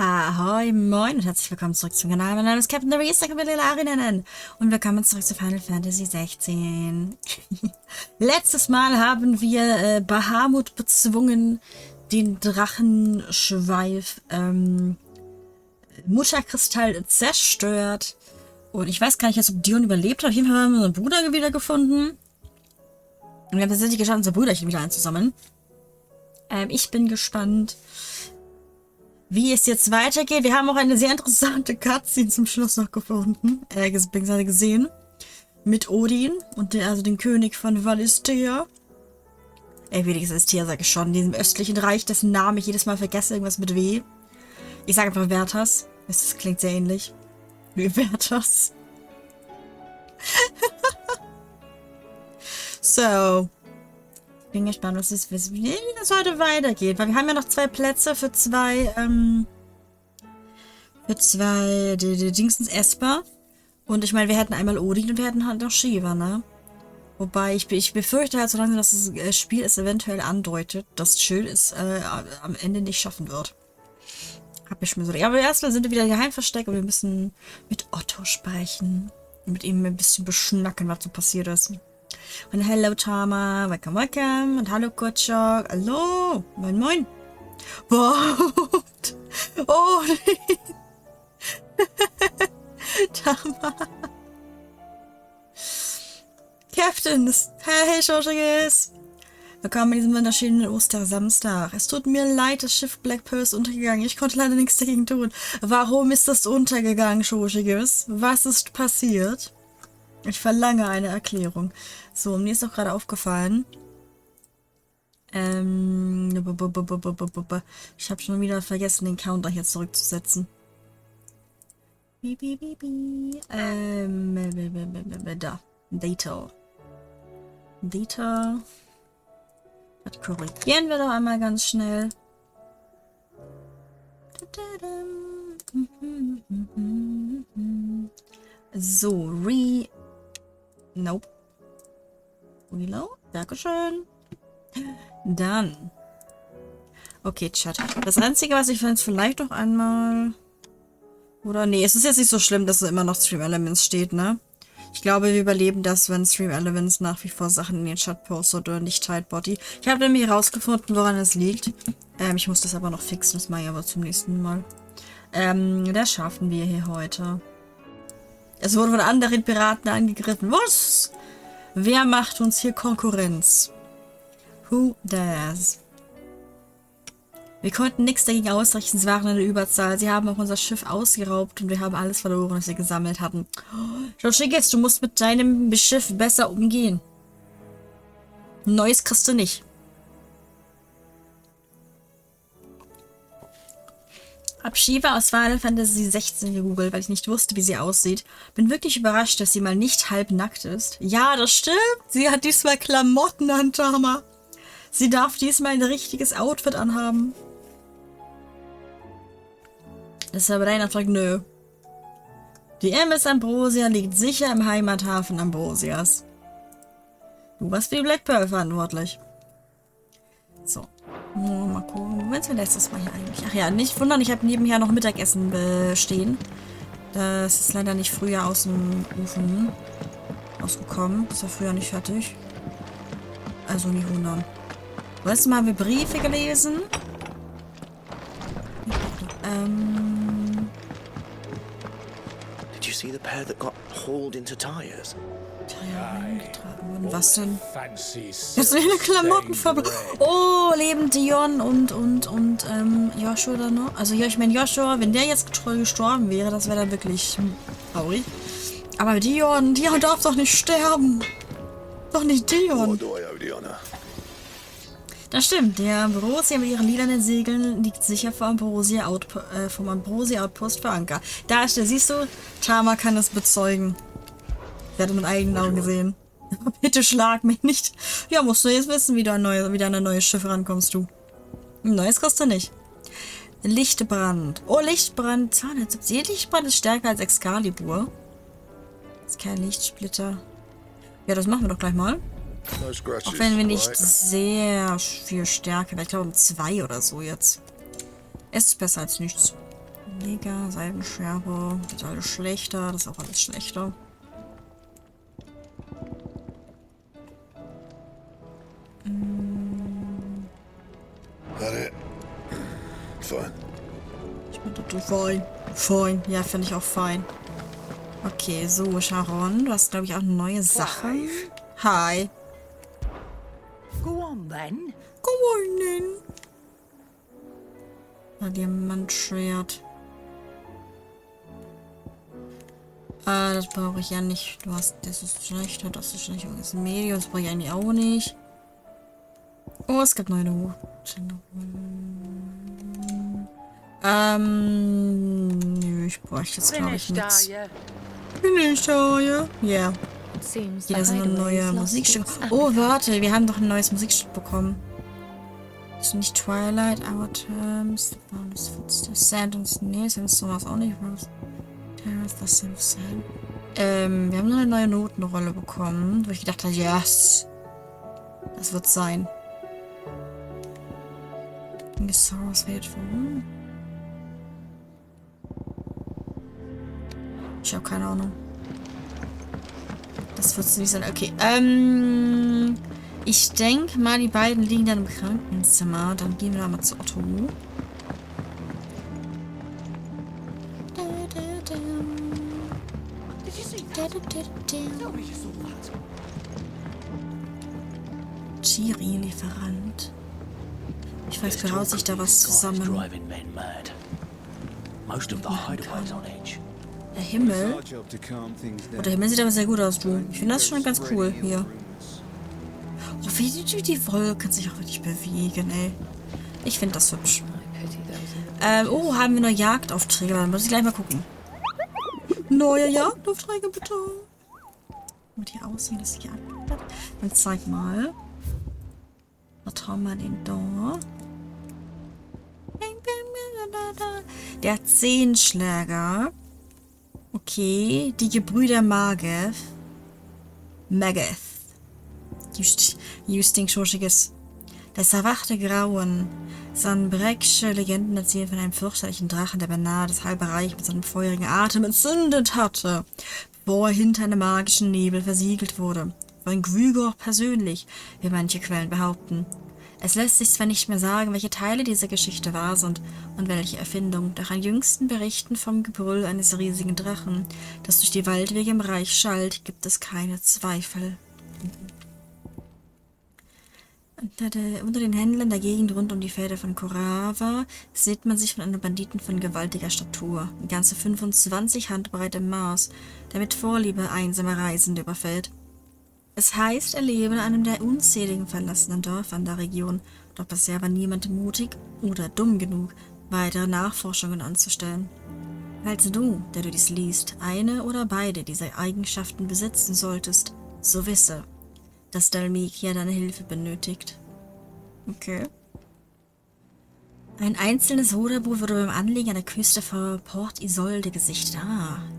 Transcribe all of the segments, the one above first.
Ahoi, moin und herzlich willkommen zurück zum Kanal. Mein Name ist Captain the Reese, und willkommen zurück zu Final Fantasy 16. Letztes Mal haben wir Bahamut bezwungen, den Drachenschweif Mutterkristall zerstört. Und ich weiß gar nicht jetzt, ob Dion überlebt hat. Auf jeden Fall haben wir unseren Bruder wiedergefunden. Und wir haben tatsächlich geschafft, unser Brüderchen wieder einzusammeln. Ich bin gespannt, wie es jetzt weitergeht. Wir haben auch eine sehr interessante Cutscene zum Schluss noch gefunden. Beziehungsweise gesehen. Mit Odin und den König von VALESTHEA. Wie Thea sage ich schon. Diesem östlichen Reich, dessen Namen ich jedes Mal vergesse. Irgendwas mit W. Ich sage einfach Vertas. Das klingt sehr ähnlich. Wie Vertas. So. Bin gespannt, wie das heute weitergeht. Weil wir haben ja noch 2 Plätze für zwei, die Dingsens Esper. Und ich meine, wir hätten einmal Odin und wir hätten halt noch Shiva, ne? Wobei, ich befürchte halt so langsam, dass das Spiel es eventuell andeutet, dass Chill es am Ende nicht schaffen wird. Hab ich mir so. Ja, aber erstmal sind wir wieder geheim versteckt und wir müssen mit Otto sprechen. Und mit ihm ein bisschen beschnacken, was so passiert ist. Und hello Tama, welcome, welcome. Und hallo Kotschok, hallo, moin, moin. Wow. Oh, nee. Tama. Captain, hey, Schoschigis. Willkommen in diesem wunderschönen Ostersamstag. Es tut mir leid, das Schiff Black Pearl ist untergegangen. Ich konnte leider nichts dagegen tun. Warum ist das untergegangen, Schoschigis? Was ist passiert? Ich verlange eine Erklärung. So, mir ist auch gerade aufgefallen. Ich habe schon wieder vergessen, den Counter hier zurückzusetzen. Da. Data. Data. Das korrigieren wir doch einmal ganz schnell. So, Nope. Reload. Dankeschön. Dann. Okay, Chat. Das Einzige, was ich jetzt vielleicht noch einmal... Oder nee, es ist jetzt nicht so schlimm, dass es immer noch Stream Elements steht, ne? Ich glaube, wir überleben das, wenn Stream Elements nach wie vor Sachen in den Chat postet oder nicht Tight Body. Ich habe nämlich herausgefunden, woran es liegt. Ich muss das aber noch fixen, das mache ich aber zum nächsten Mal. Das schaffen wir hier heute. Es wurde von anderen Piraten angegriffen. Was? Wer macht uns hier Konkurrenz? Who dares? Wir konnten nichts dagegen ausrichten, sie waren eine Überzahl. Sie haben auch unser Schiff ausgeraubt und wir haben alles verloren, was wir gesammelt hatten. Joshigis, du musst mit deinem Schiff besser umgehen. Ein neues kriegst du nicht. Hab Shiva aus Final Fantasy 16 gegoogelt, weil ich nicht wusste, wie sie aussieht. Bin wirklich überrascht, dass sie mal nicht halb nackt ist. Ja, das stimmt. Sie hat diesmal Klamotten an, Tama. Sie darf diesmal ein richtiges Outfit anhaben. Das ist aber dein Auftrag, nö. Die MS Ambrosia liegt sicher im Heimathafen Ambrosias. Du warst für die Black Pearl verantwortlich. So. Mal gucken. Wenn's letztes Mal hier eigentlich? Ach ja, nicht wundern, ich habe nebenher noch Mittagessen bestehen. Das ist leider nicht früher aus dem Ofen rausgekommen. Das war früher nicht fertig. Also nicht wundern. Letztes Mal haben wir Briefe gelesen. Did you see the pair that got hauled into tires? Was denn? Jetzt sind eine Klamotten verbrannt. Oh, leben Dion und Joshua da noch? Also ja, ich meine Joshua, wenn der jetzt gestorben wäre, das wäre dann wirklich traurig. Aber Dion darf doch nicht sterben. Doch nicht Dion. Das stimmt, der Ambrosia mit ihren lilanen Segeln liegt sicher vom Ambrosia Outpost für Anker. Da ist der, siehst du, Tama kann es bezeugen. Ich hatte mit eigenen Augen gesehen. Bitte schlag mich nicht. Ja, musst du jetzt wissen, wie du an ein neues Schiff rankommst, du. Ein neues kriegst du nicht. Lichtbrand. Oh, Lichtbrand. 270. Lichtbrand ist stärker als Excalibur. Ist kein Lichtsplitter. Ja, das machen wir doch gleich mal. Auch wenn wir nicht sehr viel Stärke, ich glaube um 2 oder so jetzt. Es ist besser als nichts. Leger, Seidenscherbe. Das ist alles schlechter. Das ist auch alles schlechter. Got it. Fine. Ich bin total fein. Fein. Ja, finde ich auch fein. Okay, so, Sharon. Du hast, glaube ich, auch neue Sachen. Hi. Go on then. Go on, then. Ein Diamantschwert. Das brauche ich ja nicht. Du hast, das ist schlechter, das ist schlechter, das ist Medium, das brauche ich eigentlich auch nicht. Oh, es gibt neue Noten. Nö, ich bräuchte jetzt, glaube ich, nichts. Finish, ja. Ja. Hier sind noch neue Musikstücke. Oh, warte, wir haben doch ein neues Musikstück bekommen. Ist nicht Twilight, Our Terms, Sand und nee, Sand ist sowas auch nicht. Terrace, the Sand of Sand. Wir haben noch eine neue Notenrolle bekommen, wo ich gedacht habe, yes. Das wird sein. Sorrows Hateful. Ich habe keine Ahnung. Das wird es nicht sein. Okay, ich denke mal, die beiden liegen dann im Krankenzimmer. Dann gehen wir da mal zu Otto. Chiri-Lieferant. Ich weiß, braut sich da was zusammen. Der Himmel. Oh, der Himmel sieht aber sehr gut aus, du. Ich finde das schon ganz cool hier. Oh, wie die Wolken sich auch wirklich bewegen, ey. Ich finde das hübsch. Oh, haben wir noch Jagdaufträge? Dann muss ich gleich mal gucken. Neue Jagdaufträge, bitte. Und hier aussehen, dass ich Jagd hat. Dann zeig mal. Was haben wir denn da? Der Zehnschläger. Okay, die Gebrüder Mageth. Justing Schuschiges. Das erwachte Grauen. Sanbrecksche Legenden erzählen von einem fürchterlichen Drachen, der beinahe das halbe Reich mit seinem feurigen Atem entzündet hatte, bevor er hinter einem magischen Nebel versiegelt wurde. Von Gwygor persönlich, wie manche Quellen behaupten. Es lässt sich zwar nicht mehr sagen, welche Teile dieser Geschichte wahr sind und welche Erfindung, doch an jüngsten Berichten vom Gebrüll eines riesigen Drachen, das durch die Waldwege im Reich schallt, gibt es keine Zweifel. Unter den Händlern der Gegend rund um die Felder von Korava sieht man sich von einem Banditen von gewaltiger Statur, ganze 25 Handbreite im Maß, der mit Vorliebe einsame Reisende überfällt. Es heißt, er lebe in einem der unzähligen verlassenen Dörfer in der Region, doch bisher war niemand mutig oder dumm genug, weitere Nachforschungen anzustellen. Falls du, der du dies liest, eine oder beide dieser Eigenschaften besitzen solltest, so wisse, dass Dalmikia deine Hilfe benötigt. Okay. Ein einzelnes Ruderboot wurde beim Anlegen an der Küste vor Port Isolde gesichtet.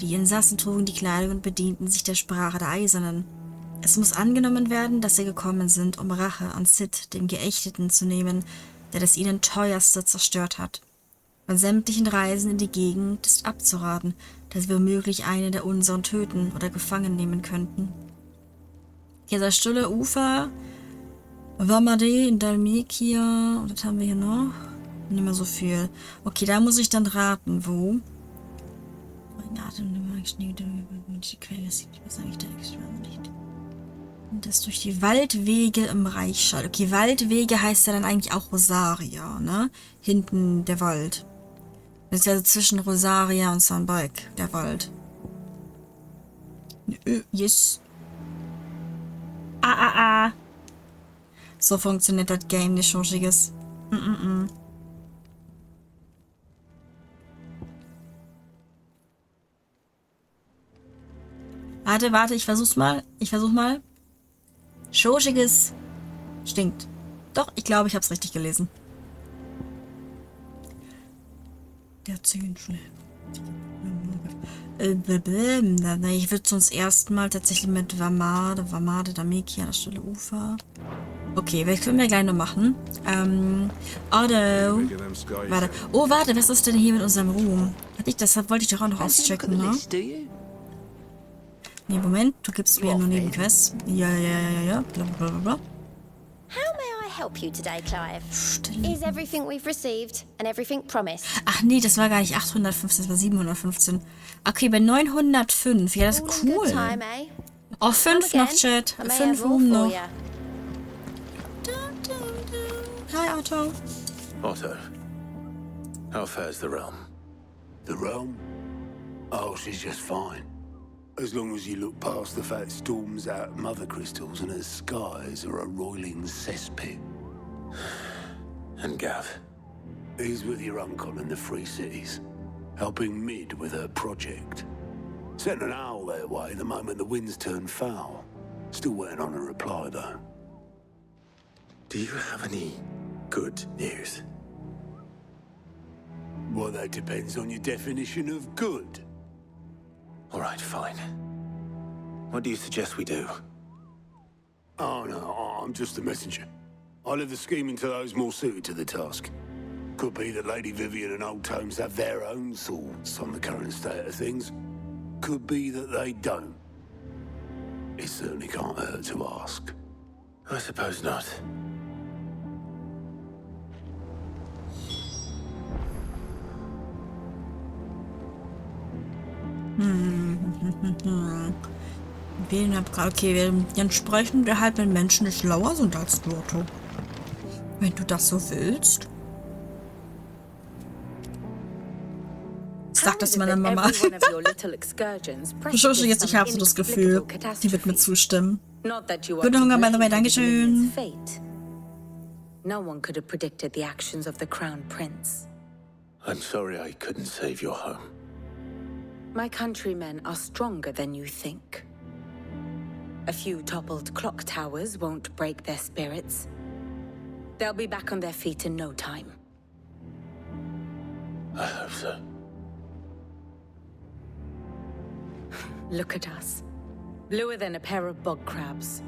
Die Insassen trugen die Kleidung und bedienten sich der Sprache der Eisernen. Es muss angenommen werden, dass sie gekommen sind, um Rache an Sid, dem Geächteten, zu nehmen, der das ihnen teuerste zerstört hat. Von sämtlichen Reisen in die Gegend ist abzuraten, dass wir womöglich einen der unseren töten oder gefangen nehmen könnten. Dieser stille Ufer, Vamade in Dalmikia, und das haben wir hier noch. Nicht mehr so viel. Okay, da muss ich dann raten, wo. Und das durch die Waldwege im Reich schallt. Okay, Waldwege heißt ja dann eigentlich auch Rosaria, ne? Hinten der Wald. Das ist ja zwischen Rosaria und Sunbike, der Wald. Yes. So funktioniert das Game nicht, Schuschiges. Warte, ich versuch mal. Schoschiges stinkt. Doch, ich glaube, ich habe es richtig gelesen. Der Zehnschläger. Ich würde sonst erstmal tatsächlich mit Vamade, Damekia, das stille Ufer. Okay, das können wir gleich noch machen. Auto. Warte. Oh, warte, was ist denn hier mit unserem Ruhm? Das wollte ich doch auch noch auschecken, ne? Nee, Moment, du gibst mir nur Nebenquests. Ja. Blablabla. How may I help you today, Clive? Is everything we've received and everything promised? Ach nee, das war gar nicht 815, das war 715. Okay, bei 905. Ja, das ist cool. Oh, 5 noch, Chat. 5 Ruhm noch. Hi, Otto. Otto, how fares the realm? The realm? Oh, she's just fine. As long as you look past the fact storms out mother crystals and her skies are a roiling cesspit. And Gav? He's with your uncle in the Free Cities, helping Mid with her project. Sent an owl their way the moment the winds turned foul. Still waiting on a reply, though. Do you have any good news? Well, that depends on your definition of good. All right, fine. What do you suggest we do? Oh, no, I'm just a messenger. I leave the scheming to those more suited to the task. Could be that Lady Vivian and Old Tomes have their own thoughts on the current state of things. Could be that they don't. It certainly can't hurt to ask. I suppose not. Okay, wir entsprechend erhaltenen Menschen, die schlauer sind als du, Otto. Wenn du das so willst. Sag das meiner Mama. Verschwurscht jetzt, ich habe so das Gefühl, die wird mir zustimmen. Guten Hunger, by the way, Dankeschön. No one could have predicted the actions of the Crown Prince. I'm sorry I couldn't save your home. My countrymen are stronger than you think. A few toppled clock towers won't break their spirits. They'll be back on their feet in no time. I hope so. Look at us. Bluer than a pair of bog crabs.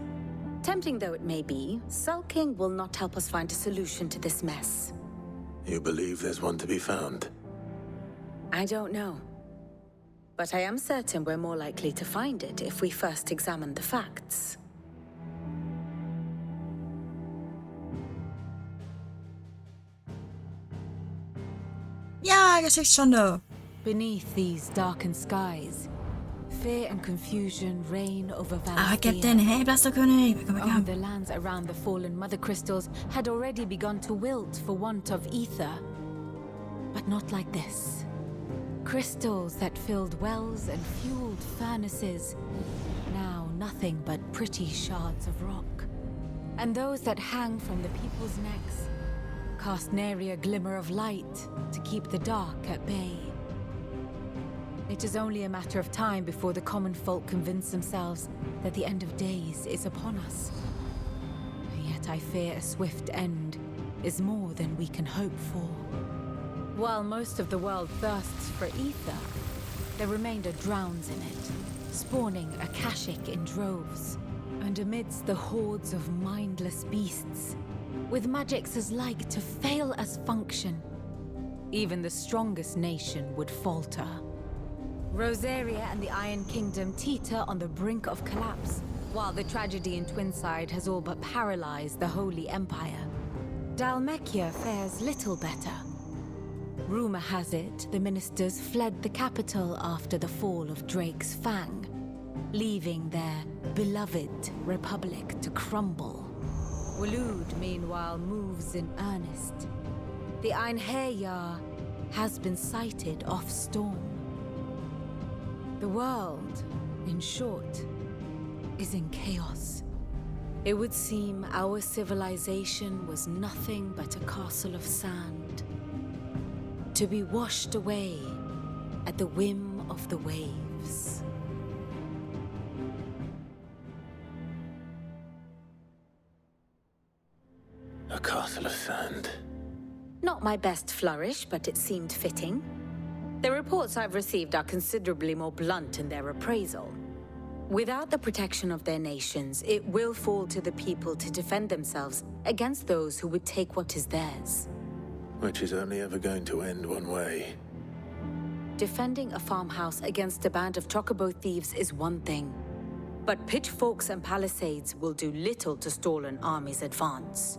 Tempting though it may be, sulking will not help us find a solution to this mess. You believe there's one to be found? I don't know. But I am certain we're more likely to find it if we first examine the facts. Ja, Geschichtsstunde. Beneath these darkened skies, fear and confusion reign over VALESTHEA. Captain, hey, Blasterkönig. Oh, the lands around the fallen mother crystals had already begun to wilt for want of ether. But not like this. Crystals that filled wells and fueled furnaces. Now nothing but pretty shards of rock. And those that hang from the people's necks cast nary a glimmer of light to keep the dark at bay. It is only a matter of time before the common folk convince themselves that the end of days is upon us. Yet I fear a swift end is more than we can hope for. While most of the world thirsts for ether, the remainder drowns in it, spawning Akashic in droves. And amidst the hordes of mindless beasts, with magics as like to fail as function, even the strongest nation would falter. Rosaria and the Iron Kingdom teeter on the brink of collapse, while the tragedy in Twinside has all but paralyzed the Holy Empire. Dhalmekia fares little better. Rumor has it the ministers fled the capital after the fall of Drake's Fang, leaving their beloved republic to crumble. Waloed, meanwhile, moves in earnest. The Einherjar has been sighted off-storm. The world, in short, is in chaos. It would seem our civilization was nothing but a castle of sand, to be washed away at the whim of the waves. A castle of sand. Not my best flourish, but it seemed fitting. The reports I've received are considerably more blunt in their appraisal. Without the protection of their nations, it will fall to the people to defend themselves against those who would take what is theirs. Which is only ever going to end one way. Defending a farmhouse against a band of chocobo thieves is one thing, but pitchforks and palisades will do little to stall an army's advance.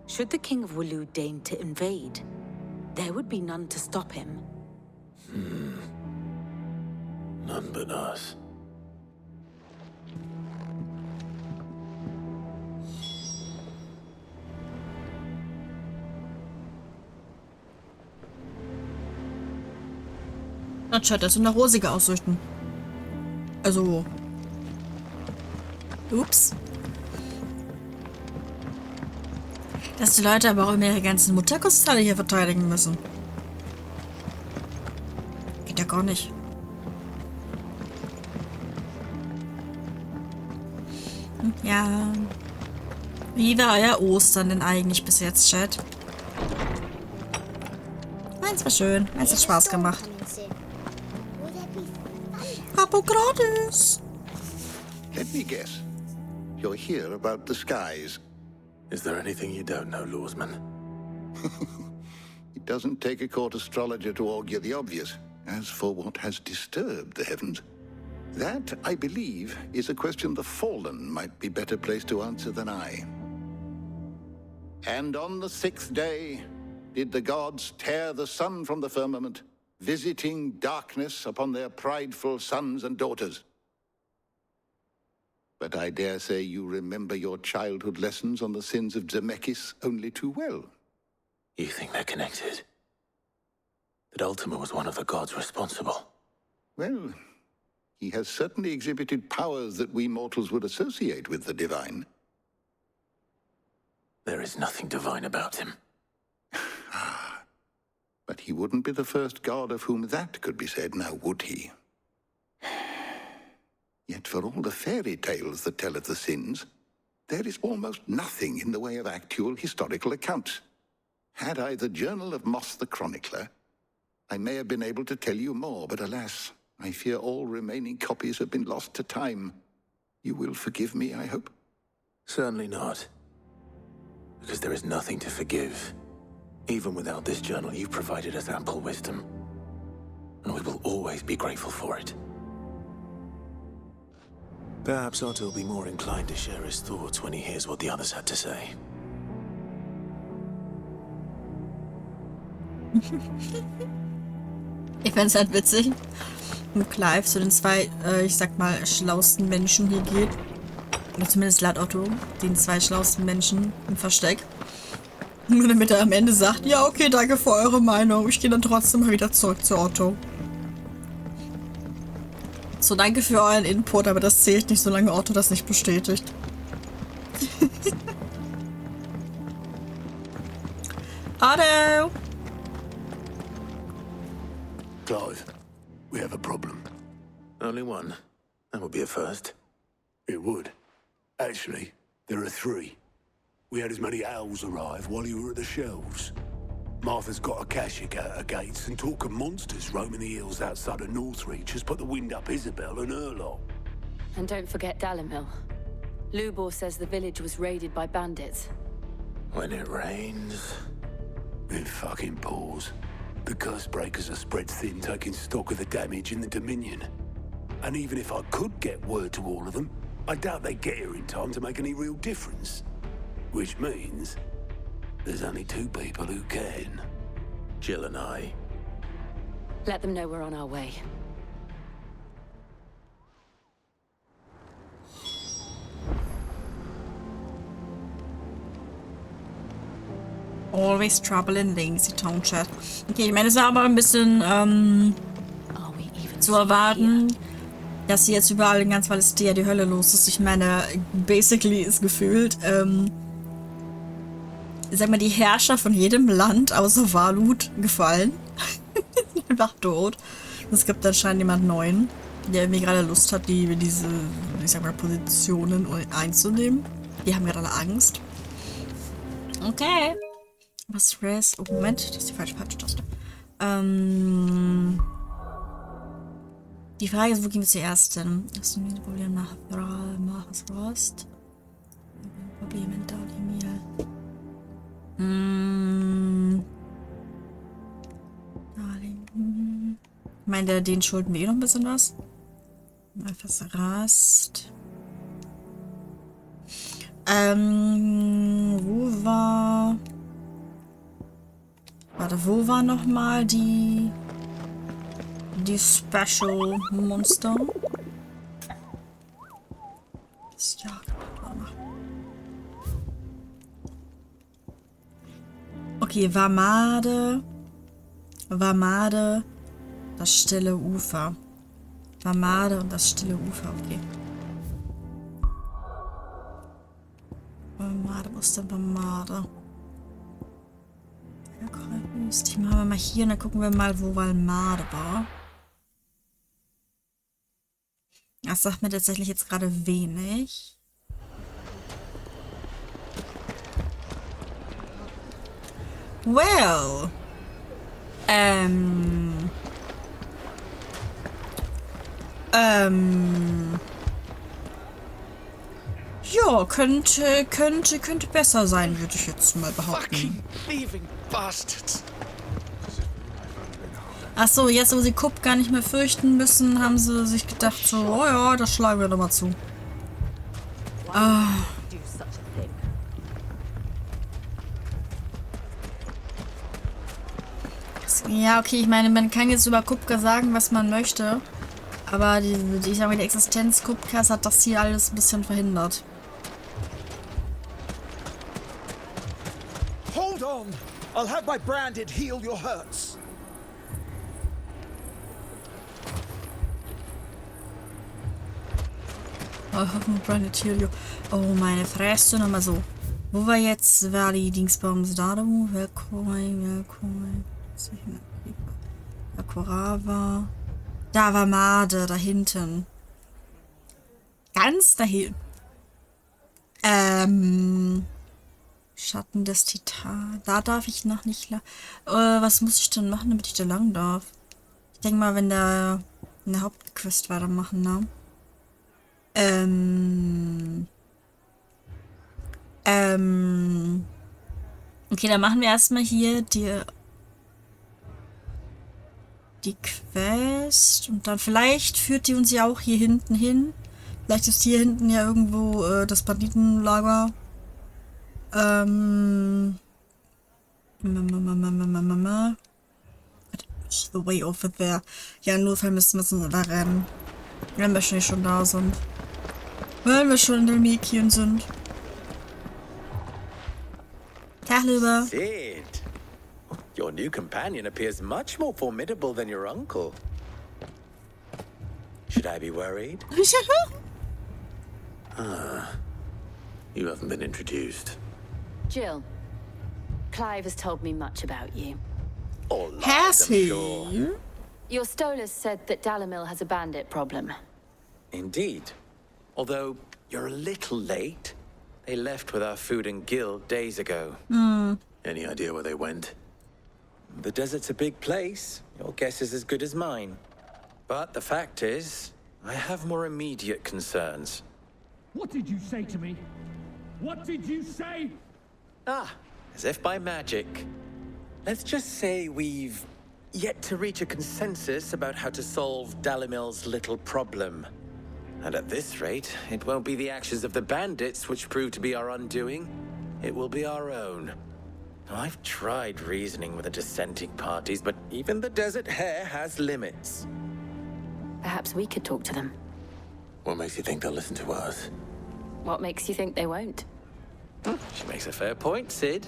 Should the King of Waloed deign to invade, there would be none to stop him. None but us. Das scheint also eine rosige Aussichten. Also. Ups. Dass die Leute aber auch immer ihre ganzen Mutterkristalle hier verteidigen müssen. Geht ja gar nicht. Ja. Wie war euer Ostern denn eigentlich bis jetzt, Chat? Meins war schön. Meins hat Spaß gemacht. Abo gratis. Let me guess. You're here about the skies. Is there anything you don't know, Lawsman? It doesn't take a court astrologer to augur the obvious. As for what has disturbed the heavens, that, I believe, is a question the Fallen might be better placed to answer than I. And on the 6th day, did the gods tear the sun from the firmament, visiting darkness upon their prideful sons and daughters. But I dare say you remember your childhood lessons on the sins of Zemeckis only too well. You think they're connected? That Ultima was one of the gods responsible? Well, he has certainly exhibited powers that we mortals would associate with the divine. There is nothing divine about him. But he wouldn't be the first god of whom that could be said, now would he? Yet for all the fairy tales that tell of the sins, there is almost nothing in the way of actual historical accounts. Had I the Journal of Moss the Chronicler, I may have been able to tell you more, but alas, I fear all remaining copies have been lost to time. You will forgive me, I hope? Certainly not. Because there is nothing to forgive. Even without this journal, you've provided us ample wisdom. And we will always be grateful for it. Perhaps Otto will be more inclined to share his thoughts when he hears what the others had to say. Ich fände es halt witzig, mit Clive zu den zwei, ich sag mal, schlausten Menschen hier geht. Oder zumindest laut Otto, den zwei schlausten Menschen im Versteck. Nur damit er am Ende sagt, ja okay, danke für eure Meinung. Ich gehe dann trotzdem mal wieder zurück zu Otto. So, danke für euren Input, aber das zählt nicht, solange Otto das nicht bestätigt. Otto! Clive, we have a problem. Only one. That would be a first. It would. Actually, there are 3. We had as many owls arrive while you were at the shelves. Martha's got a Akashic at her gates, and talk of monsters roaming the hills outside of Northreach has put the wind up Isabel and her lot. And don't forget Dalimil. Lubor says the village was raided by bandits. When it rains... It fucking pours. The curse breakers are spread thin, taking stock of the damage in the Dominion. And even if I could get word to all of them, I doubt they get here in time to make any real difference. Which means there's only 2 people who can. Jill and I. Let them know we're on our way. Always trouble in Lazy Town Chat. Okay, ich meine, es war aber ein bisschen zu erwarten, dass hier jetzt überall in ganz VALESTHEA die Hölle los ist. Ich meine, basically ist gefühlt, sag mal, die Herrscher von jedem Land außer Waloed gefallen. Einfach tot. Es gibt anscheinend jemand Neuen, der irgendwie gerade Lust hat, diese, ich sag mal, Positionen einzunehmen. Die haben gerade alle Angst. Okay. Was Stress? Oh, Moment, das ist die falsche Taste. Die Frage ist, wo ging es zuerst hin? Hast du mir ein Problem nach Rost? Problem mit Dalimir. Ich meine, den schulden wir eh noch ein bisschen was. Mal was Rast. Wo war... Warte, wo war nochmal die Special Monster? Das okay, Wamade, das stille Ufer. Wamade und das stille Ufer, okay. Wamade, wo ist denn Wamade? Die machen wir mal hier und dann gucken wir mal, wo Wamade war. Das sagt mir tatsächlich jetzt gerade wenig. Well. Ja, könnte besser sein, würde ich jetzt mal behaupten. Ach so, jetzt wo sie Kupp gar nicht mehr fürchten müssen, haben sie sich gedacht so, oh ja, das schlagen wir doch mal zu. Ah. Ja, okay, ich meine, man kann jetzt über Kupka sagen, was man möchte. Aber ich sag mal, die Existenz Kupkas hat das hier alles ein bisschen verhindert. Hold on! I'll have my branded heal your hurts. Oh, meine Fresse, nochmal so. Wo war jetzt, war die Dingsbums da? Willkommen. Akurava. Da war Made, da hinten. Ganz dahin. Schatten des Titan. Da darf ich noch nicht lang. Was muss ich denn machen, damit ich da lang darf? Ich denke mal, wenn der eine Hauptquest weitermachen, ne? Okay, dann machen wir erstmal hier die Quest und dann vielleicht führt die uns ja auch hier hinten hin. Vielleicht ist hier hinten ja irgendwo das Banditenlager. The way over there. Ja, im Notfall müssen wir da rennen. Wenn wir schon da sind. Wenn wir schon in der Mädchen sind. Tag, lieber. Sid, your new companion appears much more formidable than your uncle. Should I be worried? You haven't been introduced. Jill, Clive has told me much about you. All lies, Has I'm he? sure. Your Stolas said that Dalimil has a bandit problem. Indeed. Although you're a little late. They left with our FUGEN guild days ago. Any idea where they went? The desert's a big place. Your guess is as good as mine. But the fact is, I have more immediate concerns. What did you say to me? What did you say? Ah, as if by magic. Let's just say we've yet to reach a consensus about how to solve Dalimil's little problem. And at this rate, it won't be the actions of the bandits which prove to be our undoing. It will be our own. Now, I've tried reasoning with the dissenting parties, but even the Desert Hare has limits. Perhaps we could talk to them. What makes you think they'll listen to us? What makes you think they won't? She makes a fair point, Sid.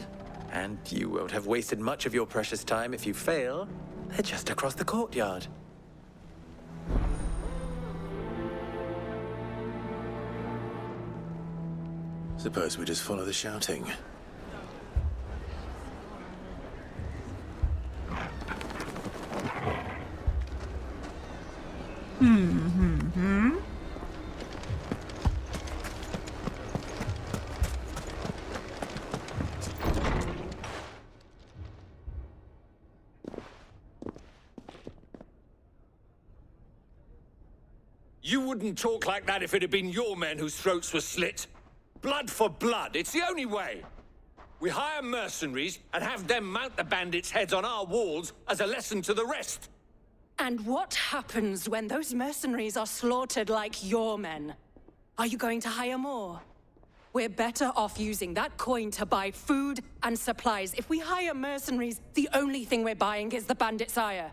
And you won't have wasted much of your precious time if you fail. They're just across the courtyard. Suppose we just follow the shouting. You wouldn't talk like that if it had been your men whose throats were slit. Blood for blood, it's the only way. We hire mercenaries and have them mount the bandits' heads on our walls as a lesson to the rest. And what happens when those mercenaries are slaughtered like your men? Are you going to hire more? We're better off using that coin to buy food and supplies. If we hire mercenaries, the only thing we're buying is the bandits' ire.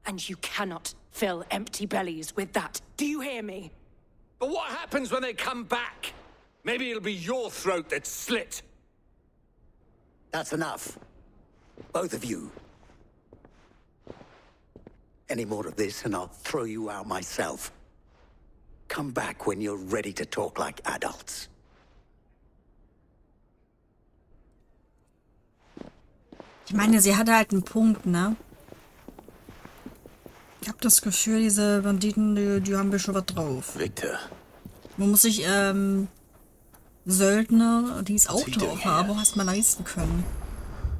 And you cannot fill empty bellies with that. Do you hear me? But what happens when they come back? Maybe it'll be your throat that's slit. That's enough. Both of you. Any more of this and I'll throw you out myself. Come back when you're ready to talk like adults. Ich meine, sie hatte halt einen Punkt, ne? Ich habe das Gefühl, diese Banditen, die haben wir schon was drauf. Victor. Man muss sich, Söldner, die es auch drauf haben, auch erstmal leisten können.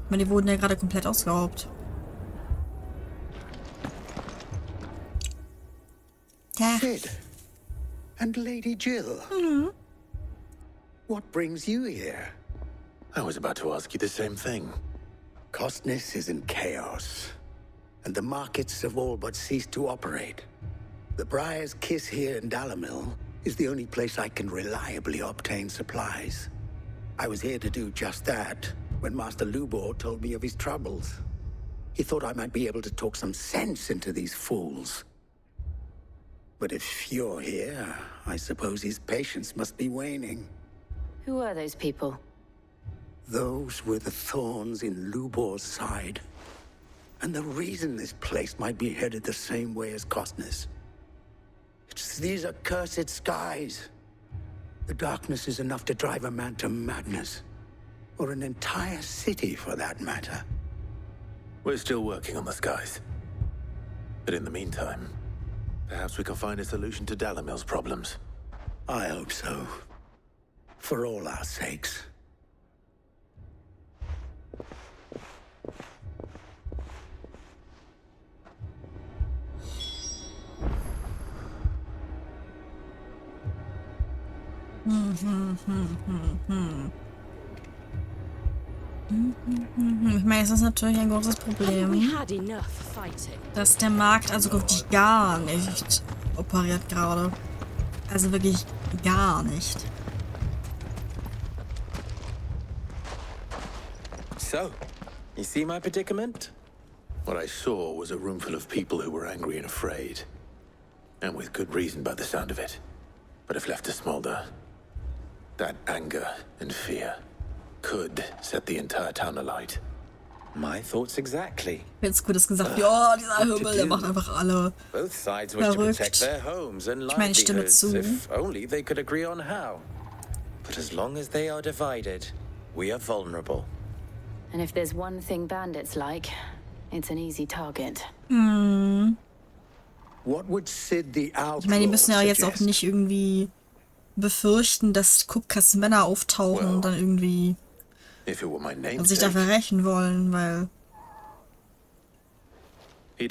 Ich meine, die wurden ja gerade komplett ausgeraubt. Ja. Sid. And Lady Jill. What brings you here? I was about to ask you the same thing. Costness is in chaos, and the markets have all but ceased to operate. The Briar's Kiss here in Dalimil is the only place I can reliably obtain supplies. I was here to do just that when Master Lubor told me of his troubles. He thought I might be able to talk some sense into these fools. But if you're here, I suppose his patience must be waning. Who are those people? Those were the thorns in Lubor's side. And the reason this place might be headed the same way as Costness. It's these accursed skies. The darkness is enough to drive a man to madness. Or an entire city, for that matter. We're still working on the skies. But in the meantime, perhaps we can find a solution to Dalimil's problems. I hope so. For all our sakes. Ich meine, es ist natürlich ein großes Problem, dass der Markt also wirklich gar nicht operiert gerade. Also wirklich gar nicht. So, you see my predicament? What I saw was a room full of people who were angry and afraid. And with good reason by the sound of it. But if left to smolder, that anger and fear could set the entire town alight. My thoughts exactly. Jetzt gut ist gesagt, ja, dieser Himmel, der macht einfach alle Both sides wish to protect their homes and livelihoods, if only they could agree on how. But as long as they are divided, we are vulnerable. And if there's one thing bandits like, it's an easy target. What would Sid the Outlaw Ich meine, die müssen ja jetzt auch nicht irgendwie befürchten, dass Kupkas Männer auftauchen und dann irgendwie sich dafür rächen wollen, weil es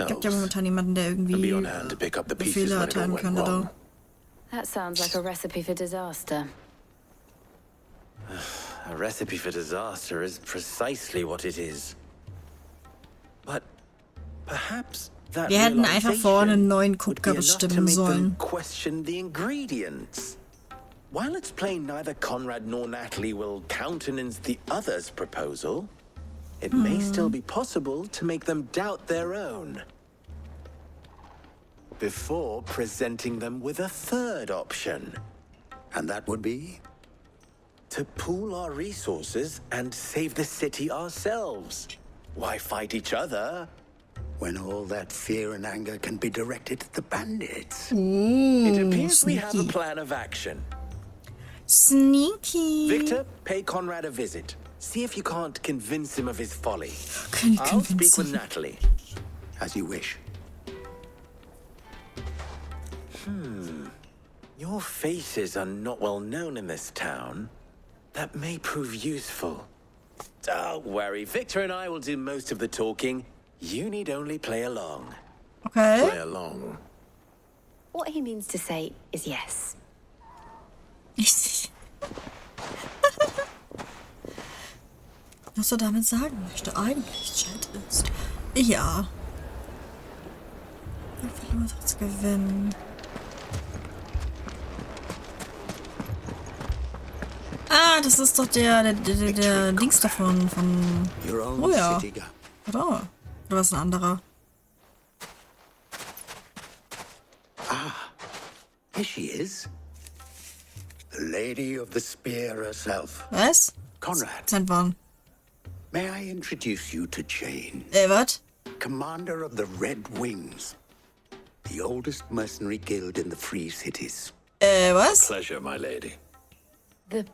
gibt ja momentan niemanden, der irgendwie Befehle erteilen könnte da. That sounds like a recipe for disaster. A recipe for disaster is precisely what it is. But perhaps that wir hätten einfach vorne einen neuen Kupka bestimmen sollen. Question the ingredients. While it's plain neither Conrad nor Natalie will countenance the other's proposal, it may still be possible to make them doubt their own. Before presenting them with a third option. And that would be? To pool our resources and save the city ourselves. Why fight each other? When all that fear and anger can be directed at the bandits. It appears we have a plan of action. Sneaky. Victor, pay Conrad a visit. See if you can't convince him of his folly. I'll speak with Natalie. As you wish. Your faces are not well known in this town. That may prove useful. Don't worry, Victor and I will do most of the talking. You need only play along. Okay. Play along. What he means to say is yes. Was er damit sagen möchte, eigentlich, Chat, ist ja. Verlieren trotz gewinnen. Ah, das ist doch der Dings davon, von... Oh ja. Oder was ein anderer? Here she is. The Lady of the Spear herself. Was? Conrad. Seit wann? May I introduce you to Jane? Was? Commander of the Red Wings. The oldest mercenary guild in the Free Cities. Was? Pleasure, my lady. The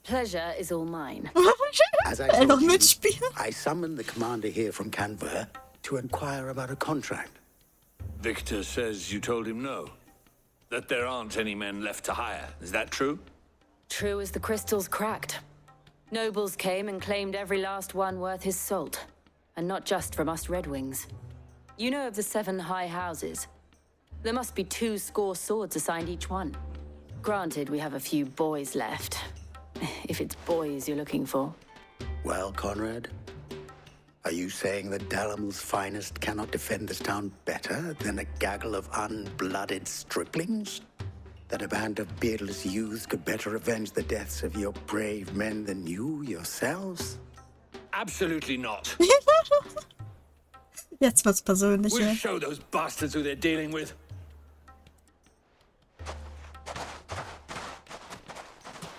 pleasure is all mine. As I told you, I summoned the commander here from Canberra to inquire about a contract. Victor says you told him no. That there aren't any men left to hire. Is that true? True as the crystals cracked. Nobles came and claimed every last one worth his salt. And not just from us Red Wings. You know of the 7 high houses. There must be 2 score swords assigned each one. Granted, we have a few boys left. If it's boys you're looking for. Well, Conrad, are you saying that Dalamil's finest cannot defend this town better than a gaggle of unblooded striplings? That a band of beardless youths could better avenge the deaths of your brave men than you yourselves? Absolutely not. Jetzt wird's persönlich. We'll show those bastards who they're dealing with.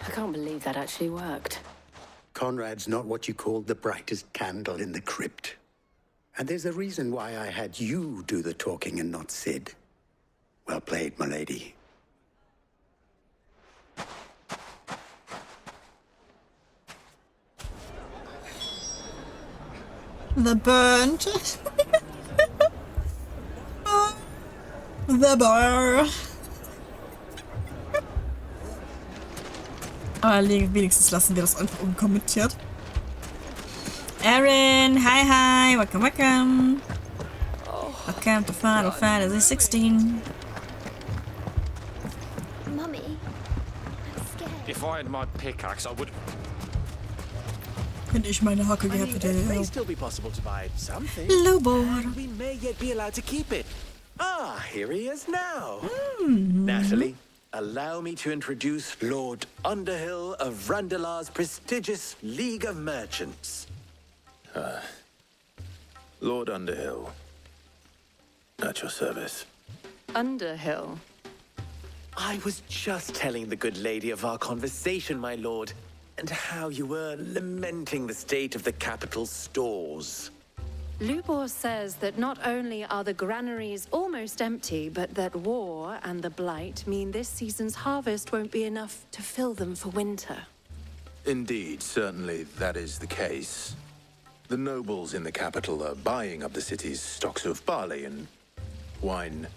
I can't believe that actually worked. Conrad's not what you called the brightest candle in the crypt. And there's a reason why I had you do the talking and not Sid. Well played, my lady. The burnt. The bar. Aber wenigstens lassen wir das einfach unkommentiert. Aaron, hi, welcome. Welcome to Final Fantasy 16. Mummy, I'm scared. If I had my pickaxe, I would. Könnte ich meine Hacke gehabt hätte. It may still be possible to buy something. Lowboard. We may yet be allowed to keep it. Ah, here he is now. Natalie, allow me to introduce Lord Underhill of Randalar's prestigious League of Merchants. Lord Underhill. At your service. Underhill. I was just telling the good lady of our conversation, my lord, and how you were lamenting the state of the capital's stores. Lubor says that not only are the granaries almost empty, but that war and the blight mean this season's harvest won't be enough to fill them for winter. Indeed, certainly that is the case. The nobles in the capital are buying up the city's stocks of barley and wine,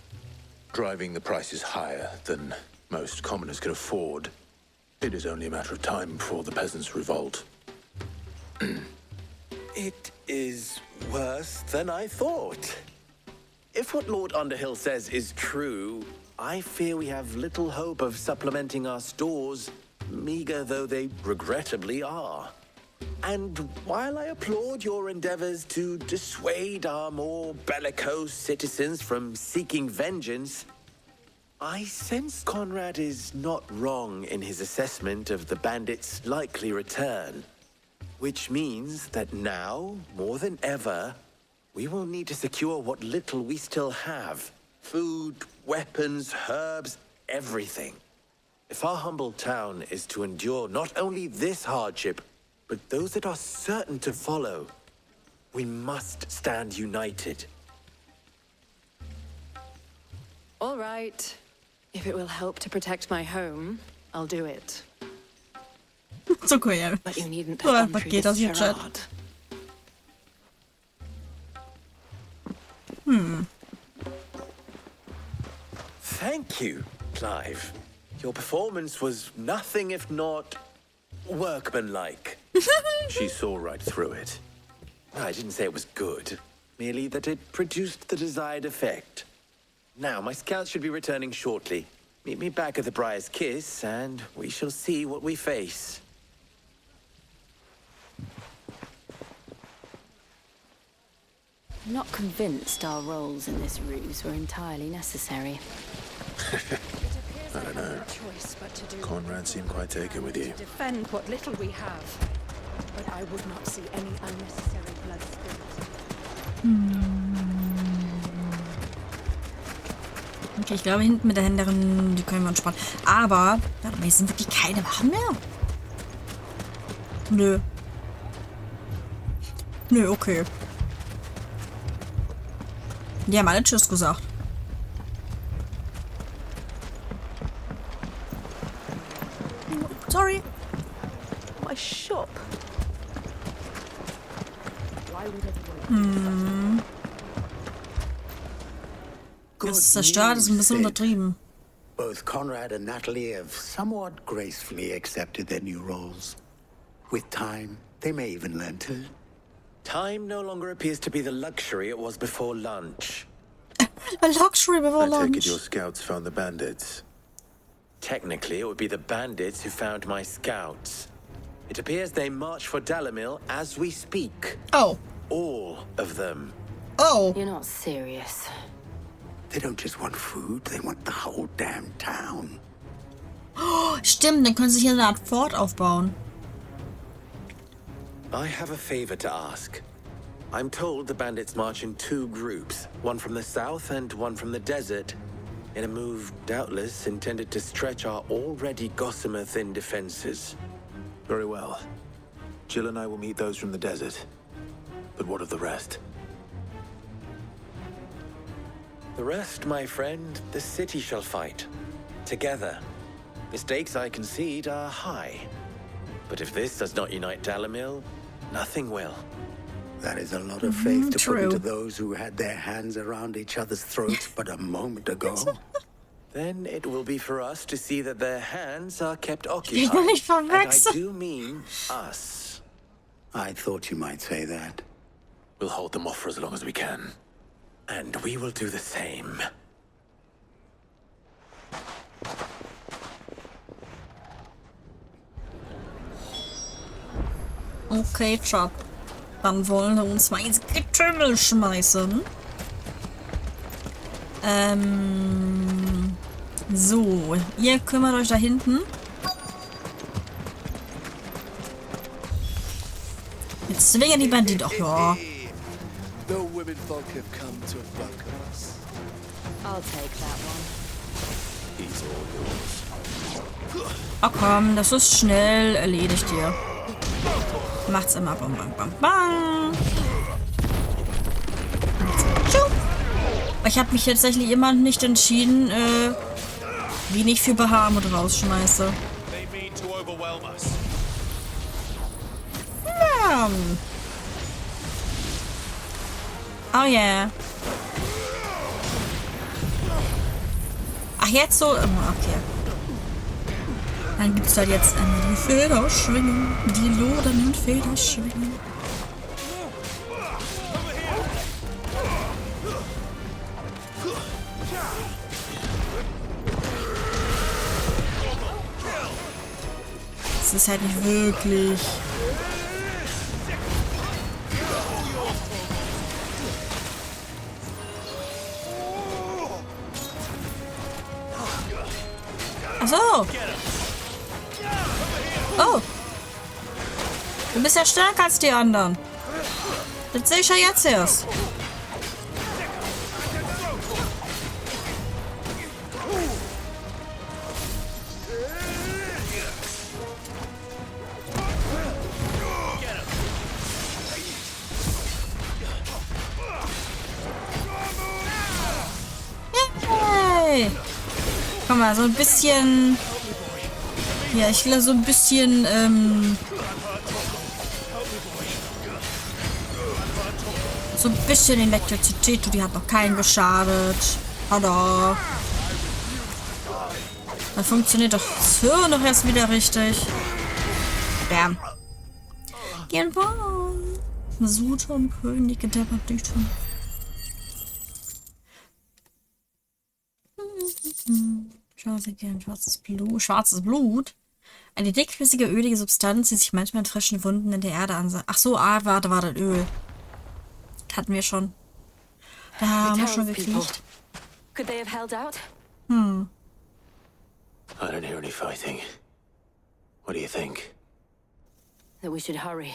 driving the prices higher than most commoners can afford. It is only a matter of time before the peasants revolt. It is worse than I thought. If what Lord Underhill says is true, I fear we have little hope of supplementing our stores, meager though they regrettably are. And while I applaud your endeavors to dissuade our more bellicose citizens from seeking vengeance, I sense Conrad is not wrong in his assessment of the bandits' likely return. Which means that now, more than ever, we will need to secure what little we still have. Food, weapons, herbs, everything. If our humble town is to endure not only this hardship, but those that are certain to follow, we must stand united. All right. If it will help to protect my home, I'll do it. So cool, ja. But you needn't So have einfach geht das hier, Chat. Thank you, Clive. Your performance was nothing if not workmanlike. She saw right through it. I didn't say it was good, merely that it produced the desired effect. Now, my scouts should be returning shortly. Meet me back at the Briar's Kiss, and we shall see what we face. I'm not convinced our roles in this ruse were entirely necessary. I don't know. Conrad seemed quite taken with you. Defend what little we have. But I would not see any unnecessary blood spilled. Okay, ich glaube, hinten mit der Händlerin, die können wir uns sparen. Aber, warte mal, hier sind wirklich keine Wachen mehr? Nö. Nö, okay. Die haben alle Tschüss gesagt. Sorry. My shop. Das ist zerstört, ist ein bisschen untertrieben. Both Conrad and Natalie have somewhat gracefully accepted their new roles. With time, they may even learn to. Time no longer appears to be the luxury it was before lunch. A luxury before I take lunch. it your scouts found the bandits. Technically, it would be the bandits who found my scouts. It appears they march for Dalimil as we speak. Oh. All of them. Oh. You're not serious. They don't just want food, they want the whole damn town. Oh, stimmt, dann können sie hier eine Art Fort aufbauen. I have a favor to ask. I'm told the bandits march in 2 groups, one from the south and one from the desert, in a move doubtless intended to stretch our already gossamer-thin defenses. Very well. Jill and I will meet those from the desert. But what of the rest? The rest, my friend, the city shall fight. Together. The stakes, I concede, are high. But if this does not unite Dalimil, nothing will. That is a lot of faith to True. put into those who had their hands around each other's throats but a moment ago. Then it will be for us to see that their hands are kept will occupied. nicht And I verwechseln. do mean us. I thought you might say that. We'll hold them off for as long as we can. And we will do the same. Okay, Chop. Dann wollen wir uns mal ins Getümmel schmeißen. So, ihr kümmert euch da hinten. Jetzt zwingen die Banditen doch, ja. The women folk have come to welcome us. I'll take that one. He's all yours. Ach komm, das ist schnell erledigt hier. Macht's immer bam bam bam bam. Ich habe mich tatsächlich immer nicht entschieden, wen ich für Bahamut rausschmeiße. Ja. Oh yeah. Ach, jetzt so. Okay. Dann gibt's halt jetzt einmal die Federschwingen. Die lodernden Federschwingen. Das ist halt nicht wirklich. Ach so. Oh. Du bist ja stärker als die anderen. Das sehe ich ja jetzt erst. Yay. Guck mal, so ein bisschen... Ja, ich will so ein bisschen, so ein bisschen Elektrizität, die hat noch keinen geschadet. Tada. Dann funktioniert doch das Hirn doch erst wieder richtig. Bam. Gehen wir. Suton, Könige der Banditen. Schwarzes Blut. Eine dickflüssige, ölige Substanz, die sich manchmal in frischen Wunden in der Erde ansammelt. Ach so, warte, war das Öl. Das hatten wir schon. Da haben wir schon gekriegt. Could they have held out? I don't hear any fighting. What do you think? That we should hurry.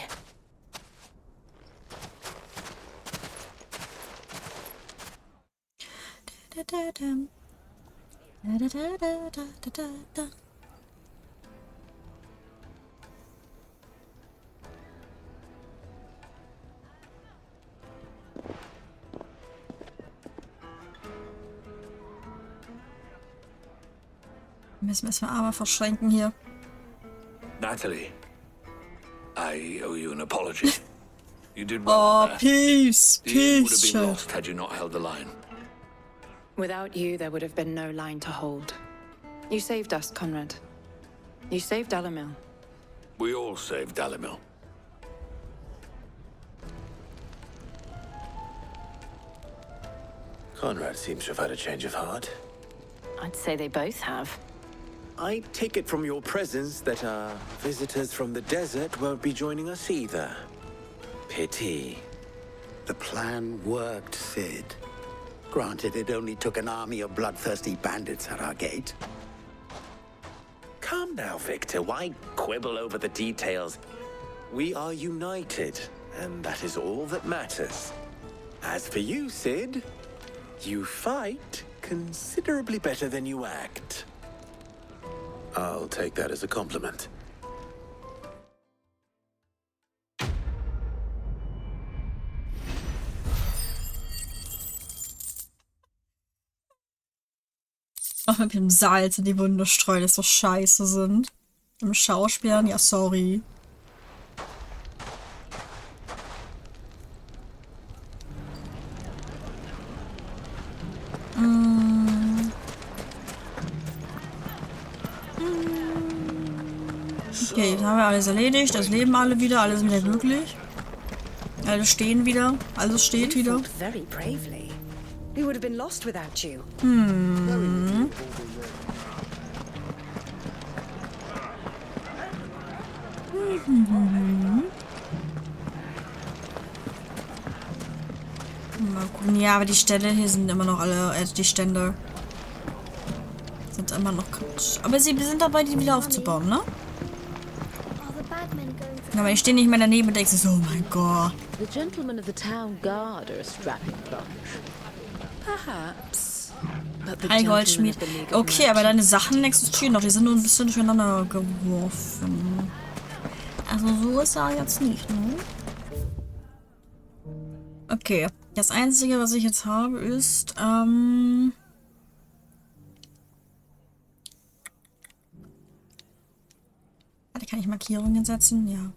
Wir müssen erstmal Arme verschränken hier. Natalie, I owe you an apology. You did well there. Peace. The inn would have Peace. been lost had you not held the line. Without you, there would have been no line to hold. You saved us, Conrad. You saved Alamil. We all saved Dalimil. Conrad seems to have had a change of heart. I'd say they both have. I take it from your presence that our visitors from the desert won't be joining us either. Pity. The plan worked, Sid. Granted, it only took an army of bloodthirsty bandits at our gate. Calm now, Victor. Why quibble over the details? We are united, and that is all that matters. As for you, Sid, you fight considerably better than you act. I'll take that as a compliment. Auch mit dem Salz in die Wunde streuen, dass so scheiße sind. Im Schauspielern, ja sorry. Okay, jetzt haben wir alles erledigt. Es leben alle wieder, alle sind wieder glücklich. Alle stehen wieder, alles steht wieder. Very bravely. We would have been lost without you. Mal gucken. Ja, aber die Ställe hier sind immer noch alle, die Stände sind immer noch kaputt. Aber sie sind dabei, die wieder aufzubauen, ne? Aber ich stehe nicht mehr daneben und denke so, oh mein Gott. The gentlemen of the town guard are a strapping bunch. Perhaps. Ein Goldschmied. Okay, aber deine Sachen existieren noch. Die sind nur ein bisschen durcheinander geworfen. Also so ist er jetzt nicht, ne? Okay. Das Einzige, was ich jetzt habe, ist, Warte, kann ich Markierungen setzen? Ja.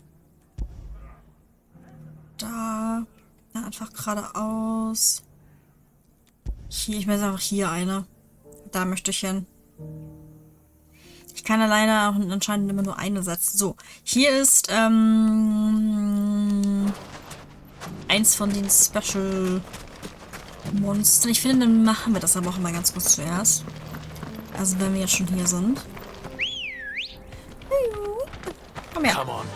Da. Ja, einfach geradeaus. Hier, ich möchte einfach hier eine. Da möchte ich hin. Ich kann ja leider auch anscheinend immer nur eine setzen. So, hier ist eins von den Special Monstern. Ich finde, dann machen wir das aber auch mal ganz kurz zuerst. Also wenn wir jetzt schon hier sind. Komm her. Come on.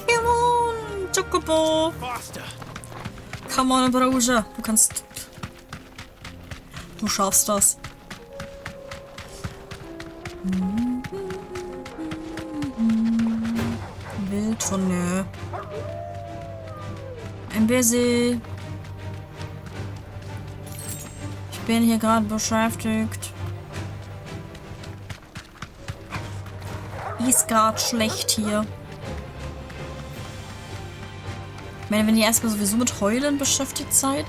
Come on, Chocobo. Come on, Bruder. Du kannst... Du schaffst das. Bild von nö. Ein bisschen. Ich bin hier gerade beschäftigt. Ist gerade schlecht hier. Ich meine, wenn ihr erstmal sowieso mit Heulen beschäftigt seid,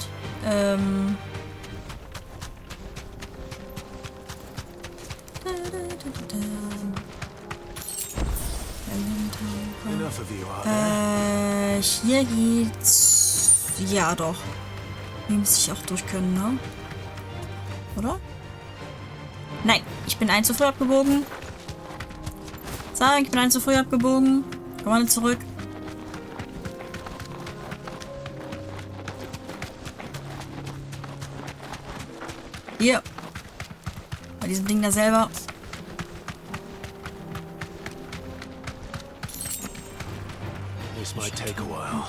hier geht's. Ja, doch. Hier müsste ich auch durch können, ne? Oder? Nein, ich bin ein zu früh abgebogen. Sag, ich bin ein zu früh abgebogen. Komm mal zurück. Hier. Bei diesem Ding da selber. This might take a while.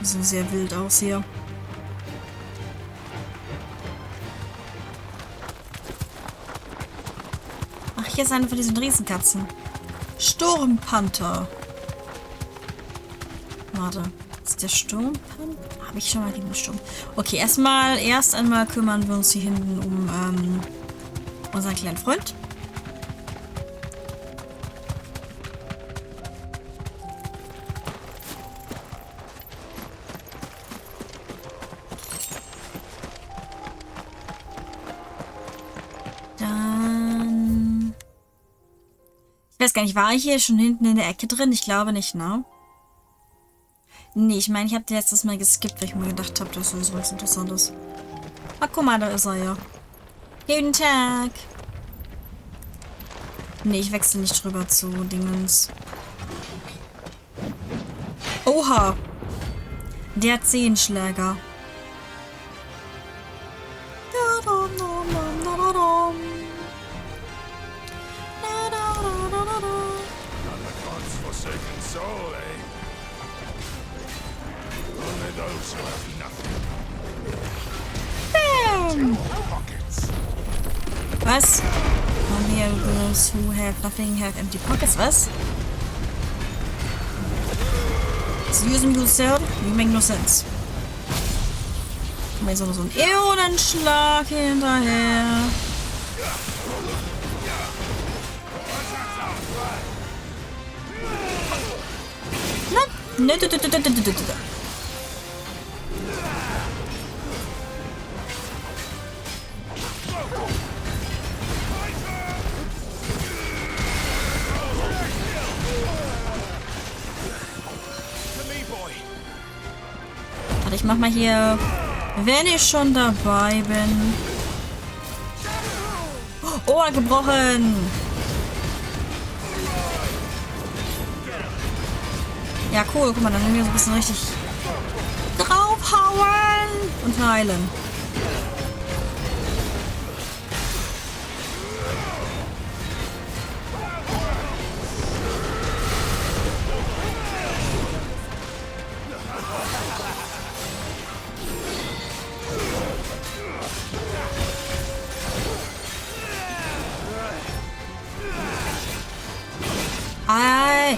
Sieht sehr wild aus hier. Ach, hier ist eine von diesen Riesenkatzen. Sturmpanther. Warte. Ist der Sturmpanther? Habe ich schon mal den Sturm? Okay, erst einmal kümmern wir uns hier hinten um unseren kleinen Freund. Dann... Ich weiß gar nicht, war ich hier schon hinten in der Ecke drin? Ich glaube nicht, ne? Nee, ich meine, ich habe letztes Mal geskippt, weil ich mir gedacht habe, das ist was Interessantes. Ah, guck mal, da ist er ja. Guten Tag. Nee, ich wechsle nicht rüber zu Dingens. Oha. Der Zehenschläger. Was? Only those who have nothing have empty pockets. Was? It's using you, sir. You make no sense. Kommt jetzt noch so ein Ionenschlag hinterher. Ne, Warte, ich mach mal hier, wenn ich schon dabei bin. Ohr gebrochen! Ja, cool. Guck mal, dann können wir so ein bisschen richtig draufhauen und heilen. Ei.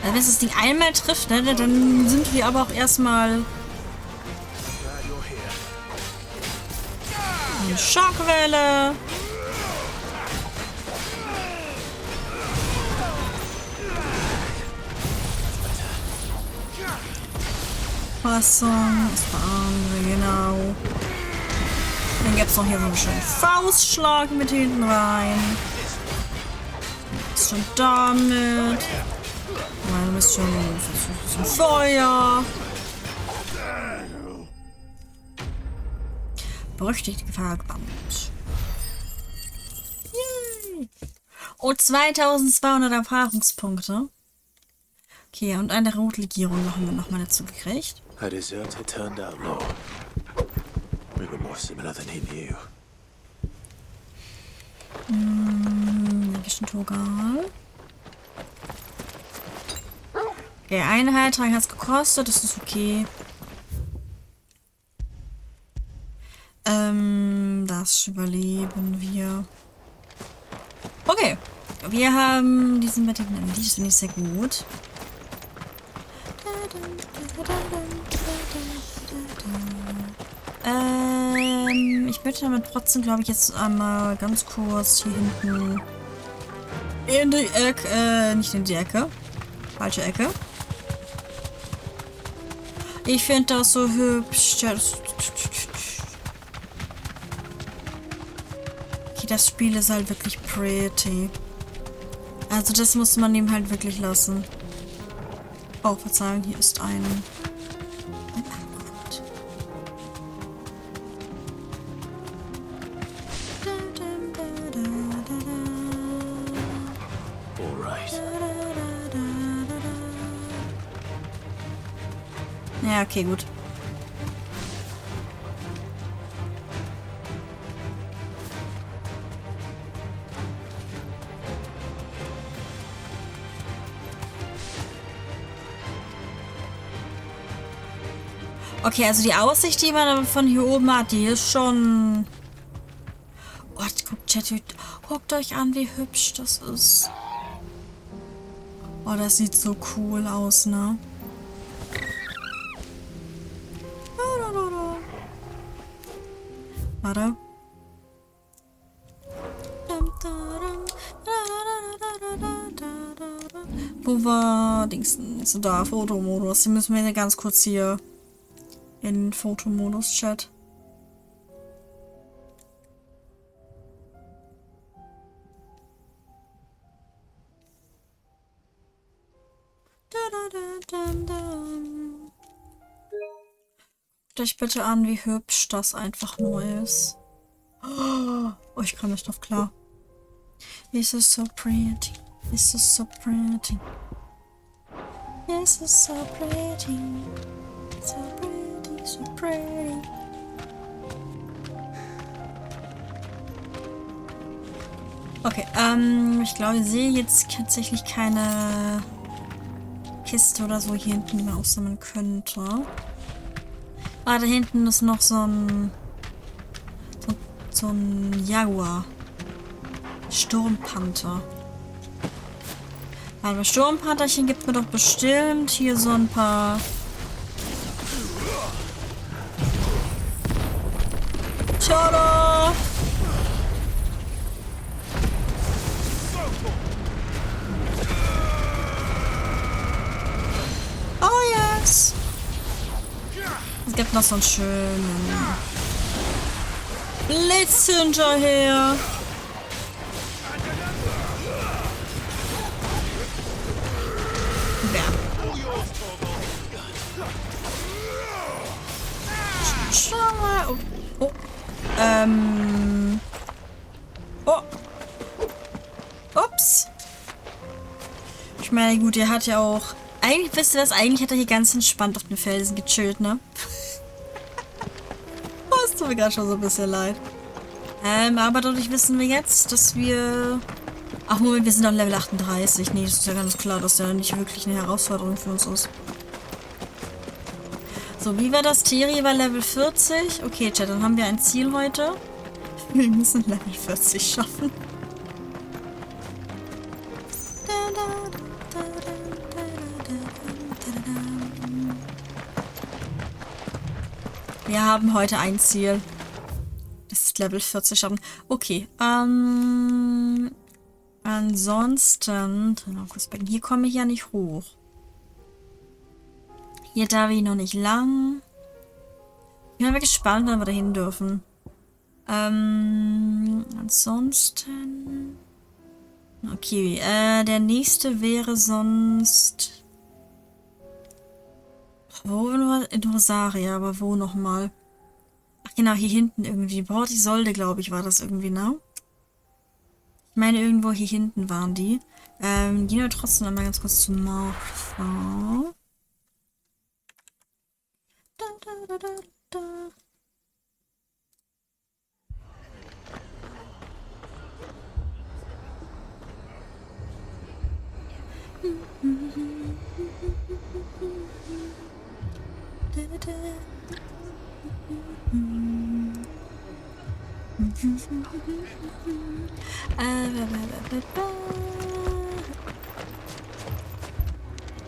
Also wenn es das Ding einmal trifft, ne, dann sind wir aber auch erstmal eine Schockwelle. Fassung, das beahmen wir, genau. Dann gibt es noch hier so einen schönen Faustschlag mit hinten rein. Schon damit. Ein bisschen Feuer. Berüchtigte Gefahr gebannt. Yay. Oh, 2200 Erfahrungspunkte. Okay, und eine Rotlegierung haben wir nochmal dazu gekriegt. A deserter turned outlaw. We were more similar than he knew. Togal. Okay, eine Heiltrank hat es gekostet, das ist okay. Das überleben wir. Okay. Wir haben diesen Bettigen, das finde ich sehr gut. Ich möchte damit trotzdem, glaube ich, jetzt einmal ganz kurz hier hinten in die Ecke, nicht in die Ecke, falsche Ecke. Ich finde das so hübsch. Okay, das Spiel ist halt wirklich pretty. Also das muss man ihm halt wirklich lassen. Oh, Verzeihung, hier ist ein Abgrund. Alright. Ja, okay, gut. Okay, also die Aussicht, die man von hier oben hat, die ist schon... Oh, guckt, Chat, guckt euch an, wie hübsch das ist. Oh, das sieht so cool aus, ne? Warte. Wo war Dings? So da, Fotomodus. Die müssen wir ganz kurz hier in Fotomodus, Chat. Guckt euch bitte an, wie hübsch das einfach nur ist. Oh, ich komme nicht drauf klar. This is so pretty. This is so pretty. This is so pretty. So pretty, so pretty. Okay, ich glaube, ich sehe jetzt tatsächlich keine Kiste oder so hier hinten, die man aufsammeln könnte. Ah, da hinten ist noch so ein Jaguar. Sturmpanther. Aber Sturmpantherchen gibt mir doch bestimmt hier so ein paar... Tada! Oh yes! Es gibt noch so einen schönen Blitz hinterher. Schau mal. Oh. Oh. Oh. Ups. Ich meine, gut, er hat ja auch... Eigentlich, wisst ihr was? Eigentlich hat er hier ganz entspannt auf den Felsen gechillt, ne? Das tut mir gerade schon so ein bisschen leid. Aber dadurch wissen wir jetzt, dass wir... Ach, Moment, wir sind auf Level 38. Nee, das ist ja ganz klar, dass der nicht wirklich eine Herausforderung für uns ist. So, wie war das? Thierry war Level 40. Okay, Chat, dann haben wir ein Ziel heute. Wir müssen Level 40 schaffen. Wir haben heute ein Ziel. Das ist Level 40 schaffen. Okay, ansonsten... Hier komme ich ja nicht hoch. Hier darf ich noch nicht lang. Ich bin aber gespannt, wann wir dahin dürfen. Ansonsten... Okay, der nächste wäre sonst... Wo nur in Rosaria, aber wo nochmal? Ach genau, hier hinten irgendwie. Port Isolde, glaube ich, war das irgendwie, ne? Ich meine, irgendwo hier hinten waren die. Gehen wir trotzdem einmal ganz kurz zum Nachschau.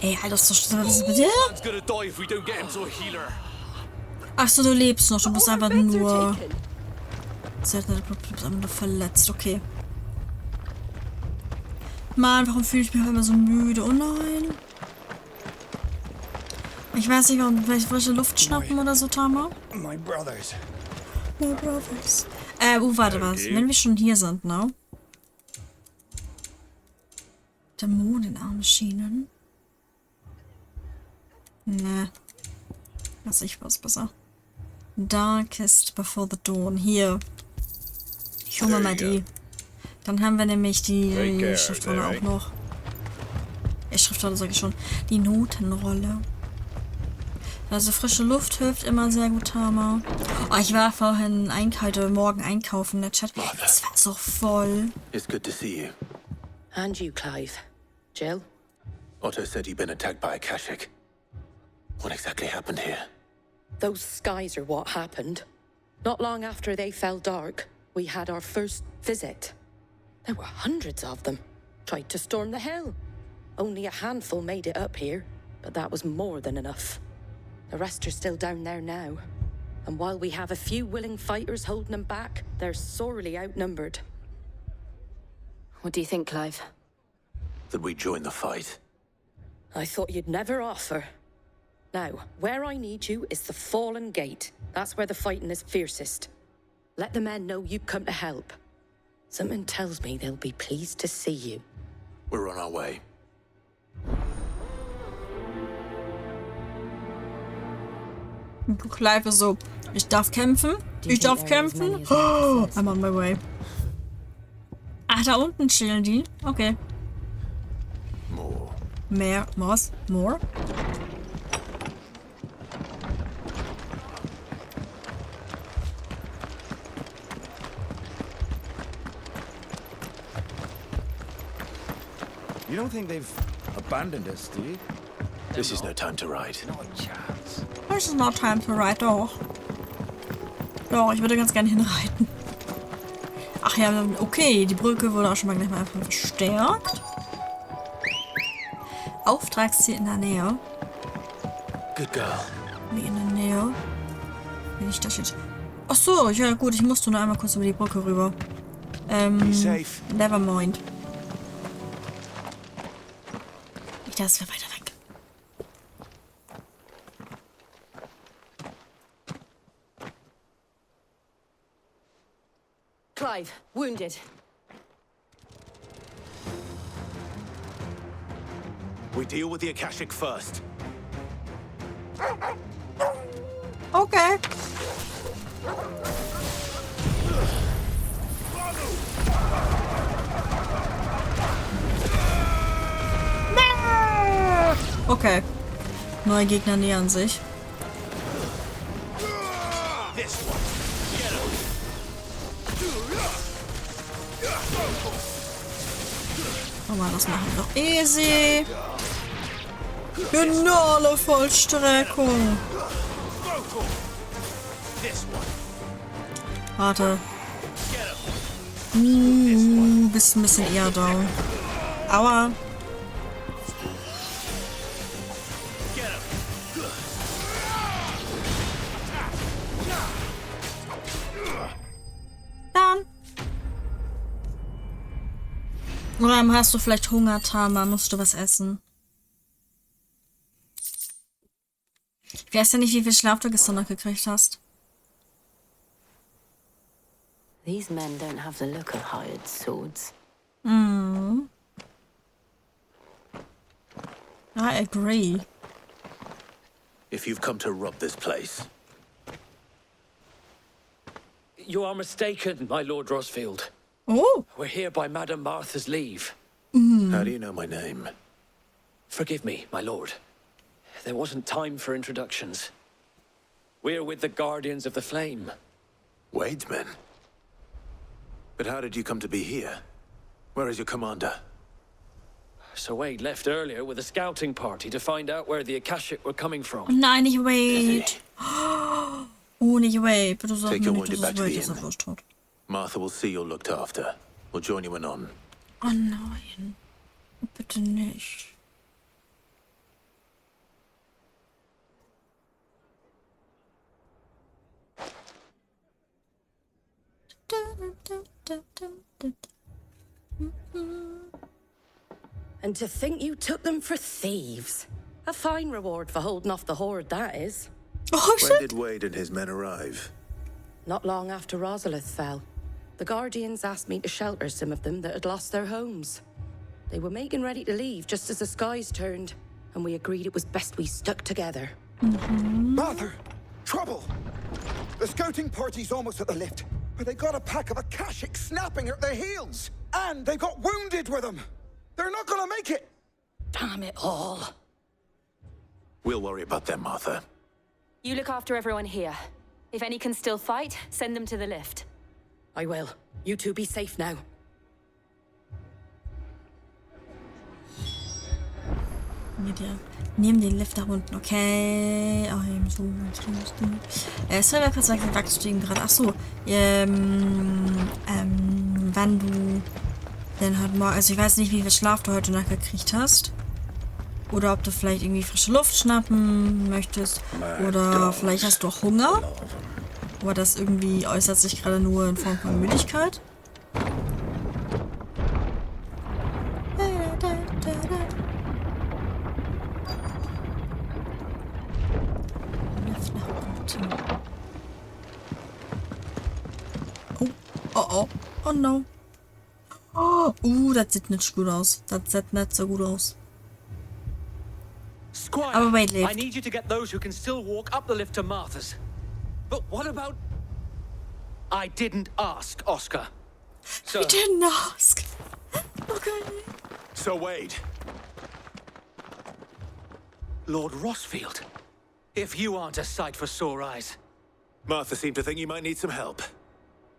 Ey, halt das doch, was ist mit dir? Ach so, du lebst noch, du bist einfach nur... Du bist einfach nur verletzt, okay. Mann, warum fühle ich mich immer so müde? Oh nein. Ich weiß nicht, warum, vielleicht frische Luft schnappen oder so, Tama? My brothers. Warte, was? Wenn wir schon hier sind, ne? Dämonenarmschienen? Ne. Lass ich was besser. Darkest Before the Dawn. Hier. Ich hole mir mal die. Dann haben wir nämlich die Schriftrolle auch noch. Schriftrolle sage ich schon. Die Notenrolle. Also frische Luft hilft immer sehr gut, Tama. Oh, ich war vorhin heute Morgen einkaufen in der Chat. Das war so voll. It's good to see you. And you, Clive. Jill? Otto said you'd been attacked by a Kashik. What exactly happened here? Those skies are what happened. Not long after they fell dark, we had our first visit. There were hundreds of them. Tried to storm the hill. Only a handful made it up here, but that was more than enough. The rest are still down there now. And while we have a few willing fighters holding them back, they're sorely outnumbered. What do you think, Clive? That we join the fight. I thought you'd never offer. Now, where I need you is the Fallen Gate. That's where the fighting is fiercest. Let the men know you come to help. Something tells me they'll be pleased to see you. We're on our way. Clive ist so, ich darf kämpfen, ich darf kämpfen. Oh, I'm on my way. Ah, da unten chillen die. Okay. More. Mehr, was? More? You don't think they've abandoned us, do you? This is no time to ride. Not a chance. This is not time to ride, doch. Doch, ich würde ganz gerne hinreiten. Ach ja, okay, die Brücke wurde auch schon mal gleich mal einfach verstärkt. Auftragsziel in der Nähe. Good girl. Wie in der Nähe. Wenn ich das jetzt... Ach so, ja gut, ich musste nur einmal kurz über die Brücke rüber. Never mind. Ich dachte, es wäre weiter weg. Clive, wounded. We deal with the Akashic first. Okay. Okay. Neue Gegner nähern sich. Aber das machen wir doch easy. Geniale Vollstreckung. Warte. Bist ein bisschen eher down. Aua. Dann. Oder hast du vielleicht Hunger, Tama? Musst du was essen? Ich weiß ja nicht, wie viel Schlaf du gestern noch gekriegt hast. These men don't have the look of hired swords. I agree. If you've come to rob this place. You are mistaken, my Lord Rosfield. Oh. We're here by Madame Martha's leave. How do you know my name? Forgive me, my lord. There wasn't time for introductions. We're with the Guardians of the Flame. Wade's men? But how did you come to be here? Where is your commander? Sir Wade left earlier with a scouting party to find out where the Akashic were coming from. Nein, nicht Wade. Oh, nicht Wade. Bitte sag Take mir your nicht, wounded dass back es to Wade the ist, inn. er wurscht hat. Martha will see you're looked after. We'll join you anon. Oh nein. Bitte nicht. And to think you took them for thieves. A fine reward for holding off the horde, that is. Oh, When did Wade and his men arrive? Not long after Rosalith fell. The Guardians asked me to shelter some of them that had lost their homes. They were making ready to leave just as the skies turned, and we agreed it was best we stuck together. Mother! Trouble! The scouting party's almost at the lift, but they got a pack of Akashic snapping at their heels! And they got wounded with them! They're not gonna make it! Damn it all. We'll worry about them, Martha. You look after everyone here. If any can still fight, send them to the lift. I will. You two be safe now. Media. Neben den Lift nach unten. Okay. Serverpasswechsel wachsen gerade. Achso. Wann du denn halt morgen. Also ich weiß nicht, wie viel Schlaf du heute Nacht gekriegt hast. Oder ob du vielleicht irgendwie frische Luft schnappen möchtest. Oder vielleicht hast du auch Hunger. Aber das irgendwie äußert sich gerade nur in Form von Müdigkeit. Oh no. Das sieht nicht gut aus. Das sieht nicht so gut aus. Squire, Aber wait, I need you to get those who can still walk up the lift to Martha's. But what about... I didn't ask, Oscar. You didn't ask. Okay. So Wade. Lord Rossfield. If you aren't a sight for sore eyes. Martha seemed to think you might need some help.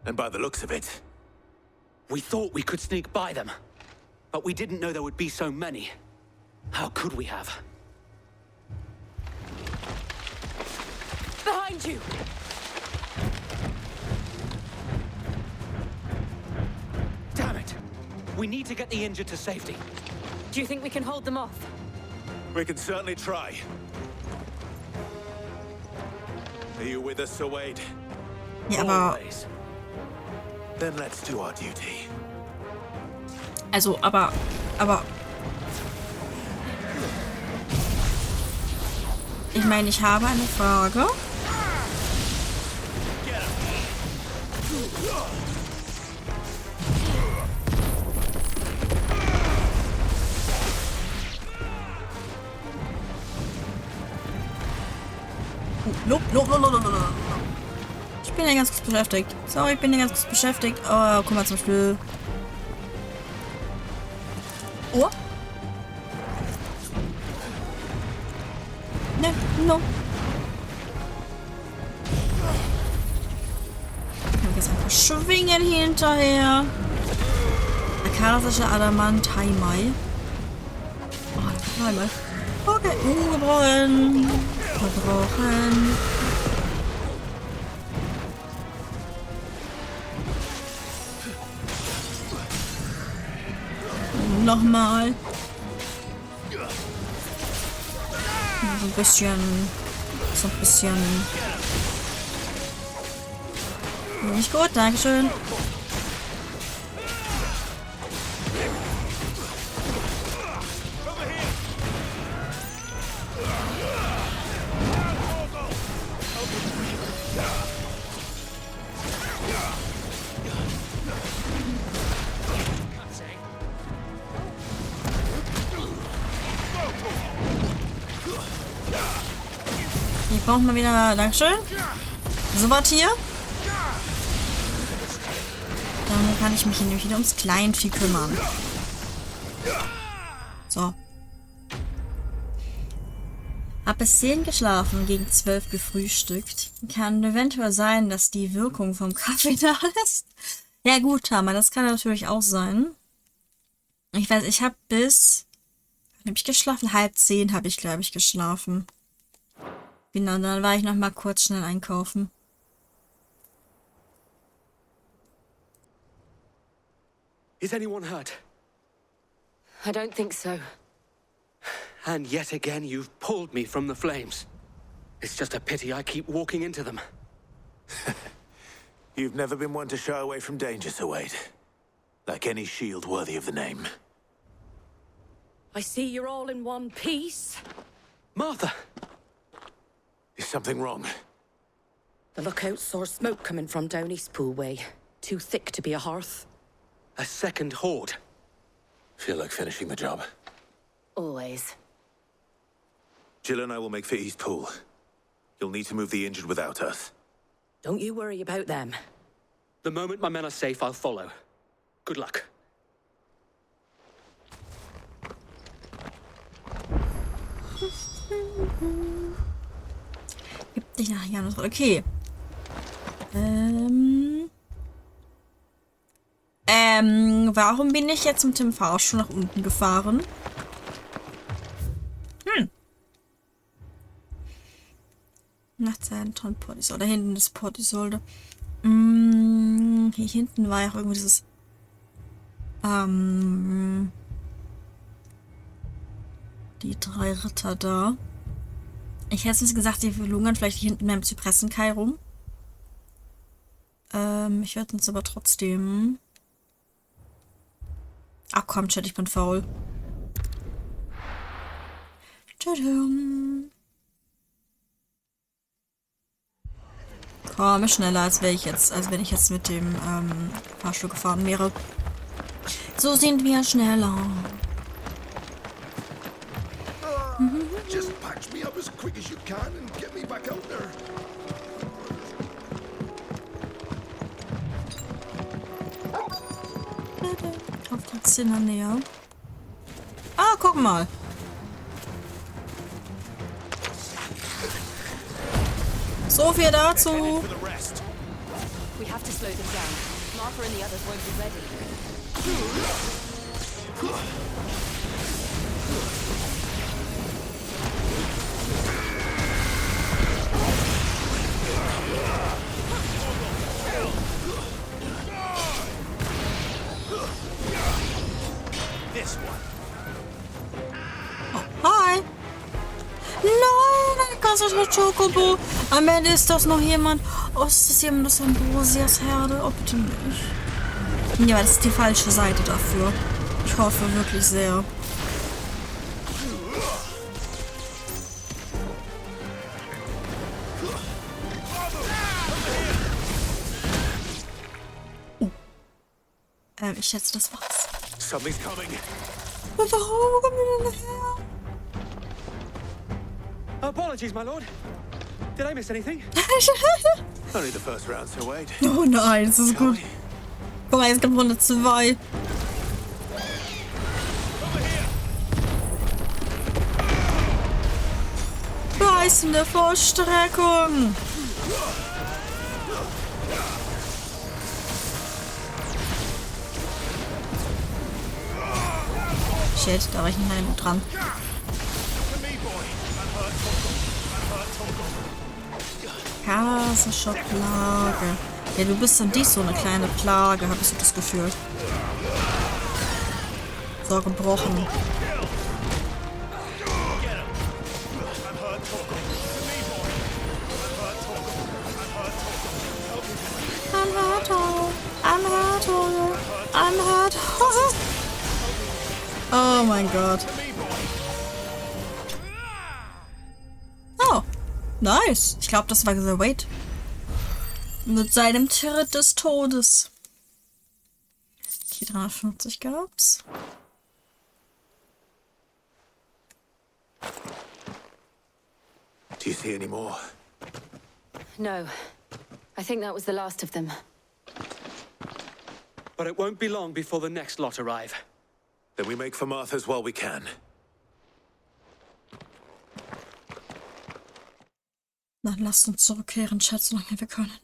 And by the looks of it... We thought we could sneak by them. But we didn't know there would be so many. How could we have? Behind you! Damn it! We need to get the injured to safety. Do you think we can hold them off? We can certainly try. Are you with us, Sir Wade? Ja, aber... Always. Then let's do our duty. Also, aber... Ich meine, ich habe eine Frage. Nope. Ich bin ja ganz kurz beschäftigt. Sorry, ich bin ja ganz kurz beschäftigt. Oh, guck mal zum Beispiel. Oh. Ne, no. Ich kann jetzt einfach schwingen hinterher. Akasische Adamant, Haimai. Oh, Haimai. Okay, gebrochen. Verbrochen. Nochmal. So ein bisschen. Nicht gut, dankeschön. Ich brauche mal wieder... Dankeschön. So was hier. Dann kann ich mich hier nämlich wieder ums Kleinvieh kümmern. So. Hab bis 10 geschlafen, gegen 12 gefrühstückt. Kann eventuell sein, dass die Wirkung vom Kaffee da ist. Ja gut, Hammer, das kann natürlich auch sein. Ich weiß, ich habe bis... Wann habe ich geschlafen? 9:30 habe ich, glaube ich, geschlafen. Genau, dann war ich noch mal kurz schnell einkaufen. Is anyone hurt? I don't think so. And yet again, you've pulled me from the flames. It's just a pity I keep walking into them. You've never been one to shy away from danger, Sir Wade. Like any shield worthy of the name. I see you're all in one piece. Martha! Is something wrong? The lookout saw smoke coming from down East Pool way. Too thick to be a hearth. A second horde. Feel like finishing the job. Always. Jill and I will make for East Pool. You'll need to move the injured without us. Don't you worry about them. The moment my men are safe, I'll follow. Good luck. Gibt dich nachher noch. Okay. Warum bin ich jetzt mit dem Fahrstuhl nach unten gefahren? nach Zentrum Portisolde. Da hinten ist Portisolde. Hier hinten war ja auch irgendwie dieses die 3 Ritter da. Ich hätte jetzt gesagt, die lungern vielleicht hier hinten beim Zypressenkai rum. Ich werde uns aber trotzdem... Ach komm, Chat, ich bin faul. Tadam. Komm, schneller, als wenn ich jetzt mit dem Fahrstuhl gefahren wäre. So sind wir schneller. Just patch me up as quick as you can and get me back out there. Auf die Zinner näher. Ah, guck mal. So viel dazu. We have to slow them down. Martha and the others won't be ready. Hi. Nein, ein ganzes Chocobo. Am Ende ist das noch jemand. Oh, ist das jemand aus Ambrosias Herde? Oh, bitte nicht. Ja, das ist die falsche Seite dafür. Ich hoffe wirklich sehr. Oh. Ich schätze, das war's. Something's coming. Warum kommen wir denn her? Apologies, my lord. Did I miss anything? Only the first round, so wait. Oh nein, das ist gut. Guck mal, jetzt kommt Runde 2. Beißende Vollstreckung. Shit, da war ich nicht mehr gut dran. Kasische Plage. Ja, du bist dann dies so eine kleine Plage, habe ich so das Gefühl. So, gebrochen. I'm hurt. Oh mein Gott. Oh, nice. Ich glaube, das war The Wait. Mit seinem Tritt des Todes. Okay, 350 gab's. Do you see any more? No. I think that was the last of them. But it won't be long before the next lot arrive. Then we make for Martha's while we can. Dann lasst uns zurückkehren, Schatz, solange wir können.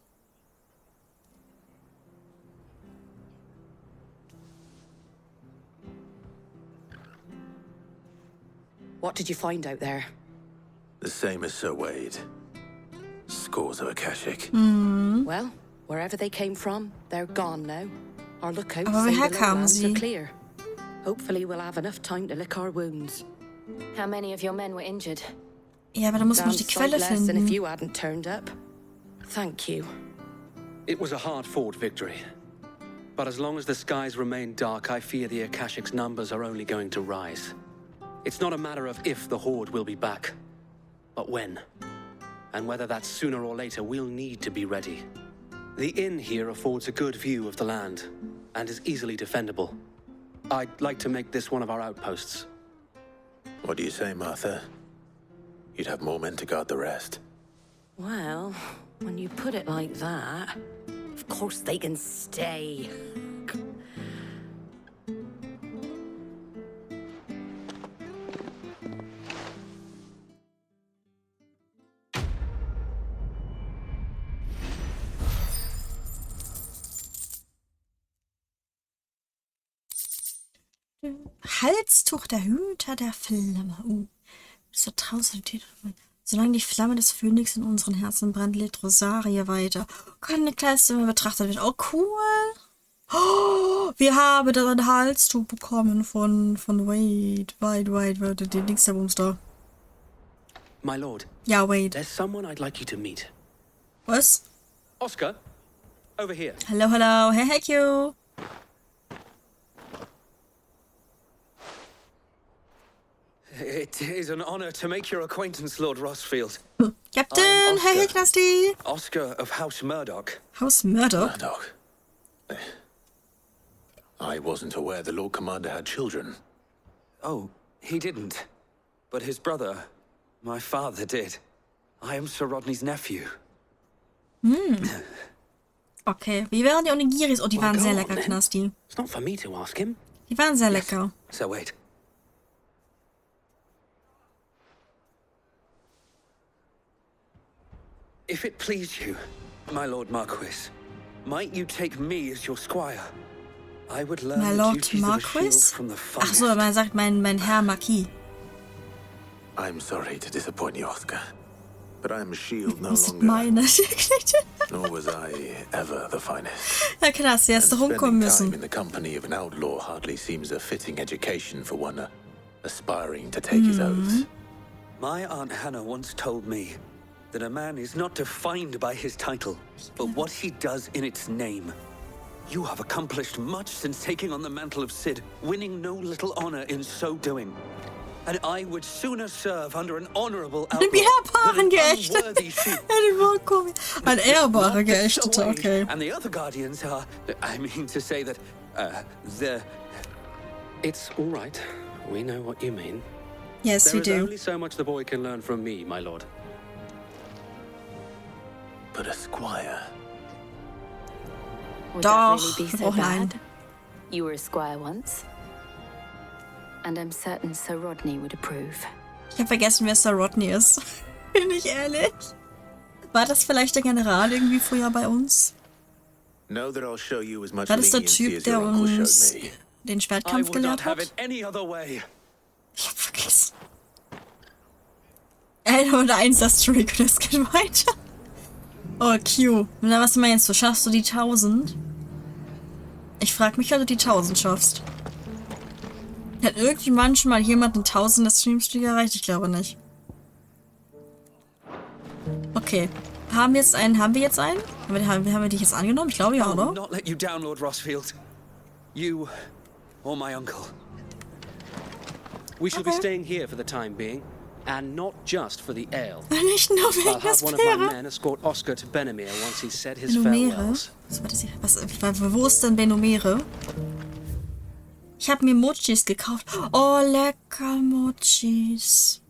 What did you find out there? The same as Sir Wade. Scores of Akashic. Well, wherever they came from, they're gone now. Our lookouts Aber say woher the kamen lowlands sie? are clear. Hopefully we'll have enough time to lick our wounds. How many of your men were injured? Ja, aber da muss man Damn die sight Quelle less than if finden. you hadn't turned up. Thank you. It was a hard-fought victory. But as long as the skies remain dark, I fear the Akashic's numbers are only going to rise. It's not a matter of if the Horde will be back, but when. And whether that's sooner or later, we'll need to be ready. The inn here affords a good view of the land, and is easily defendable. I'd like to make this one of our outposts. What do you say, Martha? You'd have more men to guard the rest. Well, when you put it like that, of course they can stay. Halstuch der Hüter der Flamme. Das Vertrauensqualität. Solange die Flamme des Phönix in unseren Herzen brennt, lebt Rosaria weiter. Keine Kleistimme betrachtet wird. Oh, cool. Oh, wir haben da ein Halstuch bekommen von Wade, den Dings der Bumster. My lord. Ja, Wade. There's someone I'd like you to meet. Was? Oscar, over here. Hello, hello. Hey, Q. It is an honor to make your acquaintance, Lord Rossfield. Captain, hey, Knusty. Oscar of House Murdoch. House Murdoch? Murdoch. I wasn't aware the Lord Commander had children. Oh, he didn't. But his brother, my father, did. I am Sir Rodney's nephew. Okay, wie wären die Onigiris? Oh, die waren sehr lecker, then. Knusty. It's not for me to ask him. Die waren sehr lecker. So wait. If it please you, my Lord Marquis, might you take me as your squire? I would learn My the Lord duties of a shield Marquis? from the Ach finest. so, man sagt mein Herr Marquis. I'm sorry to disappoint you, Oscar, but I am a shield no Das ist longer. meine. Nor was I ever the finest. Ja, krass, er hätte rumkommen Spending time müssen. in the company of an outlaw hardly seems a fitting education for one aspiring to take his oaths. My Aunt Hannah once told me that a man is not defined by his title, but what he does in its name. You have accomplished much since taking on the mantle of Cid, winning no little honor in so doing. And I would sooner serve under an honorable outlaw than an unworthy sheep. Ein ehrbarer Geächteter, okay. And the other guardians are, I mean to say that, It's all right. We know what you mean. Yes, we There is do. only so much the boy can learn from me, my lord. But a squire. Would Doch, that really be so oh nein. bad? You were a squire once. And I'm certain Sir Rodney would approve. Ich habe vergessen, wer Sir Rodney ist. Bin ich ehrlich? War das vielleicht der General irgendwie früher bei uns? Know that I'll show you as much War das der leniency Typ, as der your uncle uns showed me. den I Schwertkampf would not gelehrt have hat? it any other way. Ich hab vergessen. 101, das Trick, das geht weiter. Oh, Q. Na, was meinst du? Schaffst du die 1000? Ich frag mich, ob du die 1000 schaffst. Hat irgendjemand schon mal jemand 1000 Streamstreak erreicht? Ich glaube nicht. Okay. Haben wir jetzt einen? Haben wir dich jetzt angenommen? Ich glaube ja, I will oder? not let you down, Lord Rossfield. You or my uncle. We shall be staying here for the time being, and not just for the ale. Nicht nur I'll wegen have des one of my Pferde. men escort Oscar to Benamir once he's said his Benomere? farewells. Was war das hier? Wo ist denn Benomere? Ich habe mir Mochis gekauft. Oh, lecker Mochis.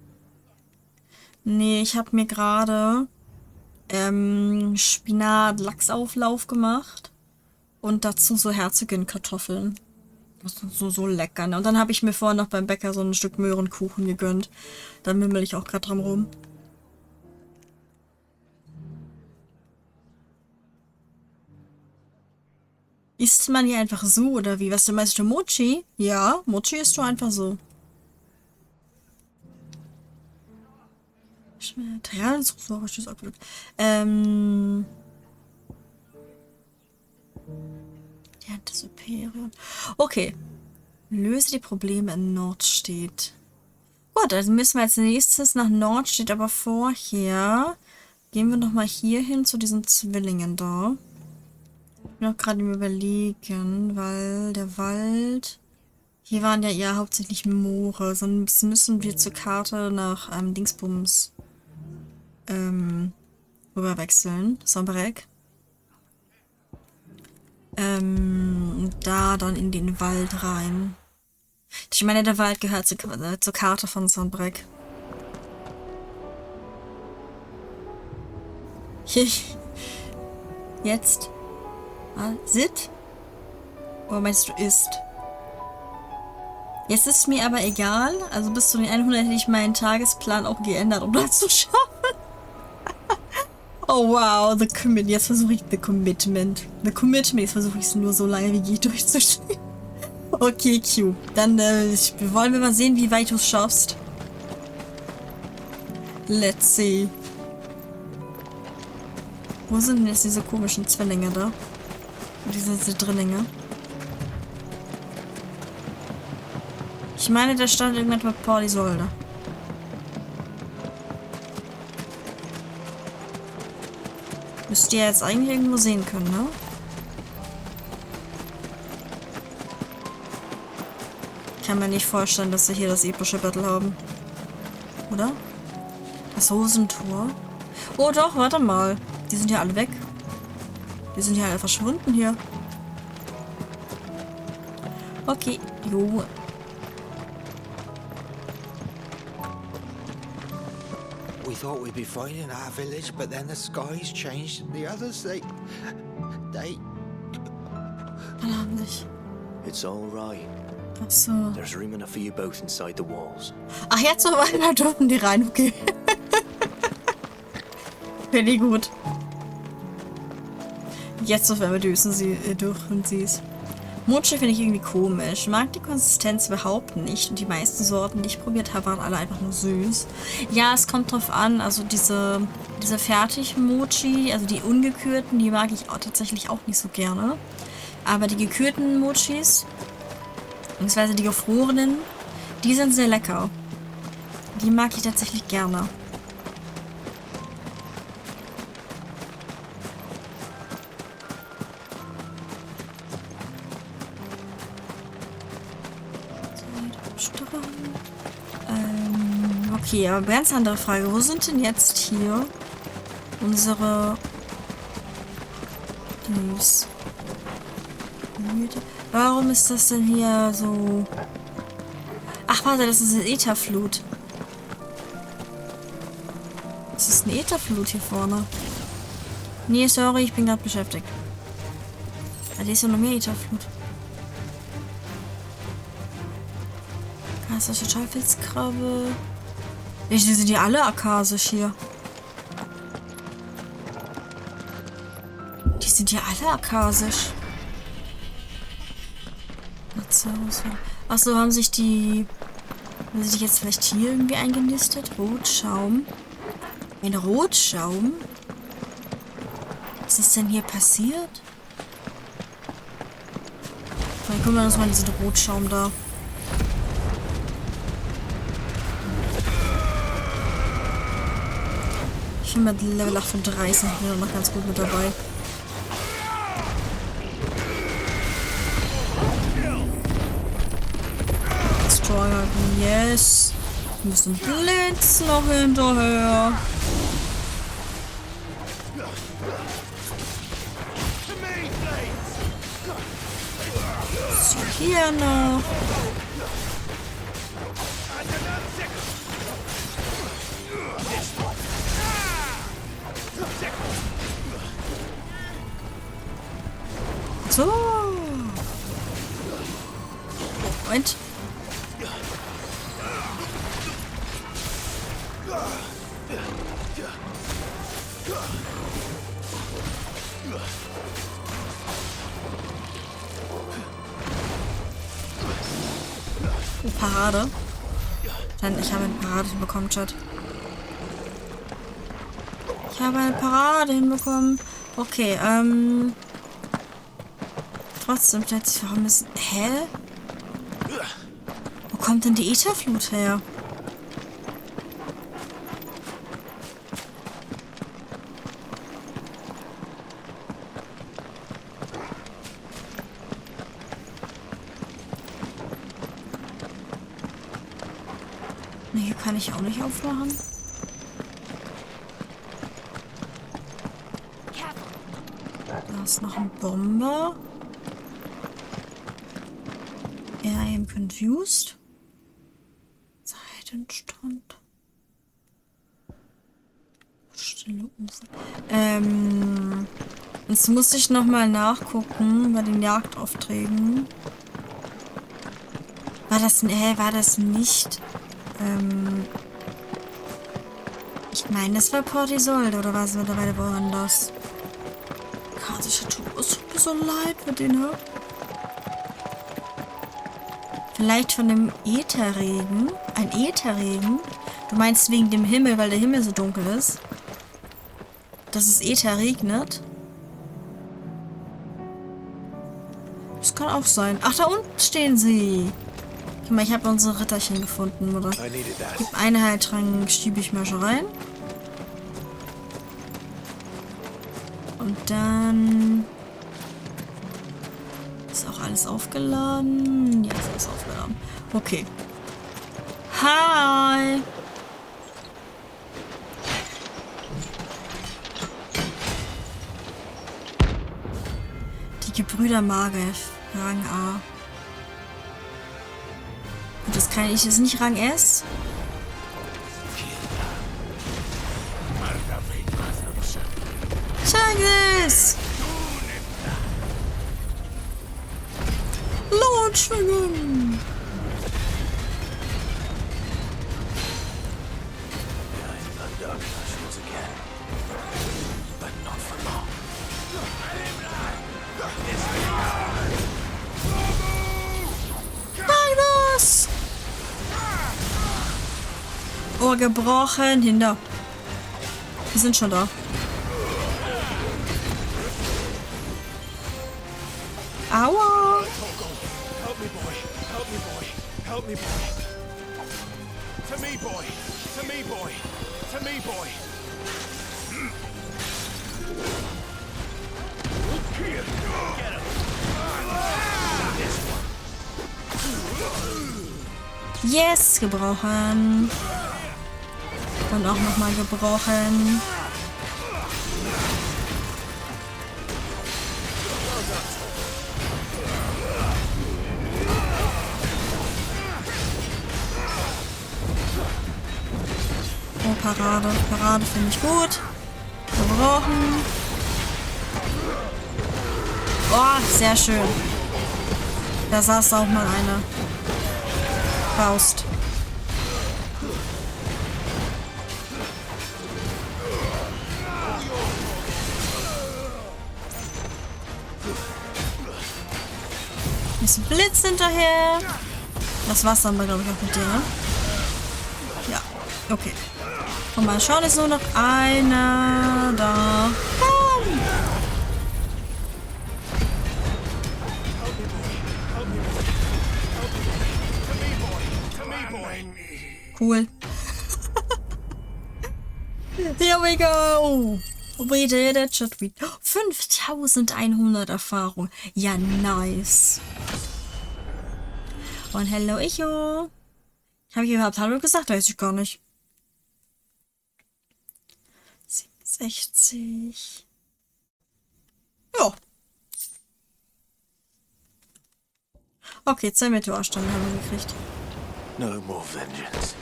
Nee, ich habe mir gerade Spinat-Lachsauflauf gemacht. Und dazu so Herzogin-Kartoffeln. Das ist so lecker, ne? Und dann habe ich mir vorhin noch beim Bäcker so ein Stück Möhrenkuchen gegönnt. Da mümmel ich auch gerade dran rum. Isst man die einfach so, oder wie? Was, du meinst du Mochi? Ja, Mochi isst du einfach so. Ja, das Superior. Okay. Löse die Probleme in Nordstedt. Gut, also müssen wir als nächstes nach Nordstedt, aber vorher gehen wir nochmal hier hin zu diesen Zwillingen da. Ich bin auch gerade im Überlegen, weil der Wald... Hier waren ja eher hauptsächlich Moore, sonst müssen wir zur Karte nach Dingsbums rüber wechseln. Sombrek. Da dann in den Wald rein. Ich meine, der Wald gehört zur Karte von Sombrek. Jetzt. Sit? Oder meinst du isst? Jetzt ist mir aber egal. Also bis zu den 100 hätte ich meinen Tagesplan auch geändert, um das zu schaffen. Oh wow, the commitment. Jetzt versuche ich the commitment. The commitment, jetzt versuche ich es nur so lange wie geht durchzustehen. Okay, Q. Dann wollen wir mal sehen, wie weit du es schaffst. Let's see. Wo sind denn jetzt diese komischen Zwillinge da? Diese Drillinge? Ich meine, da stand irgendwas mit Partysolde. Müsst ihr jetzt eigentlich irgendwo sehen können, ne? Ich kann mir nicht vorstellen, dass sie hier das epische Battle haben. Oder? Das Hosentor? Oh doch, warte mal. Die sind ja alle weg. Die sind ja alle verschwunden hier. Okay, jo. We thought we'd be fine in our village, but then the skies changed and the others, they... Verdammt. It's all right. Ach so. There's room enough for you both inside the walls. Ach, jetzt so weit, da dürfen die rein, okay. Finde ich gut. Jetzt so dürfen sie es. Mochi finde ich irgendwie komisch. Ich mag die Konsistenz überhaupt nicht. Und die meisten Sorten, die ich probiert habe, waren alle einfach nur süß. Ja, es kommt drauf an. Also diese Fertig-Mochi, also die ungekürten, die mag ich auch tatsächlich auch nicht so gerne. Aber die gekürten Mochis, beziehungsweise die gefrorenen, die sind sehr lecker. Die mag ich tatsächlich gerne. Okay, aber ganz andere Frage. Wo sind denn jetzt hier unsere Dings? Warum ist das denn hier so... Ach, warte, das ist eine Ätherflut. Das ist eine Ätherflut hier vorne. Nee, sorry, ich bin gerade beschäftigt. Da ist ja noch mehr Ätherflut. Kastische Teufelskrabbe. Die sind ja alle akasisch hier. Die sind ja alle akasisch. Achso, haben sich jetzt vielleicht hier irgendwie eingenistet? Rotschaum. Ein Rotschaum? Was ist denn hier passiert? Dann gucken wir uns mal diesen Rotschaum da. Ich bin mit Level 38 wieder noch ganz gut mit dabei. Yes. Wir müssen Blitz noch hinterher. So, hier noch. So. Und? Parade. Dann, ich habe eine Parade hinbekommen, Chat. Ich habe eine Parade hinbekommen. Okay, trotzdem, jetzt, warum ist... Hä? Wo kommt denn die Ätherflut her? Ne, hier kann ich auch nicht aufmachen. Da ist noch ein Bomber. I am confused. Seitenstrand. Stille Ufer. Jetzt muss ich nochmal nachgucken bei den Jagdaufträgen. War das nicht? Ich meine, das war Port Isolde oder war es mittlerweile woanders? Kasischer Tour. Es tut mir so leid für den, ne? Vielleicht von dem Ätherregen. Ein Ätherregen. Du meinst wegen dem Himmel, weil der Himmel so dunkel ist? Dass es Äther regnet? Das kann auch sein. Ach, da unten stehen sie. Guck mal, ich habe unsere Ritterchen gefunden, oder? Gib eine Heiltrank, schiebe ich mal schon rein. Und dann... Ist auch alles aufgeladen? Ja, ist alles aufgeladen. Okay. Hi! Die Gebrüder Magev, Rang A. Und das kann ich, ist nicht Rang S? Check this! Lord-schwingen! Magnus! Ohr gebrochen, hinter. Wir sind schon da. Aua! Help me, boy. Help me, boy. Help me, boy. To me, boy. To me, boy. To me, boy. Yes, gebrochen. Und auch nochmal gebrochen. Oh, Parade. Parade finde ich gut. Gebrochen. Oh, sehr schön. Da saß auch mal eine Faust. Ist ein Blitz hinterher. Das war's dann, glaube ich, auch mit dir, ne? Ja, okay. Und mal schauen, ist nur noch einer da. Komm! Cool. Here we go. We did it. 5100 Erfahrung. Ja, nice. Und hello, Icho. Habe ich überhaupt Hallo gesagt? Weiß ich gar nicht. 67. Ja. Okay, 2 Meteorsterne haben wir gekriegt. No more vengeance.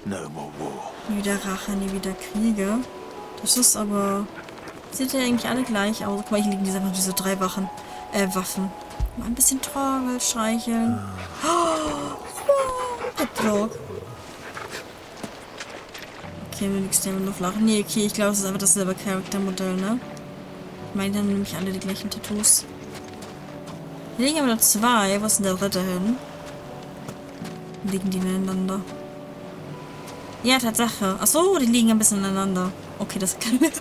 No more war. Nie wieder Rache, nie wieder Kriege. Das ist aber... Sieht ja eigentlich alle gleich aus. Guck mal, hier liegen diese 3 Waffen. Mal ein bisschen Torgel streicheln. Oh, Petdog. Okay, mir liegt nur flach. Nee, okay, ich glaube, es ist einfach dasselbe Charaktermodell, ne? Ich meine, dann nämlich alle die gleichen Tattoos. Hier liegen aber noch 2. Wo ist denn der dritte hin? Liegen die nebeneinander? Ja, Tatsache. Achso, die liegen ein bisschen aneinander. Okay, das kann ich.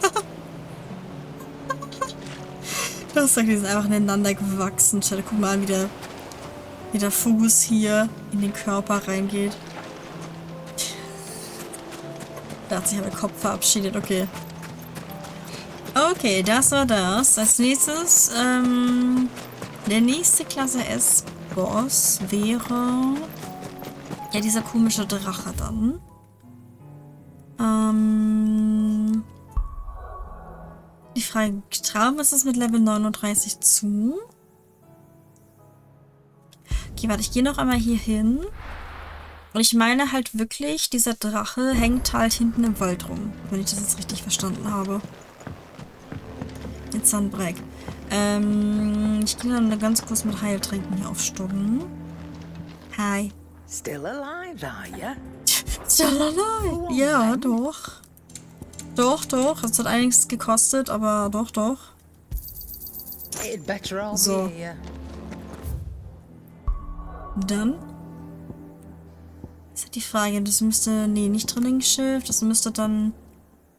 Das sagt, die sind einfach ineinander gewachsen. Schau, guck mal an, wie der Fuß hier in den Körper reingeht. Da hat sich aber der Kopf verabschiedet. Okay. Okay, das war das. Als nächstes, der nächste Klasse S-Boss wäre ja dieser komische Drache dann. Die Frage, trauen wir es mit Level 39 zu? Okay, warte, ich gehe noch einmal hier hin. Und ich meine halt wirklich, dieser Drache hängt halt hinten im Wald rum. Wenn ich das jetzt richtig verstanden habe. Den Sunbreak. Ich gehe dann ganz kurz mit Heiltränken hier aufstocken. Hi. Still alive, are ya? Still alive? Ja, doch. Doch. Es hat einiges gekostet, aber doch. So. Dann. Was hat die Frage. Das müsste... Nee, nicht Trainingsschiff. Das müsste dann...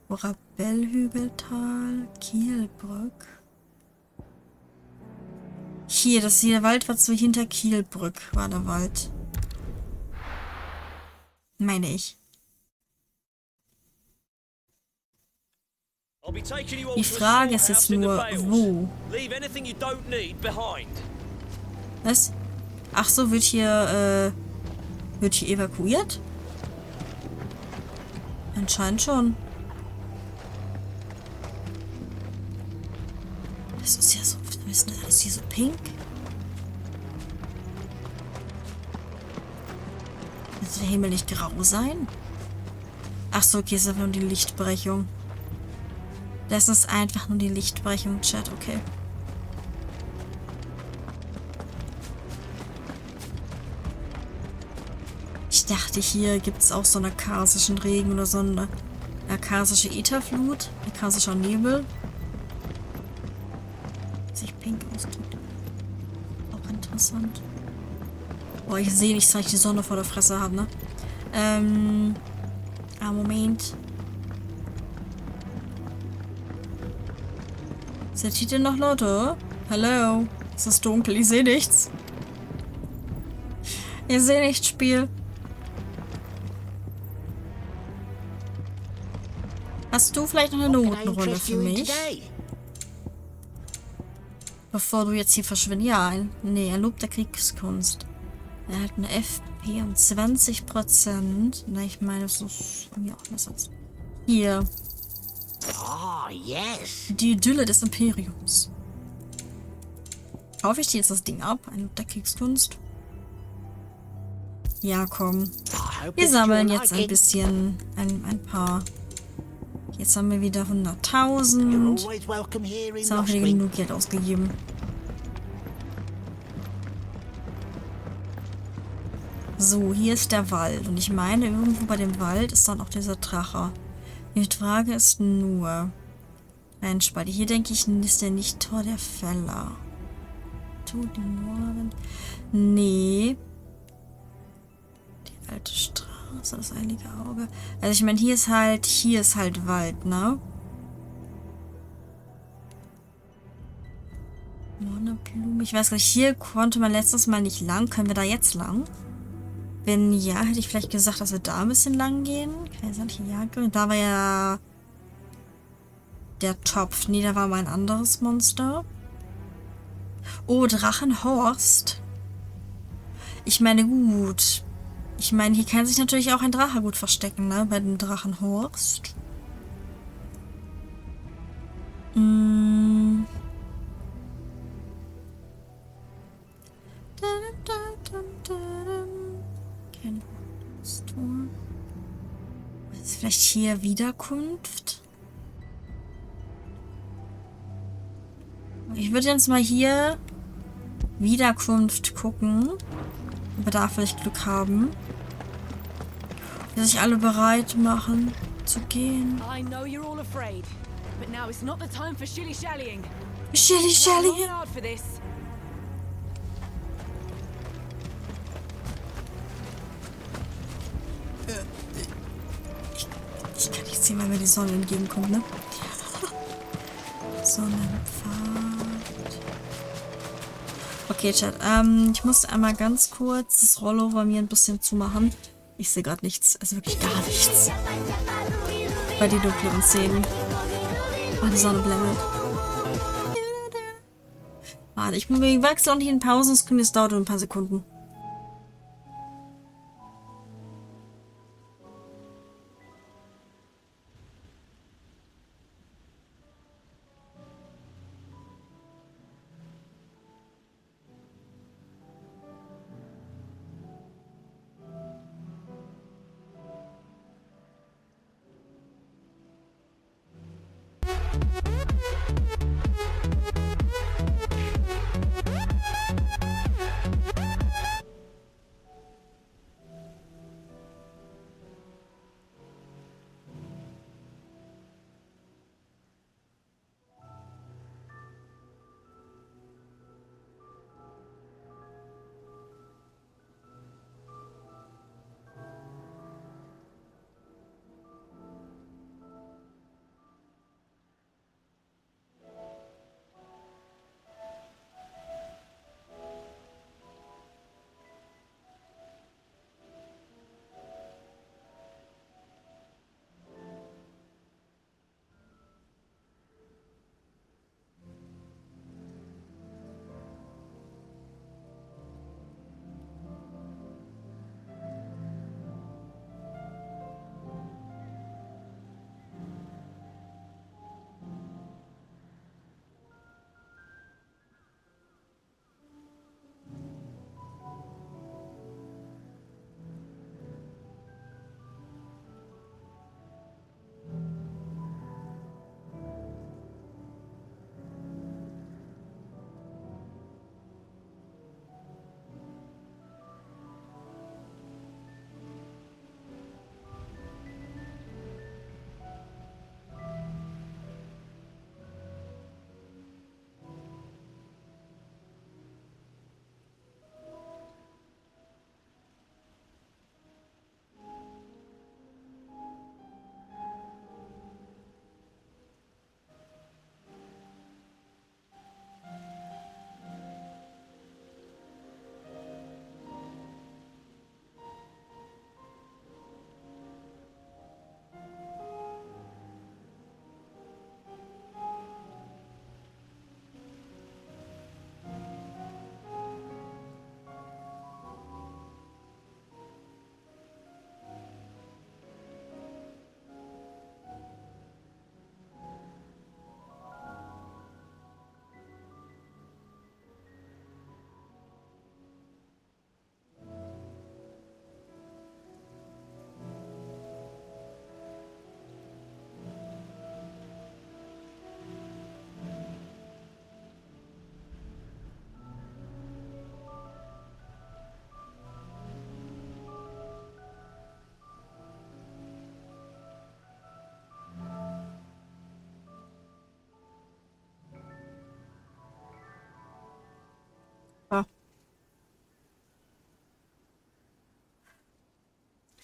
Rabellhügeltal, Kielbrück. Hier, der Wald war so hinter Kielbrück, war der Wald. Meine ich. Die Frage ist jetzt nur, wo? Was? Ach so, wird hier evakuiert? Anscheinend schon. Das ist ja so, ist das alles hier so pink? Wird der Himmel nicht grau sein? Ach so, okay, ist einfach nur die Lichtbrechung. Das ist einfach nur die Lichtbrechung, Chat, okay. Ich dachte, hier gibt es auch so einen karsischen Regen oder so eine karsische Ätherflut, ein karsischer Nebel. Sich pink ausdrückt. Auch interessant. Boah, ich sehe nicht, dass ich die Sonne vor der Fresse habe, ne? Moment. Ist der Titel noch lauter? Hallo? Es ist dunkel, ich sehe nichts. Ich sehe nichts, Spiel. Hast du vielleicht noch eine Notenrolle für mich? Bevor du jetzt hier verschwindest. Ja, ein Lob der Kriegskunst. Er hat eine FP um 20%. Na, ich meine, das ist irgendwie auch besser. Hier. Oh, yes. Die Idylle des Imperiums. Kaufe ich dir jetzt das Ding ab? Ein Lob der Kriegskunst? Ja, komm. Wir sammeln jetzt ein bisschen, ein paar. Jetzt haben wir wieder 100.000. Jetzt haben wir genug Geld ausgegeben. So, hier ist der Wald. Und ich meine, irgendwo bei dem Wald ist dann auch dieser Drache. Die Frage ist nur... Ein Spalte. Hier denke ich, ist der nicht Tor der Fäller. Nee. Die alte Straße, das heilige Auge. Also ich meine, hier ist halt Wald, ne? Mohneblume. Ich weiß gar nicht, hier konnte man letztes Mal nicht lang. Können wir da jetzt lang? Wenn ja, hätte ich vielleicht gesagt, dass wir da ein bisschen lang gehen. Da war ja der Topf. Nee, da war mal ein anderes Monster. Oh, Drachenhorst. Ich meine, gut. Ich meine, hier kann sich natürlich auch ein Drache gut verstecken, ne? Bei dem Drachenhorst. Ist vielleicht hier Wiederkunft? Ich würde jetzt mal hier Wiederkunft gucken. Ob wir da vielleicht Glück haben. Dass sich alle bereit machen zu gehen. I know you're all afraid, but now is not the time for shilly-shallying. Shilly-shallying. Ich kann nicht sehen, weil mir die Sonne entgegenkommt, ne? Sonnenpfad. Okay, Chat. Ich muss einmal ganz kurz das Rollo bei mir ein bisschen zumachen. Ich sehe gerade nichts. Also wirklich gar nichts. Bei den dunkleren Szenen. Oh, die Sonne blendet. Warte, ich wechsle auch nicht in Pausenscreen. Es dauert nur ein paar Sekunden.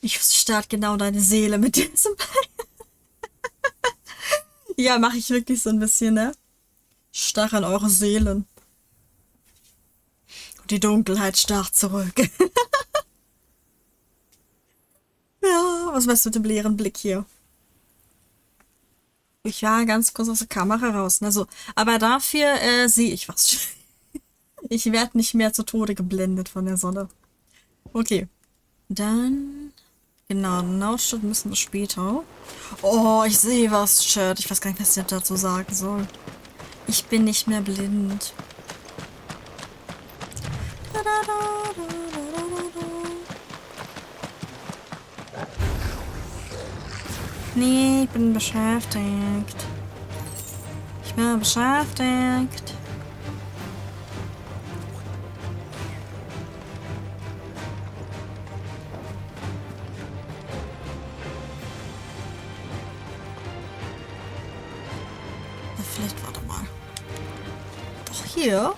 Ich starte genau deine Seele mit diesem. Ja, mache ich wirklich so ein bisschen, ne? Starr an eure Seelen. Und die Dunkelheit starrt zurück. Ja, was meinst du mit dem leeren Blick hier? Ich war ganz kurz aus der Kamera raus. Also, aber dafür sehe ich was. Ich werde nicht mehr zu Tode geblendet von der Sonne. Okay. Dann. Genau, den Ausschnitt müssen wir später. Oh, ich sehe was, Chat. Ich weiß gar nicht, was ich dazu sagen soll. Ich bin nicht mehr blind. Nee, ich bin beschäftigt. Ich bin beschäftigt. Vielleicht, warte mal. Doch hier.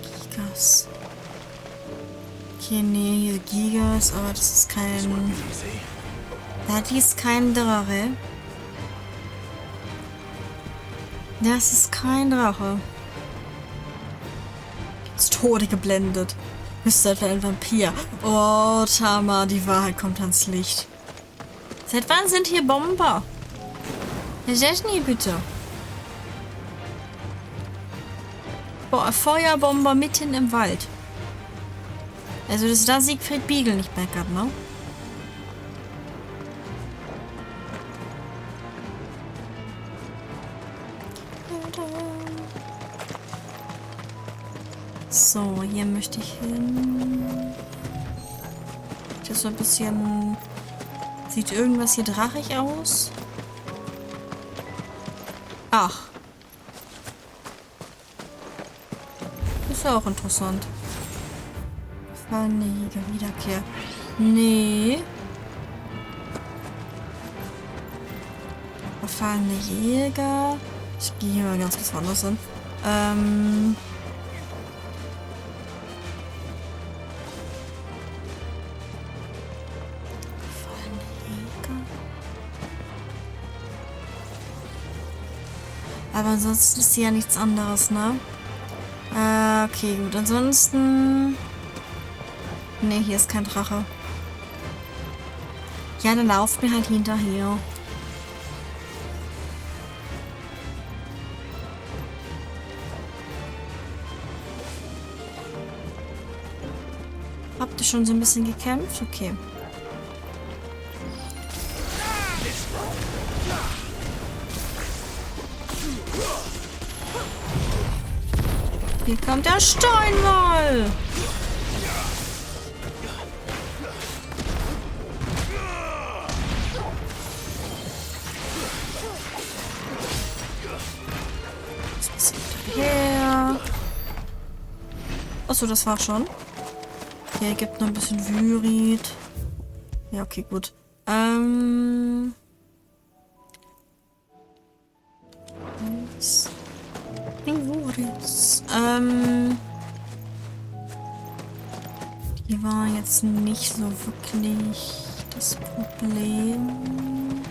Gigas. Okay, nee, hier Gigas, aber das ist kein... Das ist kein Drache. Das ist kein Drache. Ist Tode geblendet. Bist du etwa ein Vampir? Oh, Tama, die Wahrheit kommt ans Licht. Seit wann sind hier Bomber? Was ist das nie, bitte? Boah, Feuerbomber mitten im Wald. Also, dass da Siegfried Biegel nicht backert, ne? So, hier möchte ich hin. Das ist so ein bisschen... Sieht irgendwas hier drachig aus? Ach. Ist ja auch interessant. Gefallene Jäger, Wiederkehr. Nee. Verfallene Jäger. Ich gehe hier mal ganz was anderes hin. Aber ansonsten ist hier ja nichts anderes, ne? Okay, gut. Ansonsten... Ne, hier ist kein Drache. Ja, dann lauft mir halt hinterher. Habt ihr schon so ein bisschen gekämpft? Okay. Hier kommt der Steinwall. Ja. Achso, das war schon. Hier gibt noch ein bisschen Vyrit. Ja, okay, gut. Die war jetzt nicht so wirklich das Problem.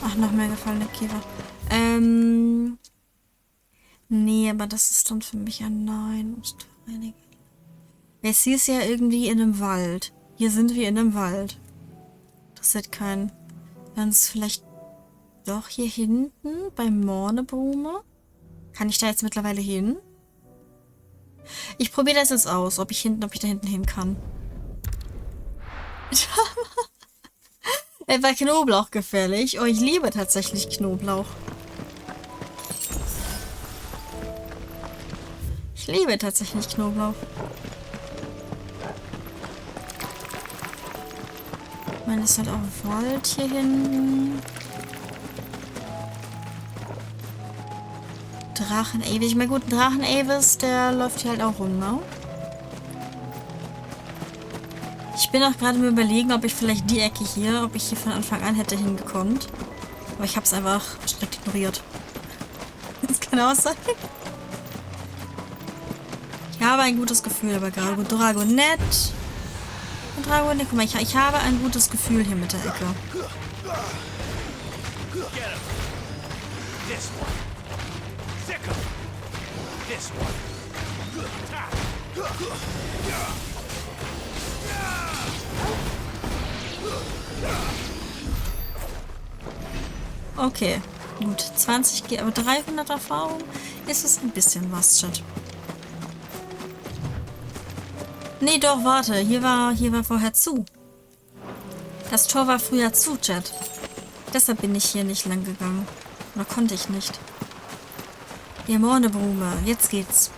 Ach, noch mehr gefallene Käfer. Nee, aber das ist dann für mich ein Nein. Jetzt hier ist ja irgendwie in einem Wald. Hier sind wir in einem Wald. Das hat kein... Ganz vielleicht doch hier hinten bei Mornebrume. Kann ich da jetzt mittlerweile hin? Ich probiere das jetzt aus, ob ich da hinten hin kann. War Knoblauch gefährlich? Oh, ich liebe tatsächlich Knoblauch. Ich liebe tatsächlich Knoblauch. Ich meine, es ist halt auch Wald hier hinten. Drachen-Avis. Ich meine, gut, Drachen-Avis, der läuft hier halt auch rum, ne? Ich bin auch gerade mir überlegen, ob ich vielleicht die Ecke hier, ob ich hier von Anfang an hätte hingekommen. Aber ich habe es einfach strikt ignoriert. Kann auch sein. Ich habe ein gutes Gefühl, aber gerade Dragonet. Und Dragonet, guck mal, ich habe ein gutes Gefühl hier mit der Ecke. Okay, gut. 20 G, aber 300 Erfahrung ist es ein bisschen was, Chat. Nee, doch, warte. Hier war vorher zu. Das Tor war früher zu, Chat. Deshalb bin ich hier nicht lang gegangen. Oder konnte ich nicht. Diamanteblume, jetzt geht's.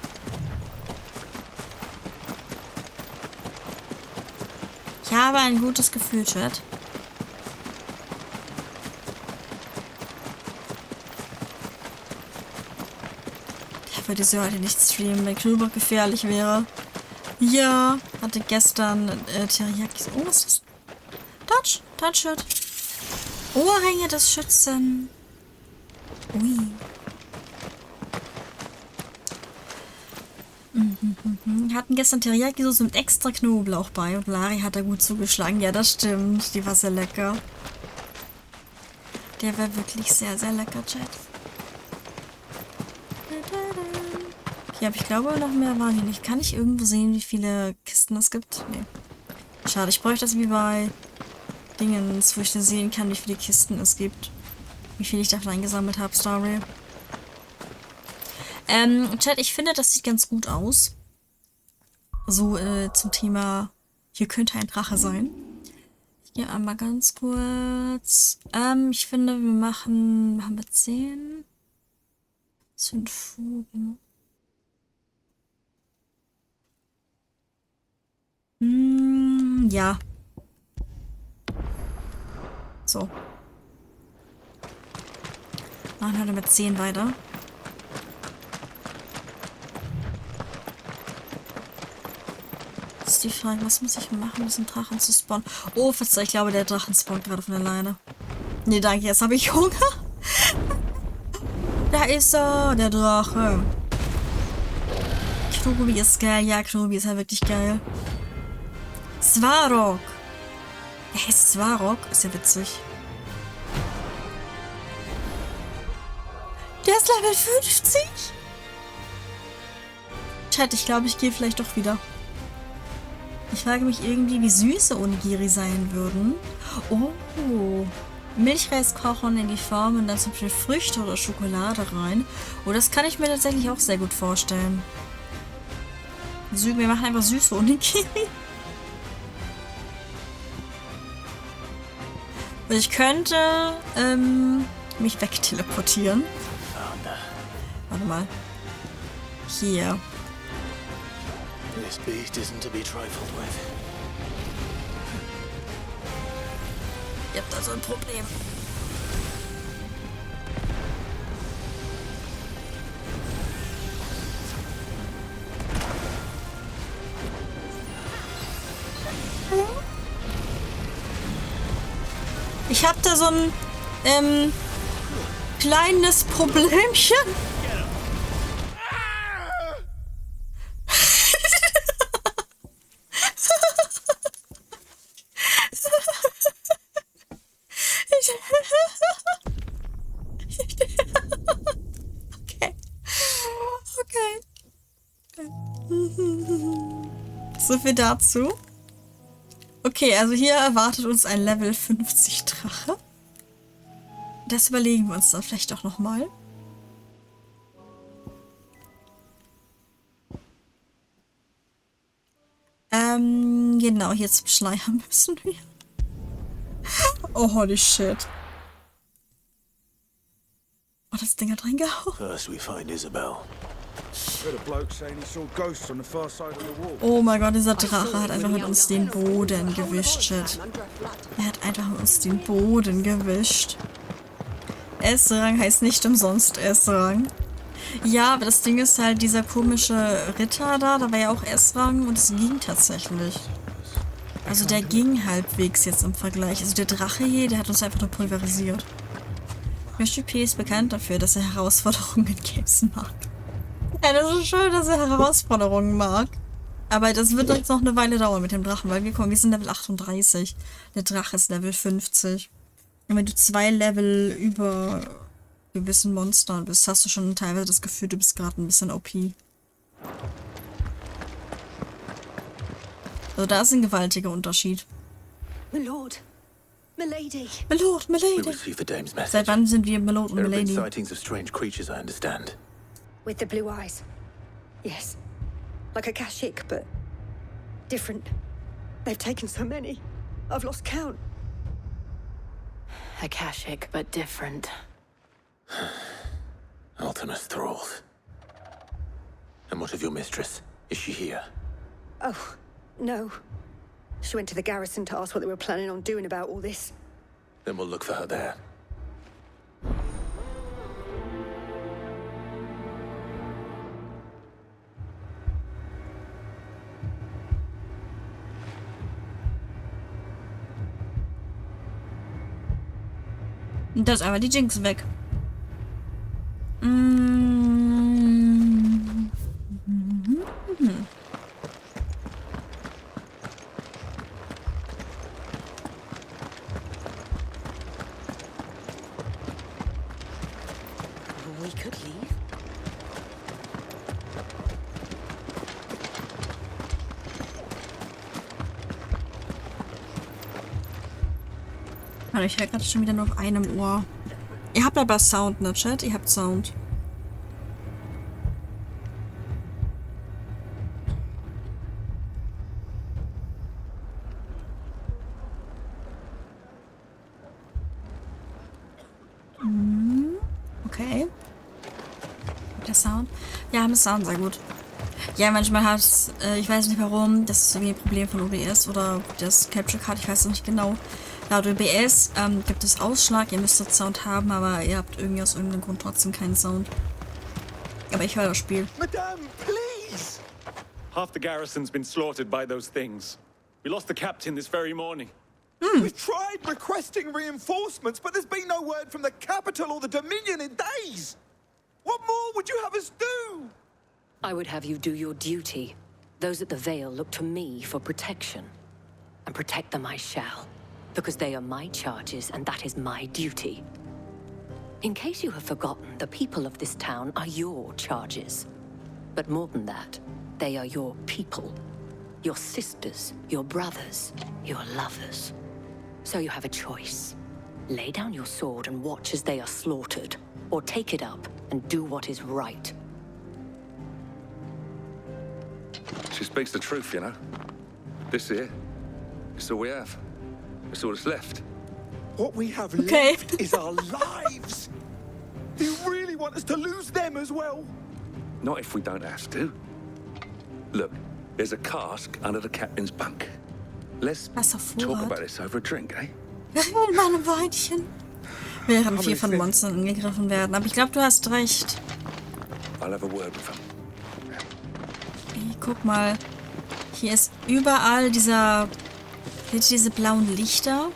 Ich habe ein gutes Gefühl, Chat. Ich würde sie heute nicht streamen, wenn Knubber gefährlich wäre. Ja, hatte gestern Teriyaki. Oh, was ist das? Touch-Shirt. Ohrringe des Schützen. Ui. Hatten gestern Teriyaki-Soße mit extra Knoblauch bei und Lari hat da gut zugeschlagen. Ja, das stimmt. Die war sehr lecker. Der war wirklich sehr, sehr lecker, Chat. Okay, aber ich glaube, noch mehr waren hier nicht. Kann ich irgendwo sehen, wie viele Kisten es gibt? Nee. Schade, ich bräuchte das wie bei Dingens, wo ich dann sehen kann, wie viele Kisten es gibt. Wie viel ich davon eingesammelt habe, Story. Chat, ich finde, das sieht ganz gut aus. So, zum Thema, hier könnte ein Drache sein. Ich gehe einmal ganz kurz. Ich finde, machen wir 10. Das sind Fugen. Ja. So. Machen wir mit 10 weiter. Das ist die Frage, was muss ich machen, um diesen Drachen zu spawnen? Oh, verzeih, ich glaube, der Drachen spawnt gerade von alleine. Nee, danke, jetzt habe ich Hunger. Da ist er, der Drache. Knobi ist geil. Ja, Knobi ist ja wirklich geil. Svarog. Er heißt Svarog. Ist ja witzig. Der ist Level 50. Chat, ich glaube, ich gehe vielleicht doch wieder. Ich frage mich irgendwie, wie süße Onigiri sein würden. Oh. Milchreis kochen in die Form und dann zum Beispiel Früchte oder Schokolade rein. Oh, das kann ich mir tatsächlich auch sehr gut vorstellen. Wir machen einfach süße Onigiri. Und ich könnte mich wegteleportieren. Warte mal. Hier. This beast isn't to be trifled with. Ihr habt also ein Problem. Ich hab da so ein kleines Problemchen. So viel dazu. Okay, also hier erwartet uns ein Level 50 Drache. Das überlegen wir uns dann vielleicht auch nochmal. Genau, hier zum Schleier müssen wir. Oh, holy shit. Oh, das Ding hat reingehauen. First we find Isabel. Oh mein Gott, dieser Drache hat einfach mit uns den Boden gewischt, Shit. Er hat einfach mit uns den Boden gewischt. S-Rang heißt nicht umsonst S-Rang. Ja, aber das Ding ist halt, dieser komische Ritter da war ja auch S-Rang und es ging tatsächlich. Also der ging halbwegs jetzt im Vergleich. Also der Drache hier, der hat uns einfach nur pulverisiert. Mr. P ist bekannt dafür, dass er Herausforderungen in Games mag. Ja, das ist schön, dass er Herausforderungen mag. Aber das wird jetzt noch eine Weile dauern mit dem Drachen, weil wir sind Level 38. Der Drache ist Level 50. Und wenn du 2 Level über gewissen Monstern bist, hast du schon teilweise das Gefühl, du bist gerade ein bisschen OP. Also da ist ein gewaltiger Unterschied. Milord. Milady. Milord, Milady. We received the dame's message. Seit wann sind wir Milord und There have been Milady? sightings of strange creatures, I understand. With the blue eyes. Yes. Like a Kashyyyk, but different. They've taken so many. I've lost count. A Kashyyyk, but different. Ultimus thralls. And what of your mistress? Is she here? Oh, no. She went to the garrison to ask what they were planning on doing about all this. Then we'll look for her there. Und da ist einmal die Jinx weg. We could leave. Also ich höre gerade schon wieder nur auf einem Ohr. Ihr habt aber Sound, ne, Chat? Ihr habt Sound. Okay. Der Sound? Ja, mit Sound, sehr gut. Ja, manchmal hat es, ich weiß nicht warum, das ist irgendwie ein Problem von OBS oder das Capture Card, ich weiß es nicht genau. Laut OBS gibt es Ausschlag, ihr müsstet Sound haben, aber ihr habt irgendwie aus irgendeinem Grund trotzdem keinen Sound. Aber ich höre das Spiel. Madame, please! Half the garrison's been slaughtered by those things. We lost the captain this very morning. We've tried requesting reinforcements, but there's been no word from the capital or the Dominion in days. What more would you have us do? I would have you do your duty. Those at the Vale look to me for protection. And protect them I shall. Because they are my charges, and that is my duty. In case you have forgotten, the people of this town are your charges. But more than that, they are your people. Your sisters, your brothers, your lovers. So you have a choice. Lay down your sword and watch as they are slaughtered, or take it up and do what is right. She speaks the truth, you know. This here, it's all we have. It's all that's left. What we have left is our lives. Do you really want us to lose them as well? Not if we don't have to. Look, there's a cask under the captain's bunk. Let's talk about this over a drink, eh? In meinem Weinchen. Während 4 von Monstern angegriffen werden. Aber ich glaube, du hast recht. I'll have a word with them. Hey, guck mal. Hier ist überall diese blauen Lichter.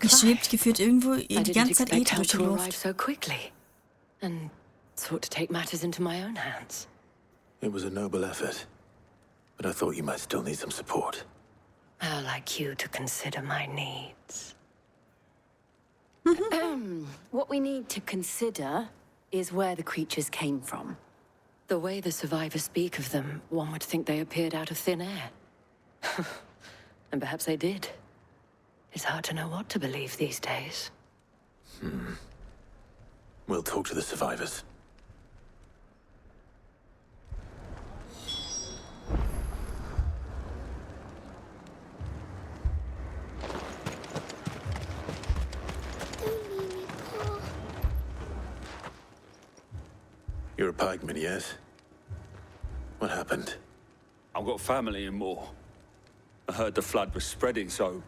Es schwebt gefühlt irgendwo die ganze Zeit Äther durch die Luft. So quickly. And sought to take matters into my own hands. It was a noble effort, but I thought you might still need some support. I'd like you to consider my needs. What we need to consider is where the creatures came from. The way the survivors speak of them, one would think they appeared out of thin air. And perhaps they did. It's hard to know what to believe these days. We'll talk to the survivors. You're a pikeman, yes? What happened? I've got family in Moor. I heard the flood was spreading, so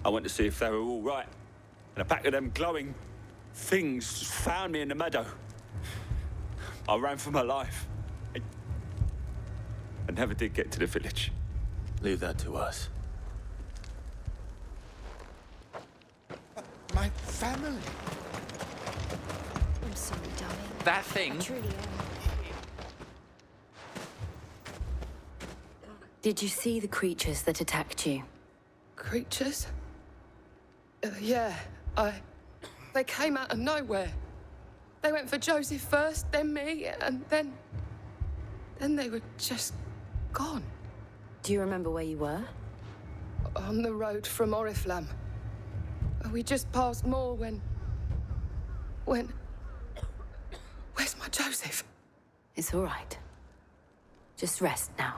I went to see if they were all right. And a pack of them glowing things just found me in the meadow. I ran for my life. I never did get to the village. Leave that to us. My family. I'm sorry, darling. That thing. I truly am. Did you see the creatures that attacked you? Creatures? Yeah, They came out of nowhere. They went for Joseph first, then me, and then they were just gone. Do you remember where you were? On the road from Oriflamme. We just passed Moor when... Where's my Joseph? It's all right. Just rest now.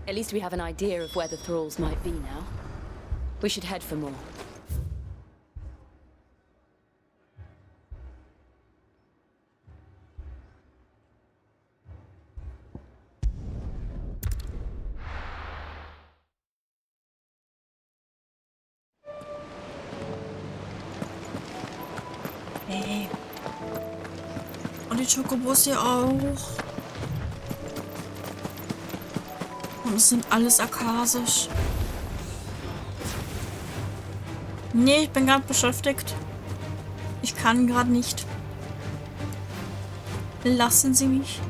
At least we have an idea of where the thralls might be now. We should head for more. Hey. Und die Chocobos hier auch. Und es sind alles akasisch. Nee, ich bin gerade beschäftigt. Ich kann gerade nicht. Lassen Sie mich.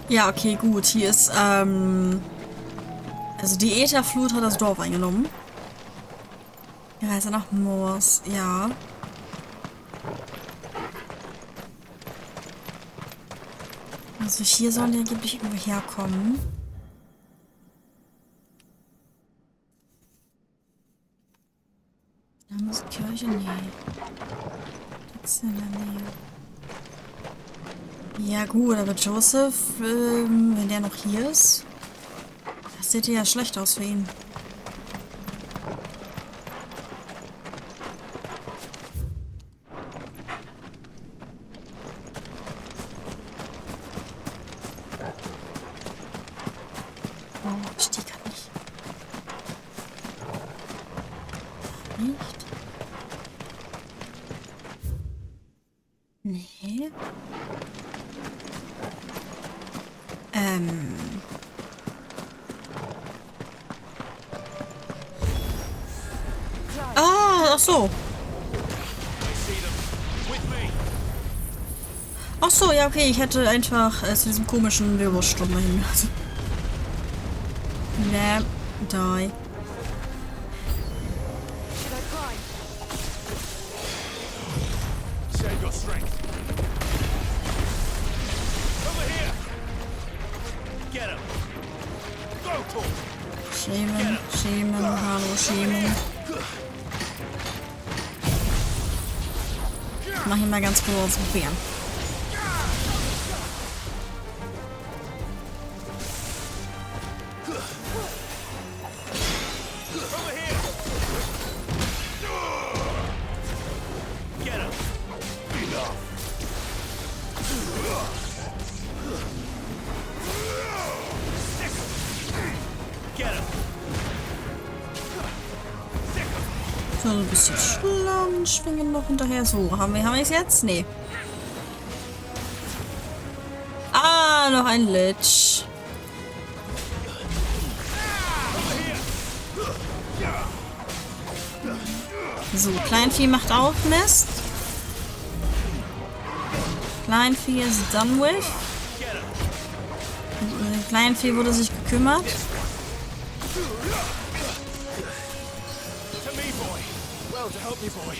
Ja, okay, gut. Hier ist, also die Ätherflut hat das Dorf eingenommen. Die Reise nach Moors, ja. Also hier soll der angeblich irgendwo herkommen. Kirche? Nee. Das ist in der Nähe. Ja gut, aber Joseph, wenn der noch hier ist, das sieht ja schlecht aus für ihn. Oh, ich die kann nicht. Nicht? Nee. Ah, ach so. Ach so, ja, okay. Ich hätte einfach zu diesem komischen Wirbelsturm hin. Nee, die. Schämen, schämen, hallo, schämen. Mach ihn mal ganz kurz probieren. So ein bisschen Schlamm schwingen noch hinterher. So, haben wir es jetzt? Nee. Ah, noch ein Lich. So, Kleinvieh macht auch Mist. Kleinvieh ist done with. Um den Kleinvieh wurde sich gekümmert. To help me, boy.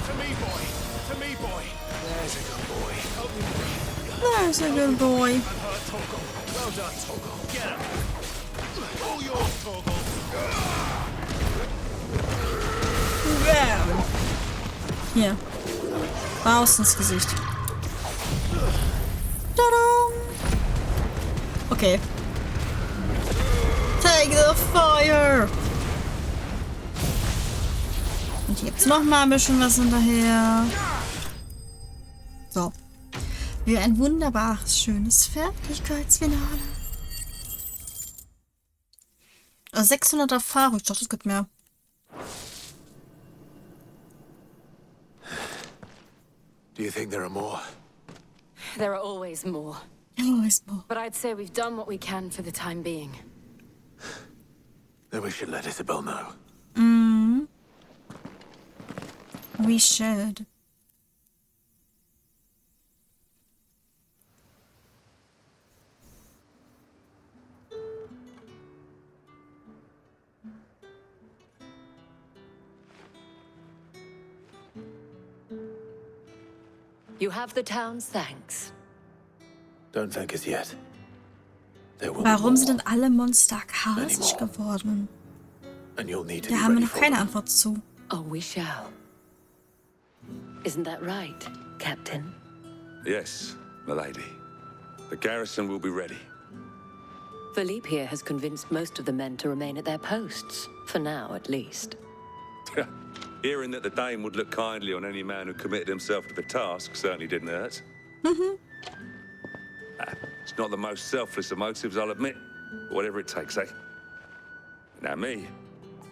To me, boy. To me, boy. There's a good boy. Help me, boy. There's a good boy. Unhurt Torgal. Well done, Torgal. Get him. All yours, Torgal. Bam. Hier. Raus ins Gesicht. Tada! Okay. Take the fire! Und jetzt noch mal ein bisschen was hinterher. So. Wie ein wunderbares, schönes Fertigkeitsfinale. 600 Erfahrung. Ich dachte, es gibt mehr. Do you think there are more? There are always more. Always more. But I'd say we've done what we can for the time being. Then we should let Isabel know. We should. You have the town's thanks. Don't thank us yet. There will Warum be sind more, denn alle Monster chaotisch geworden? and you'll need to Da be haben wir ready noch for keine them. Antwort zu. Oh, we shall. Isn't that right, Captain? Yes, milady. The garrison will be ready. Philippe here has convinced most of the men to remain at their posts. For now, at least. Hearing that the Dane would look kindly on any man who committed himself to the task certainly didn't hurt. It's not the most selfless of motives, I'll admit. But whatever it takes, eh? Now me,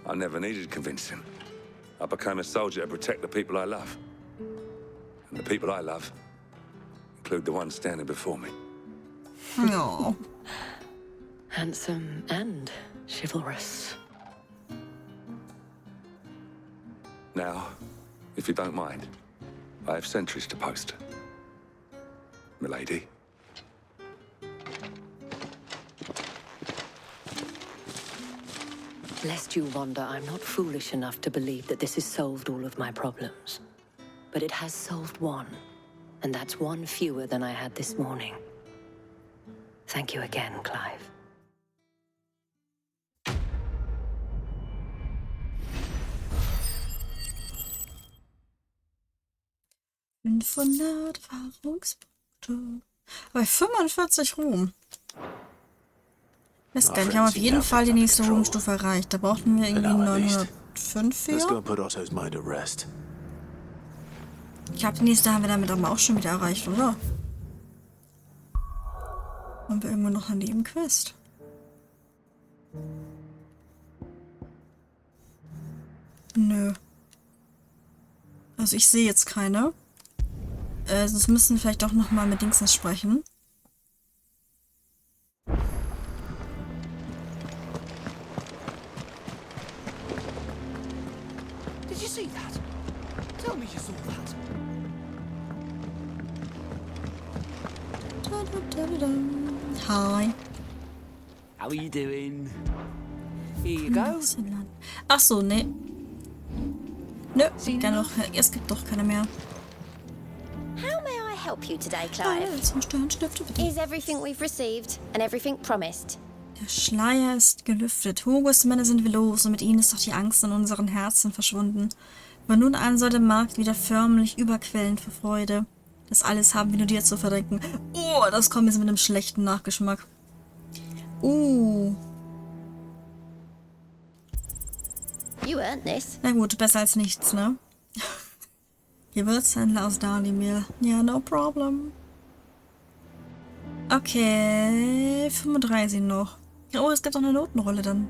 I never needed convincing. I became a soldier to protect the people I love. And the people I love include the ones standing before me. No. Handsome and chivalrous. Now, if you don't mind, I have sentries to post. Milady. Lest you wonder, I'm not foolish enough to believe that this has solved all of my problems. But it has solved one, and that's one fewer than I had this morning. Thank you again, Clive. ...500 Erfahrungspunkte. Bei 45 Ruhm. Weiß gar nicht, haben wir auf jeden Fall die nächste Ruhmstufe erreicht. Da brauchten wir irgendwie 905 für. Let's go and put Otto's mind at rest. Ich glaube, die nächste haben wir damit aber auch schon wieder erreicht, oder? Haben wir irgendwo noch eine Nebenquest? Nö. Also ich sehe jetzt keine. Sonst müssen wir vielleicht doch nochmal mit Dingsens sprechen. Did you see that? Tell me you saw that. Hi. How are you doing? Here you go. Ach so, ne. Nö, es gibt doch keine mehr. How may I help you today, Clive? Is everything we've received and everything promised? Der Schleier ist gelüftet. Hugos Männer sind wir los und mit ihnen ist doch die Angst in unseren Herzen verschwunden. Von nun an soll der Markt wieder förmlich überquellen vor Freude. Das alles haben wir nur dir zu verdanken. Oh, das kommt jetzt mit einem schlechten Nachgeschmack. You earned this. Na gut, besser als nichts, ne? Gewürzhändler aus Dalimir. Ja, no problem. Okay, 35 noch. Oh, es gibt auch eine Notenrolle dann.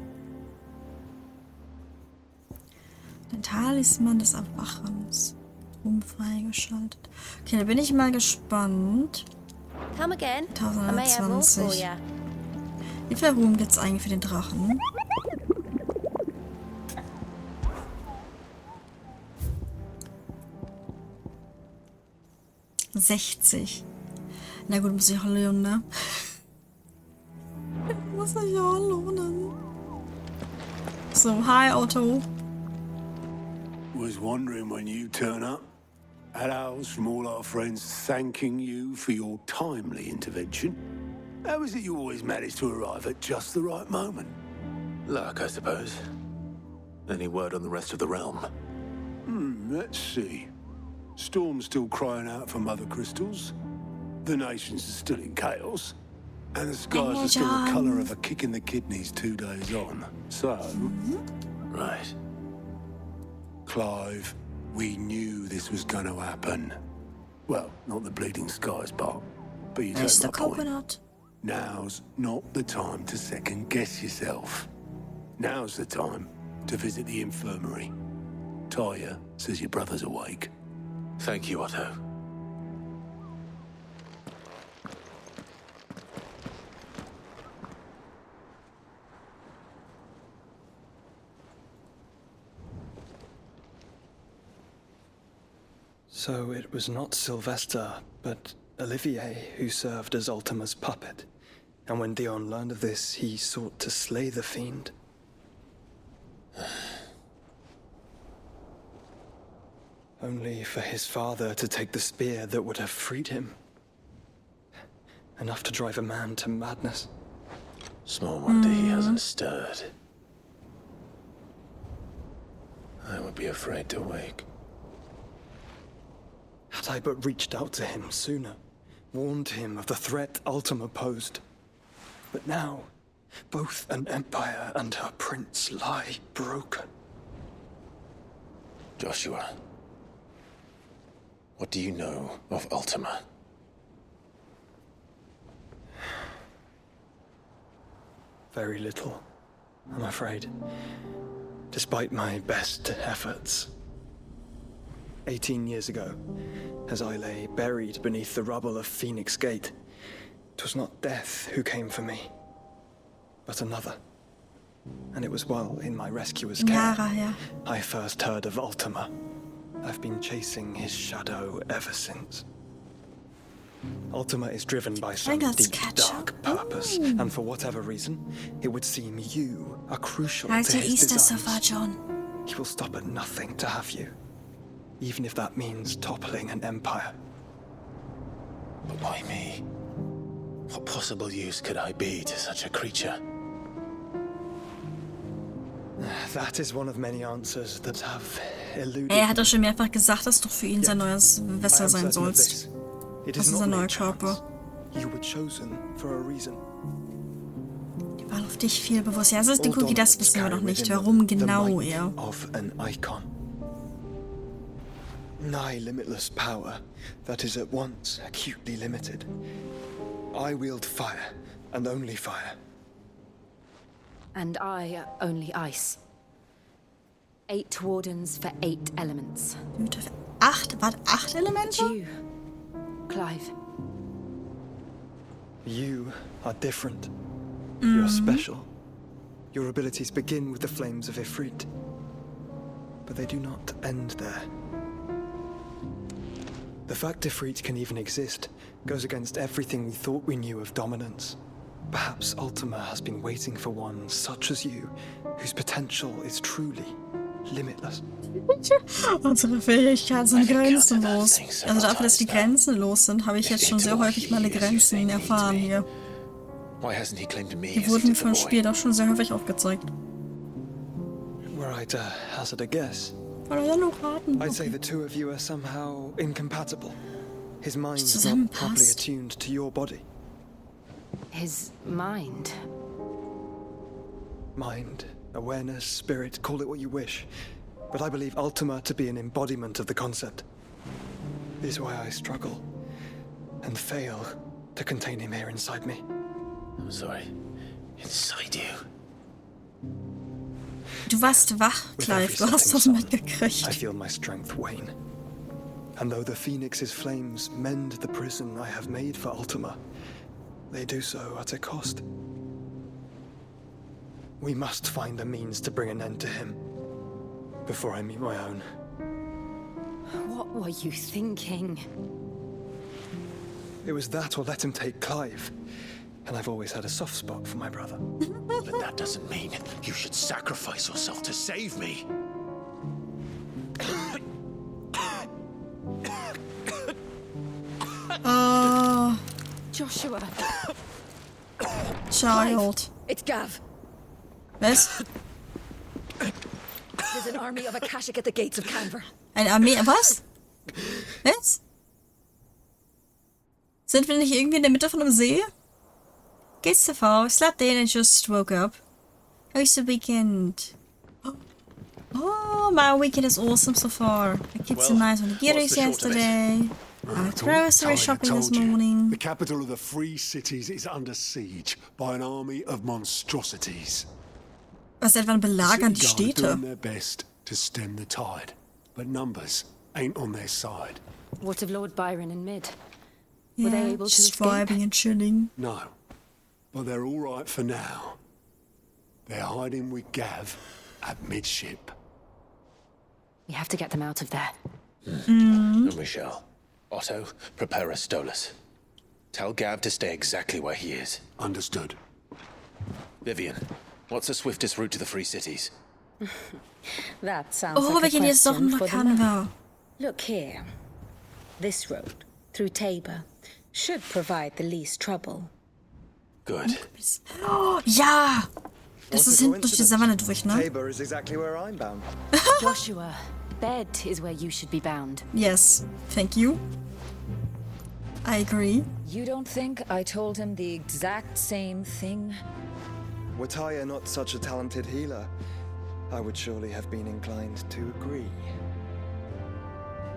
Der Talisman des Erwachens. Ruhm freigeschaltet. Okay, da bin ich mal gespannt. Come again. I may have more for 1020. you. Wie viel Ruhm gibt es eigentlich für den Drachen? $60. Na gut, muss ich auch lohnen, ne? Muss ich auch lohnen. So, hi Otto. Was wondering when you turn up. Hellos from all our friends thanking you for your timely intervention. How is it you always manage to arrive at just the right moment? Luck, I suppose. Any word on the rest of the realm? Let's see. Storm's still crying out for mother crystals. The nations are still in chaos. And the skies are still the colour of a kick in the kidneys 2 days on. So... Right. Clive, we knew this was going to happen. Well, not the bleeding skies part, but you take my point. Now's not the time to second guess yourself. Now's the time to visit the infirmary. Tyre says your brother's awake. Thank you, Otto. So it was not Sylvester, but Olivier who served as Ultima's puppet. And when Dion learned of this, he sought to slay the fiend. Only for his father to take the spear that would have freed him. Enough to drive a man to madness. Small wonder he hasn't stirred. I would be afraid to wake. Had I but reached out to him sooner, warned him of the threat Ultima posed. But now, both an empire and her prince lie broken. Joshua, what do you know of Ultima? Very little, I'm afraid. Despite my best efforts. 18 years ago, as I lay buried beneath the rubble of Phoenix Gate, 'twas not death who came for me, but another. And it was while in my rescuer's care I first heard of Ultima. I've been chasing his shadow ever since. Ultima is driven by some deep, dark purpose, and for whatever reason, it would seem you are crucial to his designs. He will stop at nothing to have you, even if that means toppling an empire. But why me? What possible use could I be to such a creature? That is one of many answers that have eluded. Er hat doch schon mehrfach gesagt, dass du für ihn sein neues Messer sein sollst. Das ist sein neuer Körper. You were chosen for a reason. Die Wahl auf dich viel bewusst. Ja, das ist die Cookie, das wissen wir noch nicht. Warum genau er? Of an icon. Nigh limitless power that is at once acutely limited. I wield fire, and only fire. And I only ice. 8 wardens for 8 elements. 8 Elemente? You, Clive. You are different. You're special. Your abilities begin with the flames of Ifrit. But they do not end there. The fact Ifrit can even exist goes against everything we thought we knew of dominance. Perhaps Ultima has been waiting for one such as you, whose potential is truly limitless. Unsere Fähigkeiten sind grenzenlos. Also dafür, dass die grenzenlos sind, habe ich jetzt schon sehr häufig meine Grenzen erfahren hier. Die wurden vom Spiel doch schon sehr häufig aufgezeigt. Were I to hazard a guess, raten. I'd say the two of you are somehow incompatible. His mind's not properly attuned to your body. His mind? Mind, awareness, spirit, call it what you wish. But I believe Ultima to be an embodiment of the concept. This is why I struggle and fail to contain him here inside me. I'm sorry. Inside you. Du warst wach, Clive. Du hast das mitgekriegt. I feel my strength wane. And though the Phoenix's flames mend the prison I have made for Ultima, they do so at a cost. We must find a means to bring an end to him before I meet my own. What were you thinking? It was that or let him take Clive. And I've always had a soft spot for my brother. But that doesn't mean you should sacrifice yourself to save me. Joshua. Child. It's Gav. Was? There's an army of Akashic at the gates of Canver. Eine Armee, was? Was? Sind wir nicht irgendwie in der Mitte von einem See? Gates TV, slept in and just woke up. How was the weekend? Oh, my weekend is awesome so far. The kids are nice on the gyros yesterday. I went grocery shopping this morning. The capital of the Free Cities is under siege by an army of monstrosities. Was etwa belagern die City Guard are Städte? doing their best to stem the tide, but numbers ain't on their side. What of Lord Byron and Mid? Were they able to just escape? vibing and chilling. No, but they're all right for now. They're hiding with Gav at midship. We have to get them out of there. And we shall. Otto, prepare a Stolas. Tell Gav to stay exactly where he is. Understood. Vivian, what's the swiftest route to the Free Cities? That sounds Oh, like wir a gehen jetzt doch question nach for the Canva. man. Look here. This road, through Tabor, should provide the least trouble. Good. Oh, ja! Das ist hinten durch die Savanne durch, ne? Tabor is exactly where I'm bound. Joshua, bed is where you should be bound. Yes, thank you. I agree. You don't think I told him the exact same thing? Were Tyre not such a talented healer, I would surely have been inclined to agree.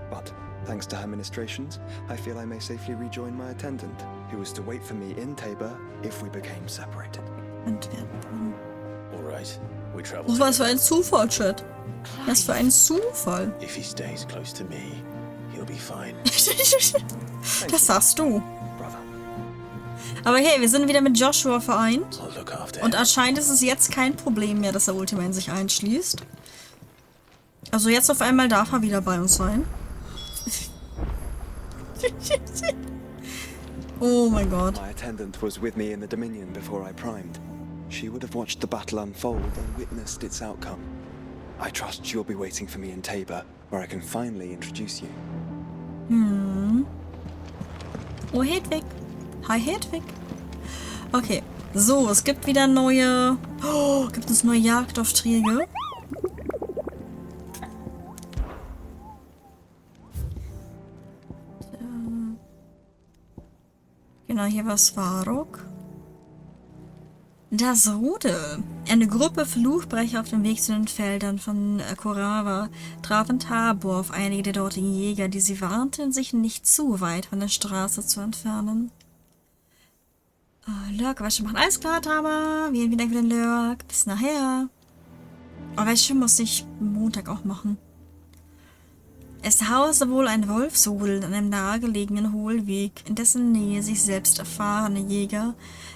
But thanks to her ministrations, I feel I may safely rejoin my attendant, who was to wait for me in Tabor if we became separated. All right, we travel. Oh, was für ein Zufall, Chat. Was für ein Zufall. If he stays close to me, he'll be fine. Das sagst du. Aber hey, wir sind wieder mit Joshua vereint. Und anscheinend ist es jetzt kein Problem mehr, dass er Ultima in sich einschließt. Also jetzt auf einmal darf er wieder bei uns sein. Oh mein Gott. My attendant was with me in the Dominion before I primed. She would have watched the battle unfold and witnessed its outcome. I trust she'll be waiting for me in Tabor, where I can finally introduce you. Oh, Hedwig. Hi, Hedwig. Okay. So, es gibt wieder neue... Oh, gibt es neue Jagdaufträge? Genau, hier war Svarog. Das Rudel. Eine Gruppe Fluchbrecher auf dem Weg zu den Feldern von Korava traf in Tabor auf einige der dortigen Jäger, die sie warnten, sich nicht zu weit von der Straße zu entfernen. Lurk, was machen? Alles klar, Tabor. Vielen Dank für den Lurk. Bis nachher. Oh, welche muss ich Montag auch machen? Es hauste wohl ein Wolfsrudel an einem nahegelegenen Hohlweg, in dessen Nähe sich selbst erfahrene Jäger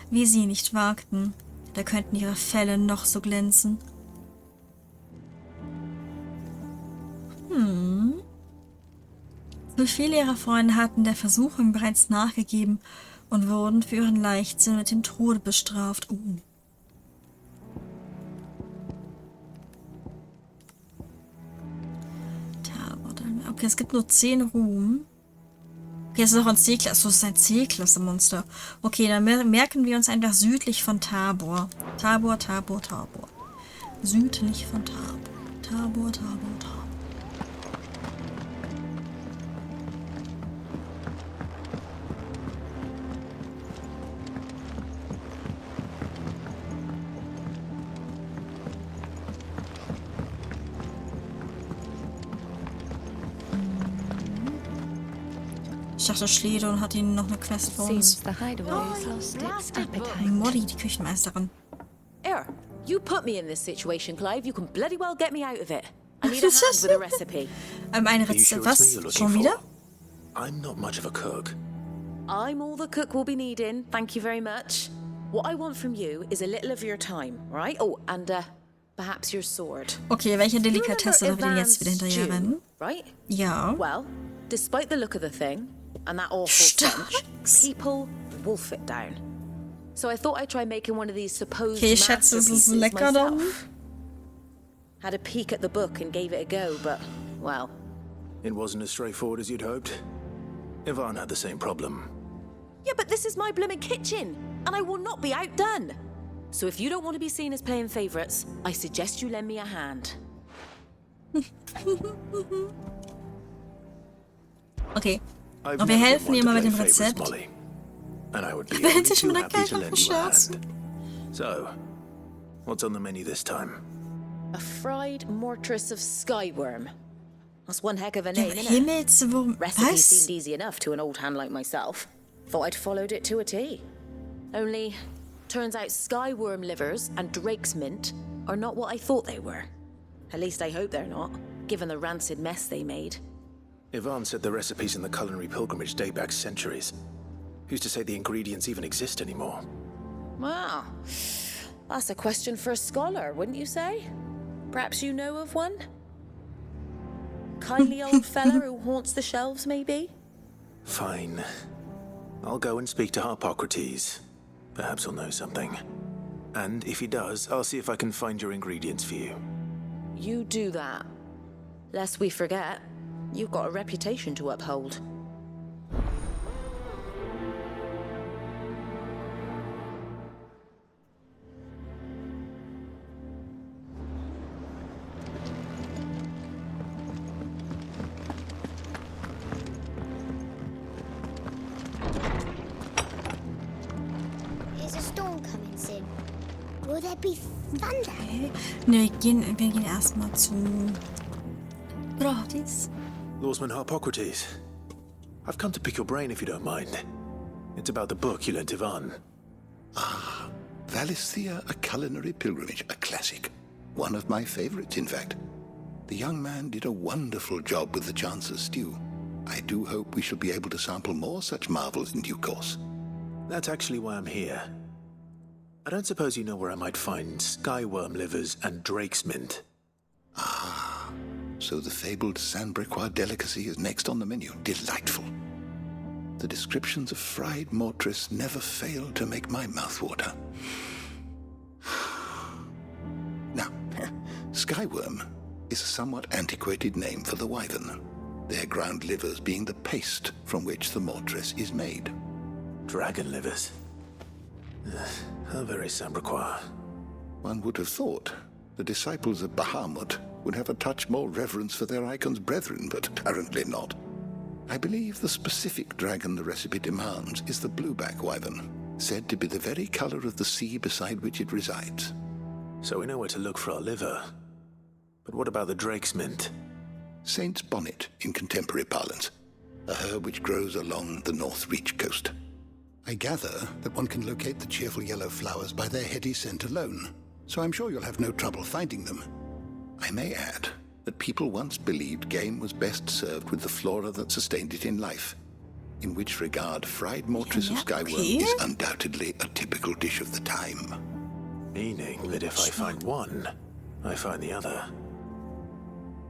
wie sie nicht wagten. Da könnten ihre Felle noch so glänzen. So viele ihrer Freunde hatten der Versuchung bereits nachgegeben und wurden für ihren Leichtsinn mit dem Tode bestraft. Okay, es gibt nur 10 Ruhm. Okay, es ist auch ein C-Klasse. Es ist ein C-Klasse-Monster. Okay, dann merken wir uns einfach südlich von Tabor. Tabor. Südlich von Tabor. Tabor. Ich dachte, Schledon hat ihnen noch eine Quest für uns. Molly, die Küchenmeisterin. You put me in this situation, Clive. You can bloody well get me out of it. I need a hand with a recipe. Ein Rezept. Was? Schon wieder? I'm not much of a cook. I'm all the cook will be needing. Thank you very much. What I want from you is a little of your time, right? Oh, and perhaps your sword. Okay, welche Delikatesse darf ich denn jetzt wieder hinterherrennen? Right? Ja. Well, despite the look of the thing and that awful stench, people wolf it down. So I thought I'd try making one of these supposed masterpieces myself. Had a peek at the book and gave it a go, but, well... It wasn't as straightforward as you'd hoped. Ivan had the same problem. Yeah, but this is my blimmin' kitchen, and I will not be outdone. So if you don't want to be seen as playing favourites, I suggest you lend me a hand. Okay. Und wir helfen ihr mal mit dem Rezept. And I would be only too happy to lend you a hand. So, what's on the menu this time? A fried mortress of skyworm. That's one heck of a name, Himmelswurm. Recipe seemed easy enough to an old hand like myself. Thought I'd followed it to a T. Only, turns out skyworm livers and drake's mint are not what I thought they were. At least I hope they're not, given the rancid mess they made. Yvonne said the recipes in the culinary pilgrimage date back centuries. Who's to say the ingredients even exist anymore? Wow. That's a question for a scholar, wouldn't you say? Perhaps you know of one? Kindly old fella who haunts the shelves, maybe? Fine. I'll go and speak to Harpocrates. Perhaps he'll know something. And if he does, I'll see if I can find your ingredients for you. You do that. Lest we forget, you've got a reputation to uphold. Is a storm coming soon? Will there be thunder? Okay. Ne, wir gehen erstmal zu Gratis. Lawsman Harpocrates. I've come to pick your brain if you don't mind. It's about the book you lent Yvonne. Ah, VALESTHEA, A Culinary Pilgrimage, a classic. One of my favorites, in fact. The young man did a wonderful job with the Chance's stew. I do hope we shall be able to sample more such marvels in due course. That's actually why I'm here. I don't suppose you know where I might find skyworm livers and drake's mint. Ah, so the fabled Sandbrequois delicacy is next on the menu. Delightful. The descriptions of fried mortress never fail to make my mouth water. Now, skyworm is a somewhat antiquated name for the wyvern, their ground livers being the paste from which the mortress is made. Dragon livers. How very Sandbrequois. One would have thought the disciples of Bahamut would have a touch more reverence for their icon's brethren, but apparently not. I believe the specific dragon the recipe demands is the blueback wyvern, said to be the very color of the sea beside which it resides. So we know where to look for our liver. But what about the drake's mint? Saint's bonnet in contemporary parlance, a herb which grows along the North Reach coast. I gather that one can locate the cheerful yellow flowers by their heady scent alone, so I'm sure you'll have no trouble finding them. I may add that people once believed game was best served with the flora that sustained it in life, in which regard fried mortress of skyworm is undoubtedly a typical dish of the time. Meaning that if I find one, I find the other.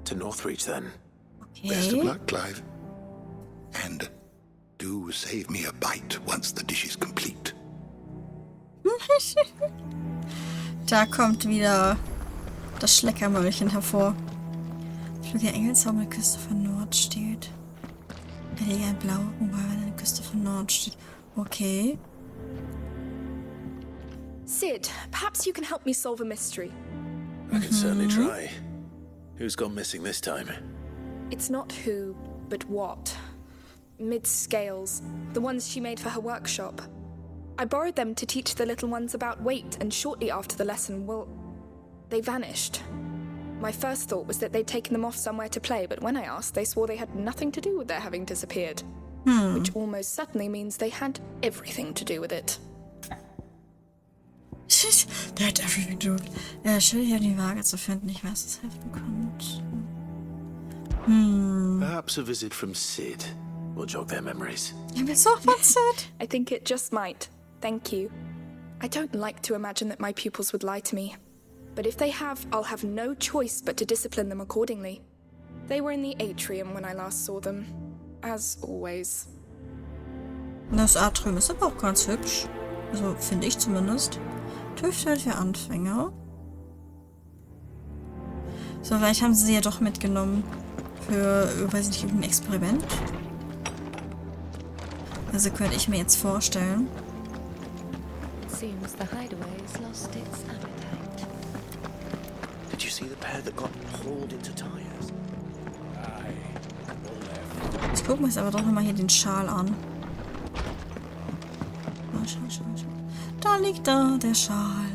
To Northreach, then. Okay. Best of luck, Clive. And do save me a bite once the dish is complete. Da kommt wieder das Schleckermäulchen hervor. Flüge Engelshaum an der Küste von Nord steht. Erlege ein Blau, wobei an der Küste von Nord steht. Okay. Sid, perhaps you can help me solve a mystery. I can certainly try. Who's gone missing this time? It's not who, but what. Mid's scales, the ones she made for her workshop. I borrowed them to teach the little ones about weight, and shortly after the lesson, well, they vanished. My first thought was that they'd taken them off somewhere to play, but when I asked, they swore they had nothing to do with their having disappeared. Which almost certainly means they had everything to do with it. Der hat everything to do. Schön hier die Waage zu finden. Ich weiß, es helfen könnte. Perhaps a visit from Sid will jog their memories. I think it just might. Thank you. I don't like to imagine that my pupils would lie to me. But if they have, I'll have no choice but to discipline them accordingly. They were in the atrium when I last saw them. As always. Das Atrium ist aber auch ganz hübsch. Also, finde ich zumindest. Tüftelt für Anfänger. So, vielleicht haben sie ja doch mitgenommen. Für, weiß nicht, irgendein Experiment. Also könnte ich mir jetzt vorstellen. Seems the hideaway's lost its appetite. Did you see the pair that got hauled into tires? Jetzt gucken wir uns aber doch nochmal hier den Schal an. Oh, Schal. Da liegt da der Schal.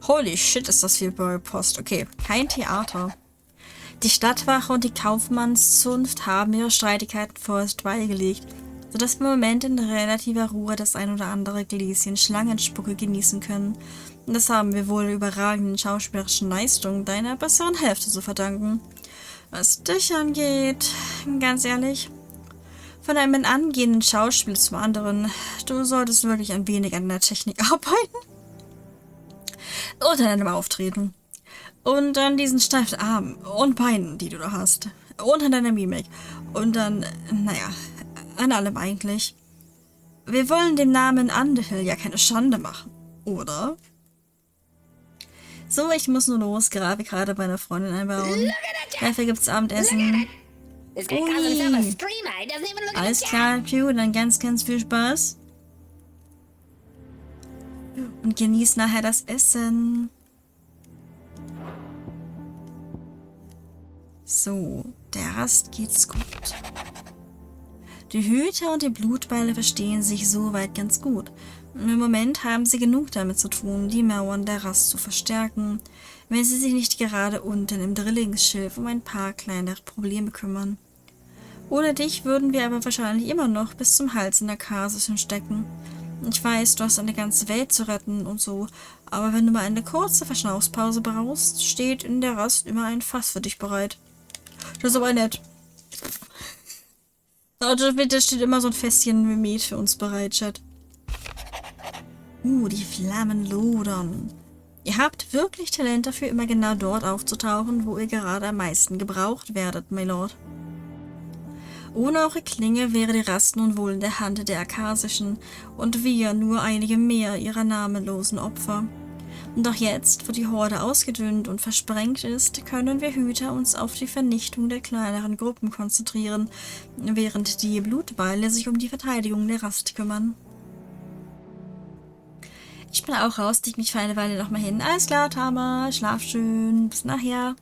Holy shit, ist das viel Bürgerpost. Okay, kein Theater. Die Stadtwache und die Kaufmannszunft haben ihre Streitigkeiten vorerst beigelegt. sodass wir im Moment in relativer Ruhe das ein oder andere Gläschen Schlangenspucke genießen können. Und das haben wir wohl der überragenden schauspielerischen Leistung deiner besseren Hälfte zu verdanken. Was dich angeht, ganz ehrlich, von einem angehenden Schauspiel zum anderen, du solltest wirklich ein wenig an der Technik arbeiten. Und an deinem Auftreten. Und an diesen steifen Armen und Beinen, die du da hast. Und an deiner Mimik. Und an, naja, an allem eigentlich. Wir wollen dem Namen Underhill ja keine Schande machen, oder? So, ich muss nur los. Gerade bei einer Freundin einbauen. Dafür gibt's Abendessen. Ui. Alles klar, Pew, dann ganz viel Spaß. Und genieß nachher das Essen. So, der Rast geht's gut. Die Hüter und die Blutbeile verstehen sich soweit ganz gut. Im Moment haben sie genug damit zu tun, die Mauern der Rast zu verstärken, wenn sie sich nicht gerade unten im Drillingsschilf um ein paar kleinere Probleme kümmern. Ohne dich würden wir aber wahrscheinlich immer noch bis zum Hals in der Kasus stecken. Ich weiß, du hast eine ganze Welt zu retten und so, aber wenn du mal eine kurze Verschnaufspause brauchst, steht in der Rast immer ein Fass für dich bereit. Das ist aber nett. Da steht immer so ein Fässchen Met für uns bereit, Chat. Die Flammen lodern. Ihr habt wirklich Talent dafür, immer genau dort aufzutauchen, wo ihr gerade am meisten gebraucht werdet, my Lord. Ohne eure Klinge wäre die Rast nun wohl in der Hand der Akasischen und wir nur einige mehr ihrer namenlosen Opfer. Und doch jetzt, wo die Horde ausgedünnt und versprengt ist, können wir Hüter uns auf die Vernichtung der kleineren Gruppen konzentrieren, während die Blutbeile sich um die Verteidigung der Rast kümmern. Ich bin auch raus, leg mich für eine Weile noch mal hin. Alles klar, Tama, schlaf schön, bis nachher.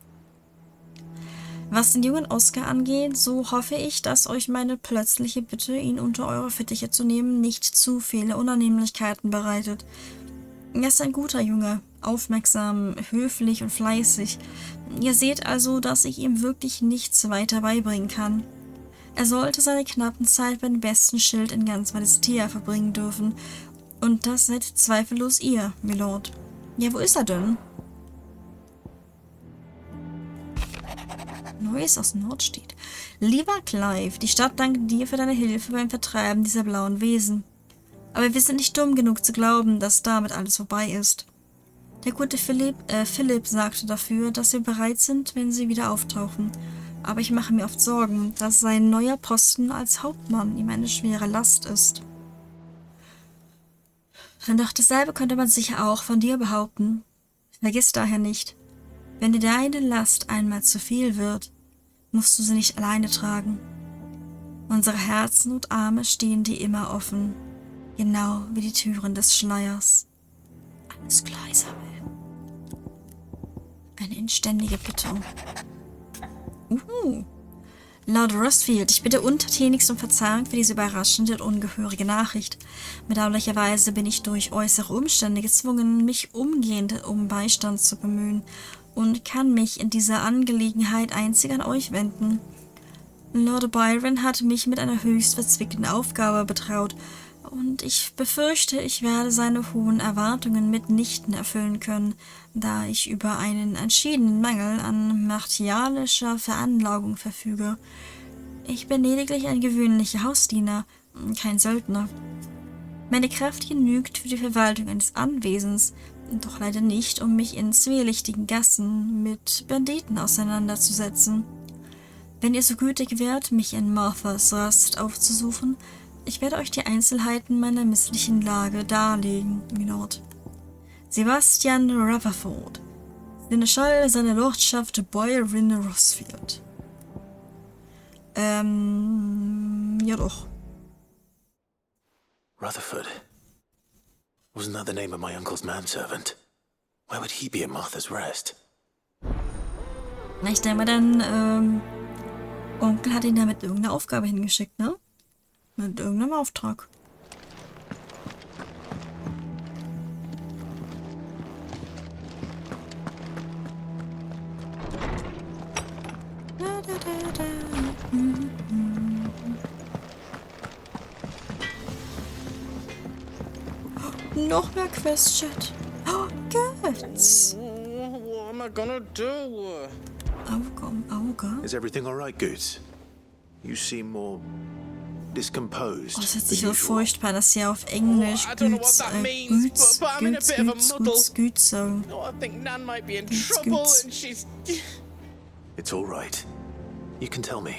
Was den jungen Oscar angeht, so hoffe ich, dass euch meine plötzliche Bitte, ihn unter eure Fittiche zu nehmen, nicht zu viele Unannehmlichkeiten bereitet. Er ist ein guter Junge, aufmerksam, höflich und fleißig. Ihr seht also, dass ich ihm wirklich nichts weiter beibringen kann. Er sollte seine knappen Zeit beim besten Schild in ganz VALESTHEA verbringen dürfen. Und das seid zweifellos ihr, Milord. Ja, wo ist er denn? Neues aus Nordstedt. Lieber Clive, die Stadt dankt dir für deine Hilfe beim Vertreiben dieser blauen Wesen. Aber wir sind nicht dumm genug zu glauben, dass damit alles vorbei ist. Der gute Philipp sagte dafür, dass wir bereit sind, wenn sie wieder auftauchen. Aber ich mache mir oft Sorgen, dass sein neuer Posten als Hauptmann ihm eine schwere Last ist. Doch dasselbe könnte man sicher auch von dir behaupten. Vergiss daher nicht, wenn dir deine Last einmal zu viel wird, musst du sie nicht alleine tragen. Unsere Herzen und Arme stehen dir immer offen, genau wie die Türen des Schleiers. Alles klar, Isabel. Eine inständige Bitte. Lord Rostfield, ich bitte untertänigst um Verzeihung für diese überraschende und ungehörige Nachricht. Bedauerlicherweise bin ich durch äußere Umstände gezwungen, mich umgehend um Beistand zu bemühen und kann mich in dieser Angelegenheit einzig an euch wenden. Lord Byron hat mich mit einer höchst verzwickten Aufgabe betraut, und ich befürchte, ich werde seine hohen Erwartungen mitnichten erfüllen können, da ich über einen entschiedenen Mangel an martialischer Veranlagung verfüge. Ich bin lediglich ein gewöhnlicher Hausdiener, kein Söldner. Meine Kraft genügt für die Verwaltung eines Anwesens, doch leider nicht, um mich in zwielichtigen Gassen mit Banditen auseinanderzusetzen. Wenn ihr so gütig wärt, mich in Marthas Rast aufzusuchen, ich werde euch die Einzelheiten meiner misslichen Lage darlegen, Milord. Sebastian Rutherford, Seneschall seiner Lordschaft Byron Rosfield. Ja doch. Rutherford. Wasn't that the name of my uncle's manservant? Why would he be at Martha's Rest? Na, ich denke mal, dein Onkel hat ihn da mit irgendeiner Aufgabe hingeschickt, ne? Mit irgendeinem Auftrag. noch mehr Quests, Chat. Oh, Götz. What am I gonna do? Auge. Is everything all right, Goetz? You seem more discomposed. Oh, es hört sich so furchtbar, dass sie auf Englisch Gütz sagen. I think Nan might be in trouble and she's... It's all right. You can tell me.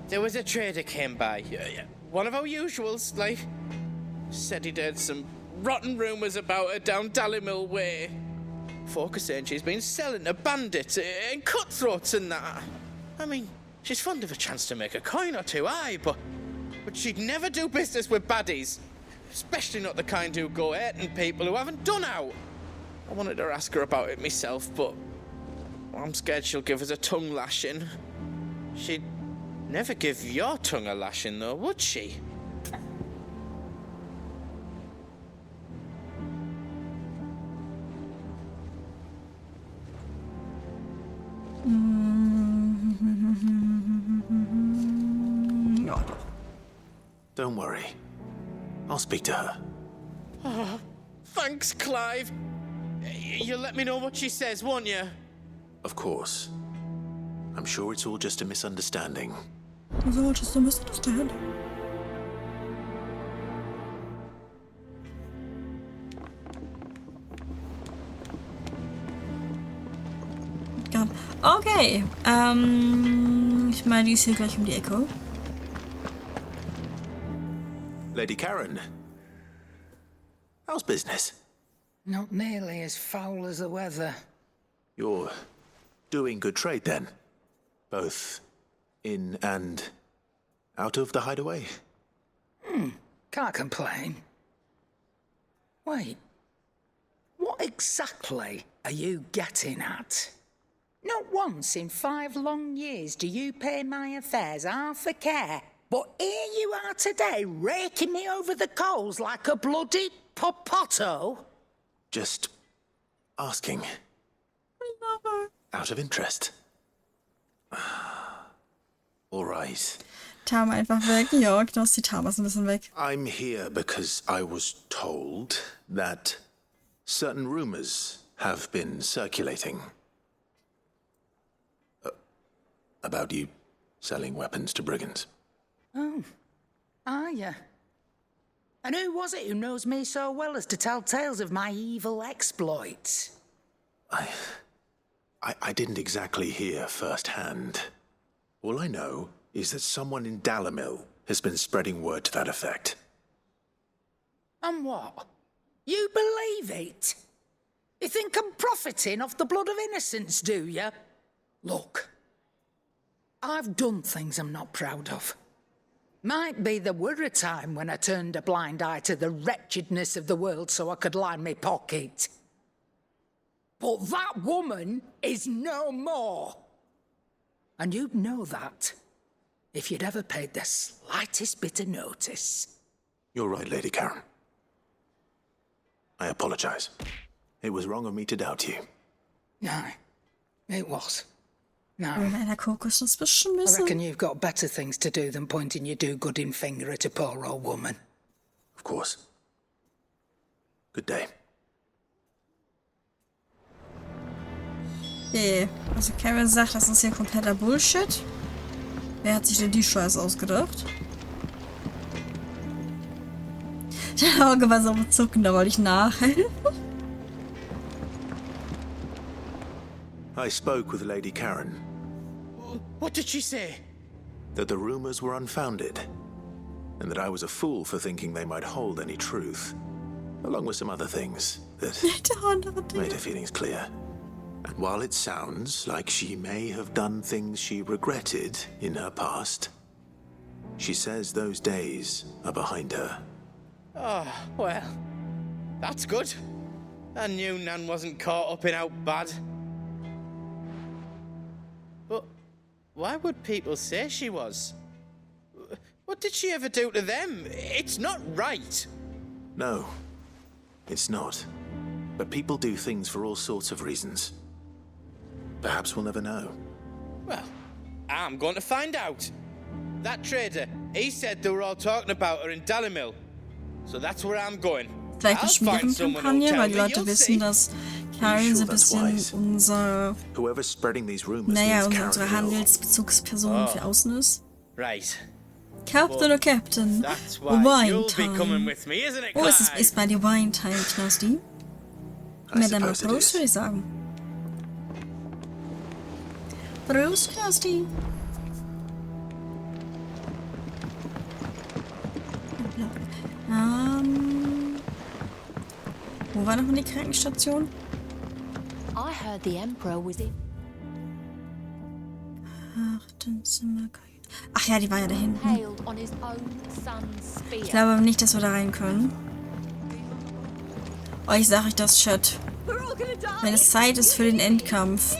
There was a trader came by. One of our usuals, like. Said he'd heard some rotten rumours about her down Dallymill Way. Folk are saying she's been selling to bandits and cutthroats and that. I mean, she's fond of a chance to make a coin or two, aye, but she'd never do business with baddies. Especially not the kind who go hurting people who haven't done out. I wanted to ask her about it myself, but I'm scared she'll give us a tongue lashing. She'd never give your tongue a lashing, though, would she? Don't worry. I'll speak to her. Oh, thanks, Clive. You'll let me know what she says, won't you? Of course. I'm sure it's all just a misunderstanding. It's all just a misunderstanding. God. Okay. Ich meine, die ist hier gleich um die Ecke. Lady Karen. How's business? Not nearly as foul as the weather. You're doing good trade then? Both in and out of the hideaway? Can't complain. Wait. What exactly are you getting at? Not once in 5 long years do you pay my affairs half a care. But here you are today, raking me over the coals like a bloody popoto. Just asking. Out of interest. All right. Tama einfach weg. Ja, genau, ist die Tama ist ein bisschen weg. I'm here because I was told that certain rumors have been circulating. About you selling weapons to brigands. Oh, are you? And who was it who knows me so well as to tell tales of my evil exploits? I didn't exactly hear firsthand. All I know is that someone in Dallymill has been spreading word to that effect. And what? You believe it? You think I'm profiting off the blood of innocence, do you? Look, I've done things I'm not proud of. Might be there were a time when I turned a blind eye to the wretchedness of the world so I could line my pocket. But that woman is no more. And you'd know that if you'd ever paid the slightest bit of notice. You're right, Lady Karen. I apologize. It was wrong of me to doubt you. Aye, it was. No. I reckon you've got better things to do than pointing your do-gooding finger at a poor old woman. Of course. Good day. Okay, also Karen sagt, das ist hier kompletter Bullshit. Wer hat sich denn die Scheiße ausgedacht? Das Auge war so bezucken, da wollte ich nachhelfen. I spoke with Lady Karen. What did she say? That the rumors were unfounded, and that I was a fool for thinking they might hold any truth, along with some other things that made her feelings clear. And while it sounds like she may have done things she regretted in her past, she says those days are behind her. Oh, well, that's good. I knew Nan wasn't caught up in out bad. But why would people say she was? What did she ever do to them? It's not right. No, it's not. But people do things for all sorts of reasons. Perhaps we'll never know. Well, I'm going to find out. That trader, he said they were all talking about her in Dalimil. So that's where I'm going. Vielleicht eine Schmierenkampagne, weil die Leute wissen, dass Karen so ein bisschen unsere Handelsbezugsperson für außen ist. Right. Captain or Captain? Wine time. Oh, ist bei dir Wine time, Knasti? Madame Prost, würde ich sagen. Prost, Knasti. Wo war nochmal die Krankenstation? I heard the Emperor was in. Ach ja, die war ja da hinten. Ich glaube aber nicht, dass wir da rein können. Oh, ich sag euch das, Chat. Wenn es Zeit ist für den Endkampf,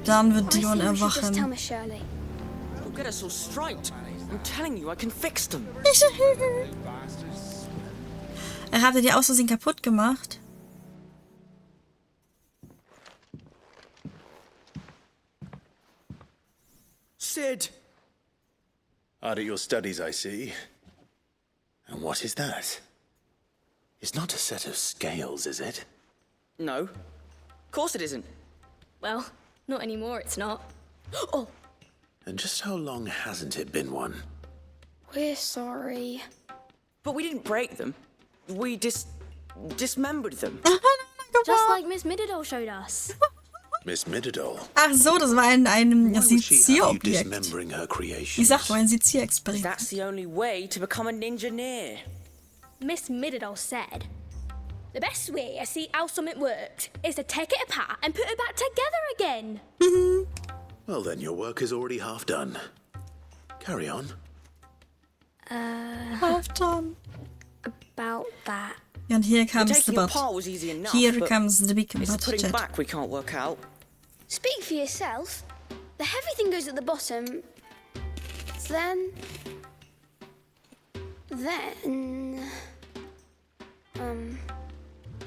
dann wird Dion erwachen. Get us all straight. I'm telling you, I can fix them. Habt ihr die aus Versehen kaputt gemacht? Sid! Hard at your studies, I see. And what is that? It's not a set of scales, is it? No. Of course it isn't. Well, not anymore, it's not. Oh! And just how long hasn't it been one? We're sorry. But we didn't break them. We dismembered them. Just like Miss Mididol showed us. Miss Mididol? Ach so, das war ein Sezierobjekt. Ich sag mal, ein Sezierexperiment. That's the only way to become an engineer. Miss Mididol said, the best way I see how something works is to take it apart and put it back together again. Well, then your work is already half done. Carry on. Half done. About that. And here comes the butt. Here comes the big butt. It's putting back we can't work out. Speak for yourself. The heavy thing goes at the bottom. Then...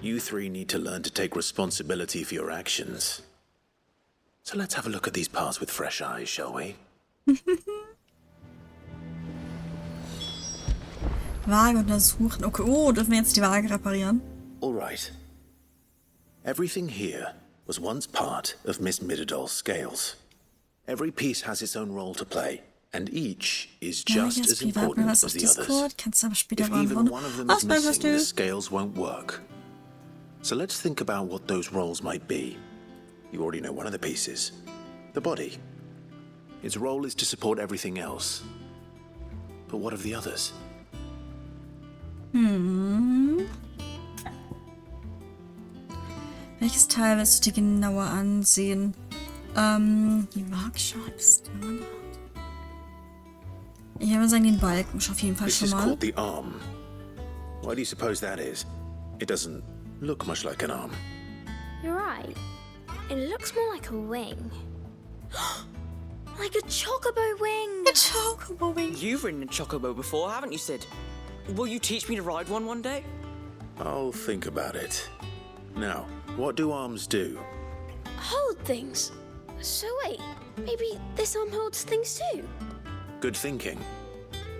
You three need to learn to take responsibility for your actions. So let's have a look at these parts with fresh eyes, shall we? Waage untersuchen. Okay, oh, dürfen wir jetzt die Waage reparieren? All right. Everything here was once part of Miss Mididol's scales. Every piece has its own role to play, and each is just as important as the others. If even one of them is missing, the scales won't work. So let's think about what those roles might be. You already know one of the pieces. The body. Its role is to support everything else. But what of the others? Welches Teil willst du dir genauer ansehen? Die Waagschale ist da. Ich würde sagen, den Balken auf jeden Fall schon mal. This is called the arm. Why do you suppose that is? It doesn't look much like an arm. You're right. It looks more like a wing. Like a chocobo wing. A chocobo wing. You've ridden a chocobo before, haven't you, Sid? Will you teach me to ride one day? I'll think about it. Now, what do arms do? Hold things. So wait, maybe this arm holds things too? Good thinking.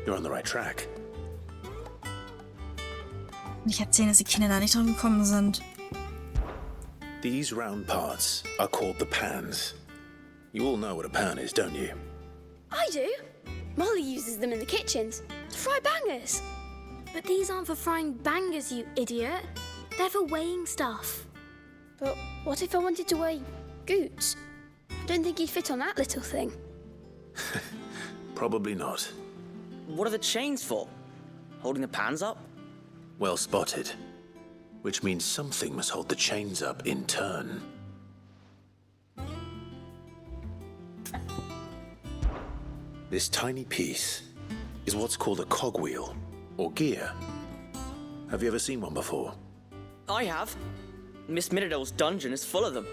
You're on the right track. Ich erzähle, dass die Kinder da nicht drauf gekommen sind. These round parts are called the pans. You all know what a pan is, don't you? I do. Molly uses them in the kitchens to fry bangers. But these aren't for frying bangers, you idiot. They're for weighing stuff. But what if I wanted to weigh goods? I don't think he'd fit on that little thing. Probably not. What are the chains for? Holding the pans up? Well spotted. Which means something must hold the chains up in turn. This tiny piece is what's called a cogwheel, or gear. Have you ever seen one before? I have. Miss Mididol's dungeon is full of them.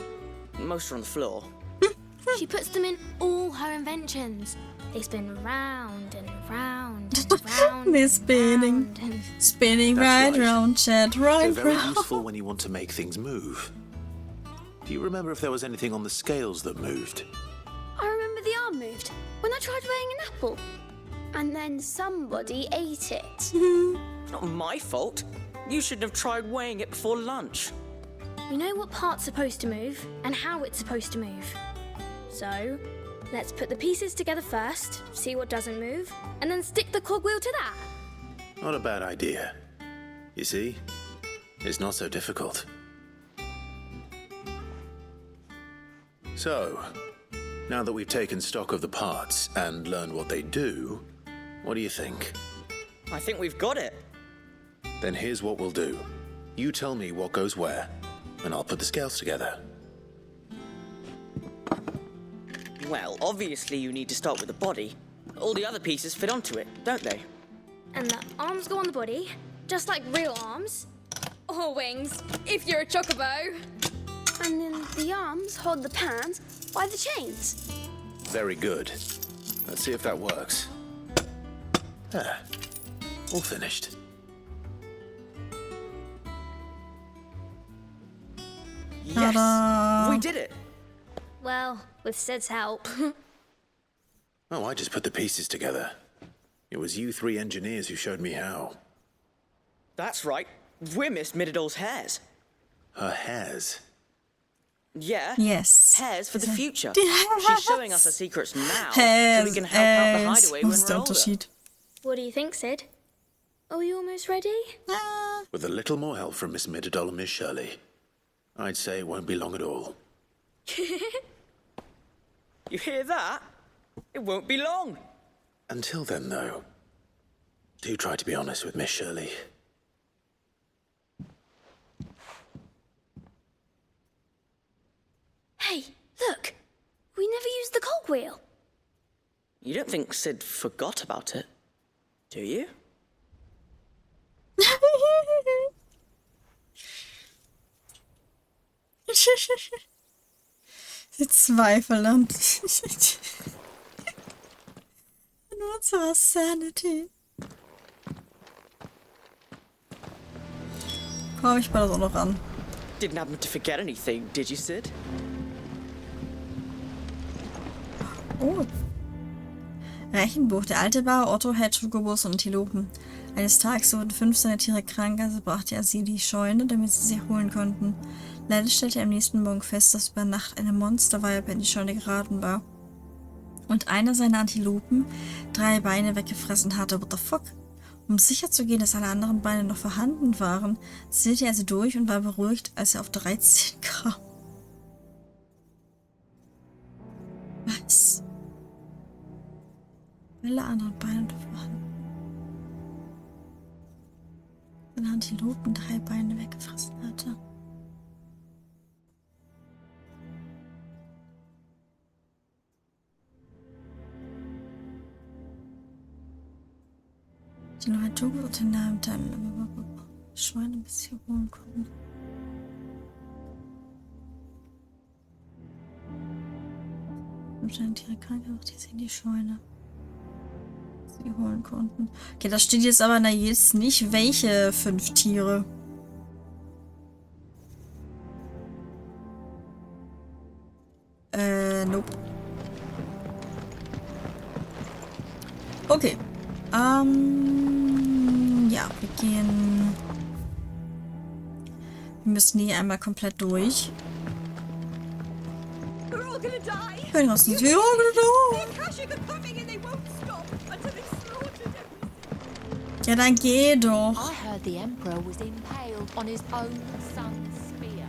Most are on the floor. She puts them in all her inventions. They spin round and round and round. They're spinning. Spinning right round, chat, right They're very round. useful when you want to make things move. Do you remember if there was anything on the scales that moved? I remember the arm moved when I tried weighing an apple. And then somebody ate it. It's not my fault. You shouldn't have tried weighing it before lunch. We know what part's supposed to move and how it's supposed to move. So, let's put the pieces together first, see what doesn't move, and then stick the cogwheel to that. Not a bad idea. You see, it's not so difficult. So, now that we've taken stock of the parts and learned what they do, what do you think? I think we've got it. Then here's what we'll do. You tell me what goes where, and I'll put the scales together. Well, obviously you need to start with the body. All the other pieces fit onto it, don't they? And the arms go on the body, just like real arms. Or wings, if you're a chocobo. And then the arms hold the pans by the chains. Very good. Let's see if that works. There. All finished. Yes! Ta-da. We did it! Well, with Sid's help. Oh, I just put the pieces together. It was you three engineers who showed me how. That's right. We're Miss Middledor's hairs. Her hairs? Yeah. Yes. Hairs for the future. Yes. She's showing us her secrets now, Hairs, so we can help out the hairs. hideaway Was when ist der we're older. Unterschied? What do you think, Sid? Are we almost ready? With a little more help from Miss Middledor and Miss Shirley, I'd say it won't be long at all. You hear that? It won't be long. Until then, though, do try to be honest with Miss Shirley. Hey, look! We never used the cogwheel. You don't think Sid forgot about it, do you? Die Zweifel und nur zur Sanity. Komm, ich baue das auch noch an. Didn't happen to forget anything, did you, Sid? Oh. Rechenbuch. Der alte Bauer Otto hält Schokobos und Antilopen. Eines Tages wurden 5 seiner Tiere krank, also brachte er sie in die Scheune, damit sie sich erholen konnten. Leider stellte er am nächsten Morgen fest, dass über Nacht eine Monsterwalpe in die Scheune geraten war. Und einer seiner Antilopen 3 Beine weggefressen hatte. What the fuck? Um sicher zu gehen, dass alle anderen Beine noch vorhanden waren, zählte er sie durch und war beruhigt, als er auf 13 kam. Was? Alle anderen Beine noch vorhanden. Seine Antilopen 3 Beine weggefressen hatte. Die neue Togo nahm dann Schweine bis sie holen konnten. Und dann Tiere krank gemacht, die sie in die Scheune sie holen konnten. Okay, da steht jetzt aber jetzt nicht, welche 5 Tiere. Nope. Okay. Ja, wir gehen. Wir müssen hier einmal komplett durch. Wenn das nicht ja, dann geh doch. I heard the Emperor was impaled on his own son's spear.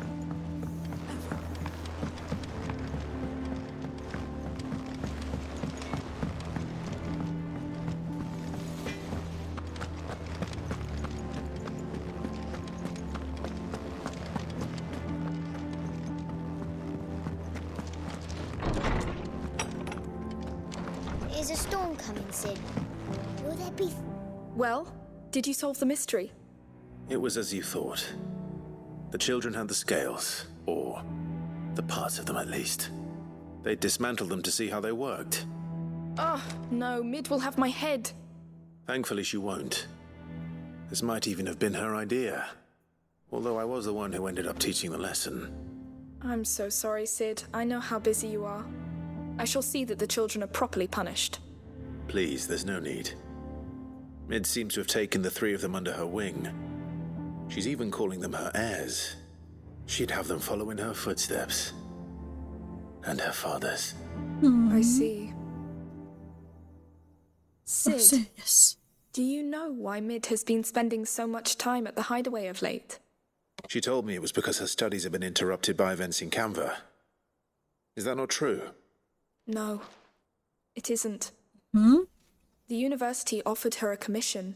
Is a storm coming, Sid? Will there be... Well, did you solve the mystery? It was as you thought. The children had the scales, or the parts of them at least. They dismantled them to see how they worked. Oh, no, Mid will have my head. Thankfully she won't. This might even have been her idea. Although I was the one who ended up teaching the lesson. I'm so sorry, Sid. I know how busy you are. I shall see that the children are properly punished. Please, there's no need. Mid seems to have taken the 3 of them under her wing. She's even calling them her heirs. She'd have them follow in her footsteps. And her father's. I see. Sid, yes. Do you know why Mid has been spending so much time at the hideaway of late? She told me it was because her studies have been interrupted by events in Canva. Is that not true? No, it isn't. Hmm? The university offered her a commission.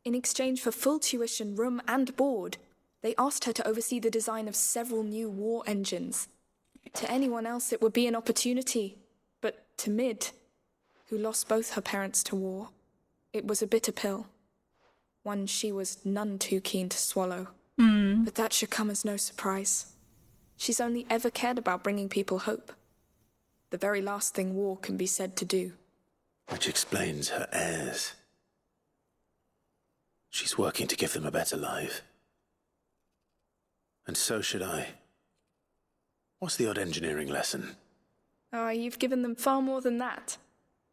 In exchange for full tuition, room and board, they asked her to oversee the design of several new war engines. To anyone else it would be an opportunity, but to Mid, who lost both her parents to war, it was a bitter pill. One she was none too keen to swallow. But that should come as no surprise. She's only ever cared about bringing people hope. The very last thing war can be said to do. Which explains her heirs. She's working to give them a better life. And so should I. What's the odd engineering lesson? Ah, you've given them far more than that.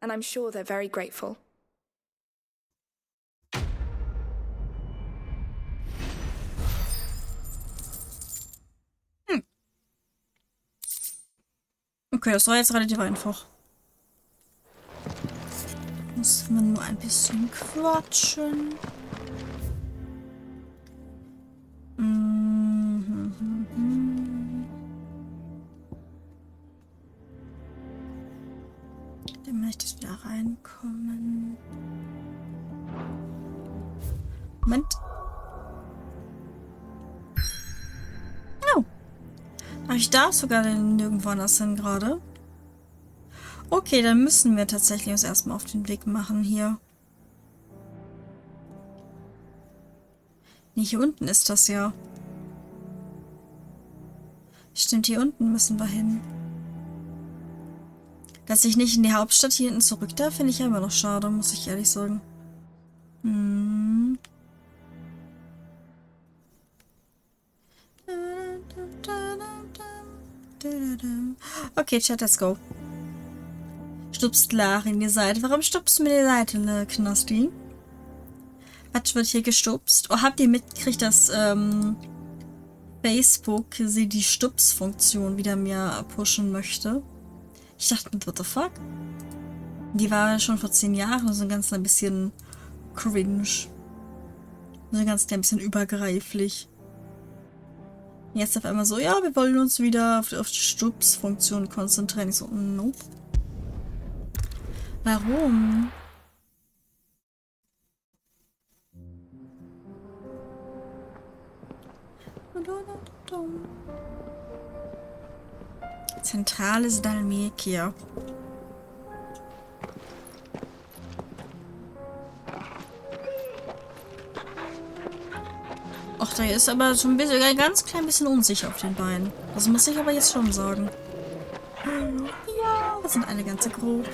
And I'm sure they're very grateful. Okay, das war jetzt relativ einfach. Muss man nur ein bisschen quatschen. Dann möchte ich wieder reinkommen. Moment. Oh. Ach, ich darf sogar nirgendwo anders hin gerade. Okay, dann müssen wir tatsächlich uns erstmal auf den Weg machen hier. Nee, hier unten ist das ja. Stimmt, hier unten müssen wir hin. Dass ich nicht in die Hauptstadt hier hinten zurück darf, finde ich ja immer noch schade, muss ich ehrlich sagen. Okay, Chat, let's go. Stupst Lara in die Seite. Warum stupst du mir die Seite, Knosti? Was wird hier gestupst? Oh, habt ihr mitgekriegt, dass Facebook sie die Stups-Funktion wieder mehr pushen möchte? Ich dachte, what the fuck? Die war schon vor 10 Jahren so ganz ein bisschen cringe. So ganz ein bisschen übergreiflich. Jetzt auf einmal so, ja, wir wollen uns wieder auf die Stups-Funktion konzentrieren. Ich so, nope. Warum? Zentrales Dalmekia. Ach, der ist aber schon ein ganz klein bisschen unsicher auf den Beinen. Das muss ich aber jetzt schon sagen. Ja, wir sind eine ganze Gruppe.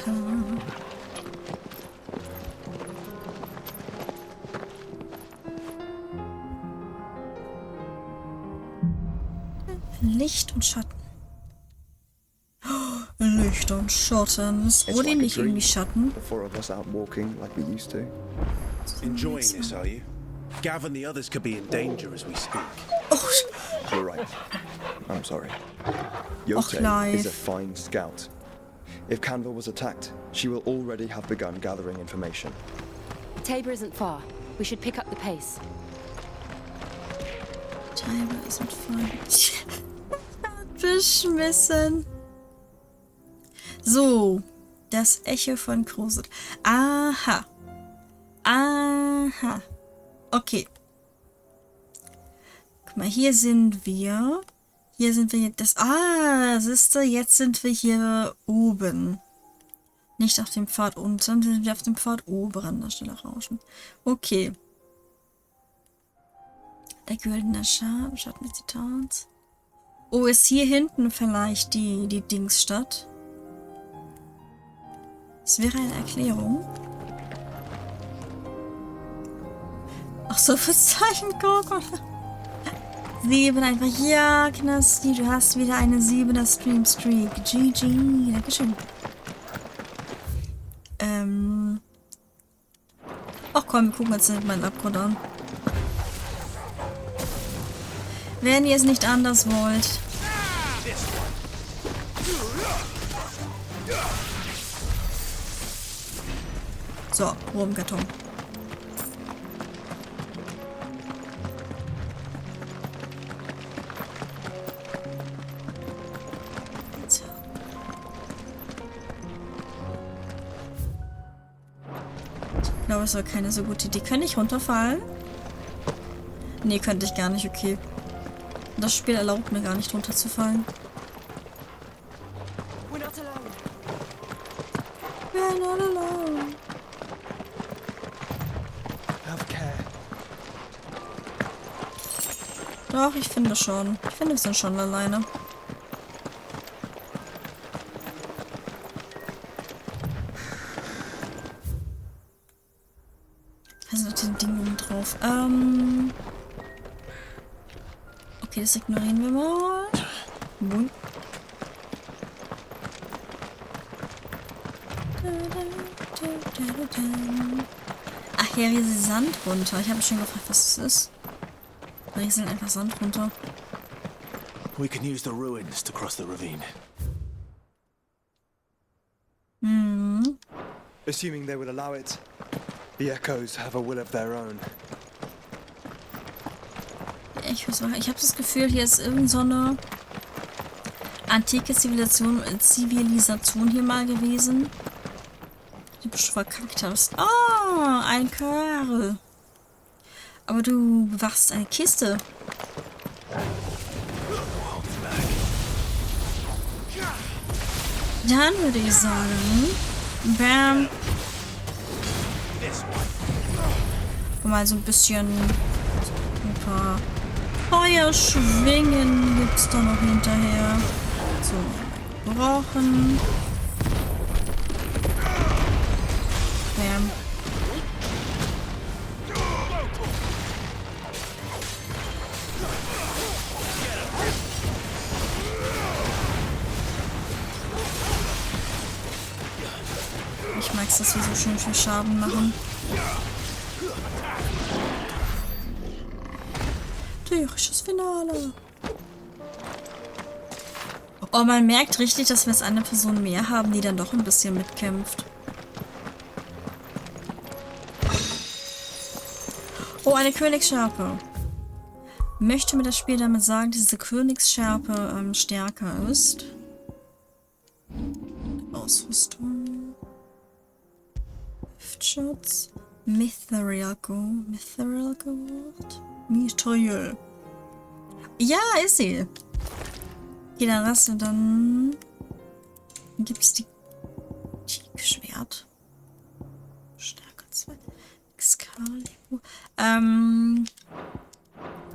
Licht und Schatten. Licht und Schatten. Ist Odin nicht irgendwie Schatten? Enjoying this, are you? Gav and the others could be in danger as we speak. Oh. You're right. I'm sorry. Yote is a fine scout. If Canva was attacked, she will already have begun gathering information. Tabor isn't far. We should pick up the pace. Tabor isn't far. Beschmissen. So. Das Echo von Kruset. Aha. Aha. Okay. Guck mal, hier sind wir. Hier sind wir jetzt. Siehst du, jetzt sind wir hier oben. Nicht auf dem Pfad unten, sind wir auf dem Pfad oben an der Stelle rauschen. Okay. Der güldene Schatten des Titans. Oh, ist hier hinten vielleicht die Dingsstadt? Das wäre eine Erklärung. Ach so, fürs Zeichen gucken. 7 einfach. Ja, Knasti, du hast wieder eine 7er Stream-Streak. GG. Dankeschön. Ach komm, wir gucken jetzt nicht meinen Abgrund an. Wenn ihr es nicht anders wollt. So, Rumkarton. So. Ich glaube, es war keine so gute Idee. Könnte ich runterfallen? Nee, könnte ich gar nicht, okay. Das Spiel erlaubt mir gar nicht runterzufallen. We're not alone. We're not alone. Have care. Doch, ich finde schon. Ich finde, wir sind schon alleine. Da sind noch die Dinge oben drauf. Okay, das ignorieren wir mal. Moin. Ach, hier rieselt Sand runter. Ich habe mich schon gefragt, was das ist. Da rieselt einfach Sand runter. We can use the ruins to cross the ravine. Hm. Assuming they will allow it. The echoes have a will of their own. Ich habe das Gefühl, hier ist irgend so eine antike Zivilisation hier mal gewesen. Die du verkackt hast. Ah, ein Kerl. Aber du bewachst eine Kiste. Dann würde ich sagen, bam. Mal so ein bisschen ein paar Feuerschwingen gibt's da noch hinterher. So, gebrochen. Bam. Ich mag's, dass wir so schön viel Schaden machen. Tyrisches Finale. Oh, man merkt richtig, dass wir jetzt eine Person mehr haben, die dann doch ein bisschen mitkämpft. Oh, eine Königsschärpe. Möchte mir das Spiel damit sagen, dass diese Königsschärpe stärker ist? Ausrüstung. Hüftschutz. Mithril Gold. Mithril Gold. Mithril. Ja, ist sie. Okay, dann gibt's die Schwert. Stärke 2. Excalibur.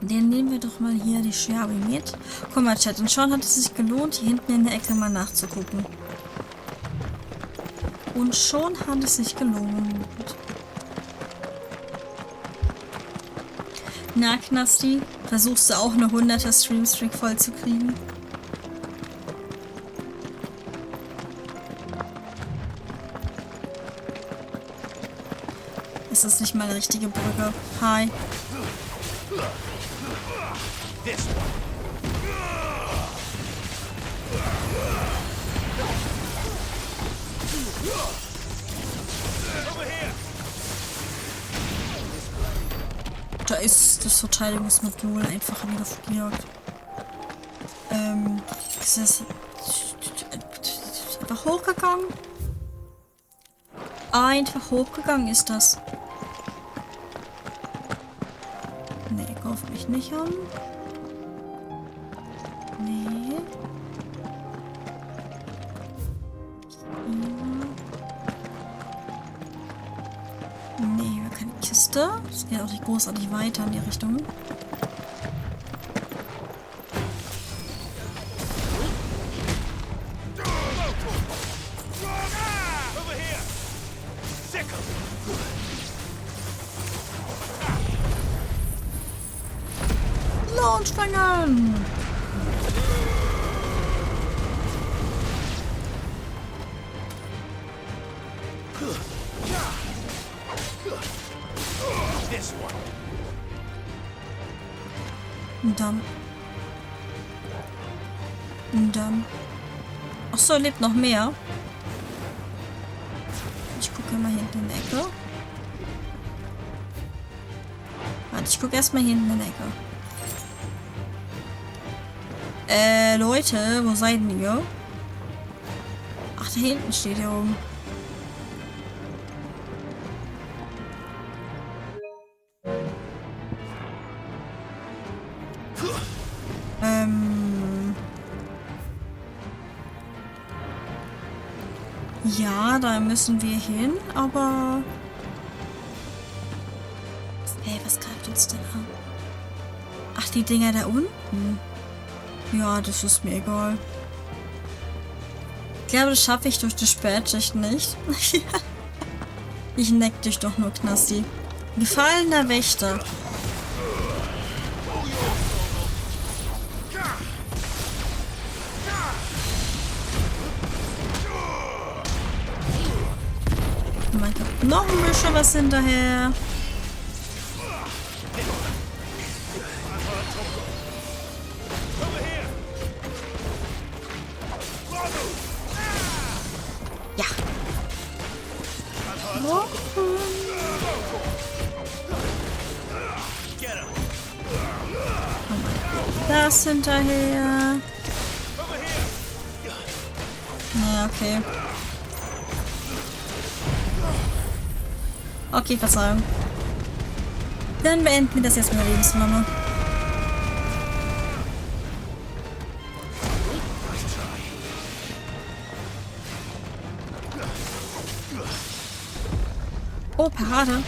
Den nehmen wir doch mal hier die Scherbe mit. Guck mal, Chat. Und schon hat es sich gelohnt, hier hinten in der Ecke mal nachzugucken. Und schon hat es sich gelohnt. Na, Knasti, versuchst du auch eine 100er Streamstreak voll zu kriegen? Ist das nicht mal eine richtige Brücke? Hi. Da ist das Verteidigungsmodul einfach wieder verkehrt. Ist das einfach hochgegangen? Einfach hochgegangen ist das. Nee, kauft mich nicht an. Nee. Nee, keine Kiste. Das geht auch nicht großartig weiter in die Richtung. anstrengen. Und dann. Ach so, lebt noch mehr. Ich gucke mal hinten in die Ecke. Warte, ich gucke erstmal hinten in die Ecke. Leute, wo seid ihr? Ach, da hinten steht ihr oben. Ja, da müssen wir hin, aber... Hey, was greift uns denn an? Ach, die Dinger da unten. Ja, das ist mir egal. Ich glaube, das schaffe ich durch die Spätschicht nicht. Ich neck dich doch nur, Knasti. Gefallener Wächter. Noch ein bisschen was hinterher. Ja. Das hinterher. Ja, okay. Okay, Verzeihung. Dann beenden wir das jetzt mit der Lebensflamme. Oh, Parade.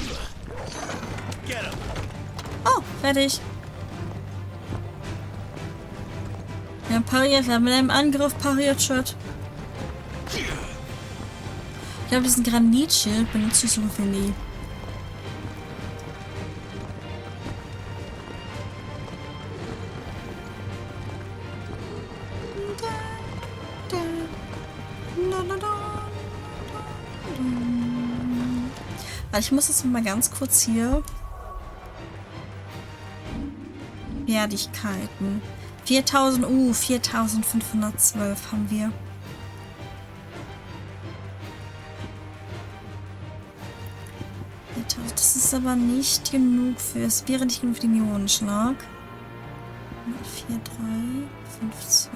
Oh, fertig. Wir haben pariert, wir haben mit einem Angriff pariert, Shit. Ich glaube, diesen Granitschild benutze ich so für nie. Ich muss jetzt mal ganz kurz hier. Fertigkeiten. 4512 haben wir. Das ist aber nicht genug für. Es wäre nicht genug für den Ionenschlag. 4, 3, 5, 2.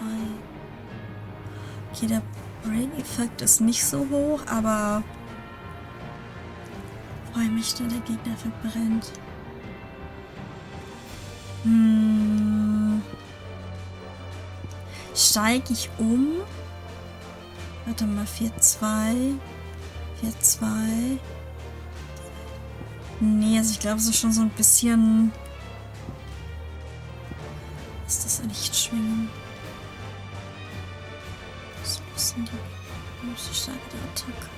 Okay, der Brain-Effekt ist nicht so hoch, aber freue mich, da der Gegner verbrennt. Steige ich um? Warte mal, 4, 2. 4, 2. Nee, also ich glaube, es ist schon so ein bisschen... Ist das ein Lichtschwingen? So ein bisschen die Stärke der Attacke.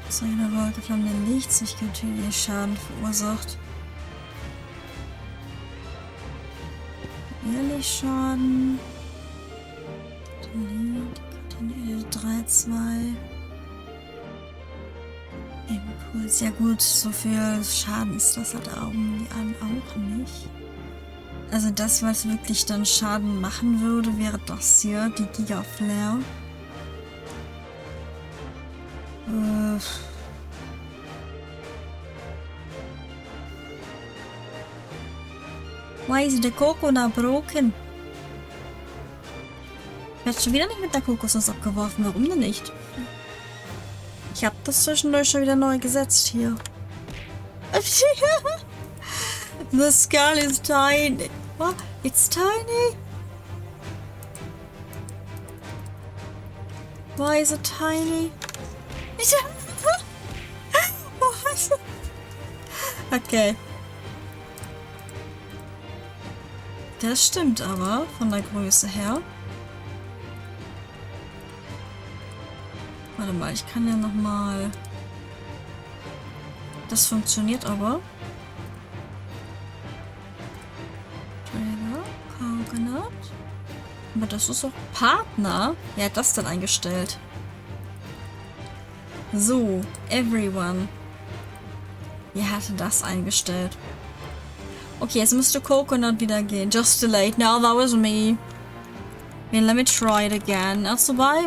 So eine Wolke flammenden Lichts, ich natürlich Schaden verursacht. Ehrlich Schaden. 3, 2. Impuls. Ja gut, so viel Schaden ist das halt auch nicht. Also das, was wirklich dann Schaden machen würde, wäre das hier, die Giga-Flare. Why is the coconut broken? Ich werde schon wieder nicht mit der Kokosnuss abgeworfen. Warum denn nicht? Ich habe das zwischendurch schon wieder neu gesetzt hier. The skull is tiny. What? It's tiny? Why is it tiny? Okay. Das stimmt aber, von der Größe her. Warte mal, ich kann ja nochmal... Das funktioniert aber. Aber das ist doch Partner. Wer hat das denn eingestellt? So, everyone. Wer hatte das eingestellt? Okay, jetzt müsste Coconut wieder gehen. Just delayed. No, that was me. Okay, let me try it again. Also, why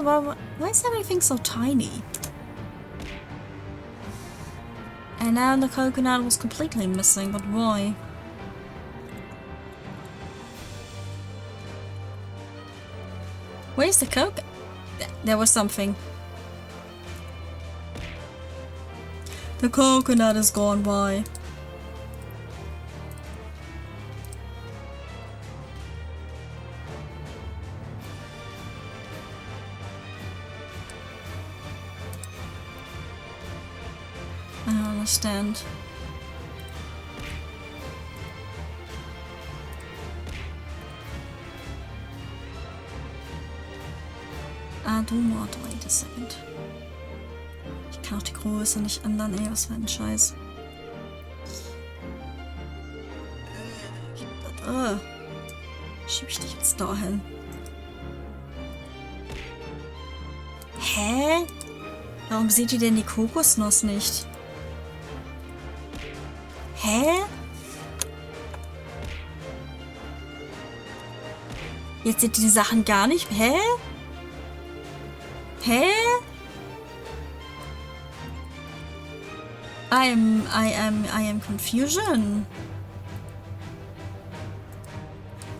is everything so tiny? And now the coconut was completely missing, but why? Where's the coconut? There was something. The coconut is gone by. I don't understand. Do not wait a second. Ich kann auch die Größe nicht ändern, ey, was für ein Scheiß. Schieb ich dich jetzt dahin? Hä? Warum seht ihr denn die Kokosnuss nicht? Hä? Jetzt seht ihr die Sachen gar nicht? Hä? Hä? I am confusion.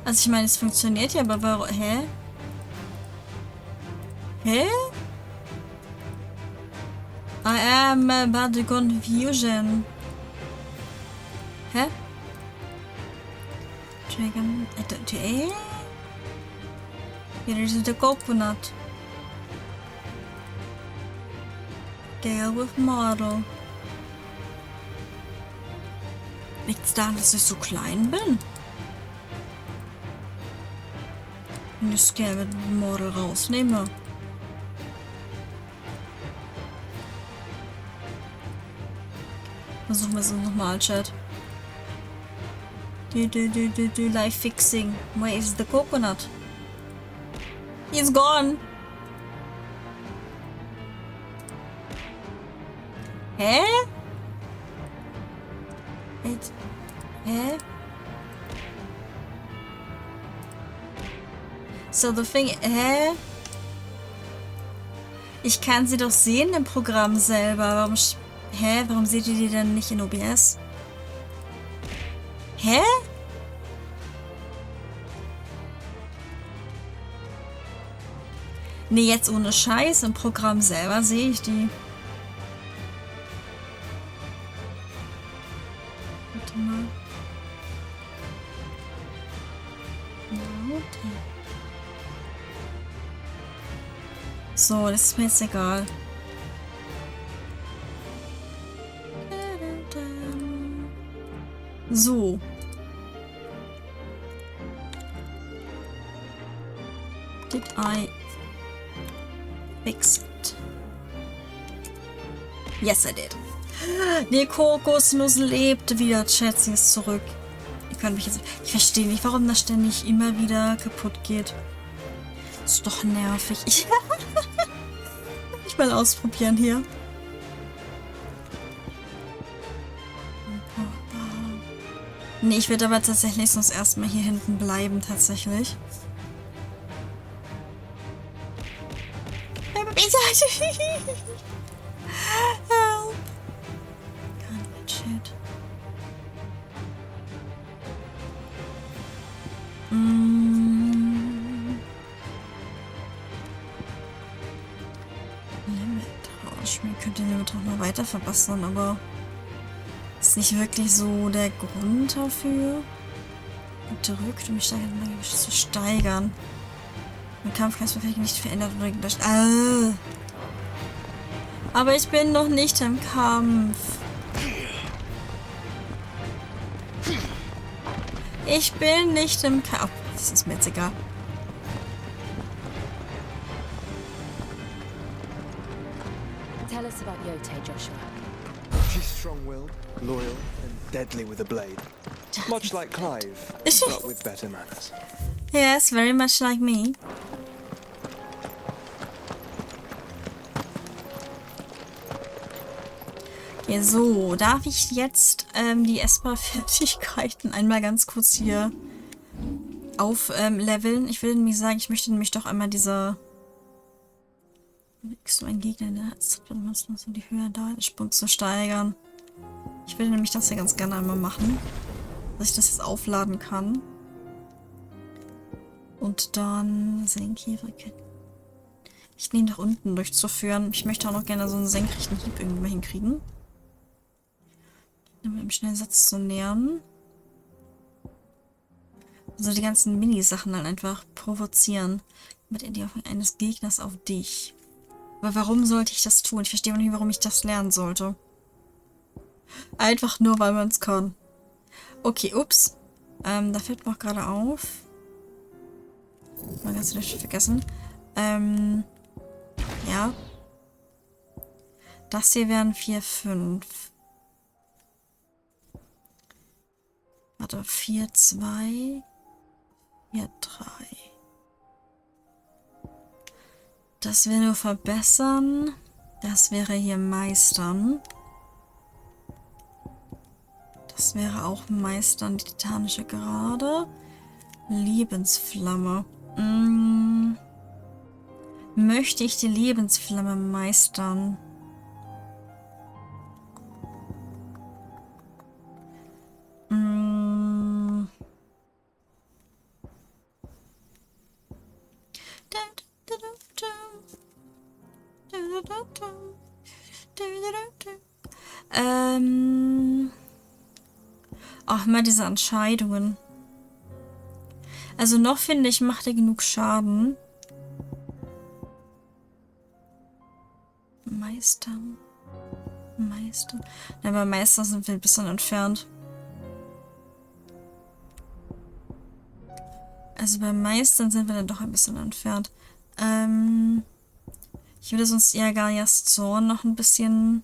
Also ich meine, es funktioniert ja, aber warum? Hä? Hä? I am about the confusion. Hä? Dragon. Here is the coconut. Deal with model. Liegt's daran, dass ich so klein bin? Wenn ich gerne mit Model rausnehme. Versuchen wir es nochmal, Chat. Live fixing. Where is the coconut? He's gone. Hä? Hä? So, the thing... Hä? Ich kann sie doch sehen im Programm selber. Warum... Hä? Warum seht ihr die denn nicht in OBS? Hä? Nee, jetzt ohne Scheiß. Im Programm selber sehe ich die. Warte mal. Okay. So, das ist mir jetzt egal. So. Did I fix it? Yes, I did. Die Kokosnuss lebt wieder. Chat, sie ist zurück. Ihr könnt mich jetzt... Ich verstehe nicht, warum das ständig immer wieder kaputt geht. Ist doch nervig. Ich mal ausprobieren hier. Nee, ich werde aber tatsächlich sonst erstmal hier hinten bleiben, tatsächlich. Help! Can't get shit. Limit-Rausch. Man könnte den Limit auch noch weiter verbessern, aber ist nicht wirklich so der Grund dafür. Drückt, um mich zu steigern. Mein Kampfgeist wird nicht verändert oder gelöscht. Aber ich bin noch nicht im Kampf. Ich bin nicht im Kampf. Das ist mir jetzt egal. Tell us about Yote, Joshua. She's strong-willed, loyal, and deadly with a blade. Much like Clive, but with better manners. Yes, very much like me. Okay, so, darf ich jetzt die Esper-Fertigkeiten einmal ganz kurz hier aufleveln? Ich will nämlich sagen, ich möchte nämlich doch einmal diese... So ein Gegner, der hat die Höhe da, den Sprung zu steigern. Ich will nämlich das hier ganz gerne einmal machen. Dass ich das jetzt aufladen kann. Und dann Senkkäfer. Ich nehme nach unten durchzuführen. Ich möchte auch noch gerne so einen senkrechten Hieb irgendwie mal hinkriegen. Um im Schnellsatz zu nähern. Also die ganzen Mini-Sachen dann einfach provozieren. Mit der Idee eines Gegners auf dich. Aber warum sollte ich das tun? Ich verstehe nicht, warum ich das lernen sollte. Einfach nur, weil man es kann. Okay, ups. Da fällt mir auch gerade auf. Mal ganz richtig vergessen. Ja. Das hier wären 4, 5. Warte, 4, 2, 4, 3. Das wäre nur verbessern. Das wäre hier meistern. Das wäre auch meistern, die titanische Gerade. Lebensflamme. Möchte ich die Lebensflamme meistern? Ach, mal diese Entscheidungen. Also noch finde ich, macht er genug Schaden. Meistern. Meister. Ja, bei Meister sind wir ein bisschen entfernt. Also bei Meistern sind wir dann doch ein bisschen entfernt. Ich würde sonst eher Galias Zorn noch ein bisschen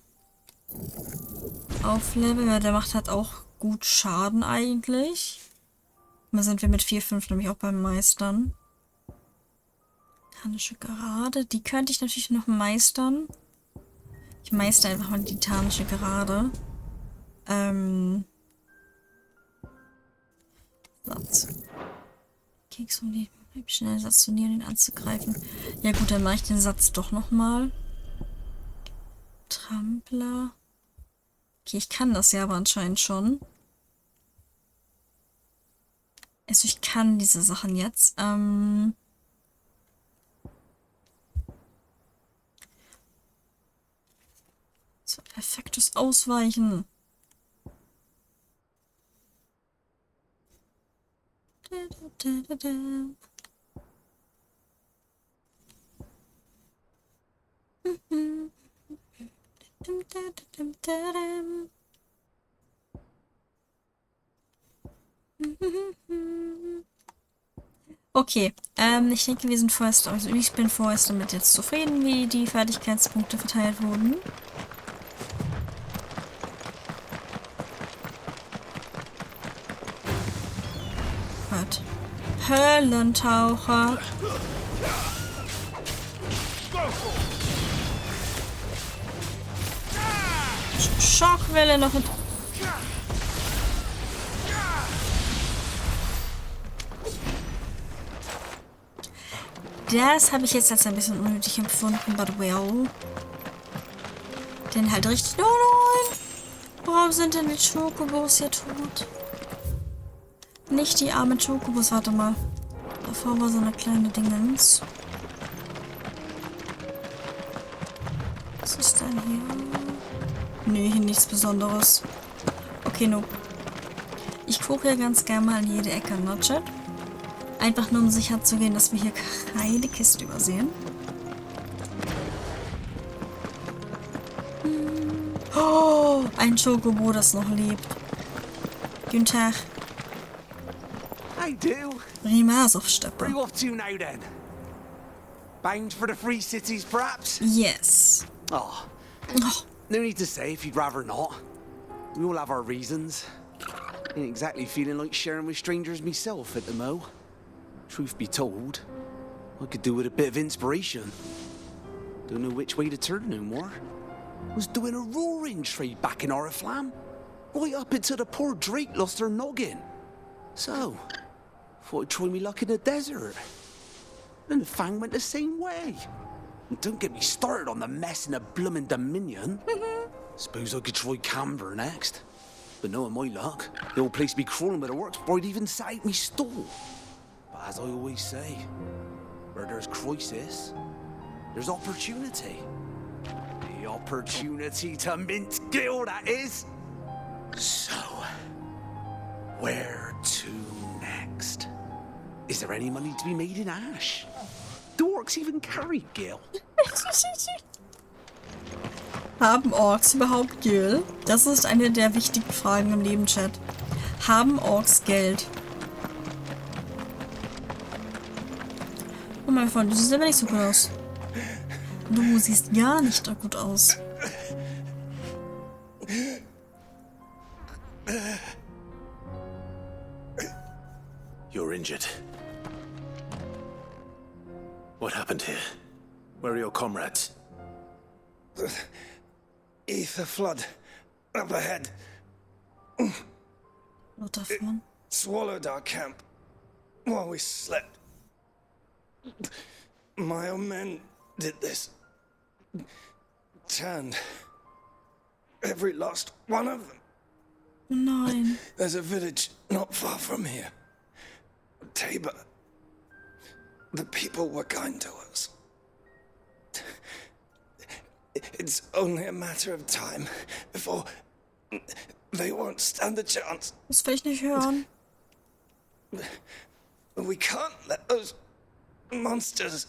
aufleveln, weil der macht halt auch gut Schaden eigentlich. Da sind wir mit 4, 5 nämlich auch beim Meistern. Titanische Gerade. Die könnte ich natürlich noch meistern. Ich meister einfach mal die titanische Gerade. Satz. Keks, um die schnell Satz zu nähern, ihn anzugreifen. Ja gut, dann mache ich den Satz doch nochmal. Trampler. Okay, ich kann das ja aber anscheinend schon. Also ich kann diese Sachen jetzt. So, perfektes Ausweichen. Okay, ich denke, wir sind vorerst, also ich bin vorerst damit jetzt zufrieden, wie die Fertigkeitspunkte verteilt wurden. Gott. Höllentaucher. Schockwelle noch. Das habe ich jetzt als ein bisschen unnötig empfunden, but well. Den halt richtig... Oh nein! Warum sind denn die Chocobos hier tot? Nicht die armen Chocobos, warte mal. Davor war so eine kleine Dingens. Was ist denn hier? Nee, hier nichts Besonderes. Okay, no. Ich gucke ja ganz gerne mal in jede Ecke, ne, Chat? Einfach nur, um sicher zu gehen, dass wir hier keine Kiste übersehen. Oh, ein Chocobo, das noch lebt. Guten Tag. Hey, do. Rimasov-Steppe. Where are you off to now, then? Bound for the Free Cities, perhaps? Yes. Oh. No need to say if you'd rather not. We all have our reasons. Ain't exactly feeling like sharing with strangers myself at the mo. Truth be told, I could do with a bit of inspiration. Don't know which way to turn no more. Was doing a roaring trade back in Oriflamme, right up until the poor Drake lost her noggin. So, thought I'd try me luck in the desert. And the Fang went the same way. And don't get me started on the mess in the bloomin' Dominion. Suppose I could try Canberra next. But knowing my luck, the old place be crawling with the works before I'd even set out me stall. But as I always say, where there's crisis, there's opportunity. The opportunity to mint Gil, that is. So, where to next? Is there any money to be made in Ash? Do orcs even carry Gil? Haben Orks überhaupt Gil? Das ist eine der wichtigen Fragen im Nebenchat. Haben Orks Geld? Oh mein Freund, du siehst aber nicht so gut aus. Du siehst gar nicht so gut aus. You're injured. What happened here? Where are your comrades? Ether flood up ahead. What davon? Swallowed our camp while we slept. My own men did this. Turned every last one of them. Nein. There's a village not far from here. Tabor. The people were kind to us. It's only a matter of time before they won't stand a chance. Das will ich nicht hören. We can't let those monsters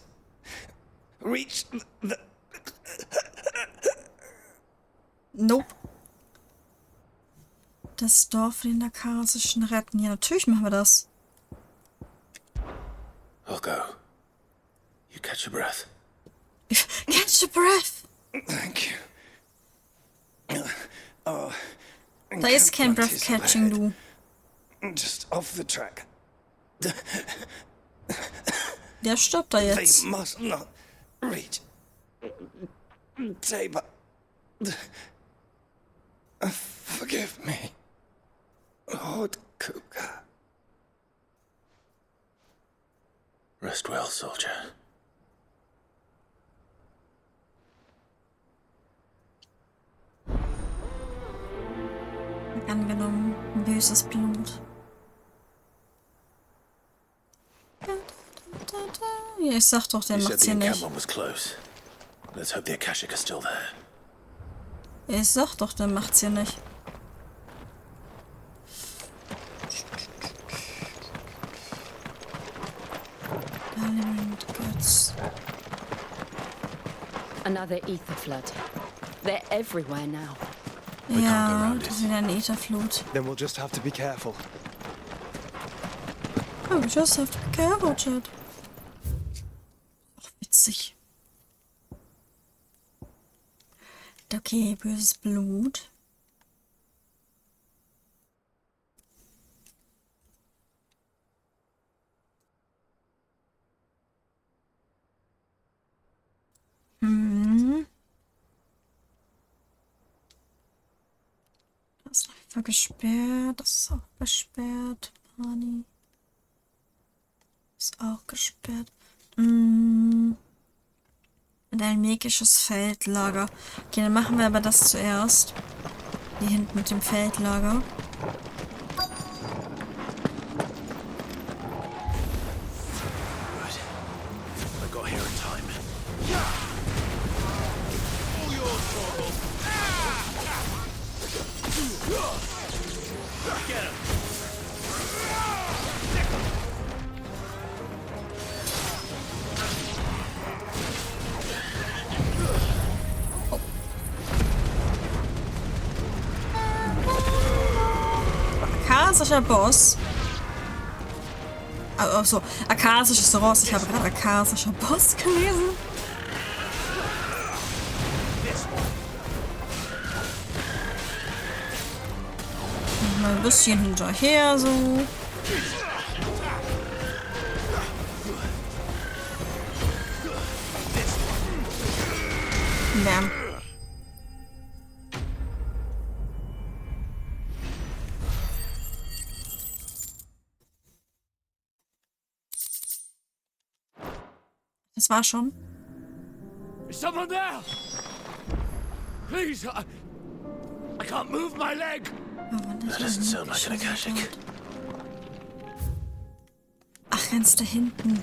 reach the... Nope. Das Dorf von den Nakasischen retten. Ja, natürlich machen wir das. I'll go. You catch your breath. Catch your breath. Thank you. Da ist kein Breath catching, du. Just off the track. Der stirbt da jetzt. They must not reach Tabor. Forgive me, Lord Cougar. Rest well, soldier. Angenommen, böses Blut. Ja, ich sag doch, der macht's hier nicht. Let's hope the Akashic is still there. Ich sag doch, der macht's hier nicht. Another ether flood. They're everywhere now. Ja, das ist wieder eine Etherflut. Then we'll just have to be careful. Oh, we just have to be careful, Chat. Ach, witzig. Okay, böses Blut. Das ist einfach gesperrt. Das ist auch gesperrt. Money. Ist auch gesperrt. Und ein magisches Feldlager. Okay, dann machen wir aber das zuerst. Hier hinten mit dem Feldlager. Akasischer Boss. Achso, akasisches Ross. Ich habe gerade akasischer Boss gelesen. Mal ein bisschen hinterher so. Bam. Das war schon. Is someone there? Please, I can't move my leg. That doesn't sound like an Akashic. Ach, ganz da hinten.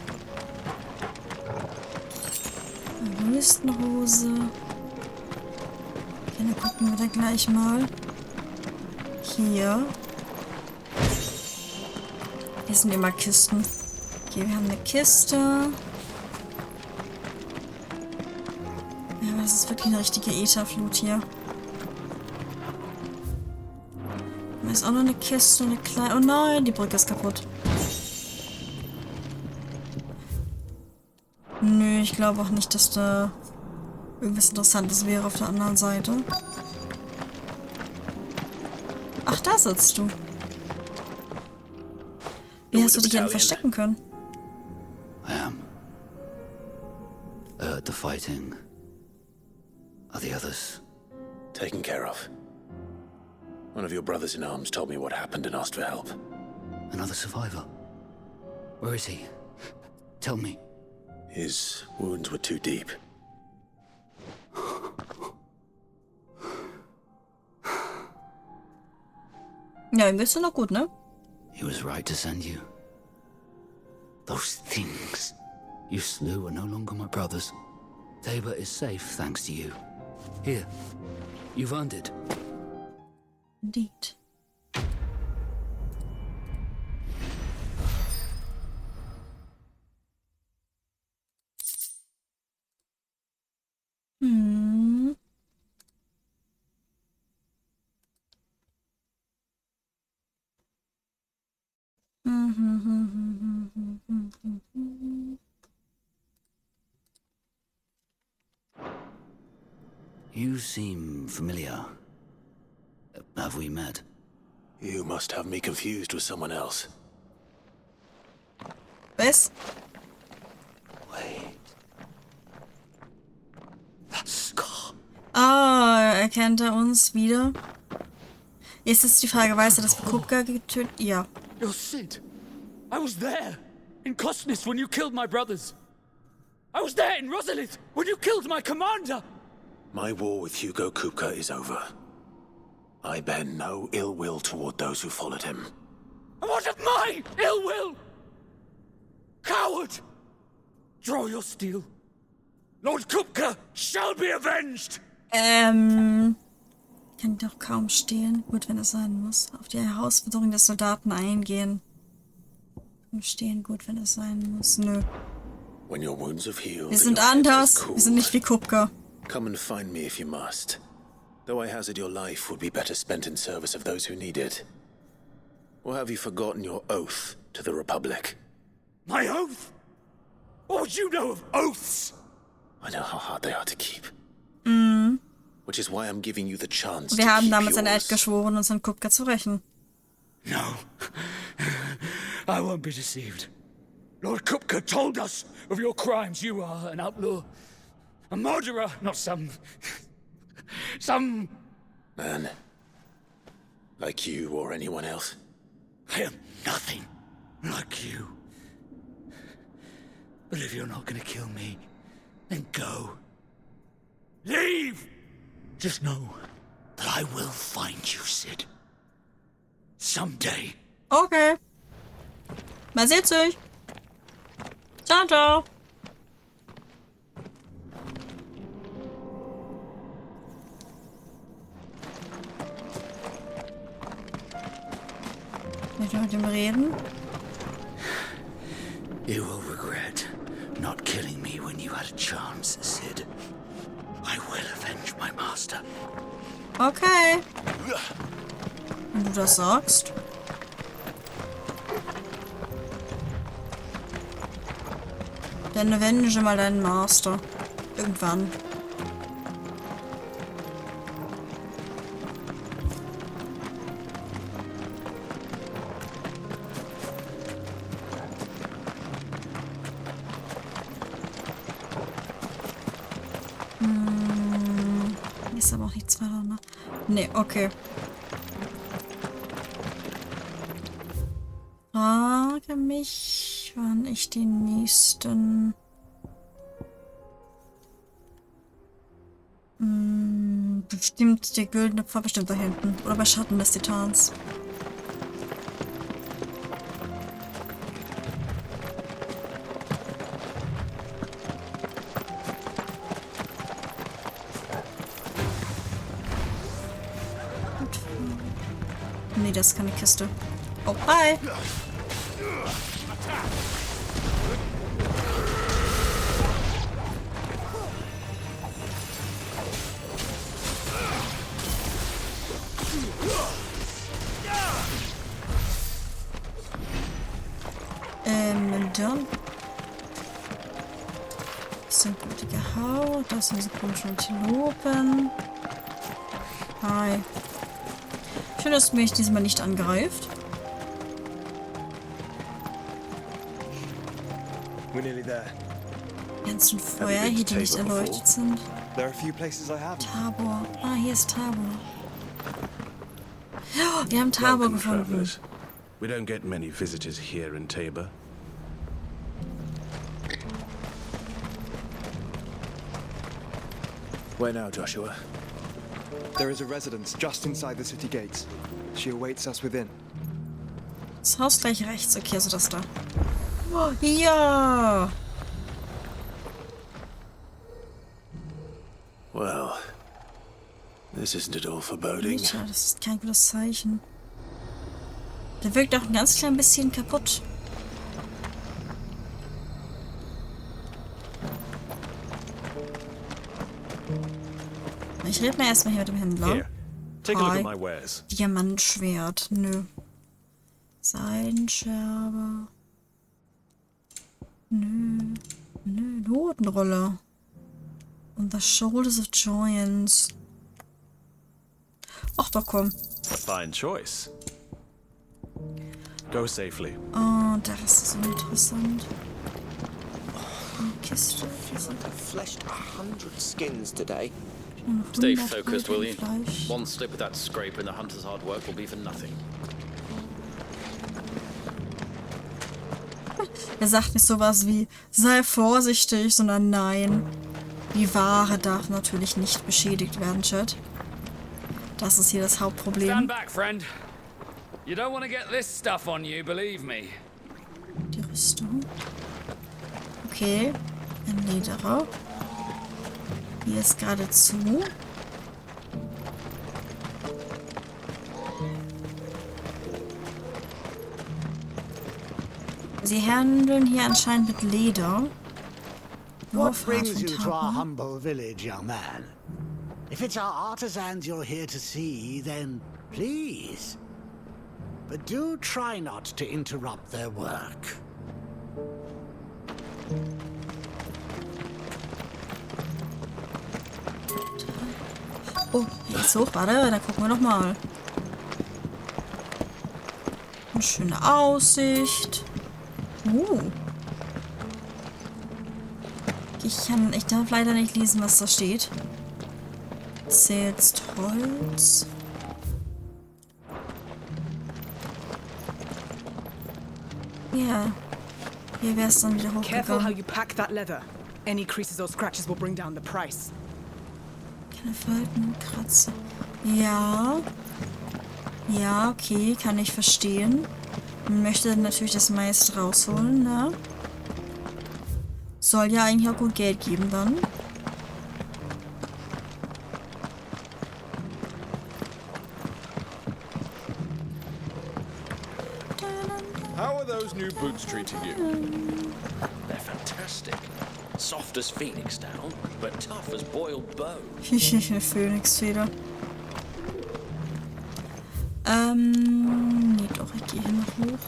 Wüstenrose. Okay, dann gucken wir da gleich mal. Hier. Hier sind immer Kisten. Okay, wir haben eine Kiste. Ja, aber das ist wirklich eine richtige Ätherflut hier. Da ist auch noch eine Kiste, eine kleine... Oh nein, die Brücke ist kaputt. Nö, ich glaube auch nicht, dass da irgendwas Interessantes wäre auf der anderen Seite. Ach, da sitzt du. Wie hast du dich denn verstecken können? I am. I heard the fighting. Are the others? Taken care of. One of your brothers in arms told me what happened and asked for help. Another survivor? Where is he? Tell me. His wounds were too deep. Ja, ihm geht's noch gut, ne? He was right to send you. Those things you slew are no longer my brothers. Tabor is safe thanks to you. Here, you've earned it. Indeed. Hm. You seem familiar. Have we met? You must have me confused with someone else. Was? Wait. That scar. Ah, erkennt er uns wieder? Jetzt ist die Frage, weiß er, dass wir Kupka getötet? Ja. You're Sid. I was there in Kosnis when you killed my brothers. I was there in Rosalith when you killed my commander. My war with Hugo Kupka is over. I bear no ill will toward those who followed him. And what of my ill will? Coward! Draw your steel. Lord Kupka shall be avenged! Kann doch kaum stehen. Gut, wenn es sein muss. Auf die Herausforderung des Soldaten eingehen. Stehen, gut, wenn es sein muss. Nö. When your wounds have healed, Wir sind anders. Wir sind nicht wie Kupka. Come and find me if you must. Though I hazard your life would be better spent in service of those who need it. Or have you forgotten your oath to the Republic? My oath? What would you know of oaths? I know how hard they are to keep. Mhm. Which is why I'm giving you the chance Wir to haben keep damals ein Eid yours. geschworen, uns an Kupka zu rächen. No. I won't be deceived. Lord Kupka told us of your crimes. You are an outlaw. A murderer, not some man. Like you or anyone else. I am nothing like you. But if you're not gonna kill me, then go. Leave! Just know that I will find you, Sid. Someday. Okay. Man sieht sich. Ciao, ciao. Möchte ich mit ihm reden? You will regret not killing me when you had a chance, Sid. I will avenge my master. Okay. Wenn du das sagst. Dann avenge mal deinen Master. Irgendwann. ist aber auch nichts weiter, ne? Ne, okay. Frage mich, wann ich den nächsten... bestimmt, der güldene Pfad bestimmt da hinten. Oder bei Schatten des Titans. Nee, das ist keine Kiste. Oh, hi! Dann. Das sind blutige Haut. Das sind diese komischen Antilopen. Hi. Schön, dass mich diesmal nicht angreift. Ganzen Feuer hier, die nicht erleuchtet sind. Tabor. Ah, hier ist Tabor. Oh, wir haben Tabor gefunden. We don't get many visitors here in Tabor. Where now, Joshua? There is a residence just inside the city gates. She awaits us within. Das Haus gleich rechts. Okay, also das da. Oh, ja! Well, this isn't at all foreboding. Alter, das ist kein gutes Zeichen. Der wirkt auch ein ganz klein bisschen kaputt. Ich rede mal erstmal hier mit dem Händler. Diamantschwert. Nö. Seidenscherbe. Nö. Nö. Notenrolle. Und the Shoulders of Giants. Ach doch, komm. A fine choice. Go safely. Oh, der Rest ist so interessant. Kiste. Fleshed 100 skins today. Stay focused, will you? One slip of that scrape and the hunter's hard work will be for nothing. Er sagt nicht sowas wie, sei vorsichtig, sondern nein. Die Ware darf natürlich nicht beschädigt werden, Chat. Das ist hier das Hauptproblem. Stand back, friend. You don't want to get this stuff on you, believe me. Die Rüstung. Okay. Ein Lederer. Hier ist gerade zu. Sie handeln hier anscheinend mit Leder. What brings you to our humble village, young man? If it's our artisans you're here to see, then please. But do try not to interrupt their work. Oh, hier ist hoch. Warte, da gucken wir noch mal. Eine schöne Aussicht. Ich darf leider nicht lesen, was da steht. Zählst Holz. Ja. Hier wäre es dann wieder hochgegangen. Careful how you pack that leather. Any creases or scratches will bring down the price. Keine Falten, Kratzer. Ja. Ja, okay, kann ich verstehen. Man möchte natürlich das meiste rausholen, ne? Soll ja eigentlich auch gut Geld geben dann. How are those new boots treating you? They're fantastic. Soft as phoenix down, but tough as boiled bone. Phönixfeder. Nee, doch, ich gehe hier noch hoch.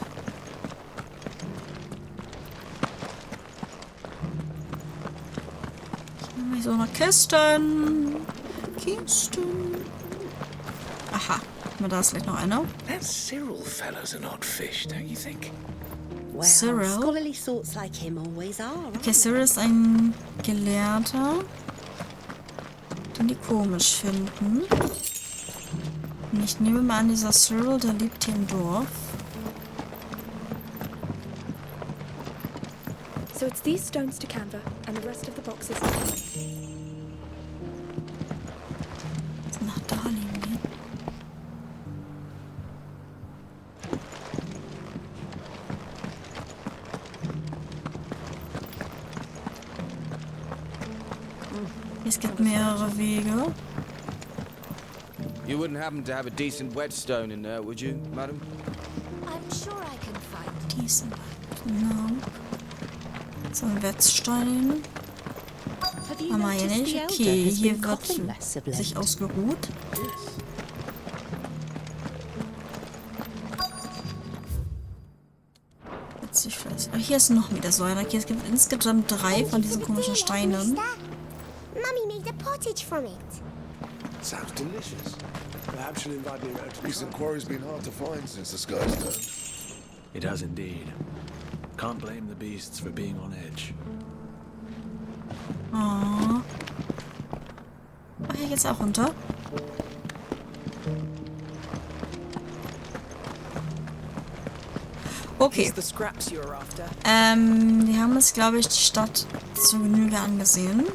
Ich so noch Kisten. Kisten. Aha. Na, da ist vielleicht noch einer. That Cyril fellow's an odd fish, don't you think? Well, Cyril? scholarly sorts like him always are. Okay, Cyril ist ein Gelehrter. den die komisch finden. Und ich nehme mal an, dieser Cyril, der lebt hier im Dorf. So it's these stones to Canva and the rest of the boxes. Nach da liegen die. Es gibt mehrere Wege. You wouldn't happen to have a decent whetstone in there, would you, madam? I'm sure I can find Decent. Genau. So ein Wetzstein. Haben wir hier nicht. Okay, hier wird sich ausgeruht. Hier ist noch wieder so einer. Okay, es gibt insgesamt 3 von diesen komischen Steinen. Mummy made a pottage from it. Sounds delicious. Perhaps she'll invite me around to This quarry's been hard to find since the sky's turned. It has indeed. Can't blame the beasts for being on edge. Oh. Ach, hier geht's auch runter. Okay. Wir haben uns, glaube ich, die Stadt zur Genüge angesehen.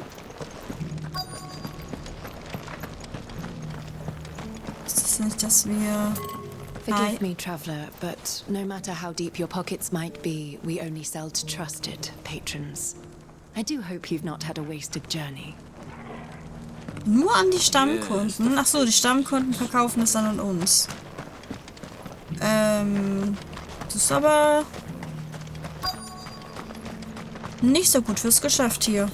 Ist das nicht, dass wir... Forgive me, traveler, but no matter how deep your pockets might be, we only sell to trusted patrons. I do hope you've not had a wasted journey. Nur an die Stammkunden? Ach so, die Stammkunden verkaufen es dann an uns. Das ist aber nicht so gut fürs Geschäft hier.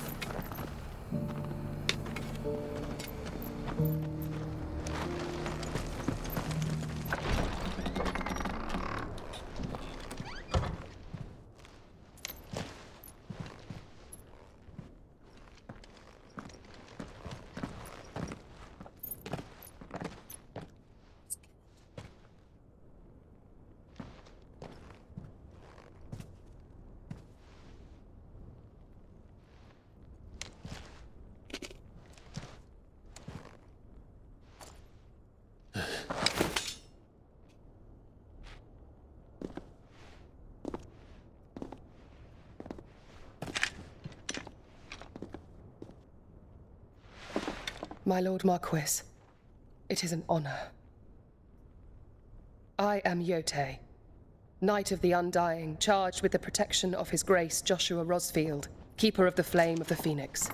My Lord Marquis, it is an honor. I am Yote, Knight of the Undying, charged with the protection of His Grace Joshua Rosfield, Keeper of the Flame of the Phoenix.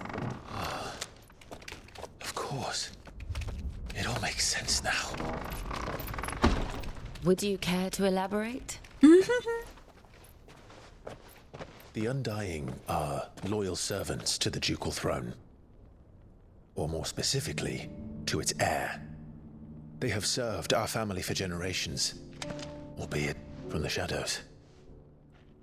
Of course. It all makes sense now. Would you care to elaborate? The Undying are loyal servants to the ducal throne. Or more specifically, to its heir. They have served our family for generations, albeit from the shadows.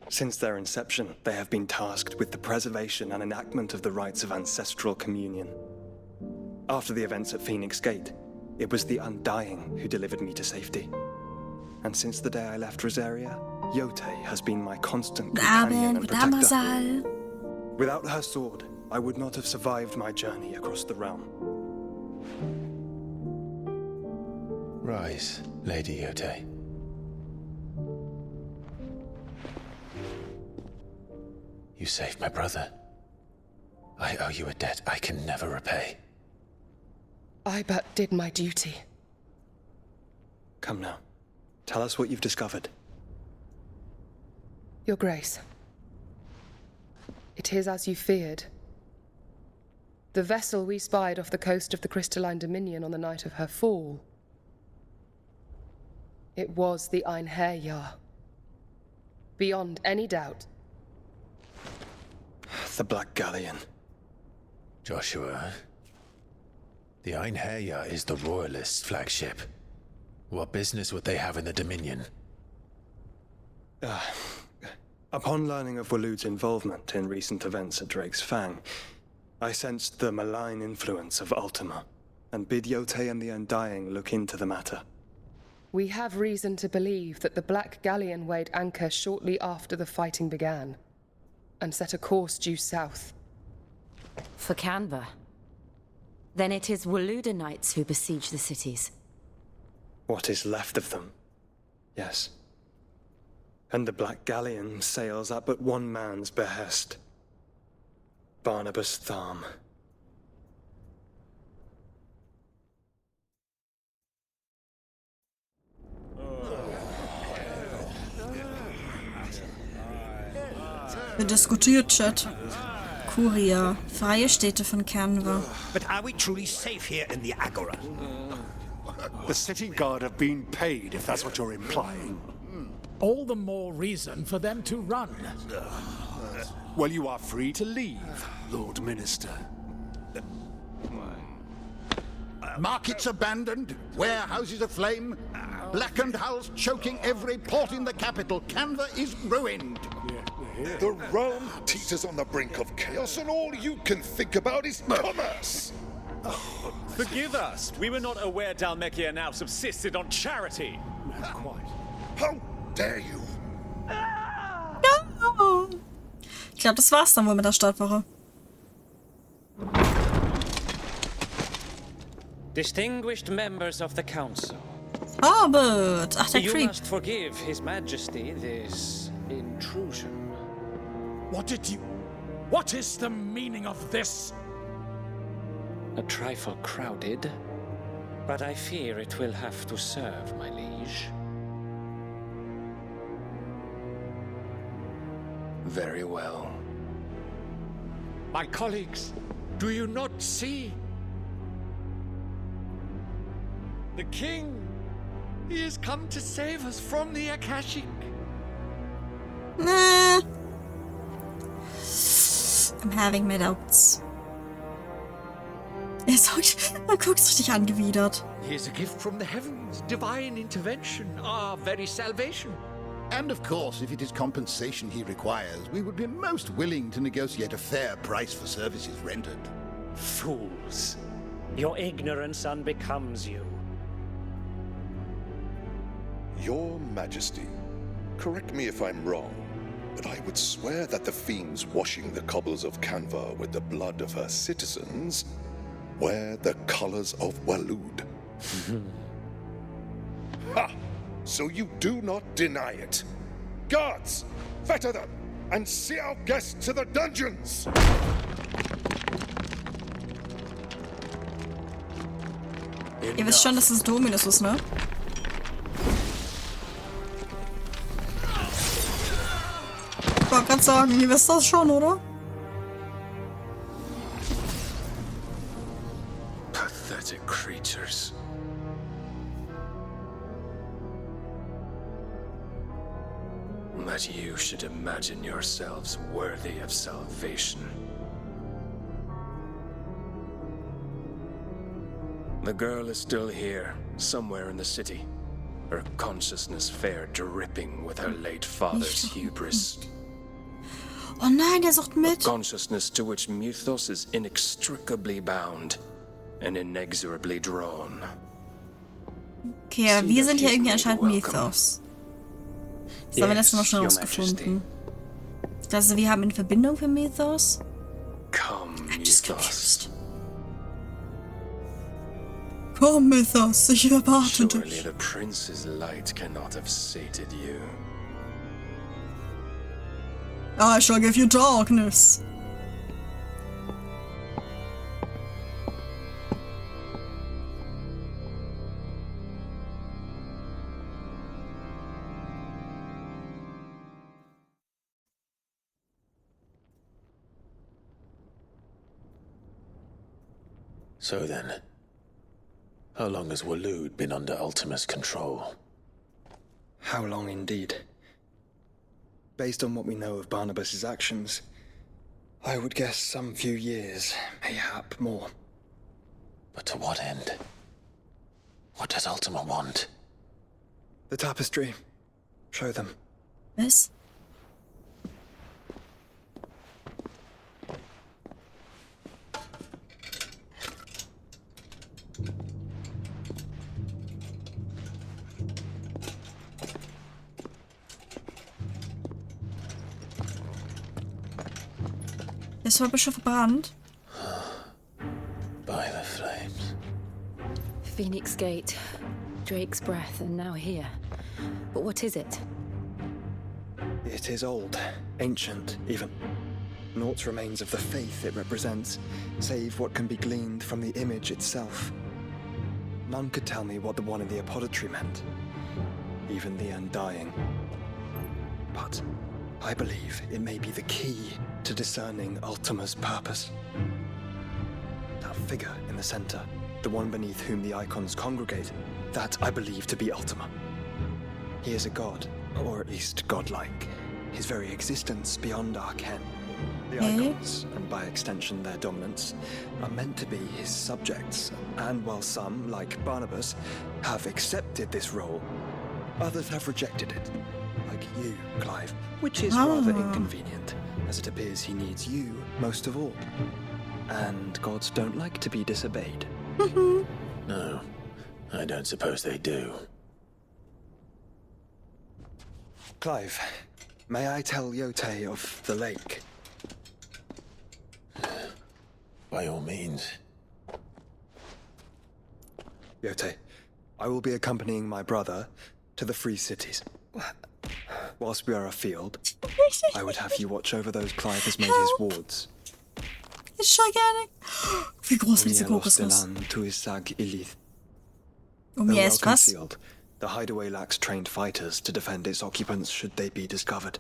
Since their inception, they have been tasked with the preservation and enactment of the rites of ancestral communion. After the events at Phoenix Gate, it was the Undying who delivered me to safety. And since the day I left Rosaria, Yote has been my constant companion and protector. Without her sword, I would not have survived my journey across the realm. Rise, Lady Yote. You saved my brother. I owe you a debt I can never repay. I but did my duty. Come now. Tell us what you've discovered. Your Grace. It is as you feared. The vessel we spied off the coast of the Crystalline Dominion on the night of her fall. It was the Einherjar. Beyond any doubt. The Black Galleon. Joshua, the Einherjar is the Royalists' flagship. What business would they have in the Dominion? Upon learning of Waloed's involvement in recent events at Drake's Fang, I sensed the malign influence of Ultima, and bid Yote and the Undying look into the matter. We have reason to believe that the Black Galleon weighed anchor shortly after the fighting began, and set a course due south. For Canva? Then it is Waluda knights who besiege the cities. What is left of them? Yes. And the Black Galleon sails at but one man's behest. Barnabas Tharm. Diskutiert, Chat. Kuria. Freie Städte von Canva. But are we truly safe here in the Agora? The city guard have been paid, if that's what you're implying. All the more reason for them to run. Well, you are free to leave, Lord Minister. Markets abandoned, warehouses aflame, blackened hulls choking every port in the capital. Canva is ruined. The realm teeters on the brink of chaos, and all you can think about is commerce. Forgive us. We were not aware Dhalmekia now subsisted on charity. Not quite. How dare you? No. Ich glaube, das war's dann wohl mit der Stadtwache. Distinguished members of the council. Albert! Ach, der You Creep. must forgive His Majesty this intrusion. What is the meaning of this? A trifle crowded, but I fear it will have to serve, my liege. Very well. My colleagues, do you not see? The king, he has come to save us from the Akashic. Nah. I'm having my doubts. Man guckt richtig angewidert. He is a gift from the heavens, divine intervention, our very salvation. And of course, if it is compensation he requires, we would be most willing to negotiate a fair price for services rendered. Fools. Your ignorance unbecomes you. Your Majesty, correct me if I'm wrong, but I would swear that the fiends washing the cobbles of Canva with the blood of her citizens wear the colors of Walud. Ha! So you do not deny it. Guards, fetter them and see our guests to the dungeons! Ihr wisst schon, dass es Dominus ist, ne? Ich wollte gerade sagen, ihr wisst das schon, oder? Pathetic creatures. That you should imagine yourselves worthy of salvation. The girl is still here, somewhere in the city. Her consciousness fair dripping with her late father's hubris. Oh nein, der sucht mit. A consciousness to which Mythos is inextricably bound and inexorably drawn. Okay, ja, wir sind hier irgendwie anscheinend Mythos. Das haben wir letztes Mal schon rausgefunden. Also wir haben eine Verbindung für Mythos. Come, Mythos. Komm, Mythos, ich erwarte Surely dich. the prince's light cannot have sated you. I shall give you darkness. So then, how long has Walud been under Ultima's control? How long indeed? Based on what we know of Barnabas's actions, I would guess some few years, mayhap more. But to what end? What does Ultima want? The tapestry. Show them. Was? Das war bestimmt verbrannt. By the flames. Phoenix Gate, Drake's Breath, and now here. But what is it? It is old, ancient, even. Naught remains of the faith it represents, save what can be gleaned from the image itself. None could tell me what the one in the apothecary meant, even the Undying. But I believe it may be the key to discerning Ultima's purpose. That figure in the center, the one beneath whom the icons congregate, that I believe to be Ultima. He is a god, or at least godlike, his very existence beyond our ken. The icons, and by extension their dominants, are meant to be his subjects, and while some, like Barnabas, have accepted this role, others have rejected it, like you, Clive, which is rather inconvenient, as it appears he needs you most of all. And gods don't like to be disobeyed. No, I don't suppose they do. Clive, may I tell Yote of the lake? By all means. Yote, I will be accompanying my brother to the Free Cities. Whilst we are afield, I would have you watch over those Clive has made his wards. It's gigantic. Wie groß wird diese Kokosnuss? Though well concealed, the hideaway lacks trained fighters to defend its occupants should they be discovered.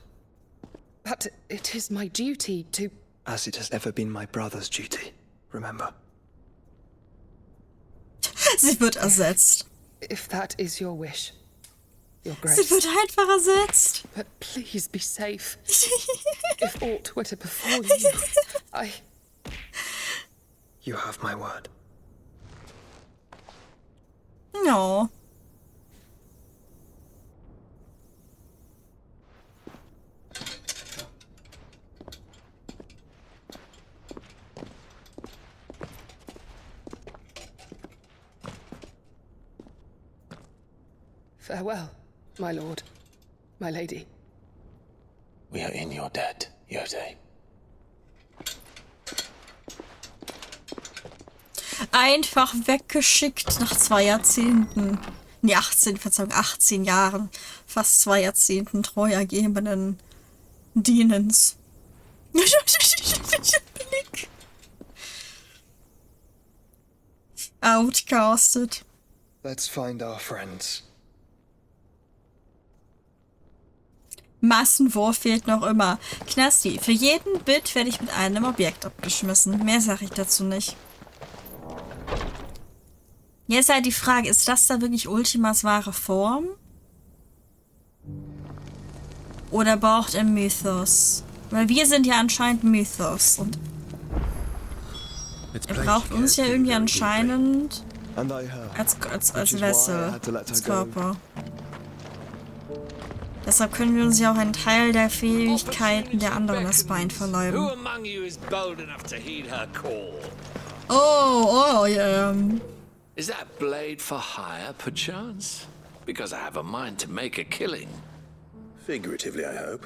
But it is my duty to... As it has ever been my brother's duty, remember. Sie wird ersetzt. If that is your wish, your grace. Sie wird einfach ersetzt. But please be safe. If aught were to befall you, You have my word. No. Farewell, my lord, my lady. We are in your debt, Yote. Einfach weggeschickt nach 2 Jahrzehnten. Nee, 18 Jahren. Fast 2 Jahrzehnten treu ergebenen Dienens. Blick. Outcasted. Let's find our friends. Massenwurf fehlt noch immer. Knasti, für jeden Bit werde ich mit einem Objekt abgeschmissen. Mehr sage ich dazu nicht. Jetzt halt die Frage, ist das da wirklich Ultimas wahre Form? Oder braucht er Mythos? Weil wir sind ja anscheinend Mythos und er braucht uns ja irgendwie anscheinend als Wessel, als Körper. Deshalb können wir uns ja auch einen Teil der Fähigkeiten der anderen das Bein verleihen. Yeah. Is that blade for hire, perchance? Because I have a mind to make a killing. Figuratively, I hope.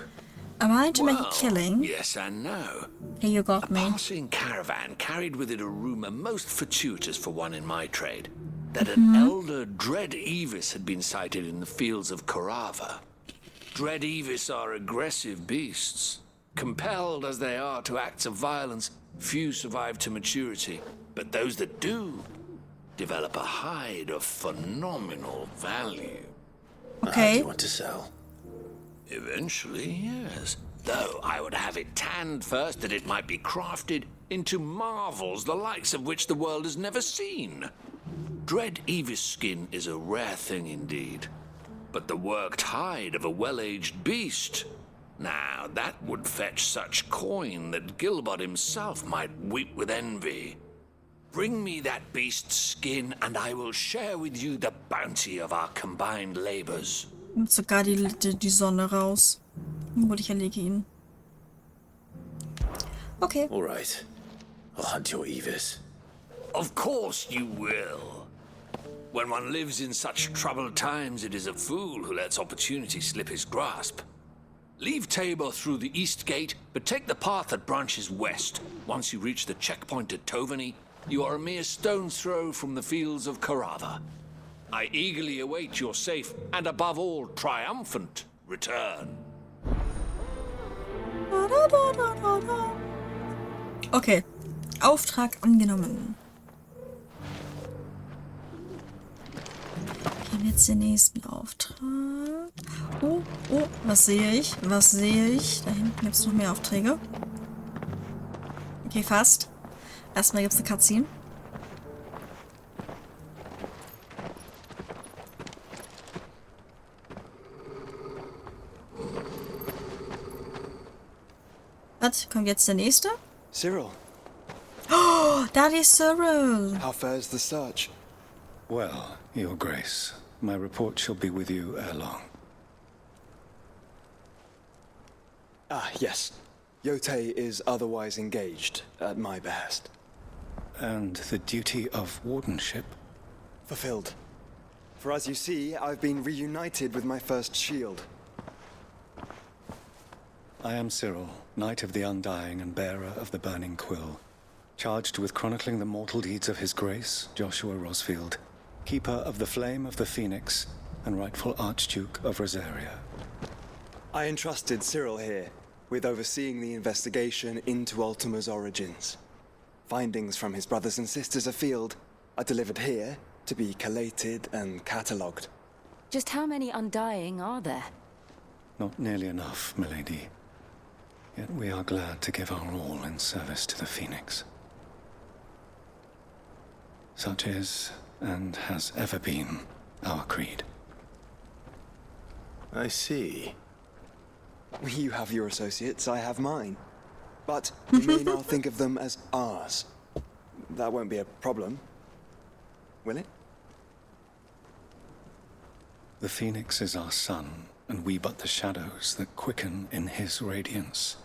A mind to make a killing? Yes and no. Here you got me. A passing caravan carried with it a rumor most fortuitous for one in my trade, that an elder Dread Evis had been sighted in the fields of Korava. Dread Evis are aggressive beasts. Compelled as they are to acts of violence, few survive to maturity, but those that do develop a hide of phenomenal value. Okay. Do you want to sell? Eventually, yes. Though I would have it tanned first that it might be crafted into marvels the likes of which the world has never seen. Dread Evis skin is a rare thing indeed. But the worked hide of a well-aged beast, now that would fetch such coin that Gilbert himself might weep with envy. Bring me that beast's skin, and I will share with you the bounty of our combined labors. Nimmt sogar die Sonne raus. Obwohl ich erlege ihn. Okay. All right. I'll hunt your Evis. Of course you will. When one lives in such troubled times, it is a fool who lets opportunity slip his grasp. Leave Tabor through the east gate, but take the path that branches west. Once you reach the checkpoint at Tovany, You are a mere stone's throw from the fields of Caratha. I eagerly await your safe and, above all, triumphant return. Okay. Auftrag angenommen. Wir haben jetzt den nächsten Auftrag. Oh, oh, was sehe ich? Was sehe ich? Da hinten gibt es noch mehr Aufträge. Okay, fast. Erstmal gibt es eine Cutscene. Was? Kommt jetzt der nächste? Cyril. Oh, that is Cyril. How fares the search? Well, Your Grace, my report shall be with you ere long. Ah, yes. Yotei is otherwise engaged at my behest. And the duty of wardenship? Fulfilled. For as you see, I've been reunited with my first shield. I am Cyril, Knight of the Undying and bearer of the Burning Quill, charged with chronicling the mortal deeds of His Grace, Joshua Rosfield, Keeper of the Flame of the Phoenix and rightful Archduke of Rosaria. I entrusted Cyril here with overseeing the investigation into Ultima's origins. Findings from his brothers and sisters afield are delivered here to be collated and catalogued. Just how many Undying are there? Not nearly enough, milady. Yet we are glad to give our all in service to the Phoenix. Such is, and has ever been, our creed. I see. You have your associates, I have mine. But we may now think of them as ours. That won't be a problem, will it? The Phoenix is our sun, and we but the shadows that quicken in his radiance.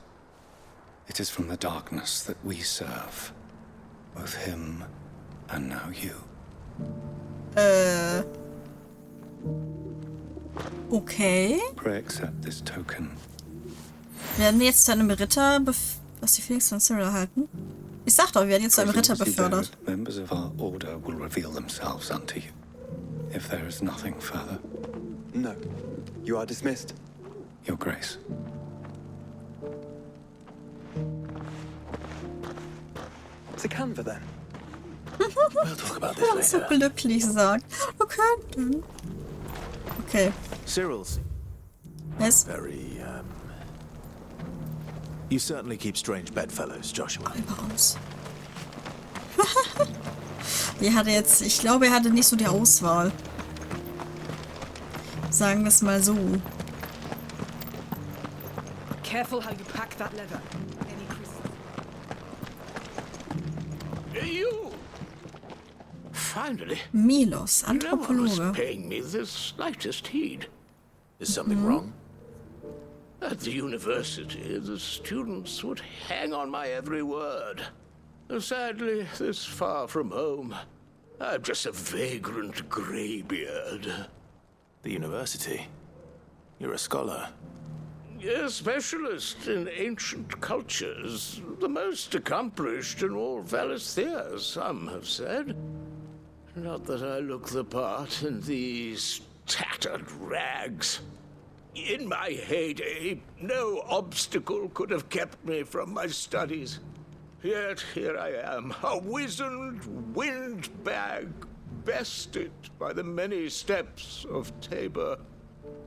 It is from the darkness that we serve, both him and now you. Okay. Pray accept this token. Werden wir jetzt zu einem Ritter was die Phoenix von Cyril halten? Ich sag doch, wir werden jetzt zu einem Ritter befördert. Members of our order will reveal themselves unto you, if there is nothing further. No. You are dismissed. Your Grace. To Canva then. We'll talk about this later. So glücklich sagt. Okay, dann. Okay. Cyril's. Yes. Very, You certainly keep strange bedfellows, Joshua. Über uns. Ich glaube, er hatte nicht so die Auswahl. Sagen wir es mal so. Careful how you pack that leather. You! Finally. Milos, No one was Anthropologe. paying me the slightest heed. Is something wrong? At the university, the students would hang on my every word. Sadly, this far from home, I'm just a vagrant greybeard. The university? You're a scholar. A specialist in ancient cultures, the most accomplished in all VALESTHEA, some have said. Not that I look the part in these tattered rags. In my heyday, no obstacle could have kept me from my studies. Yet here I am, a wizened windbag, bested by the many steps of Tabor.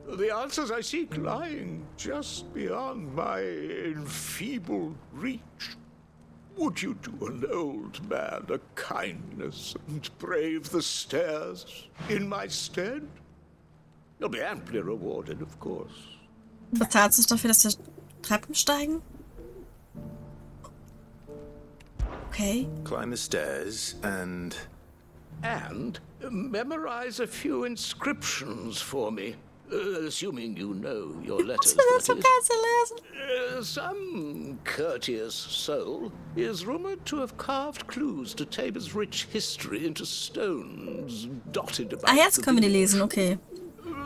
The answers I seek lying just beyond my enfeebled reach. Would you do an old man a kindness and brave the stairs in my stead? You'll be amply rewarded, of course. Bezahlt sich dafür, dass wir Treppen steigen? Okay. Climb the stairs and... And memorize a few inscriptions for me. Assuming you know your letters, that is. Some courteous soul is rumored to have carved clues to Tabor's rich history into stones dotted about. Ah, jetzt können wir die lesen, okay.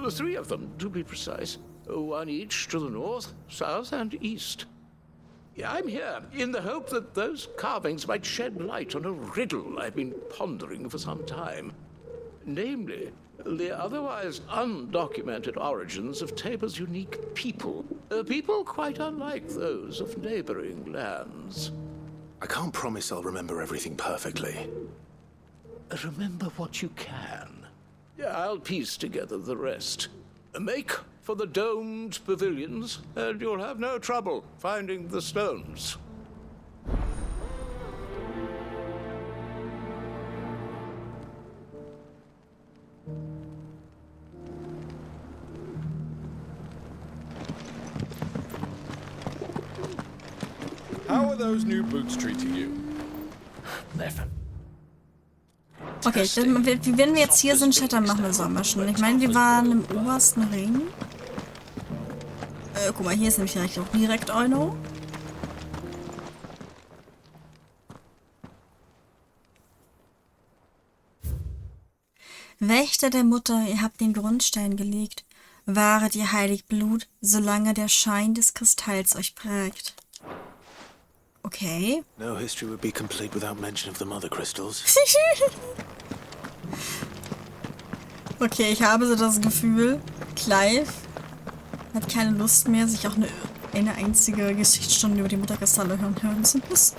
3 of them, to be precise. One each to the north, south, and east. I'm here in the hope that those carvings might shed light on a riddle I've been pondering for some time. Namely, the otherwise undocumented origins of Tabor's unique people. People quite unlike those of neighboring lands. I can't promise I'll remember everything perfectly. Remember what you can. I'll piece together the rest. Make for the domed pavilions, and you'll have no trouble finding the stones. How are those new boots treating you? Okay, wenn wir jetzt hier sind, dann machen wir Sommerschen. Ich meine, wir waren im obersten Ring. Guck mal, hier ist nämlich direkt Euno. Wächter der Mutter, ihr habt den Grundstein gelegt. Wahret ihr Heiligblut, solange der Schein des Kristalls euch prägt. Okay. No history would be complete without mention of the mother crystals. Okay, ich habe so das Gefühl, Clive hat keine Lust mehr, sich auch eine einzige Geschichtsstunde über die Mutterkristalle hören zu müssen.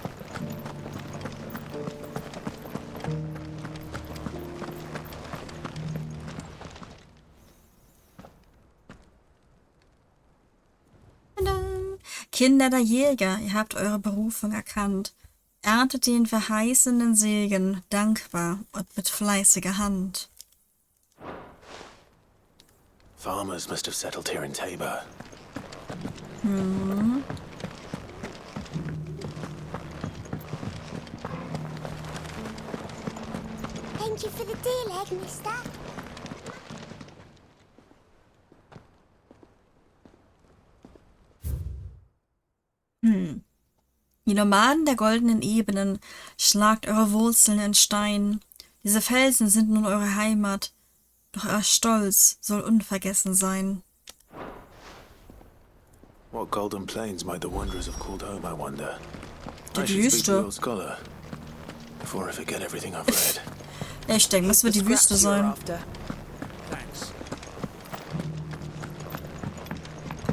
Kinder der Jäger, ihr habt eure Berufung erkannt. Erntet den verheißenden Segen, dankbar und mit fleißiger Hand. Farmers must have settled here in Tabor. Hm. Thank you for the deal, leg, mister. Die Nomaden der goldenen Ebenen, schlagt eure Wurzeln in Stein. Diese Felsen sind nun eure Heimat, doch euer Stolz soll unvergessen sein. What golden plains might the wanderers have called home, I wonder? Die I should speak to the Wüste. old scholar before I forget everything I've read. Ja, ich denke, das wird die Wüste sein.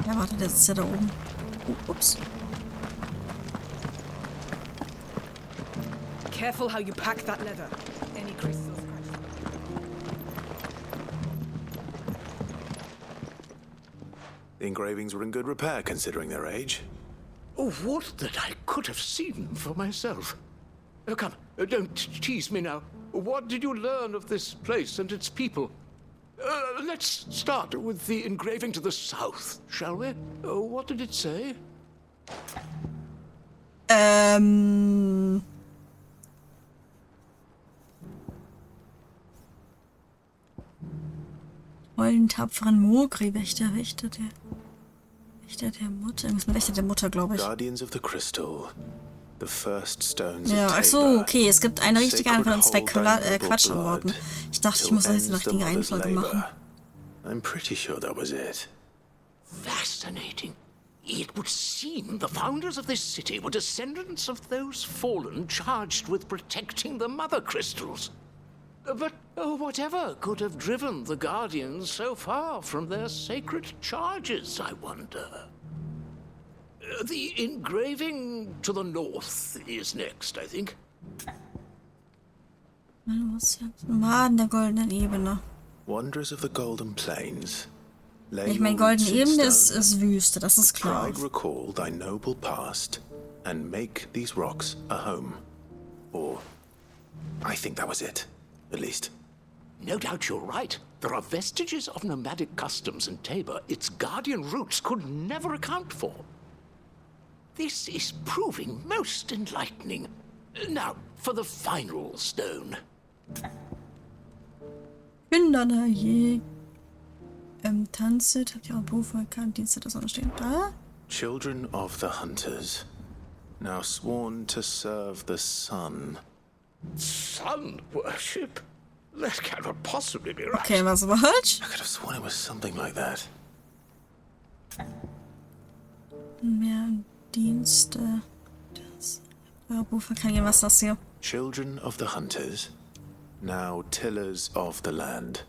Ja, warte, der sitzt ja da oben. Ups. Careful how you pack that leather. Any creases or scratches. The engravings were in good repair considering their age. Oh, what that I could have seen for myself. Come, don't tease me now. What did you learn of this place and its people? Let's start with the engraving to the south, shall we? What did it say? Vollen tapferen Mogri, Wächter der Mutter. Irgendwas mit Wächter der Mutter, glaube ich. Guardians of the Crystal. The first stones Ja, of ach so, Tabor. okay. Es gibt eine richtige Antwort und zwei Sacred hold thy Quatschantworten. Ich dachte, ich muss till jetzt die ends the richtige mother's Reihenfolge machen. labor. I'm pretty sure that was it. Fascinating. It would seem the founders of this city were descendants of those fallen charged with protecting the mother crystals. But whatever could have driven the Guardians so far from their sacred charges, I wonder? The engraving to the north is next, I think. Nomaden der goldenen Ebene. Wanderers of the Golden Plains. Lay Ich meine, your roots goldene in Ebene stone. ist Wüste, das ist klar. Pride recall thy noble past and make these rocks a home. Or, I think that was it, at least. No doubt you're right. There are vestiges of nomadic customs in Tabor its guardian roots could never account for. This is proving most enlightening. Now, for the final stone. Kinder der Jäger. Tanzet, habt ihr eure Berufe erkannt? Dienste der Sonne stehen da. Children of the Hunters, now sworn to serve the sun. Sun worship? That cannot possibly be right. Okay, was war falsch? I could have sworn it was something like that. Mehr Dienste. Das Buchverkehr, was ist das hier? Children of the hunters, now tillers of the land,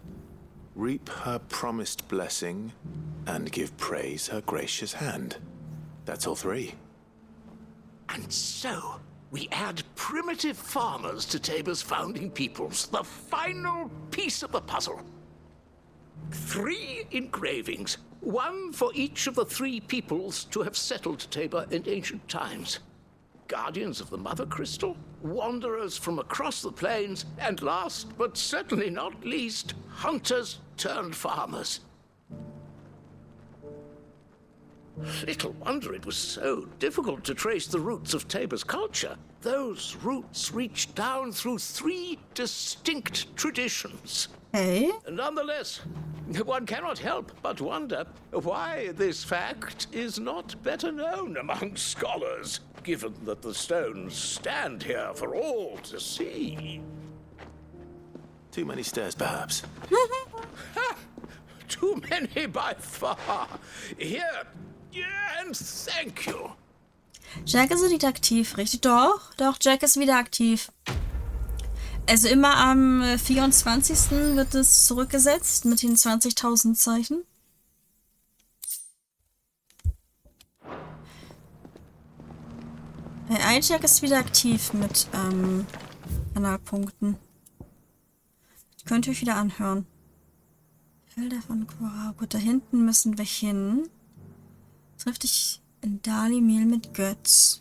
reap her promised blessing and give praise her gracious hand. That's all three. And so, we add primitive farmers to Tabor's founding peoples, the final piece of the puzzle. 3 engravings, one for each of the 3 peoples to have settled Tabor in ancient times. Guardians of the Mother Crystal, wanderers from across the plains, and last but certainly not least, hunters turned farmers. Little wonder it was so difficult to trace the roots of Tabor's culture. Those roots reach down through 3 distinct traditions. Hey? Nonetheless, one cannot help but wonder why this fact is not better known among scholars, given that the stones stand here for all to see. Too many stairs, perhaps. Too many by far. Here, and thank you. Jack ist nicht aktiv, richtig? Doch, Jack ist wieder aktiv. Also immer am 24. wird es zurückgesetzt mit den 20.000 Zeichen. Jack ist wieder aktiv mit Kanalpunkten. Könnt ihr euch wieder anhören. Felder von Quora. Gut, da hinten müssen wir hin. Trifft dich in Dali-Mehl mit Götz.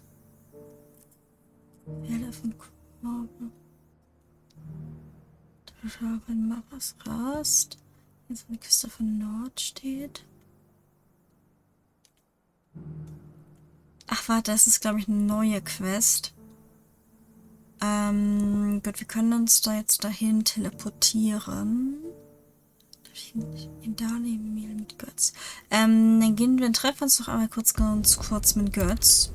Felder von Quora. Wenn mal was rast. Jetzt an der Küste von Nord steht. Ach, warte, das ist, glaube ich, eine neue Quest. Gut, wir können uns da jetzt dahin teleportieren. In Darlehen mit Götz. Dann gehen wir, treffen uns doch einmal ganz kurz mit Götz.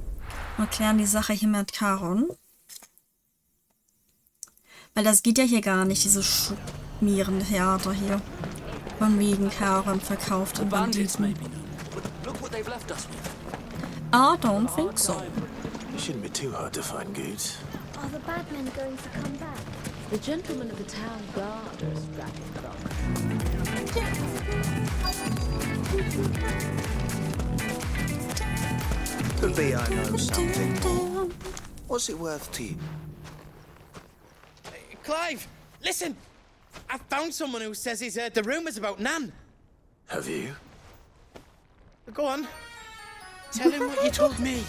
Und klären die Sache hier mit Charon. Weil das geht ja hier gar nicht, diese Schmierentheater hier. Von wegen Charon verkauft und Banditen. I don't think so. It shouldn't be too hard to find goods. Are the bad men going to come back? The gentlemen of the town guard are strapping along. Could be I know something more. What's it worth to you? Clive, listen! I found someone who says he's heard the rumours about Nan. Have you? Go on. Tell him what you told me.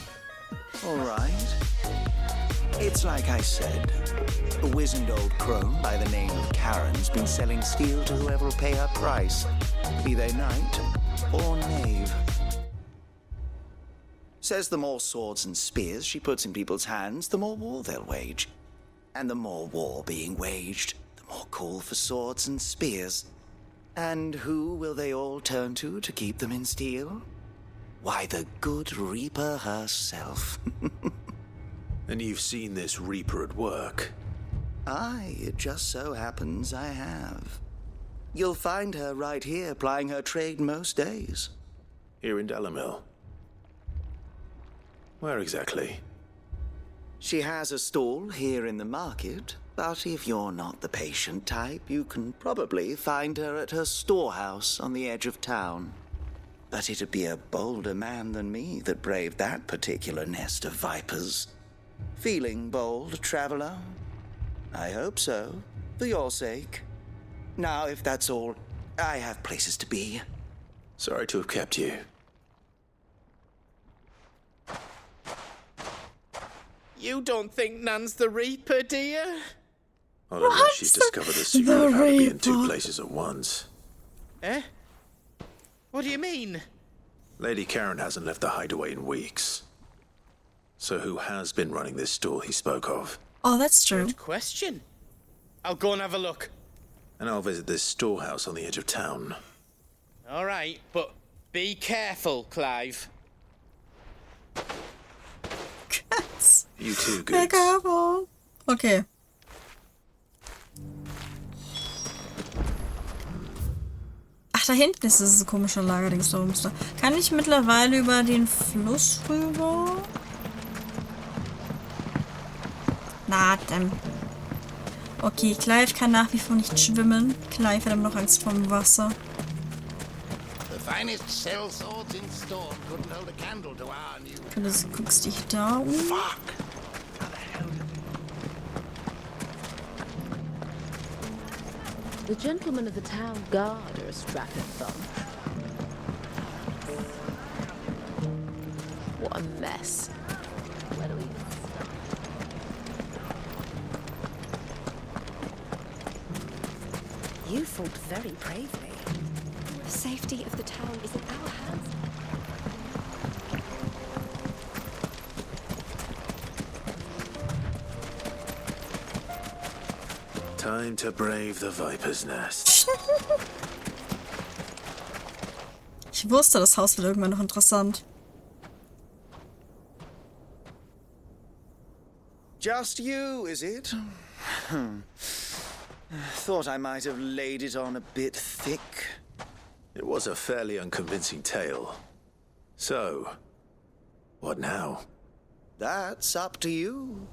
All right. It's like I said. A wizened old crone by the name of Karen's been selling steel to whoever will pay her price, be they knight or knave. Says the more swords and spears she puts in people's hands, the more war they'll wage. And the more war being waged, the more call for swords and spears. And who will they all turn to keep them in steel? Why, the good Reaper herself. And you've seen this Reaper at work? Aye, it just so happens I have. You'll find her right here plying her trade most days. Here in Delamil? Where exactly? She has a stall here in the market, but if you're not the patient type, you can probably find her at her storehouse on the edge of town. But it'd be a bolder man than me that braved that particular nest of vipers. Feeling bold, traveler? I hope so, for your sake. Now, if that's all, I have places to be. Sorry to have kept you. You don't think Nan's the Reaper, do you? I don't know she's discovered the secret of how to be in 2 places at once. Eh? What do you mean? Lady Karen hasn't left the hideaway in weeks. So who has been running this stall he spoke of? Oh, that's true. Good question. I'll go and have a look. And I'll visit this storehouse on the edge of town. All right, but be careful, Clive. You too, Be Goods. careful. Okay. Ach, da hinten ist dieses komische Lagerdings da oben. Kann ich mittlerweile über den Fluss rüber? Na dann. Okay, Clive kann nach wie vor nicht schwimmen. Clive hat immer noch Angst vorm Wasser. Du guckst dich da um. The gentlemen of the town guard are a strapping thumb. What a mess. Where do we... You fought very bravely. The safety of the town is in our hands. Time to brave the Viper's Nest. Ich wusste, das Haus wird irgendwann noch interessant. Just you, is it? Thought I might have laid it on a bit thick. It was a fairly unconvincing tale. So, what now? That's up to you.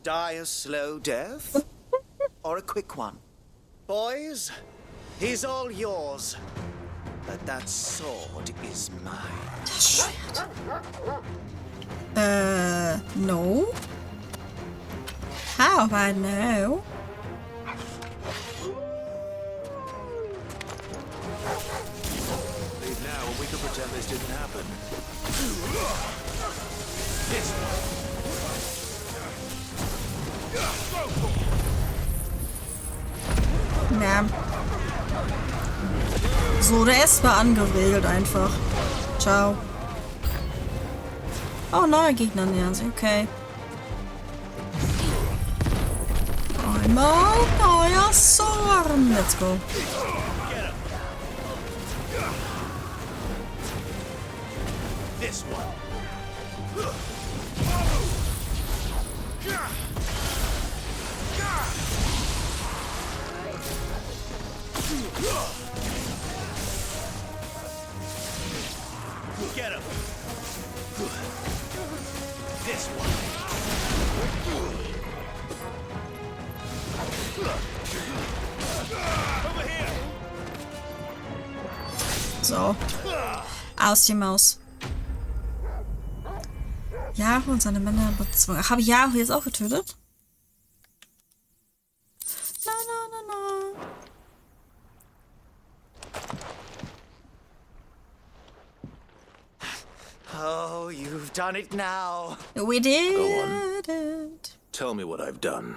Die a slow death, or a quick one. Boys, he's all yours. But that sword is mine. No. How about no? Leave now and we can pretend this didn't happen. Ja. So, der ist mal angeregelt einfach. Ciao. Oh, neue Gegner nähern sich, okay. Einmal neuer Zorn. Let's go. This one. Get him. This one. Over here. So. Aus die Maus. Yahoo und seine Männer bezwungen. Ach, habe ich Yahoo jetzt auch getötet? Na, na, na, na. Oh, you've done it now. We did Go on. it. Tell me what I've done.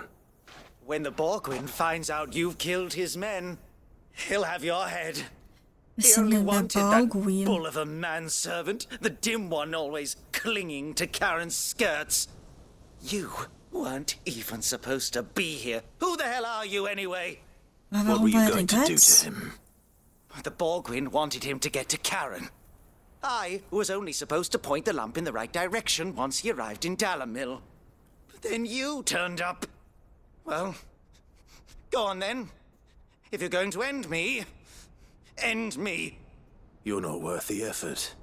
When the Borgwin finds out you've killed his men, he'll have your head. He only wanted that bull of a manservant, the dim one always clinging to Karen's skirts. You weren't even supposed to be here. Who the hell are you anyway? What were you going to do to him? The Borgwin wanted him to get to Karen. I was only supposed to point the lamp in the right direction once he arrived in Dalamil. But then you turned up. Well, go on then. If you're going to end me, end me. You're not worth the effort.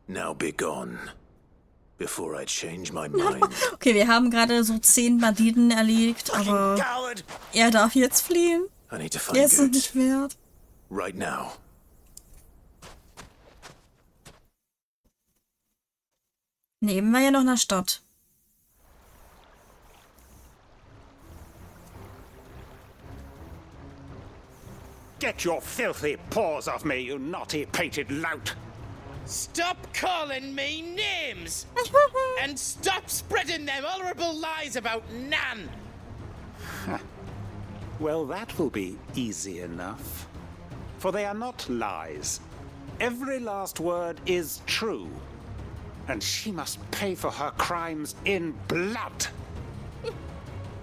Now be gone. Before I change my mind. Okay, wir haben gerade so 10 Banditen erledigt, aber er darf jetzt fliehen. I need to find Er ist es nicht wert. Right now. Nehmen wir ja noch eine Stadt. Get your filthy paws off me, you naughty-pated lout! Stop calling me names! And stop spreading them horrible lies about Nan! Well, that will be easy enough. For they are not lies. Every last word is true. And she must pay for her crimes in blood.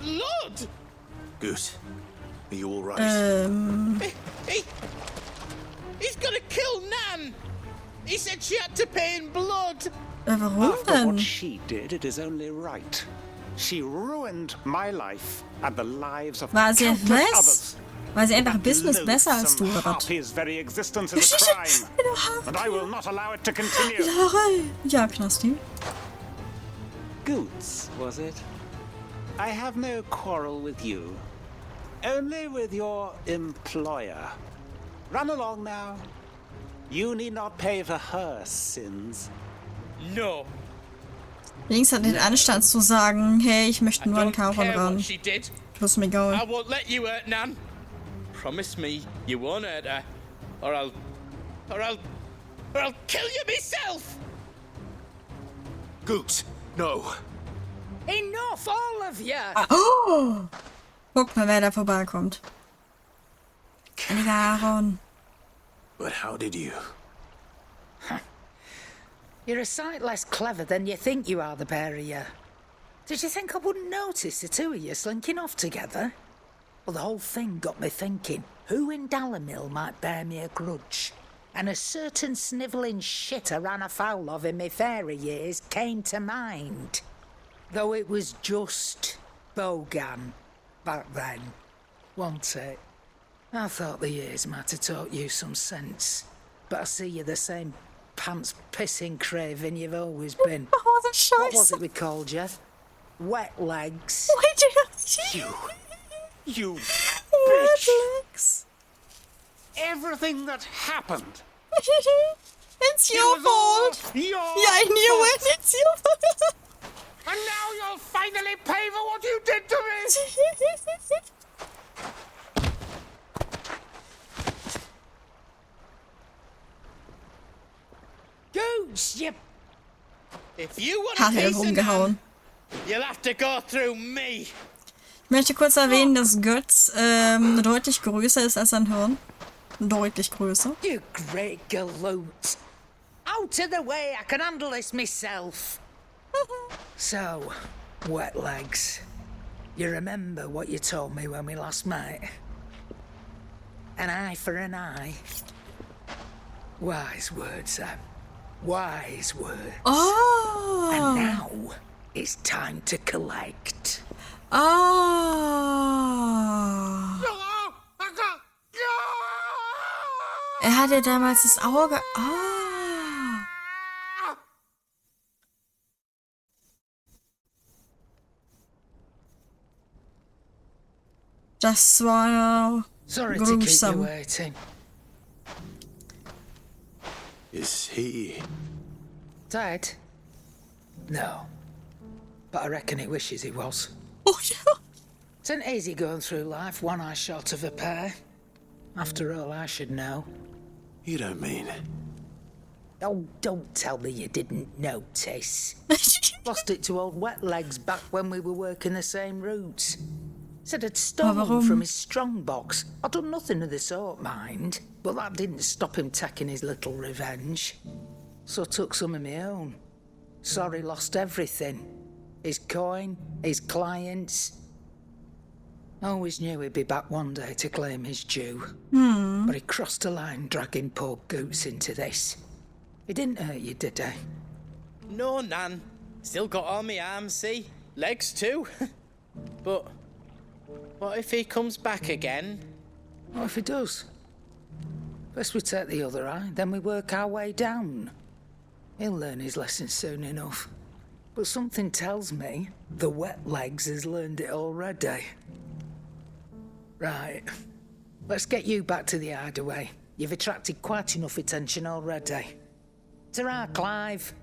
Blood? Goose, are you all right? He's gonna kill Nan! He said she had to pay in blood! Warum After denn? what she did, it is only right. She ruined my life and the lives of War sie countless was? others. War sie einfach Business besser als du, oder was? His very existence is a crime, and I will not allow it to continue. Ja, Knasti. Goods, was it? I have no quarrel with you. Only with your employer. Run along now. You need not pay for her sins. No. Links hat den Anstand zu sagen, hey, ich möchte nur an Charon ran. She did. Plus mir egal. I won't let you hurt Nan. Promise me you won't hurt her, or I'll kill you myself. Goose, no. Enough, all of you. Oh! Guck mal, wer da vorbeikommt. Charon. But how did you? You're a sight less clever than you think you are, the pair of you. Did you think I wouldn't notice the two of you slinking off together? Well, the whole thing got me thinking, who in Dalamil might bear me a grudge? And a certain snivelling shit I ran afoul of in my fairy years came to mind. Though it was just Bogan back then, wasn't it? I thought the years might have taught you some sense, but I see you're the same pants-pissing craven you've always been. What was it we called you? Wet legs. You bitch! Everything that happened. It's your fault. Yeah, I knew it. It's your fault. And now you'll finally pay for what you did to me. Goose, you. If you want Hat a er piece of rumgehauen. Nan, you'll have to go through me. Ich möchte kurz erwähnen, dass Götz deutlich größer ist als sein Hirn. Deutlich größer. You great galoot. Out of the way, I can handle this myself. So, wet legs. You remember what you told me when we last met? An eye for an eye. Wise words, Sam. Wise words. Oh! And now, it's time to collect. Oh! Er hatte damals das Auge. Oh! Das war Sorry to keep you gruesome. waiting. Is he... Dead? No. But I reckon he wishes he was. Oh, yeah. It's an easy going through life, one eye short of a pair. After all, I should know. You don't mean... Oh, don't tell me you didn't notice. Lost it to old Wet Legs back when we were working the same routes. Said I'd stolen from his strongbox. I'd done nothing of the sort, mind. But that didn't stop him taking his little revenge. So I took some of my own. Sorry, lost everything. His coin, his clients. Always knew he'd be back one day to claim his due. But he crossed a line dragging poor Goots into this. He didn't hurt you, did he? No, Nan. Still got all my arms, see? Legs too. But what if he comes back again? What if he does? First we take the other eye, then we work our way down. He'll learn his lesson soon enough. But something tells me the Wet Legs has learned it already. Right. Let's get you back to the hideaway. You've attracted quite enough attention already. Ta-ra, Clive.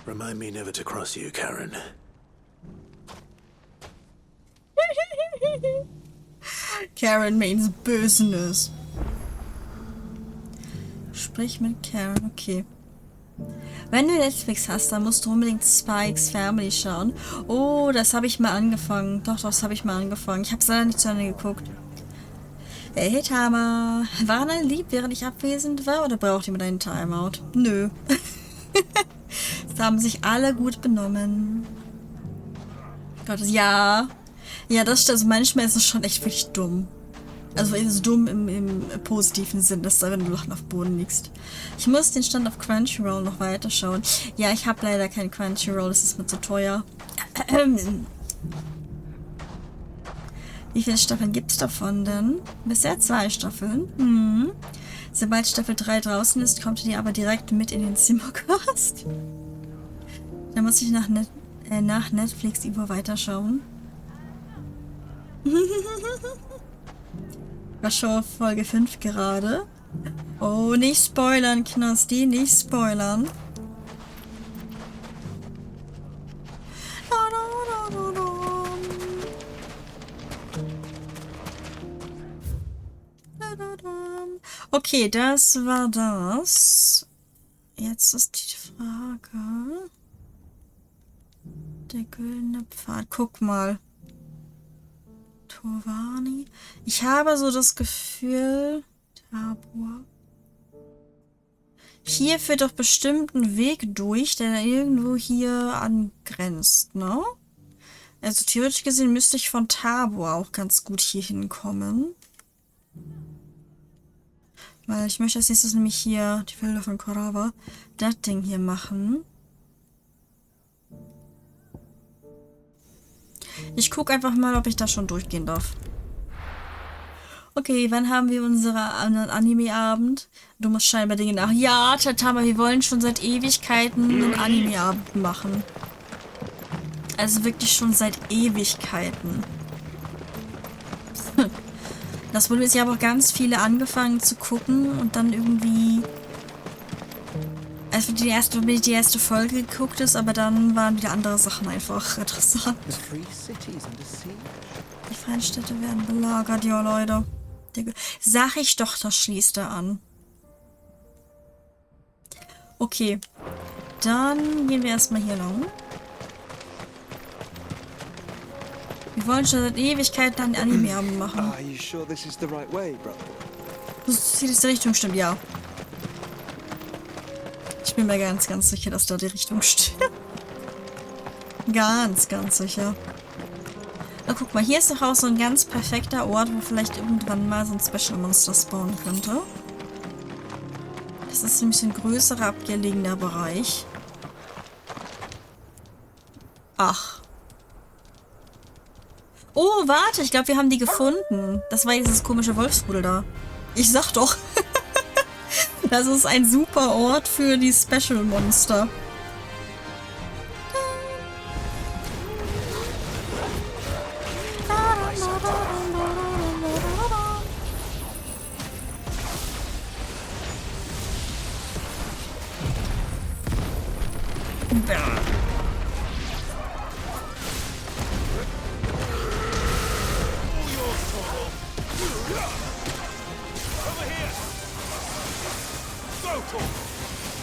Remind me never to cross you, Karen. Karen means business. Sprich mit Karen, okay. Wenn du Netflix hast, dann musst du unbedingt Spikes Family schauen. Oh, das habe ich mal angefangen. Doch, das habe ich mal angefangen. Ich habe es leider nicht zu Ende geguckt. Hey, Tama. Waren alle lieb, während ich abwesend war? Oder braucht jemand einen Timeout? Nö. Es haben sich alle gut benommen. Gott, ja. Ja, das stimmt. Also manchmal ist es schon echt wirklich dumm. Also es ist dumm im positiven Sinn, dass da, wenn du lachend auf dem Boden liegst. Ich muss den Stand auf Crunchyroll noch weiterschauen. Ja, ich habe leider kein Crunchyroll, das ist mir zu teuer. Wie viele Staffeln gibt es davon denn? Bisher 2 Staffeln. Sobald Staffel 3 draußen ist, kommt die aber direkt mit in den Simulcast. muss ich nach Netflix über weiterschauen. War schon auf Folge 5 gerade. Oh, nicht spoilern, Knosti, nicht spoilern. Okay, das war das. Jetzt ist die Frage. Der güldene Pfad. Guck mal. Tovani. Ich habe so das Gefühl... Tabor. Hier führt doch bestimmt ein Weg durch, der irgendwo hier angrenzt, ne? Also theoretisch gesehen müsste ich von Tabor auch ganz gut hier hinkommen. Weil ich möchte als nächstes nämlich hier die Felder von Korava, das Ding hier machen. Ich gucke einfach mal, ob ich da schon durchgehen darf. Okay, wann haben wir unseren Anime-Abend? Du musst scheinbar Dinge nach. Ja, Tatama, wir wollen schon seit Ewigkeiten einen Anime-Abend machen. Also wirklich schon seit Ewigkeiten. Das wurde jetzt ja aber auch ganz viele angefangen zu gucken und dann irgendwie... Also die erste Folge geguckt ist, aber dann waren wieder andere Sachen einfach interessant. Die freien Städte werden belagert, ja Leute. Sag ich doch, das schließt er an. Okay. Dann gehen wir erstmal hier lang. Wir wollen schon seit Ewigkeiten einen Anime-Abend machen. Das ist die Richtung, stimmt, ja. Ich bin mir ganz, ganz sicher, dass da die Richtung stimmt. Ganz, ganz sicher. Na, guck mal, hier ist doch auch so ein ganz perfekter Ort, wo vielleicht irgendwann mal so ein Special Monster spawnen könnte. Das ist ein bisschen größerer, abgelegener Bereich. Ach. Oh, warte, ich glaube, wir haben die gefunden. Das war dieses komische Wolfsrudel da. Ich sag doch. Das ist ein super Ort für die Special Monster.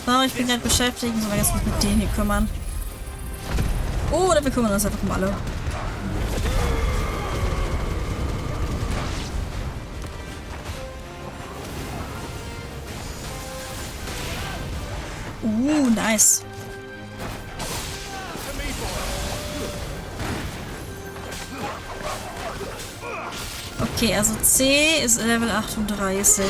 Oh, ich bin gerade beschäftigt, muss aber ganz gut mit denen hier kümmern. Oh, oder wir kümmern uns einfach um alle. Nice. Okay, also C ist Level 38.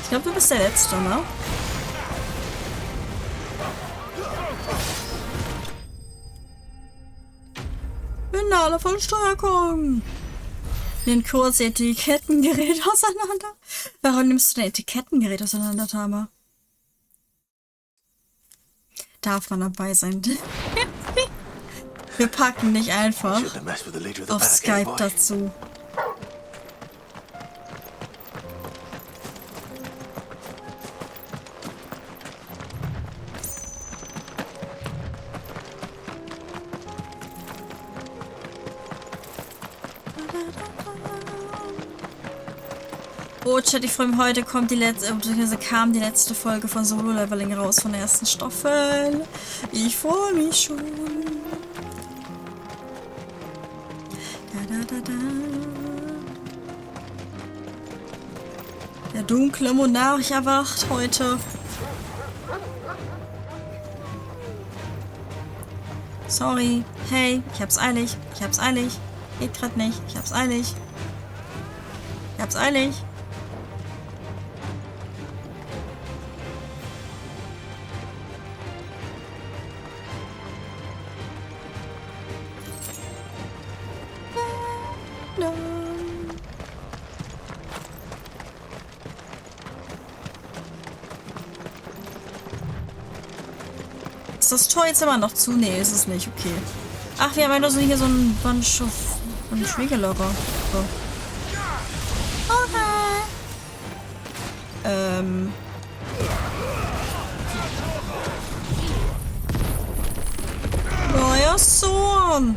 Ich glaube, du bist der Letzte, ne? Finale von Steuerung. Nimm kurz Etikettengerät auseinander. Warum nimmst du dein Etikettengerät auseinander, Tama? Darf man dabei sein? Wir packen dich einfach auf Skype dazu. Oh, Chat, ich freue mich, heute kommt die kam die letzte Folge von Solo-Leveling raus von der ersten Staffel. Ich freue mich schon. Der dunkle Monarch erwacht heute. Sorry. Hey, ich hab's eilig. Ich hab's eilig. Geht grad nicht. Ich hab's eilig. Ich hab's eilig. Ist das Tor jetzt immer noch zu? Nee, ist es nicht. Okay. Ach, wir haben ja so hier so ein Bunch of Schwiegerlocker. So. Okay. Neuer Sohn.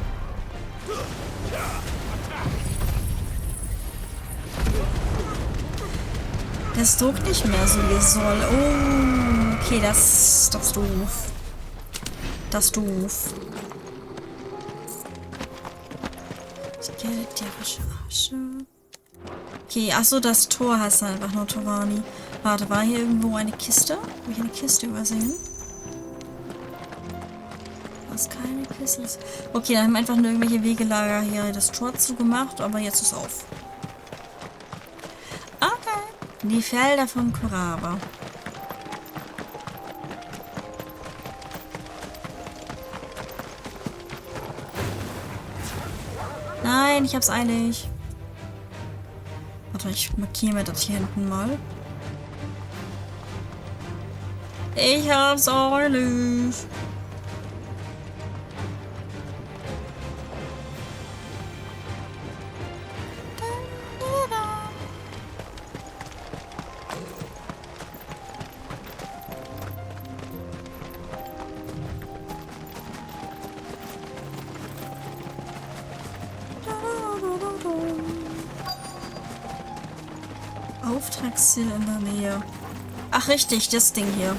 Das druckt nicht mehr so wie es soll. Oh, okay, das ist doof. Das ist doof. Skelettierische Asche. Okay, achso, das Tor heißt einfach nur Torani. Warte, war hier irgendwo eine Kiste? Habe ich eine Kiste übersehen? Was keine Kiste ist. Okay, dann haben wir einfach nur irgendwelche Wegelager hier das Tor zugemacht, aber jetzt ist auf. Okay. Die Felder von Kuraba. Nein, ich hab's eilig. Warte, ich markiere mir das hier hinten mal. Ich hab's eilig. Auftragsziel in der Nähe. Ach richtig, das Ding hier.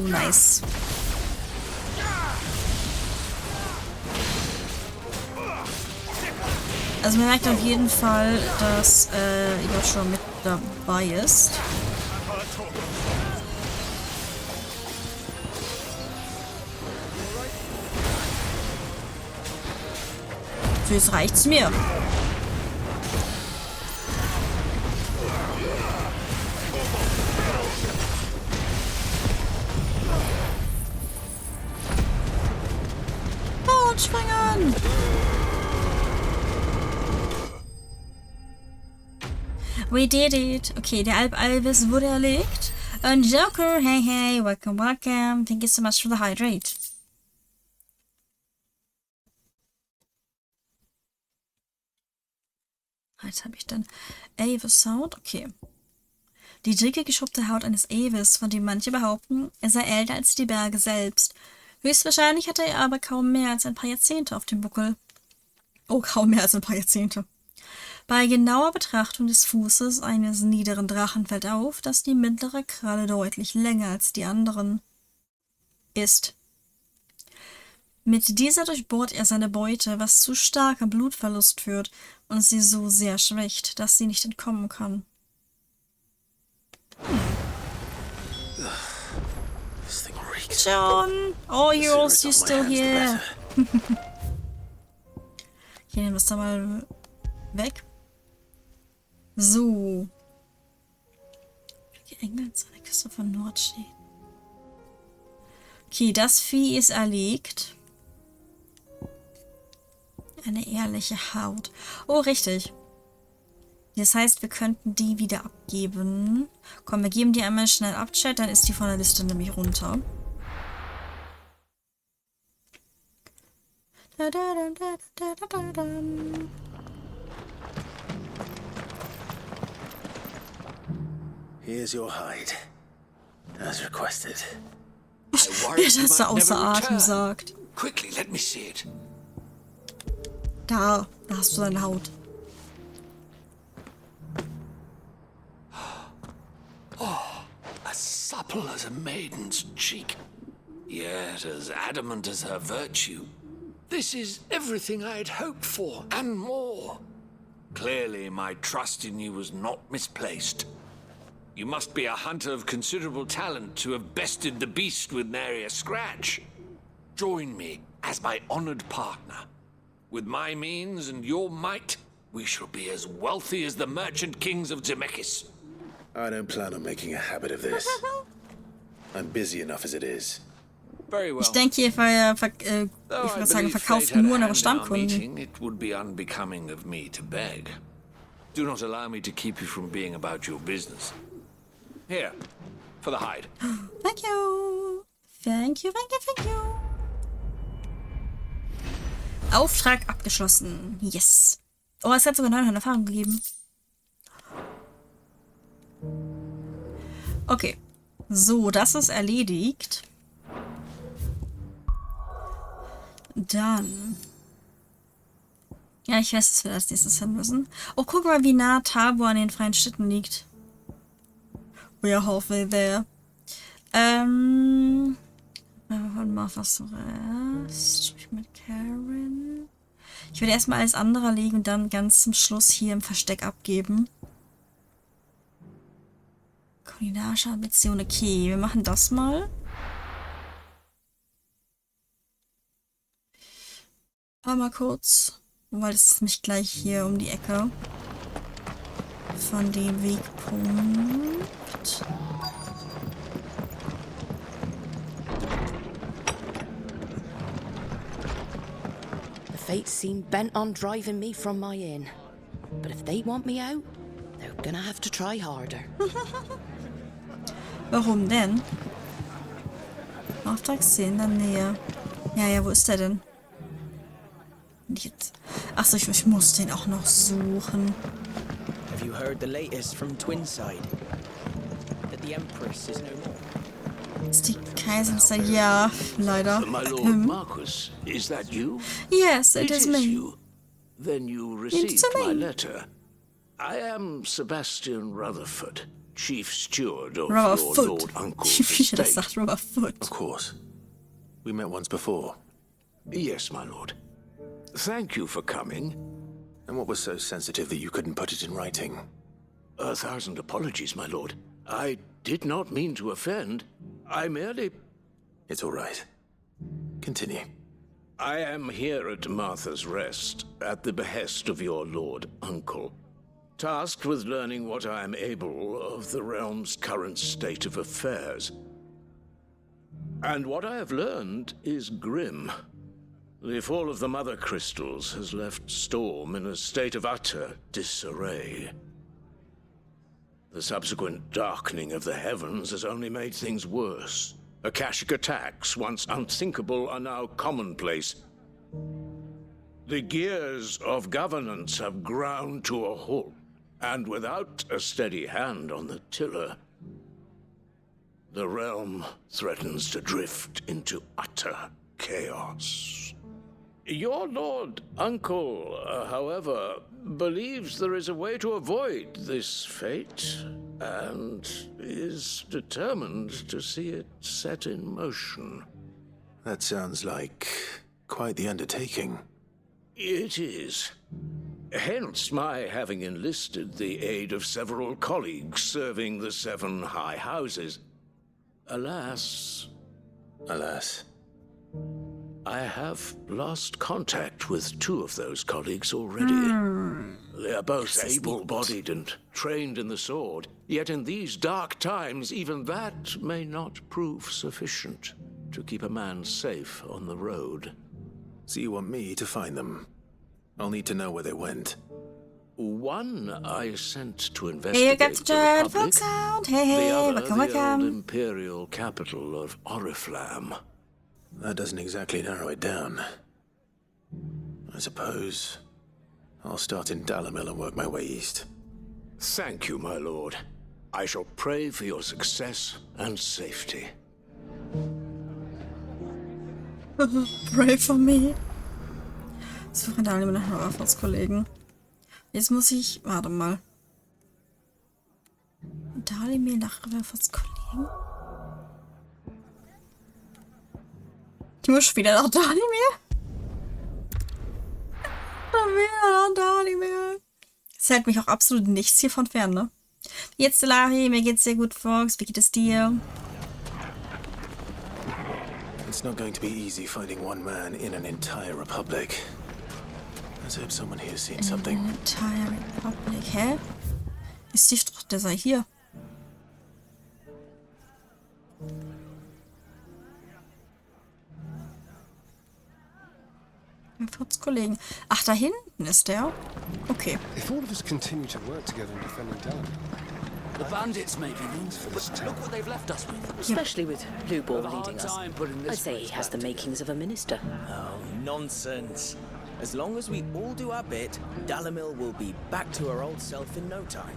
Nice. Also man merkt auf jeden Fall, dass Joshua mit dabei ist. Jetzt reicht's mir. Springen! We did it. Okay, der Alp-Alvis wurde erlegt. Und Joker, hey, hey, welcome, welcome. Thank you so much for the hydrate. Jetzt habe ich dann Avis Sound. Okay. Die dicke, geschuppte Haut eines Avis, von dem manche behaupten, er sei älter als die Berge selbst. Höchstwahrscheinlich hatte er aber kaum mehr als ein paar Jahrzehnte auf dem Buckel. Oh, kaum mehr als ein paar Jahrzehnte. Bei genauer Betrachtung des Fußes eines niederen Drachen fällt auf, dass die mittlere Kralle deutlich länger als die anderen ist. Mit dieser durchbohrt er seine Beute, was zu starkem Blutverlust führt und sie so sehr schwächt, dass sie nicht entkommen kann. John! Oh, you're still here. Okay, nehmen wir es da mal weg. So. Die Engel an der Küste von Nordsee. Okay, das Vieh ist erlegt. Eine ehrliche Haut. Oh, richtig. Das heißt, wir könnten die wieder abgeben. Komm, wir geben die einmal schnell ab, Chat, dann ist die von der Liste nämlich runter. Here's your hide, as requested. Wer das da außer Atem sagt. Quickly, let me see it. Da hast du deine Haut. Oh, as supple as a maiden's cheek, yet as adamant as her virtue. This is everything I had hoped for, and more. Clearly, my trust in you was not misplaced. You must be a hunter of considerable talent to have bested the beast with nary a scratch. Join me as my honored partner. With my means and your might, we shall be as wealthy as the merchant kings of Zemeckis. I don't plan on making a habit of this. I'm busy enough as it is. Very well. Ich denke, ihr verkauft nur eure Stammkunden. It would be unbecoming of me to beg. Do not allow me to keep you from being about your business. Here, for the hide. Thank you. Thank you, thank you, thank you. Auftrag abgeschlossen. Yes. Oh, es hat sogar 900 Erfahrung gegeben. Okay. So, das ist erledigt. Dann. Ja, ich weiß, dass wir als nächstes hin müssen. Oh, guck mal, wie nah Tabor an den freien Städten liegt. We are halfway there. Von Marthas Rest. Mit Karen. Ich werde erstmal alles andere legen und dann ganz zum Schluss hier im Versteck abgeben. Kulinarische Ambition. Okay, wir machen das mal. Mal kurz. Weil es ist nämlich gleich hier um die Ecke. Von dem Wegpunkt. The fates seem bent on driving me from my inn. But if they want me out, they're gonna have to try harder. Warum denn? Auftragsszene in der Nähe. Ja, wo ist der denn? Jetzt. Achso, ich muss den auch noch suchen. Have you heard the latest from Twinside? That the Empress is no more. Ist die Kaiserin? Ja, leider. My Lord Marquis, is that you? Yes, it is me. You. Then you received my letter. I am Sebastian Rutherford, Chief Steward of your Lord Uncle's estate. Of course. We met once before. Yes, my lord. Thank you for coming. And what was so sensitive that you couldn't put it in writing? 1,000 apologies, my lord. I did not mean to offend. I merely... It's all right. Continue. I am here at Martha's Rest, at the behest of your Lord Uncle, tasked with learning what I am able of the realm's current state of affairs. And what I have learned is grim. The fall of the Mother Crystals has left Storm in a state of utter disarray. The subsequent darkening of the heavens has only made things worse. Akashic attacks, once unthinkable, are now commonplace. The gears of governance have ground to a halt, and without a steady hand on the tiller, the realm threatens to drift into utter chaos. Your Lord Uncle, however, believes there is a way to avoid this fate, and is determined to see it set in motion. That sounds like quite the undertaking. It is. Hence my having enlisted the aid of several colleagues serving the 7 high houses. Alas... Alas... I have lost contact with 2 of those colleagues already. They are both able-bodied and trained in the sword, yet in these dark times, even that may not prove sufficient to keep a man safe on the road. So you want me to find them? I'll need to know where they went. One I sent to Hey, investigate you got to the Republic, Fox Sound. Hey, the other the old welcome. imperial capital of Oriflamme. That doesn't exactly narrow it down. I suppose I'll start in Dalamil and work my way east. Thank you, my lord. I shall pray for your success and safety. Pray for me. Suche Dalimir nach Rutherfords-Kollegen. Jetzt muss ich... Warte mal. Dalimir nach Rutherfords-Kollegen? Ich muss wieder nach Dalimir. Schon wieder nach Dalimir. Es hält mich auch absolut nichts hiervon fern, ne? Wie geht's dir, Lari? Mir geht's sehr gut, Fox. Wie geht es dir? It's not going to be easy finding one man in an entire republic. Let's hope someone here's seen something. Entire Republic. Hä? Ist die doch, der sei hier. Kollegen. Ach, da hinten ist der. Okay. If all of us continue to work together in defending Dallas, the bandits may be means for this town. Look what they've left us with. Especially with Blue Ball leading us. I'd say he has the makings of a minister. Oh, nonsense. As long as we all do our bit, Dalamil will be back to her old self in no time.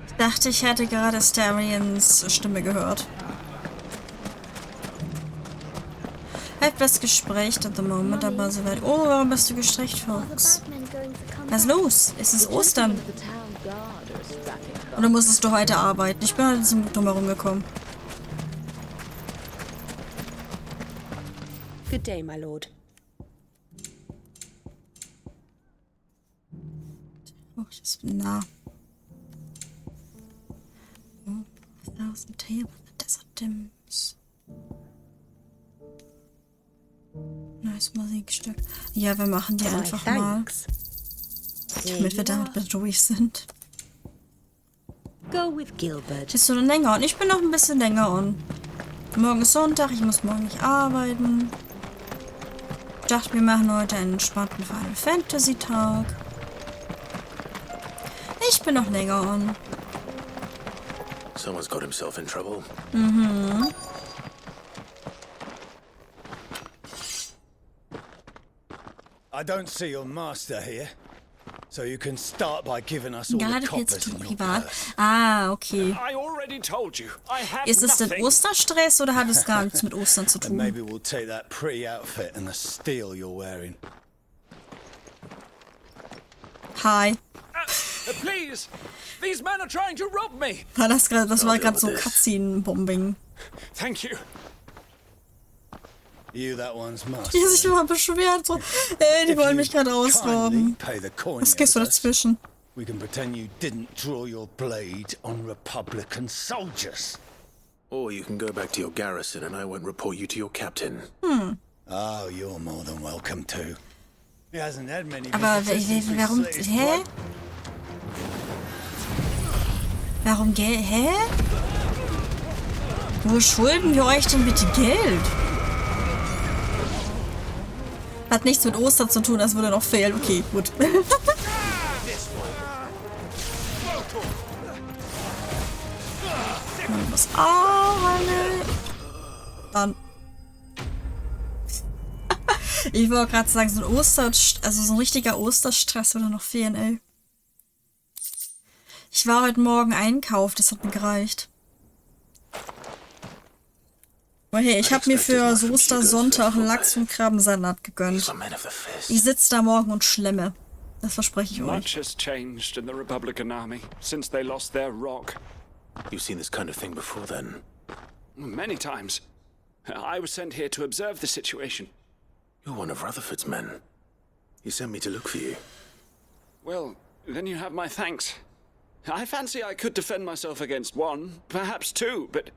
Ich dachte, ich hätte gerade Starians Stimme gehört. Halt das Gespräch at the moment, aber so weit. Oh, warum bist du gestreckt, Fox? Was ist los? Es ist Ostern. Oder musstest du heute arbeiten? Ich bin heute zum Glück drumherum gekommen. Good day, my lord. Oh, das ist nah. Oh, 1000 Tale of the Desert Dims. Nice Musikstück. Ja, wir machen die einfach mal. Damit wir damit bitte durch sind. Go with Gilbert. Bist du denn länger on? Ich bin noch ein bisschen länger on. Morgen ist Sonntag, ich muss morgen nicht arbeiten. Ich dachte, wir machen heute einen entspannten Final Fantasy Tag. Ich bin noch länger on. Someone's got himself in trouble. Mhm. I don't see your master here, so you can start by giving us all the coppers in your purse. Ah, okay. I already told you. I have Ist es denn nothing. Osterstress oder hat es gar nichts mit Ostern zu And tun? maybe we'll take that pretty outfit and the steel you're wearing. Hi. Please, these men are trying to rob me. War das gerade? Das war gerade so Cutscene-Bombing. Thank you. You that one's master. Die sich immer beschwert, so, die wollen mich gerade ausrauben. Was gehst du dazwischen? We can pretend you didn't draw your blade on Republican soldiers. Or you can go back to your garrison and I won't report you to your captain. Oh, you're more than welcome to. He hasn't had many Aber warum? Hä? Warum Geld? Hä? Wo schulden wir euch denn bitte Geld? Hat nichts mit Ostern zu tun, das würde noch fehlen. Okay, gut. Was? Dann. Ich wollte gerade sagen, so ein so ein richtiger Osterstress würde noch fehlen, ey. Ich war heute Morgen einkaufen, das hat mir gereicht. Oh hey, ich habe mir für Ostersonntag Lachs und Krabbensalat gegönnt. Ich sitze da morgen und schlemme. Das verspreche ich euch. Much has changed in the Republican army since they lost their rock. You've seen this kind of thing before then? Many times. I was sent here to observe the situation. You're one of Rutherford's men. He sent me to look for you. Well, then you have my thanks. I fancy I could defend myself against one, perhaps two, but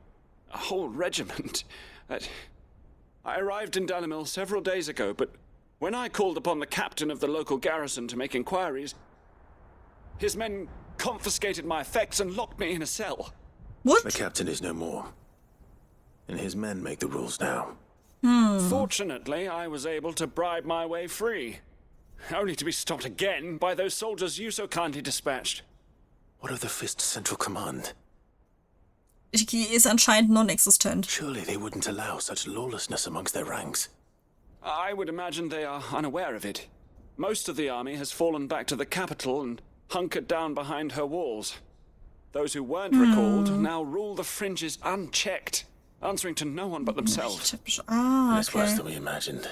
a whole regiment. I arrived in Dalamil several days ago, but when I called upon the captain of the local garrison to make inquiries, his men confiscated my effects and locked me in a cell. What? The captain is no more, and his men make the rules now. Fortunately, I was able to bribe my way free, only to be stopped again by those soldiers you so kindly dispatched. What of the Fist's central command? Ist anscheinend non-existent. Surely they wouldn't allow such lawlessness amongst their ranks. I would imagine they are unaware of it. Most of the army has fallen back to the capital and hunkered down behind her walls. Those who weren't recalled now rule the fringes unchecked, answering to no one but themselves. That's worse than we imagined.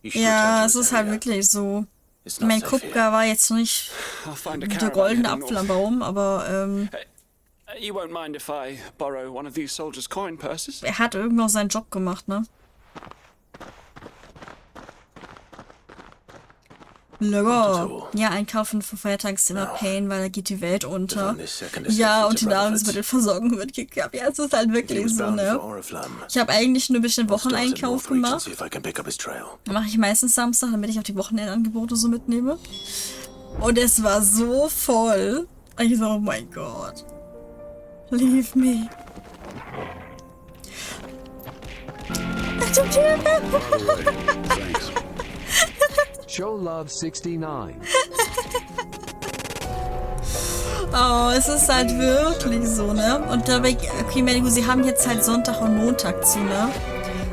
Ja, es ist halt wirklich so. Mein Kupka war jetzt nicht der goldene Apfel am Baum, aber You won't mind if I borrow one of these soldiers' coin purses? Er hat irgendwo noch seinen Job gemacht, ne? Logo. Ja, einkaufen vor Feiertagen ist immer Pain, weil da geht die Welt unter. Ja, und die Nahrungsmittelversorgung wird gekappt. Ja, es ist halt wirklich so, ne? Ich habe eigentlich nur ein bisschen Wocheneinkauf gemacht. Mache ich meistens Samstag, damit ich auch die Wochenendangebote so mitnehme. Und es war so voll. Und ich so, oh mein Gott. Leave me. Show Love 69. Oh, es ist halt wirklich so, ne? Und dabei, okay, Medico, sie haben jetzt halt Sonntag und Montag zu, ne?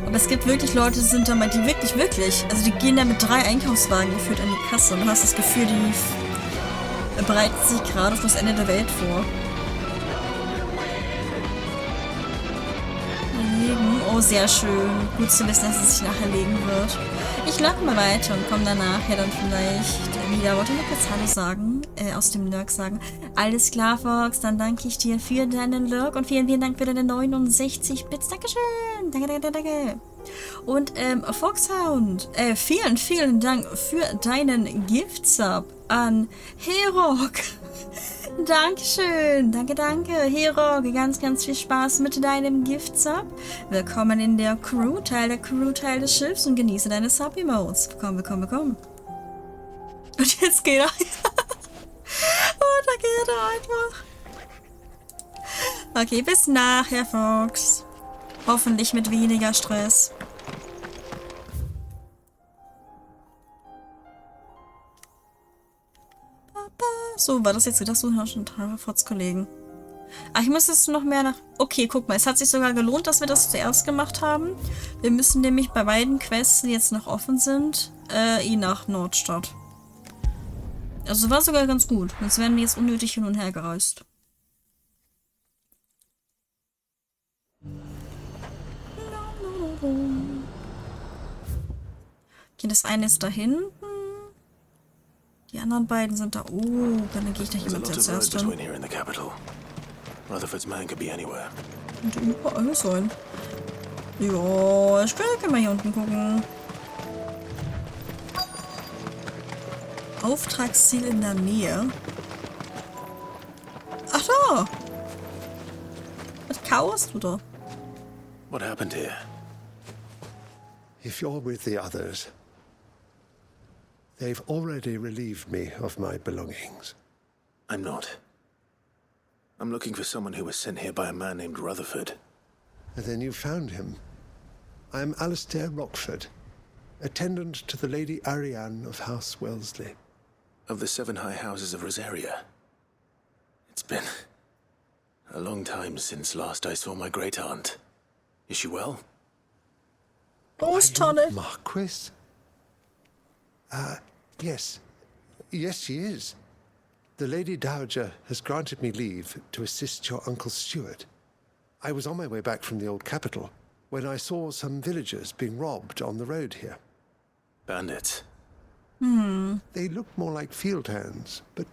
Aber es gibt wirklich Leute, die sind da mal, die wirklich, also die gehen da mit 3 Einkaufswagen geführt an die Kasse und du hast das Gefühl, die bereiten sich gerade auf das Ende der Welt vor. Legen. Oh, sehr schön. Gut zu wissen, dass es sich nachher legen wird. Ich lade mal weiter und komme danach ja dann vielleicht wieder. Wollte ich noch kurz Hallo sagen, aus dem Lurk sagen. Alles klar, Fox, dann danke ich dir für deinen Lurk und vielen Dank für deine 69 Bits. Dankeschön. Danke. Und Foxhound, vielen Dank für deinen Gift-Sub an Herok. Dankeschön. Danke. Herok, ganz viel Spaß mit deinem Gift-Sub. Willkommen in der Crew, Teil des Schiffs und genieße deine Sub-Emotes. Willkommen. Und jetzt geht er. Oh, da geht er einfach. Okay, bis nachher, Fox. Hoffentlich mit weniger Stress. So, war das jetzt wieder so schon Fox-Kollegen? Ach, ich muss jetzt noch mehr nach... Okay, guck mal, es hat sich sogar gelohnt, dass wir das zuerst gemacht haben. Wir müssen nämlich bei beiden Quests, die jetzt noch offen sind, nach Nordstadt. Also war sogar ganz gut. Sonst wären wir jetzt unnötig hin und her gereist. Okay, das eine ist da hinten. Die anderen beiden sind da. Oh, dann gehe ich da jemand als erstes hin. Könnte überall sein. Ja, ich kann mal hier unten gucken. Auftragsziel in der Nähe. Ach da! Was kauerst du da? What happened here? If you're with the others, they've already relieved me of my belongings. I'm not. I'm looking for someone who was sent here by a man named Rutherford. And then you found him. I'm Alistair Rockford, attendant to the Lady Ariane of House Wellesley. Of the 7 high houses of Rosaria. It's been a long time since last I saw my great-aunt. Is she well? Großtonne. Marquis? Yes. Yes, she is. The Lady Dowager has granted me leave to assist your Uncle Stuart. I was on my way back from the old capital when I saw some villagers being robbed on the road here. Bandits? They looked more like field hands, but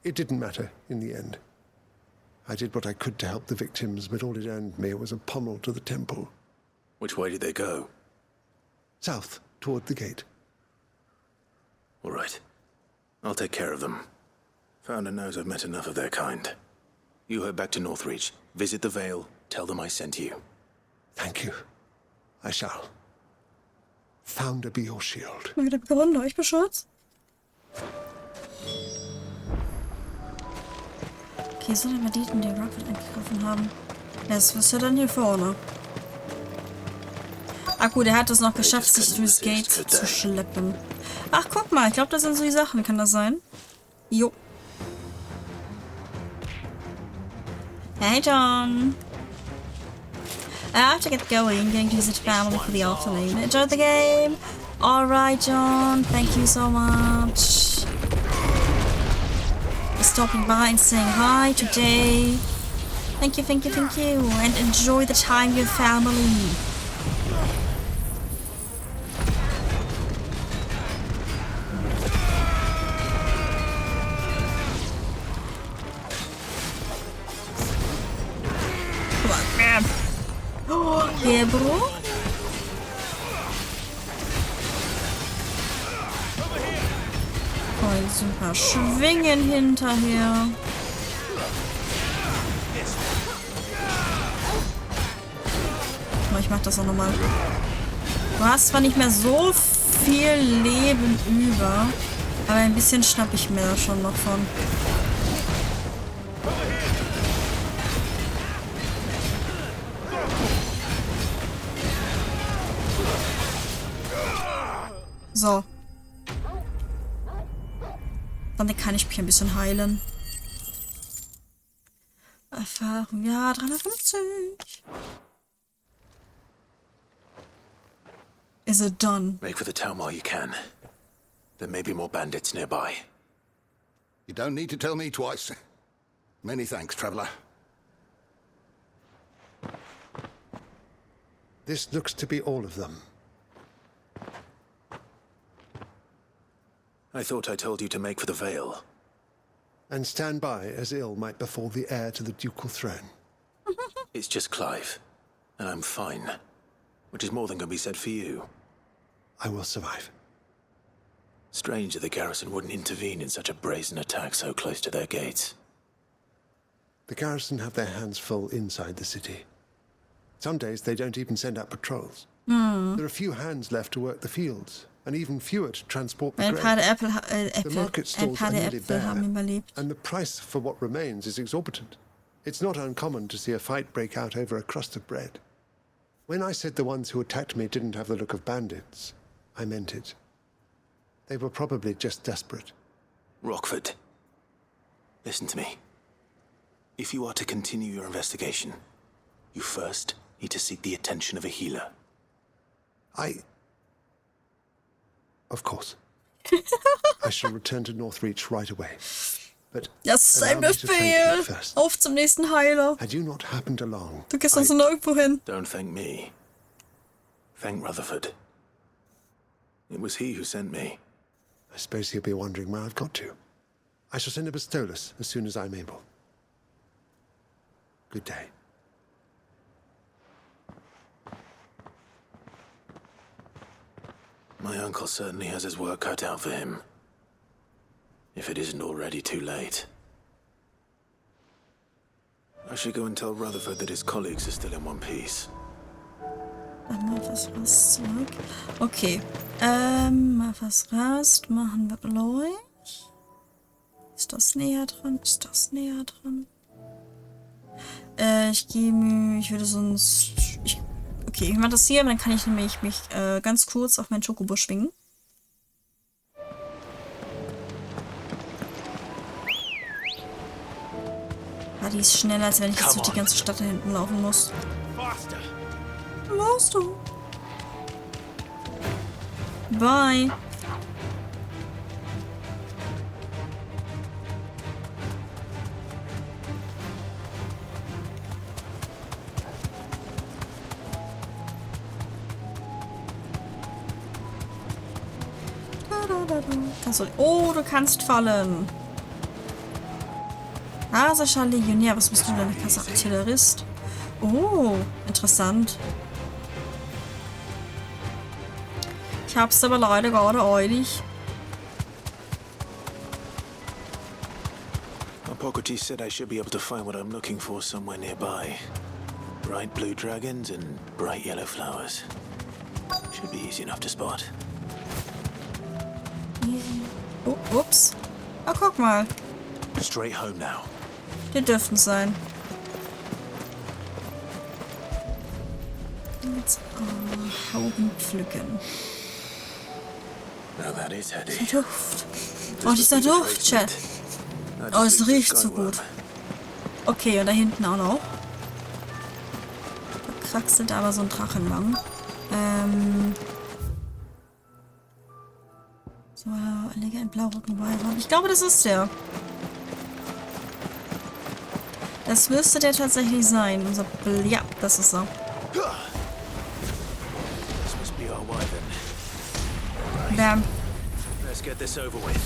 it didn't matter in the end. I did what I could to help the victims, but all it earned me was a pommel to the temple. Which way did they go? South, toward the gate. All right. I'll take care of them. Founder knows I've met enough of their kind. You head back to Northreach, visit the Vale, tell them I sent you. Thank you. I shall. Founder be your shield. Mal wieder gewonnen, euch beschützt. Okay, so die Banditen, die Rockford angegriffen haben. Das ist ja dann hier vorne. Ach gut, er hat es noch geschafft, sich durchs Gate zu schleppen. Ach, guck mal, ich glaube, das sind so die Sachen. Kann das sein? Jo. Hey, John. I have to get going to visit family for the afternoon. Enjoy the game. Alright, John. Thank you so much. For stopping by and saying hi today. Thank you. And enjoy the time with family. Yeah, bro. so ein paar Schwingen hinterher. Oh, ich mach das auch nochmal. Du hast zwar nicht mehr so viel Leben über, aber ein bisschen schnapp ich mir da schon noch von. So. Dann kann ich mich ein bisschen heilen. Erfahrung, ja, 350. Is it done? Make for the town while you can. There may be more bandits nearby. You don't need to tell me twice. Many thanks, traveler. This looks to be all of them. I thought I told you to make for the Vale. And stand by as ill might befall the heir to the ducal throne. It's just Clive, and I'm fine. Which is more than can be said for you. I will survive. Strange that the garrison wouldn't intervene in such a brazen attack so close to their gates. The garrison have their hands full inside the city. Some days they don't even send out patrols. There are few hands left to work the fields, and even fewer to transport the grain. The market stalls are nearly bare, and the price for what remains is exorbitant. It's not uncommon to see a fight break out over a crust of bread. When I said the ones who attacked me didn't have the look of bandits, I meant it. They were probably just desperate. Rockford, listen to me. If you are to continue your investigation, you first need to seek the attention of a healer. Of course. I shall return to Northreach right away. But das ist ein Befehl. Auf zum nächsten Heiler. Had you not happened along, du gehst also nirgendwo hin. Don't thank me. Thank Rutherford. It was he who sent me. I suppose he'll be wondering where I've got to. I shall send a Bistolus as soon as I'm able. Good day. My uncle certainly has his work cut out for him. If it isn't already too late. I should go and tell Rutherford that his colleagues are still in one piece. Mal was zurück. Okay. Mal was Rast machen wir gleich. Ist das näher dran? Ist das näher dran? Ich gehe mir... Ich würde sonst... Okay, ich mache das hier, aber dann kann ich nämlich mich ganz kurz auf meinen Chocobo schwingen. Ah, die ist schneller, als wenn ich jetzt durch die ganze Stadt da hinten laufen muss. Machst du? Bye. Kannst du... Oh, du kannst fallen. Asischer Legionär, was bist du denn? Krasser Artillerist. Oh, interessant. Ich hab's aber leider gerade eilig. Hippocrates said I should be able to find what I'm looking for somewhere nearby. Bright blue dragons and bright yellow flowers. Should be easy enough to spot. Oh, ups. Oh, guck mal. Straight home now. Die dürften sein. Jetzt Hauben pflücken. Now that is heady. Dieser Duft. Oh, dieser Duft, Chat. Oh, es riecht so gut. Okay, und da hinten auch noch. Da kraxelt aber so ein Drachen lang. So, lege ein Blaurücken bei. Ich glaube, das ist der. Das müsste der tatsächlich sein. Unser ja, das ist er. Bam. Let's get this over with.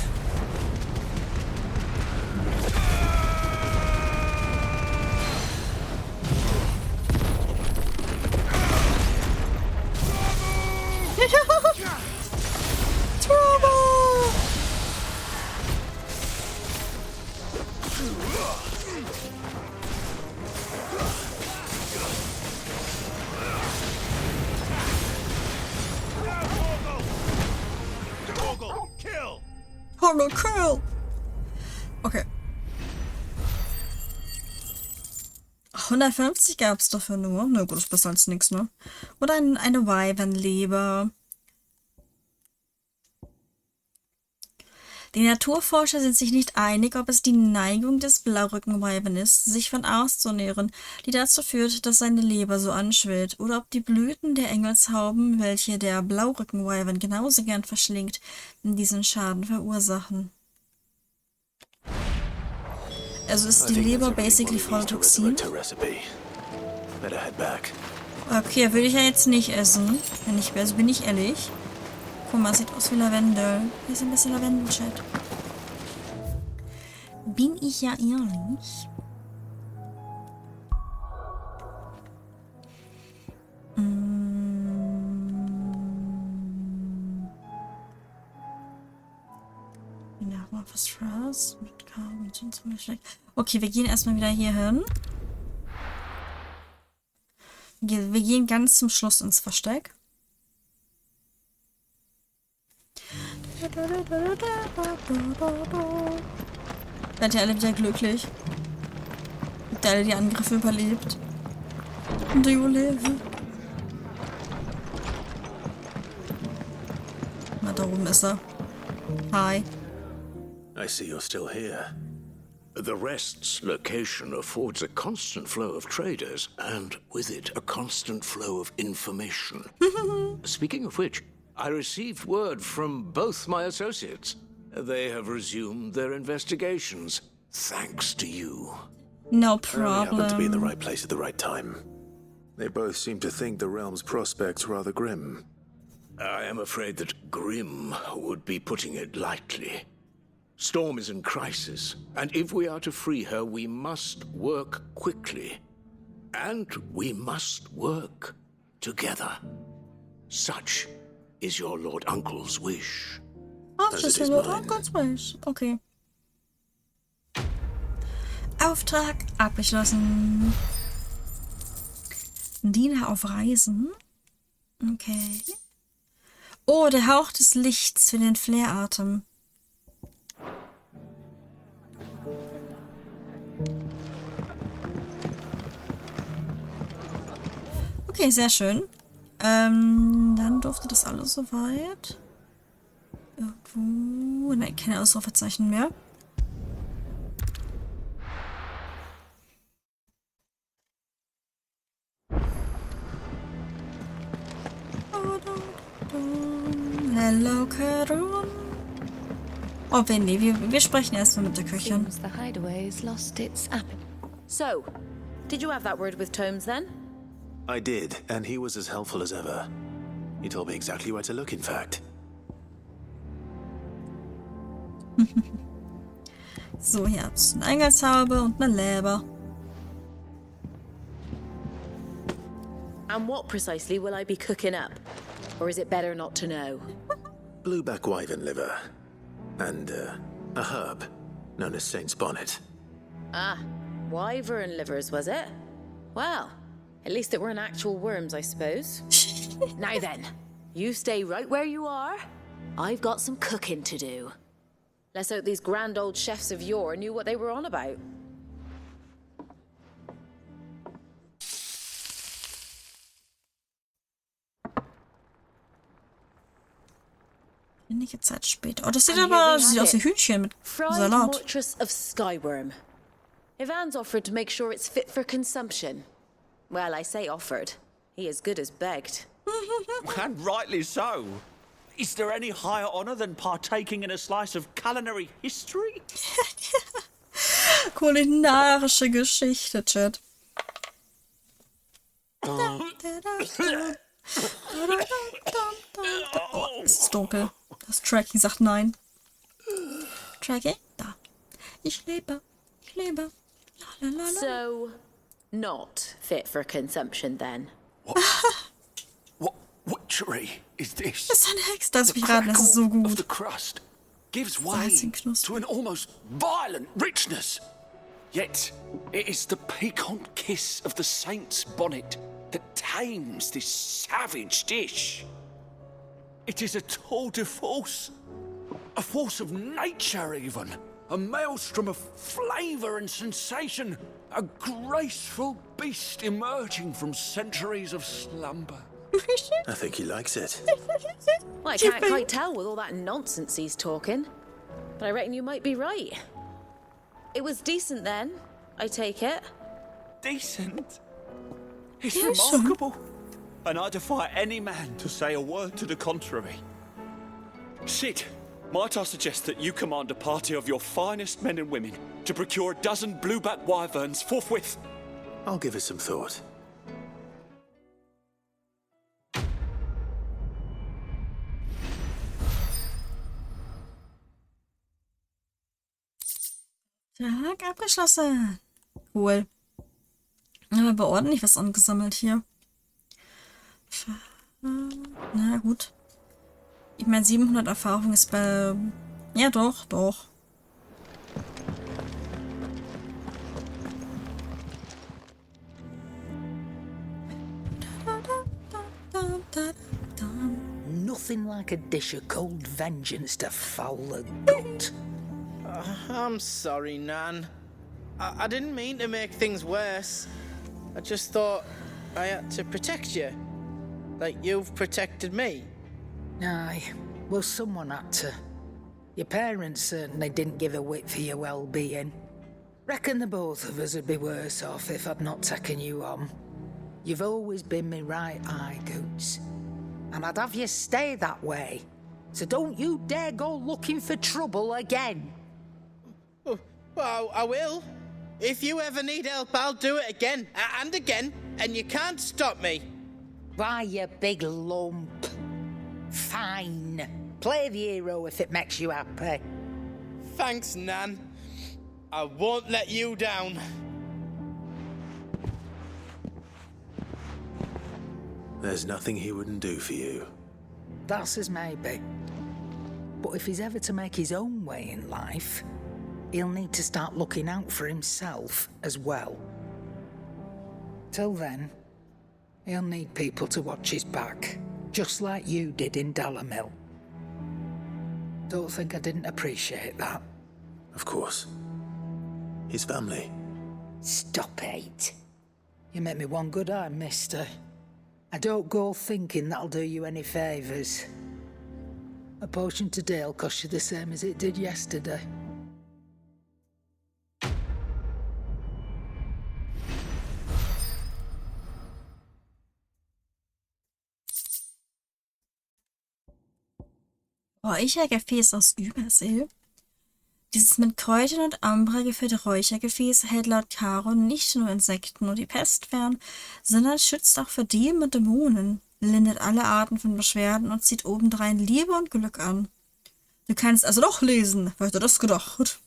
gonna kill. Okay. 150 gab's dafür nur. Na gut, ist besser als nichts, ne? Oder eine Wyvernleber. Die Naturforscher sind sich nicht einig, ob es die Neigung des Blaurücken-Wyvern ist, sich von Aas zu nähren, die dazu führt, dass seine Leber so anschwillt, oder ob die Blüten der Engelshauben, welche der Blaurücken-Wyvern genauso gern verschlingt, diesen Schaden verursachen. Also ist die Leber basically voll Toxin. Okay, würde ich ja jetzt nicht essen, wenn ich wäre, also bin ich ehrlich. Guck mal, sieht aus wie Lavendel. Hier ist ein bisschen Lavendel-Chat. Bin ich ja ehrlich. Ja, mal was Stress mit Kabel zum Beispiel. Okay, wir gehen erstmal wieder hier hin. Wir gehen ganz zum Schluss ins Versteck. Seid ihr alle wieder glücklich? Habt ihr alle die Angriffe überlebt? Do you live? Na, da oben ist er. Hi. I see you're still here. The Rest's location affords a constant flow of traders, and with it, a constant flow of information. Speaking of which, I received word from both my associates. They have resumed their investigations, thanks to you. No I only happened to be in the problem. right place at the right time. They both seem to think the realm's prospects rather grim. I am afraid that grim would be putting it lightly. Storm is in crisis, and if we are to free her, we must work quickly. And we must work together. Such is your Lord Uncle's wish. Ach, das ist ja ganz wish. Okay. Auftrag abgeschlossen. Diener auf Reisen. Okay. Oh, der Hauch des Lichts für den Flair-Atem. Okay, sehr schön. Dann durfte das alles soweit. Irgendwo. Nein, keine Ausrufezeichen mehr. Hello, Karun. Oh, nee, wir sprechen erstmal mit der Köchin. The hideaway's lost its So, did you have that word with Tomes then? I did, and he was as helpful as ever. He told me exactly where to look, in fact. So, hier hab's eine Engelshaube und eine Leber. And what precisely will I be cooking up? Or is it better not to know? Blueback wyvern liver. And, a herb known as Saint's Bonnet. Ah, wyvern livers, was it? Well, at least it weren't actual worms, I suppose. Now then, you stay right where you are. I've got some cooking to do. Let's hope these grand old chefs of yore knew what they were on about. Einige Zeit später. Oh, das sieht aber aus wie Hühnchen mit Fried Salat. mortress of skyworm. Ivan's offered to make sure it's fit for consumption. Well, I say offered. He as good as begged. And rightly so. Is there any higher honor than partaking in a slice of culinary history? Kulinarische Geschichte, Chat. Oh, es ist dunkel. Das Tracking sagt nein. Tracking? Da. Ich lebe. Ich lebe. La, la, la, la. So, not fit for consumption then. What witchery is this? Das ist ein Hex, das mich raten, das ist so gut. The crust gives way to an almost violent richness. Yet it is the piquant kiss of the saint's bonnet that tames this savage dish. It is a tour de force. A force of nature, even. A maelstrom of flavour and sensation. A graceful beast emerging from centuries of slumber. I think he likes it. Well, I can't quite tell with all that nonsense he's talking. But I reckon you might be right. It was decent then, I take it. Decent? It's remarkable. And I defy any man to say a word to the contrary. Sid, might I suggest that you command a party of your finest men and women to procure a dozen blueback wyverns forthwith? I'll give it some thought. Tag abgeschlossen. Cool. Haben wir aber ordentlich was angesammelt hier. Na gut. Ich meine, 700 Erfahrung ist bei... Ja, doch, doch. Nothing like a dish of cold vengeance to foul the gut. I'm sorry, Nan. I didn't mean to make things worse. I just thought I had to protect you. Like you've protected me. Aye, well, someone had to. Your parents certainly didn't give a whit for your well-being. Reckon the both of us would be worse off if I'd not taken you on. You've always been me right eye, Goots. And I'd have you stay that way. So don't you dare go looking for trouble again. Well, I will. If you ever need help, I'll do it again and again, and you can't stop me. Why, you big lump. Fine. Play the hero if it makes you happy. Thanks, Nan. I won't let you down. There's nothing he wouldn't do for you. That's as maybe. But if he's ever to make his own way in life, he'll need to start looking out for himself as well. Till then, he'll need people to watch his back, just like you did in Dalamil. Don't think I didn't appreciate that. Of course. His family. Stop it. You make me one good eye, mister. I don't go thinking that'll do you any favours. A potion today'll cost you the same as it did yesterday. Räuchergefäß aus Übersee. Dieses mit Kräutern und Ambra gefüllte Räuchergefäß hält laut Charon nicht nur Insekten und die Pest fern, sondern schützt auch vor Dämonen und Dämonen, lindert alle Arten von Beschwerden und zieht obendrein Liebe und Glück an. Du kannst also doch lesen, wer hätte das gedacht?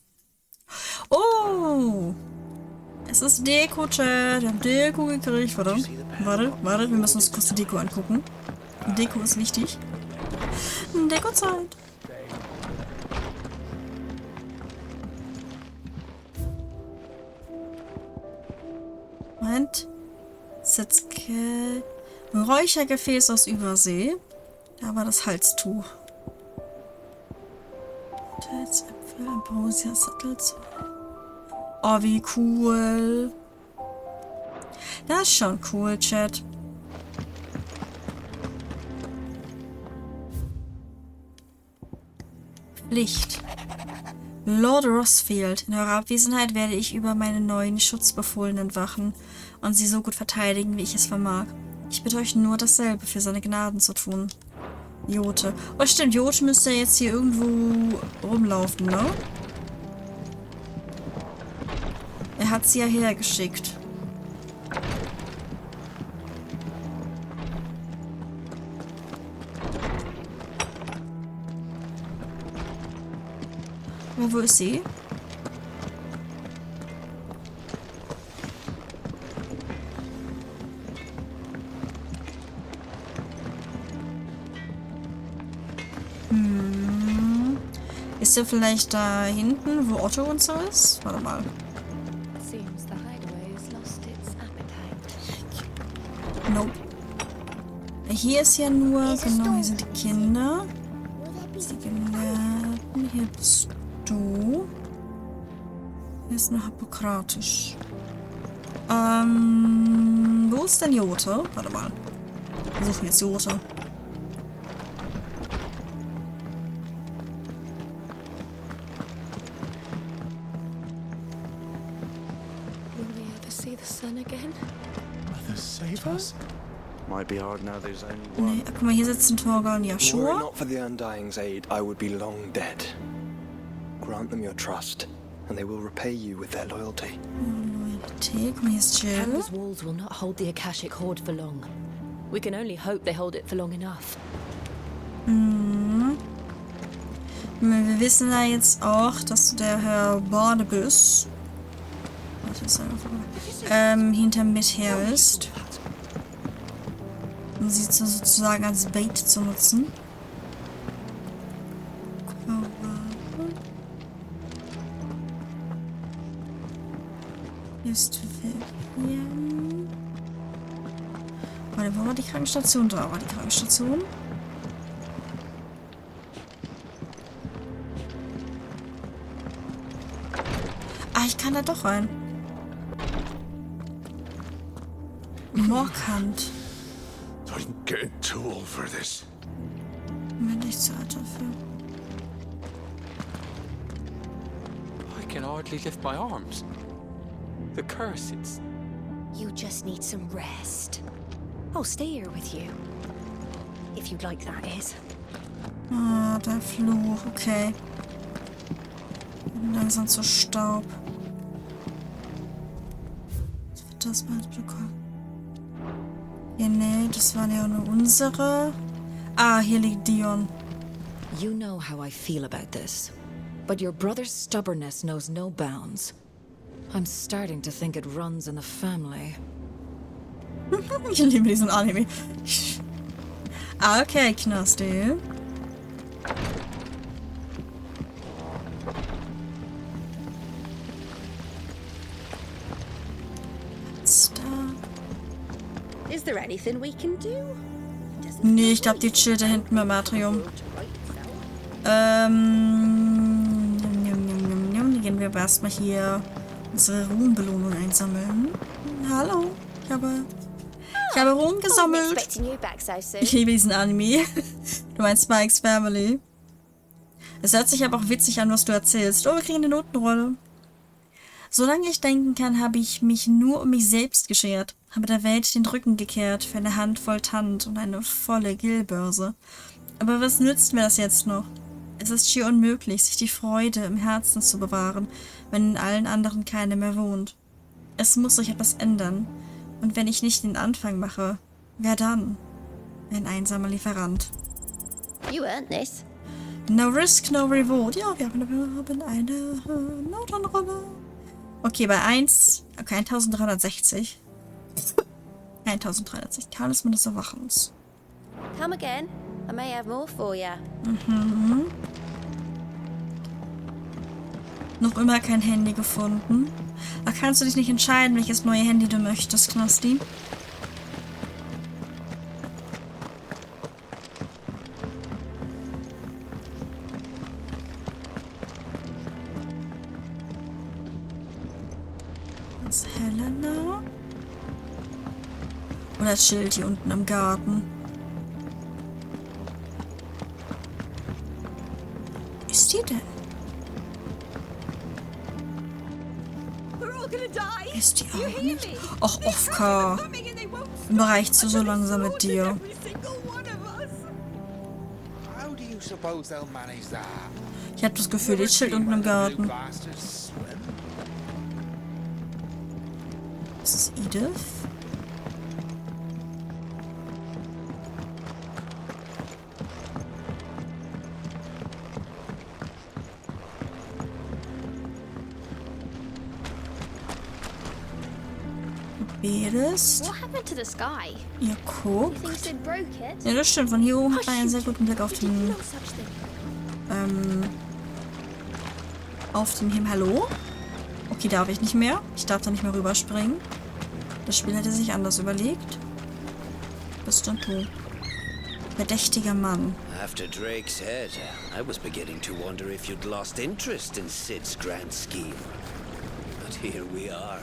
Oh! Es ist Deko-Chat, wir haben Deko gekriegt, warte, wir müssen uns kurz die Deko angucken. Deko ist wichtig. Deko-Zeit! Moment. Sitzke. Räuchergefäß aus Übersee. Da war das Halstuch. Äpfel, Ambrosia, Sattelzeug. Oh, wie cool. Das ist schon cool, Chat. Pflicht. Lord Rosfield, in eurer Abwesenheit werde ich über meine neuen Schutzbefohlenen wachen und sie so gut verteidigen, wie ich es vermag. Ich bitte euch nur dasselbe für seine Gnaden zu tun. Jote. Oh stimmt, Jote müsste jetzt hier irgendwo rumlaufen, ne? Er hat sie ja hergeschickt. Aber wo ist sie? Ist sie vielleicht da hinten, wo Otto und so ist? Warte mal. Nope. Hier ist ja nur, genau, hier sind die Kinder. Die Kinder. Hier bist du. Hier ist nur Hippokratisch. Wo ist denn Jote? Warte mal. Wir suchen jetzt Jote. Will we ever see the sun again? Mother, save us. Might be hard now there's only one. Nee, guck mal, hier sitzen Torgal und Were it Yashua. not for the Undying's aid, I would be long dead. Grant them your trust, and they will repay you with their loyalty. Loyalty. Guck mal, hier ist Jill. Canada's walls will not hold the Akashic Horde for long. We can only hope they hold it for long enough. Mhm. Wir wissen ja jetzt auch, dass der Herr Barnabas hinter mit her ist. Um sie sozusagen als Bait zu nutzen. Hier ist Vivian. Warte, wo war die Krankenstation? Da war die Krankenstation. Ah, ich kann da doch rein. Morkant. I'm getting too old for this. Bin nicht zu alt dafür. I can hardly lift my arms. The curse, it's... You just need some rest. I'll stay here with you. If you'd like, that is. Ah, der Fluch, okay. Langsam zu Staub. Was wird das mal bekommen? Ja, nee, das waren ja nur unsere. Ah, hier liegt Dion. You know how I feel about this, but your brother's stubbornness knows no bounds. I'm starting to think it runs in the family. Ich liebe diesen Anime. Ah, okay, Knosti. Is there anything we can do? Nee, ich glaube, die chillt da hinten beim Atrium. Die gehen wir aber erstmal hier unsere Ruhmbelohnung einsammeln. Hallo, ich habe Ruhm gesammelt. Ich liebe diesen Anime. Du meinst Spikes Family. Es hört sich aber auch witzig an, was du erzählst. Oh, wir kriegen eine Notenrolle. Solange ich denken kann, habe ich mich nur um mich selbst geschert, habe der Welt den Rücken gekehrt für eine Handvoll Tand und eine volle Gilbörse. Aber was nützt mir das jetzt noch? Es ist schier unmöglich, sich die Freude im Herzen zu bewahren, wenn in allen anderen keine mehr wohnt. Es muss sich etwas ändern. Und wenn ich nicht den Anfang mache, wer dann? Ein einsamer Lieferant. You earned this. No risk, no reward. Ja, wir haben eine Notenrolle. Okay, bei 1360. 1360. Talisman des Erwachens. Come again. I may have more for you. Mhm. Noch immer kein Handy gefunden. Da kannst du dich nicht entscheiden, welches neue Handy du möchtest, Knosti. Das ist Helena. Oder chillt hier unten im Garten. Ist die denn? Ist die auch nicht? Och, Ofka. Reicht so langsam mit dir. Ich hab das Gefühl, die chillt unten im Garten. Ist es Edith? Bist. What happened to the sky? Ihr guckt. You think Sid broke it? Ja, das stimmt. Von hier oben hat man einen sehr guten Blick auf den Himmel. Hallo? Okay, darf ich nicht mehr. Ich darf da nicht mehr rüberspringen. Das Spiel hätte sich anders überlegt. Bist dann du. Verdächtiger Mann. After Drake's head, I was beginning to wonder if you'd lost interest in Sid's grand scheme. But here we are.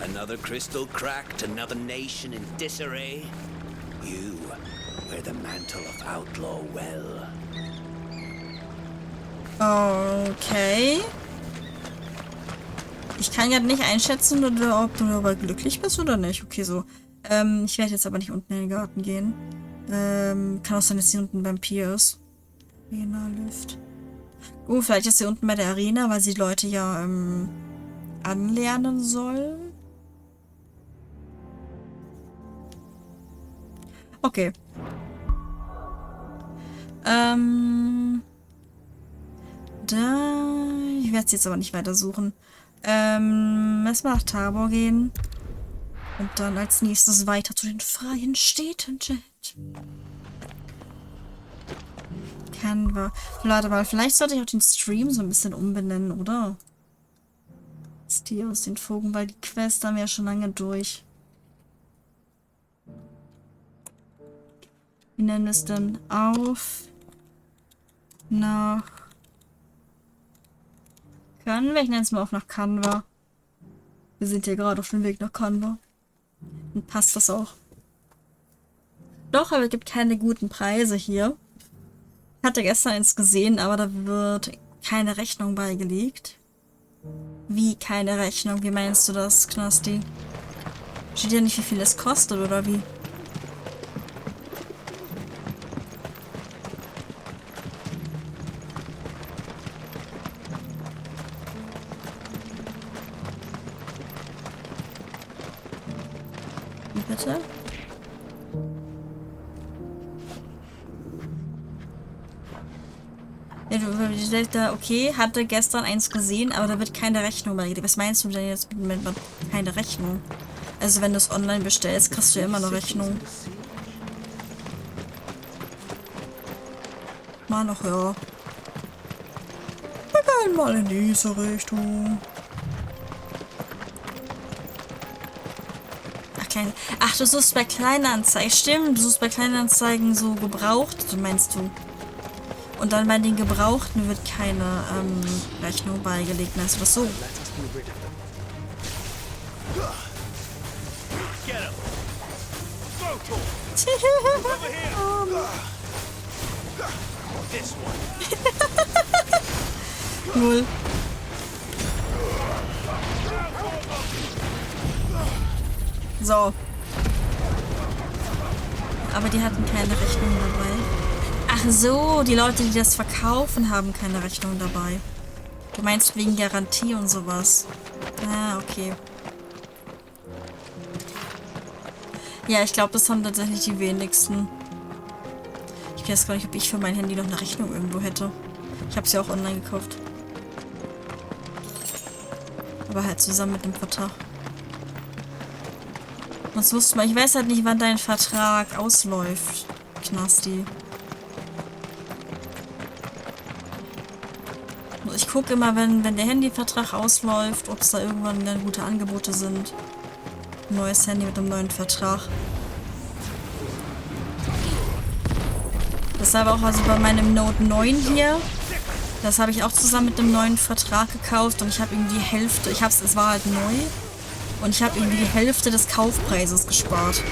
Another crystal cracked, another nation in disarray. You wear the mantle of outlaw well. Okay. Ich kann ja nicht einschätzen, ob du dabei glücklich bist oder nicht. Okay, so. Ich werde jetzt aber nicht unten in den Garten gehen. Kann auch sein, dass hier unten beim Pier ist. Arena-Lift. Vielleicht ist sie unten bei der Arena, weil sie die Leute ja anlernen soll. Okay. Ich werde es jetzt aber nicht weiter suchen. Erstmal nach Tabor gehen. Und dann als nächstes weiter zu den freien Städten, Chat. Canva. Warte mal, vielleicht sollte ich auch den Stream so ein bisschen umbenennen, oder? Ist die aus den Fugen, weil die Quest haben wir ja schon lange durch. Wie nennen wir es denn? Auf nach Canva. Ich nenne es mal auf nach Canva. Wir sind ja gerade auf dem Weg nach Canva. Dann passt das auch. Doch, aber es gibt keine guten Preise hier. Ich hatte gestern eins gesehen, aber da wird keine Rechnung beigelegt. Wie keine Rechnung? Wie meinst du das, Knasti? Steht ja nicht, wie viel es kostet, oder wie? Wie bitte? Ja, du, okay, hatte gestern eins gesehen, aber da wird keine Rechnung beigelegt. Was meinst du denn jetzt mit keine Rechnung? Also wenn du es online bestellst, kriegst du ja immer eine Rechnung. Mal noch, ja. Wir gehen mal in diese Richtung. Ach, du suchst bei Kleinanzeigen. Stimmt, du suchst bei Kleinanzeigen so gebraucht, meinst du? Und dann bei den Gebrauchten wird keine Rechnung beigelegt. Meinst du das so? Cool. So. Aber die hatten keine Rechnung dabei. Ach so, die Leute, die das verkaufen, haben keine Rechnung dabei. Du meinst wegen Garantie und sowas. Ah, okay. Ja, ich glaube, das haben tatsächlich die wenigsten. Ich weiß gar nicht, ob ich für mein Handy noch eine Rechnung irgendwo hätte. Ich habe sie auch online gekauft. Aber halt zusammen mit dem Vertrag. Was wusste man? Ich weiß halt nicht, wann dein Vertrag ausläuft, Knasti. Ich gucke immer, wenn der Handyvertrag ausläuft, ob es da irgendwann dann gute Angebote sind. Ein neues Handy mit einem neuen Vertrag. Deshalb auch also bei meinem Note 9 hier. Das habe ich auch zusammen mit dem neuen Vertrag gekauft und ich habe irgendwie die Hälfte. Es war halt neu. Und ich habe irgendwie die Hälfte des Kaufpreises gespart.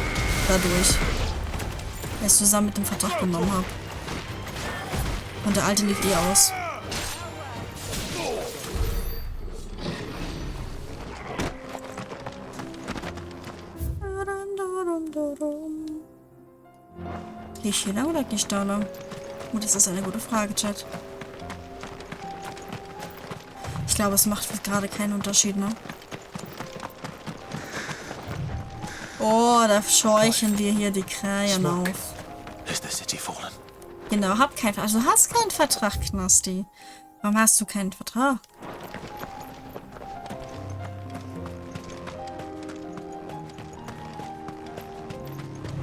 Dadurch. Weil ich es zusammen mit dem Vertrag genommen habe. Und der alte lief eh aus. Gehe ich hier lang oder gehe ich da lang? Gut, das ist eine gute Frage, Chat. Ich glaube, es macht gerade keinen Unterschied, ne? Oh, da scheuchen wir hier die Krähen auf. Genau, hab keinen Vertrag. Also du hast keinen Vertrag, Knasti. Warum hast du keinen Vertrag?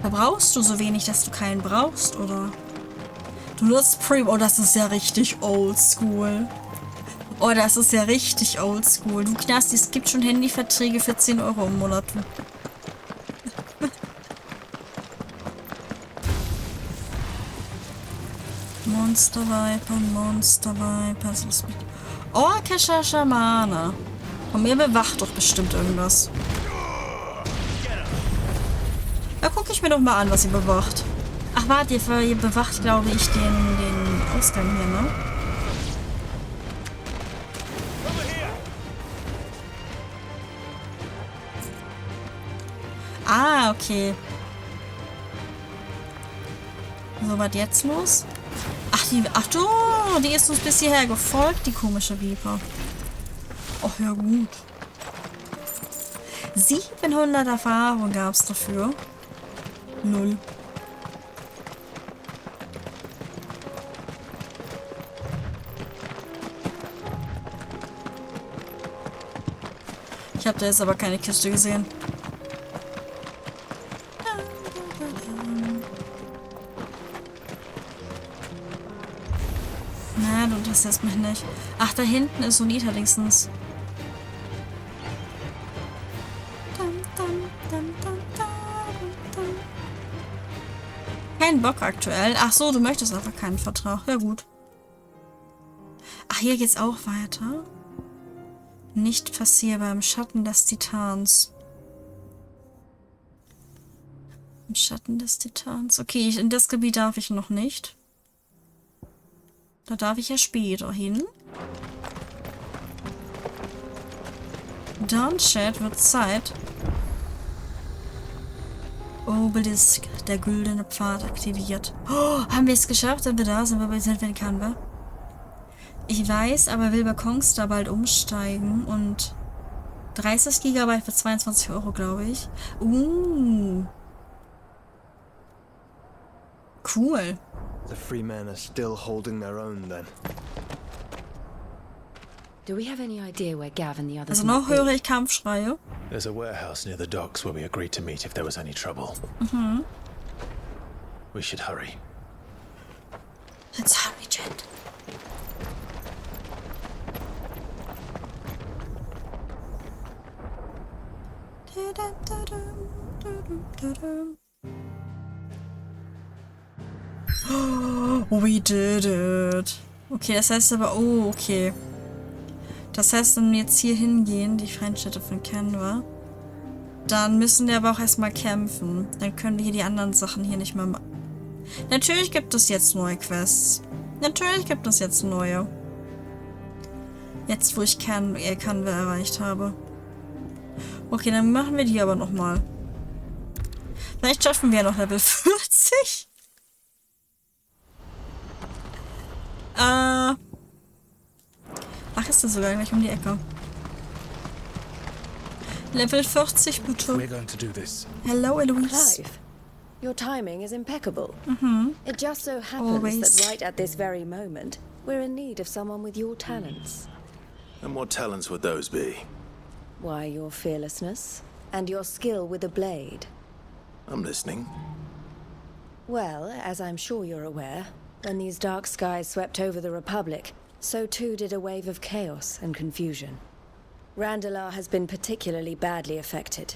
Da brauchst du so wenig, dass du keinen brauchst, oder? Du nutzt Primo. Oh, das ist ja richtig oldschool. Oh, das ist ja richtig oldschool. Du Knasti, es gibt schon Handyverträge für 10 Euro im Monat. Monster-Viper, Monster-Viper. Orkischer Schamane. Und ihr bewacht doch bestimmt irgendwas. Da gucke ich mir doch mal an, was ihr bewacht. Ach, warte, ihr bewacht, glaube ich, den Ausgang hier, ne? Ah, okay. So, was jetzt los? Ach du, die ist uns bis hierher gefolgt, die komische Viper. Ach ja, gut. 700 Erfahrung gab es dafür. 0. Ich habe da jetzt aber keine Kiste gesehen. Na, du interessierst mich nicht. Ach, da hinten ist so ein Iter-Dingsens. Kein Bock aktuell. Ach so, du möchtest einfach keinen Vertrag. Ja gut. Ach, hier geht's auch weiter. Nicht passierbar im Schatten des Titans. Im Schatten des Titans. Okay, in das Gebiet darf ich noch nicht. Da darf ich ja später hin. Dann, Chat, wird Zeit. Obelisk, der güldene Pfad aktiviert. Oh, haben wir es geschafft? Sind wir da? Sind wir in Canva? Ich weiß, aber will bei Kongster bald umsteigen und 30 GB für 22 €, glaube ich. Cool. The free men are still holding their own then. Do we have any idea where Gav and the others Also noch höre ich Kampfschreie. There's a warehouse near the docks where we agreed to meet if there was any trouble. We should hurry. Let's hurry, Jet. We did it. Okay, das heißt aber... Oh, okay. Das heißt, wenn wir jetzt hier hingehen, die Feindstätte von Canva, dann müssen wir aber auch erstmal kämpfen. Dann können wir hier die anderen Sachen hier nicht mehr machen. Natürlich gibt es jetzt neue Quests. Natürlich gibt es jetzt neue. Jetzt, wo ich Canva erreicht habe. Okay, dann machen wir die aber nochmal. Vielleicht schaffen wir ja noch Level 40. Ach, ist das sogar gleich um die Ecke. Level 40, bitte. We're going to do this. Hello, Eloise. Clive, your timing is impeccable. It just so happens Always. that right at this very moment, we're in need of someone with your talents. And what talents would those be? Why, your fearlessness and your skill with a blade. I'm listening. Well, as I'm sure you're aware, when these dark skies swept over the Republic, so too did a wave of chaos and confusion. Randalar has been particularly badly affected.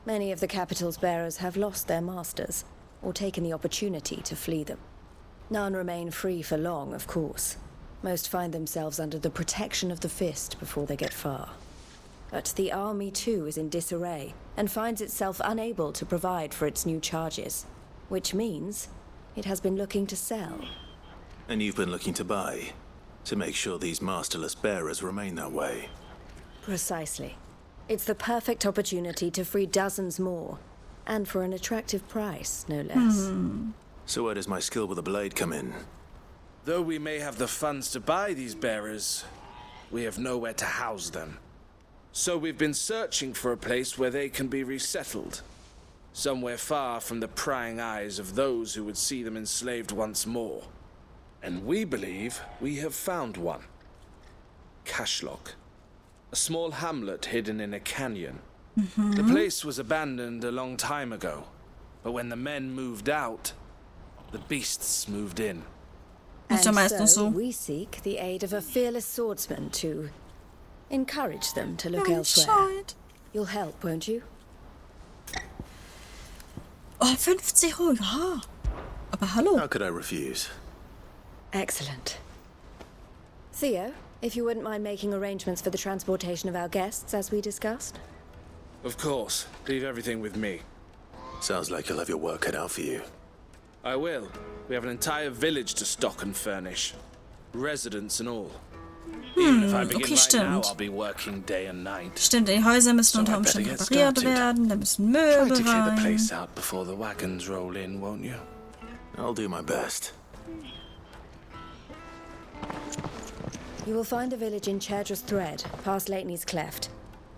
Many of the capital's bearers have lost their masters, or taken the opportunity to flee them. None remain free for long, of course. Most find themselves under the protection of the Fist before they get far. But the army too is in disarray, and finds itself unable to provide for its new charges. Which means it has been looking to sell. And you've been looking to buy, to make sure these masterless bearers remain that way. Precisely. It's the perfect opportunity to free dozens more, and for an attractive price, no less. So where does my skill with a blade come in? Though we may have the funds to buy these bearers, we have nowhere to house them. So we've been searching for a place where they can be resettled. Somewhere far from the prying eyes of those who would see them enslaved once more. And we believe we have found one. Cashlock. A small hamlet hidden in a canyon. The place was abandoned a long time ago. But when the men moved out, the beasts moved in. And so we seek the aid of a fearless swordsman to encourage them to look elsewhere. You'll help, won't you? Oh, 50 €, ja. Aber hallo. How could I refuse? Excellent. Theo, if you wouldn't mind making arrangements for the transportation of our guests, as we discussed. Of course. Leave everything with me. Sounds like you'll have your work cut out for you. I will. We have an entire village to stock and furnish. Residents and all. Even if I begin right now, I'll be working day and night. Stimmt, die Häuser müssen unter Umständen repariert werden, da müssen Möbel Try to clear the rein. place out before the wagons roll in, won't you? I'll do my best. You will find a village in Chairdress Thread, past Lateney's Cleft.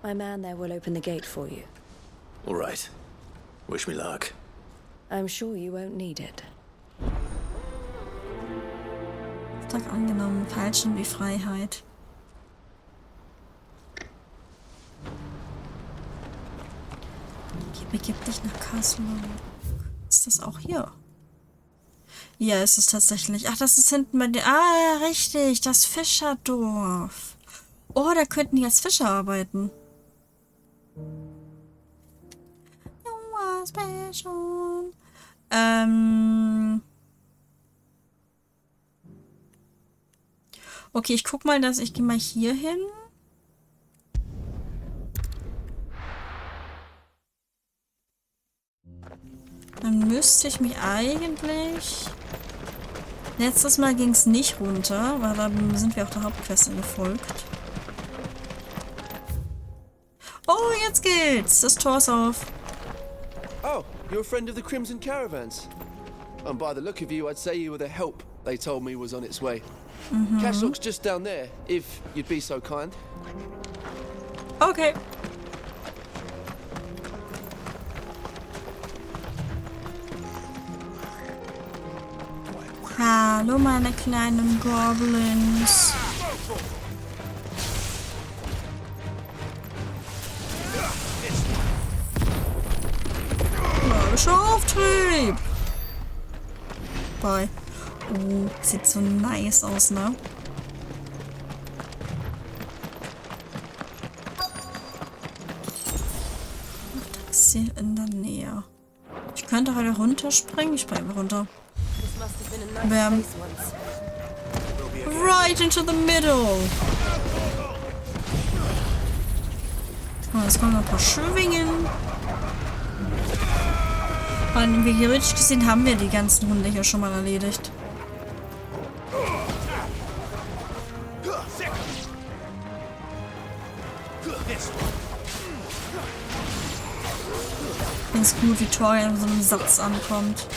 My man there will open the gate for you. All right. Wish me luck. I'm sure you won't need it. Auftrag angenommen, Falschen wie Freiheit. Begib dich nach Castle. Ist das auch hier? Ja, ist es tatsächlich. Ach, das ist hinten bei dir. Ah, richtig, das Fischerdorf. Oh, da könnten die als Fischer arbeiten. Okay, ich guck mal, dass ich gehe mal hier hin. Dann müsste ich mich eigentlich... Letztes Mal ging es nicht runter, weil da sind wir auch der Hauptquest gefolgt. Oh, jetzt geht's! Das Tor ist auf. Oh, you're a friend of the Crimson Caravans. And by the look of you, I'd say you were the help they told me was on its way. Cashlock's just down there, if you'd be so kind. Okay. Hallo, meine kleinen Goblins. Magischer Auftrieb. Bye. Oh, sieht so nice aus, ne? Das ist hier in der Nähe. Ich könnte heute runterspringen. Ich springe runter. Bam. Right into the middle. Oh, jetzt kommen noch ein paar Schwingen. Und wie theoretisch gesehen haben wir die ganzen Hunde hier schon mal erledigt. Ich finde es gut, wie Torian in so einem Satz ankommt.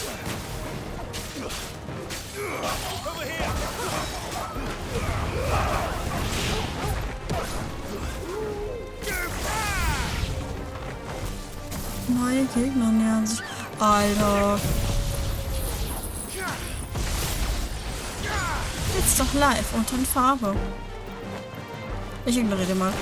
Neue Gegner nähern sich. Alter. Jetzt doch live und in Farbe. Ich ignoriere den mal.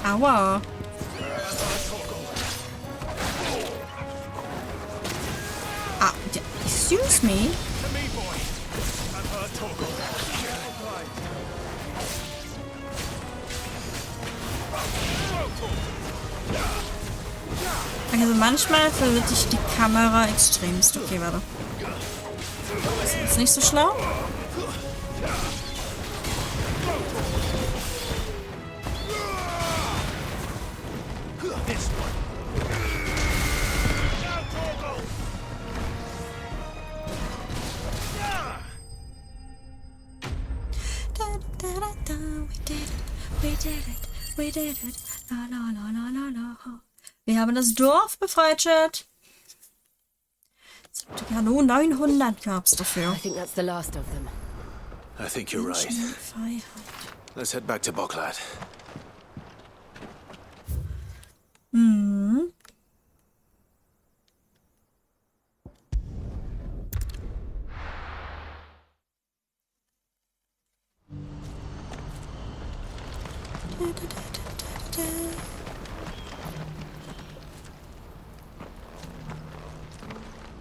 Aua. Excuse me? Also manchmal verwirrt dich die Kamera extremst. Okay, warte. Das ist jetzt nicht so schlau. Wir haben das Dorf befreit, Chat. Hallo, 900 gab's dafür. I think that's the last of them. I think you're right. Let's head back to Boklad. Mhm.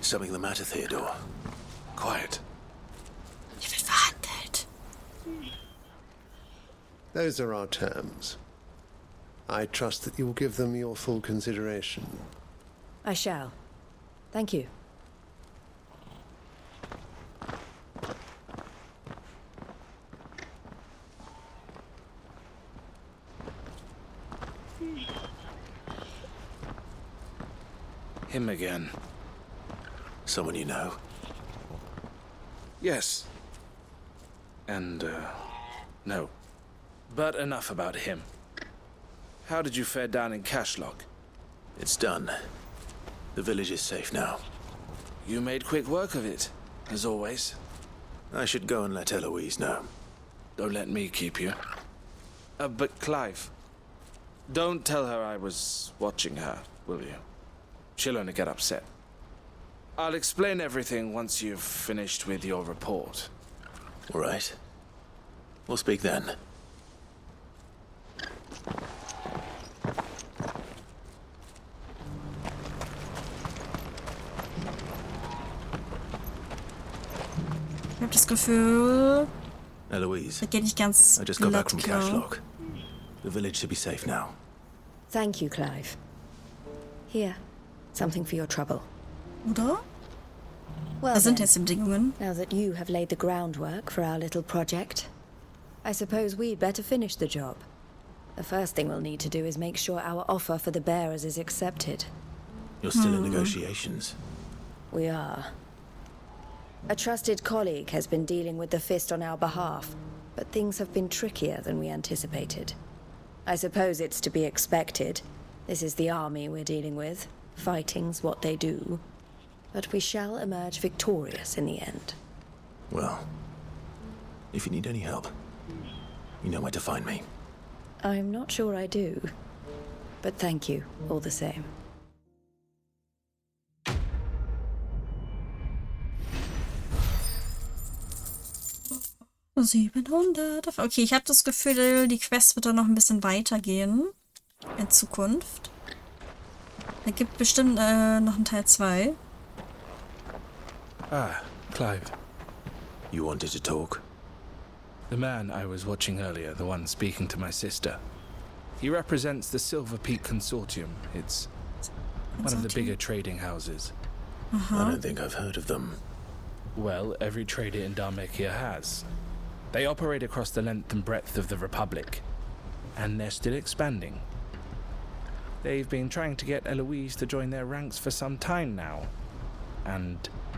Something the matter, Theodore? Quiet. Hier wird verhandelt. Those are our terms. I trust that you will give them your full consideration. I shall. Thank you. Him again. Someone you know? Yes. And, no. But enough about him. How did you fare down in Cashlock? It's done. The village is safe now. You made quick work of it, as always. I should go and let Eloise know. Don't let me keep you. But Clive, don't tell her I was watching her, will you? She'll only get upset. I'll explain everything once you've finished with your report. All right. We'll speak then. Ich habe das Gefühl, Eloise, das geht nicht ganz I just got back from glatt klar. Cashlock. The village should be safe now. Thank you, Clive. Here, something for your trouble. Oder? Well, Was sind then, jetzt die Bedingungen? now that you have laid the groundwork for our little project, I suppose we'd better finish the job. The first thing we'll need to do is make sure our offer for the bearers is accepted. You're still in negotiations. We are. A trusted colleague has been dealing with the Fist on our behalf, but things have been trickier than we anticipated. I suppose it's to be expected. This is the army we're dealing with. Fighting's what they do. But we shall emerge victorious in the end. Well, if you need any help, you know where to find me. I'm not sure I do. But thank you, all the same. Oh, 700. Okay, ich habe das Gefühl, die Quest wird dann noch ein bisschen weitergehen. In Zukunft. Da gibt bestimmt noch einen Teil 2. Ah, Clive. You wanted to talk? The man I was watching earlier, the one speaking to my sister. He represents the Silver Peak Consortium. It's one of the bigger trading houses. I don't think I've heard of them. Well, every trader in Dharmekia has. They operate across the length and breadth of the Republic, and they're still expanding. They've been trying to get Eloise to join their ranks for some time now, and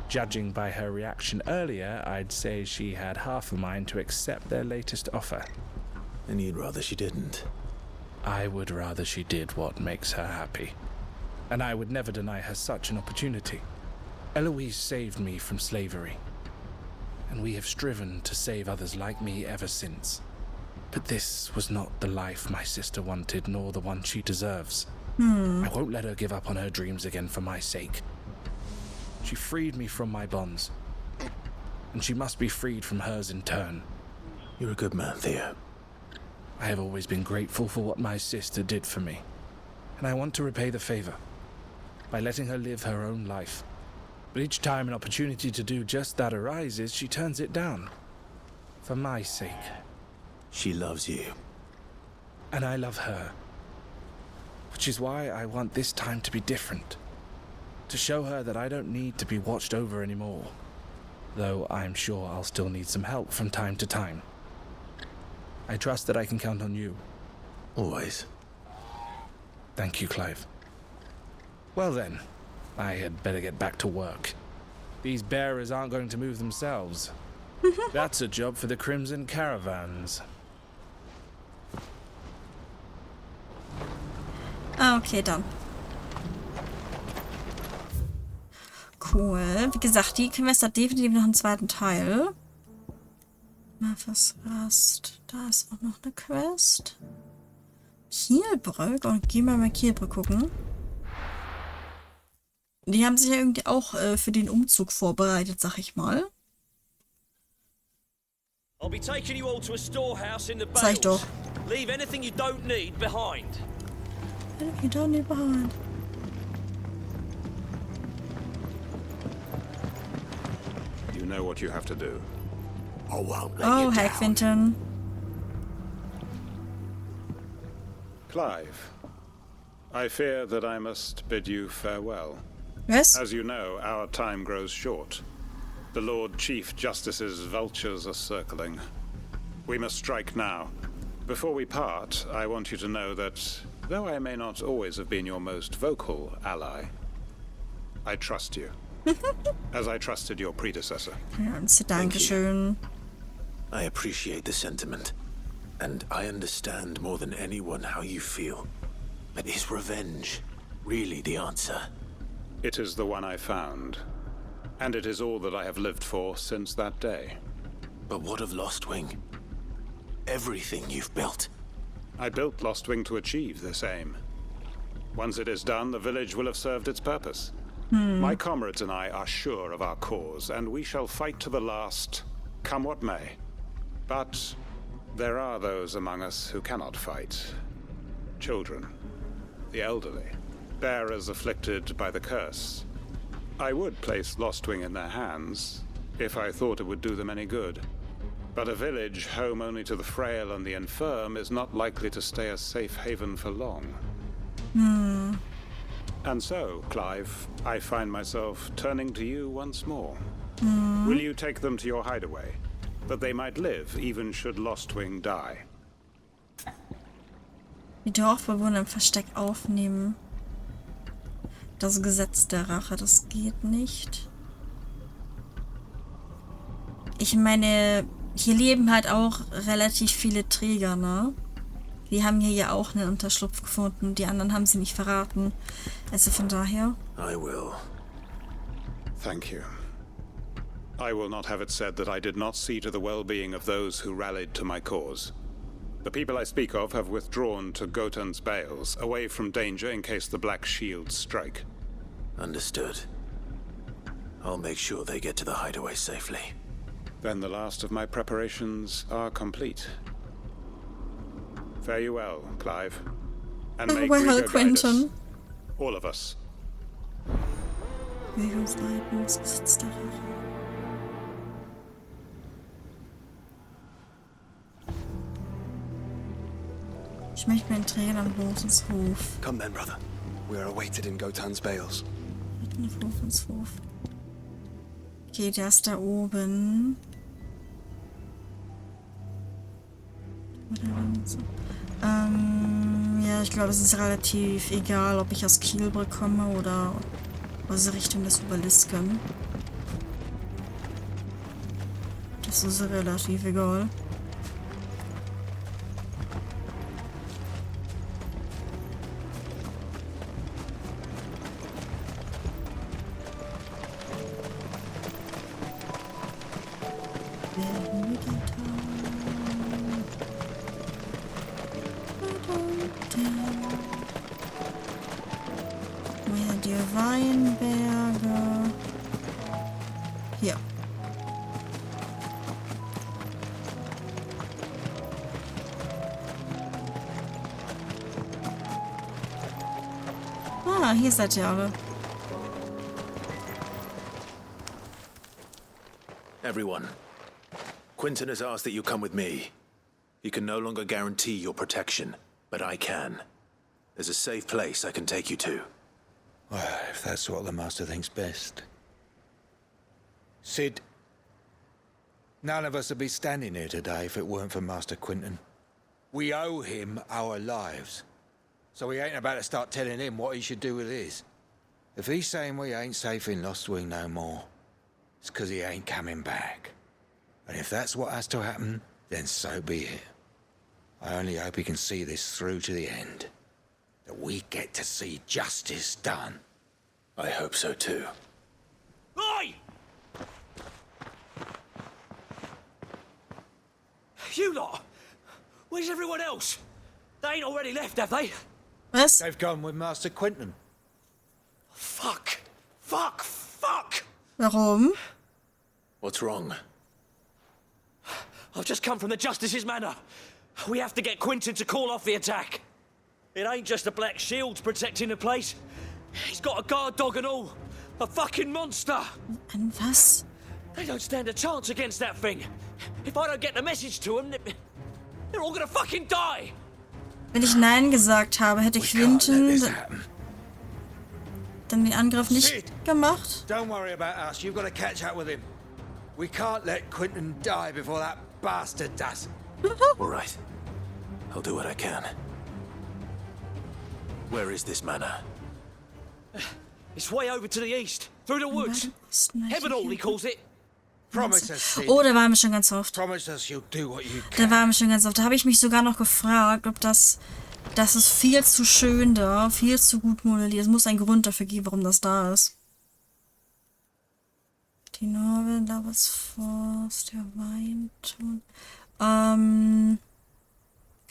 judging by her reaction earlier, I'd say she had half a mind to accept their latest offer. And you'd rather she didn't? I would rather she did what makes her happy, and I would never deny her such an opportunity. Eloise saved me from slavery, and we have striven to save others like me ever since. But this was not the life my sister wanted, nor the one she deserves. I won't let her give up on her dreams again for my sake. She freed me from my bonds, and she must be freed from hers in turn. You're a good man, Theo. I have always been grateful for what my sister did for me, and I want to repay the favor by letting her live her own life. But each time an opportunity to do just that arises, she turns it down. For my sake. She loves you. And I love her. Which is why I want this time to be different. To show her that I don't need to be watched over anymore. Though I'm sure I'll still need some help from time to time. I trust that I can count on you. Always. Thank you, Clive. Well then, I had better get back to work. These bearers aren't going to move themselves. That's a job for the Crimson Caravans. Okay, dann. Cool. Wie gesagt, die Quest hat definitiv noch einen zweiten Teil. Was Rast. Da ist auch noch eine Quest. Kielbrück. Und gehen wir mal Kielbrück gucken. Die haben sich ja irgendwie auch für den Umzug vorbereitet, sag ich mal. I'll be taking you all to a storehouse in the Zeig doch. Bales. Leave anything you don't need behind. You don't need behind. You know what you have to do. I won't let Oh, you down. Hackfinton. Clive, I fear that I must bid you farewell. Yes? As you know, our time grows short. The Lord Chief Justice's vultures are circling. We must strike now. Before we part, I want you to know that, though I may not always have been your most vocal ally, I trust you. As I trusted your predecessor. Dankeschön. I appreciate the sentiment, and I understand more than anyone how you feel. But is revenge really the answer? It is the one I found, and it is all that I have lived for since that day. But what of Lostwing? Everything you've built. I built Lostwing to achieve this aim. Once it is done, the village will have served its purpose. My comrades and I are sure of our cause, and we shall fight to the last, come what may. But there are those among us who cannot fight. Children, the elderly, bearers afflicted by the curse. I would place Lostwing in their hands, if I thought it would do them any good. But a village home only to the frail and the infirm is not likely to stay a safe haven for long. And so, Clive, I find myself turning to you once more. Will you take them to your hideaway, that they might live, even should Lostwing die? Die Dorfbewohner im Versteck aufnehmen. Das Gesetz der Rache, das geht nicht. Ich meine, hier leben halt auch relativ viele Träger, ne? Die haben hier ja auch einen Unterschlupf gefunden. Die anderen haben sie nicht verraten. Also von daher. I will. Thank you. I will not have it said that I did not see to the well-being of those who rallied to my cause. The people I speak of have withdrawn to Gotan's Bales, away from danger in case the Black Shields strike. Understood. I'll make sure they get to the hideaway safely. Then the last of my preparations are complete. Fare you well, Clive. And may Gregor guide us. All of us. Ich möchte meinen Träger am Hof. Come then, brother. We are awaited in Gotan's Bales. Hof. Okay, der ist da oben. Ja, ich glaube, es ist relativ egal, ob ich aus Kielbrück komme oder aus Richtung des Obelisken. Das ist relativ egal. Weinberge. Hier. Ah, hier seid ihr alle. Everyone, Quentin has asked that you come with me. He can no longer guarantee your protection, but I can. There's a safe place I can take you to. Well, if that's what the Master thinks best. Sid, none of us would be standing here today if it weren't for Master Quentin. We owe him our lives. So we ain't about to start telling him what he should do with his. If he's saying we ain't safe in Lostwing no more, it's 'cause he ain't coming back. And if that's what has to happen, then so be it. I only hope he can see this through to the end. That we get to see justice done. I hope so too. Oi! You lot! Where's everyone else? They ain't already left, have they? Was? They've gone with Master Quentin. Fuck! Warum? What's wrong? I've just come from the Justice's manor. We have to get Quentin to call off the attack. It ain't just the Black Shields protecting the place. He's got a guard dog and all. A fucking monster. And was? They don't stand a chance against that thing. If I don't get the message to them, they're all gonna fucking die. Wenn ich Nein gesagt habe, hätte Quinten dann den Angriff nicht gemacht. Don't worry about us. You've got to catch up with him. We can't let Quentin die before that bastard does. All right. I'll do what I can. Where is this manor? It's way over to the east, through the woods. Heavenall, he calls it. Promise us, Sid. Oh, der war mir schon ganz oft. Promise us you'll do what you Der can. war mir schon ganz oft. Da habe ich mich sogar noch gefragt, ob das ist viel zu schön da, viel zu gut modelliert. Es muss einen Grund dafür geben, warum das da ist. Die Norwell, Lovers Force, der Weinton.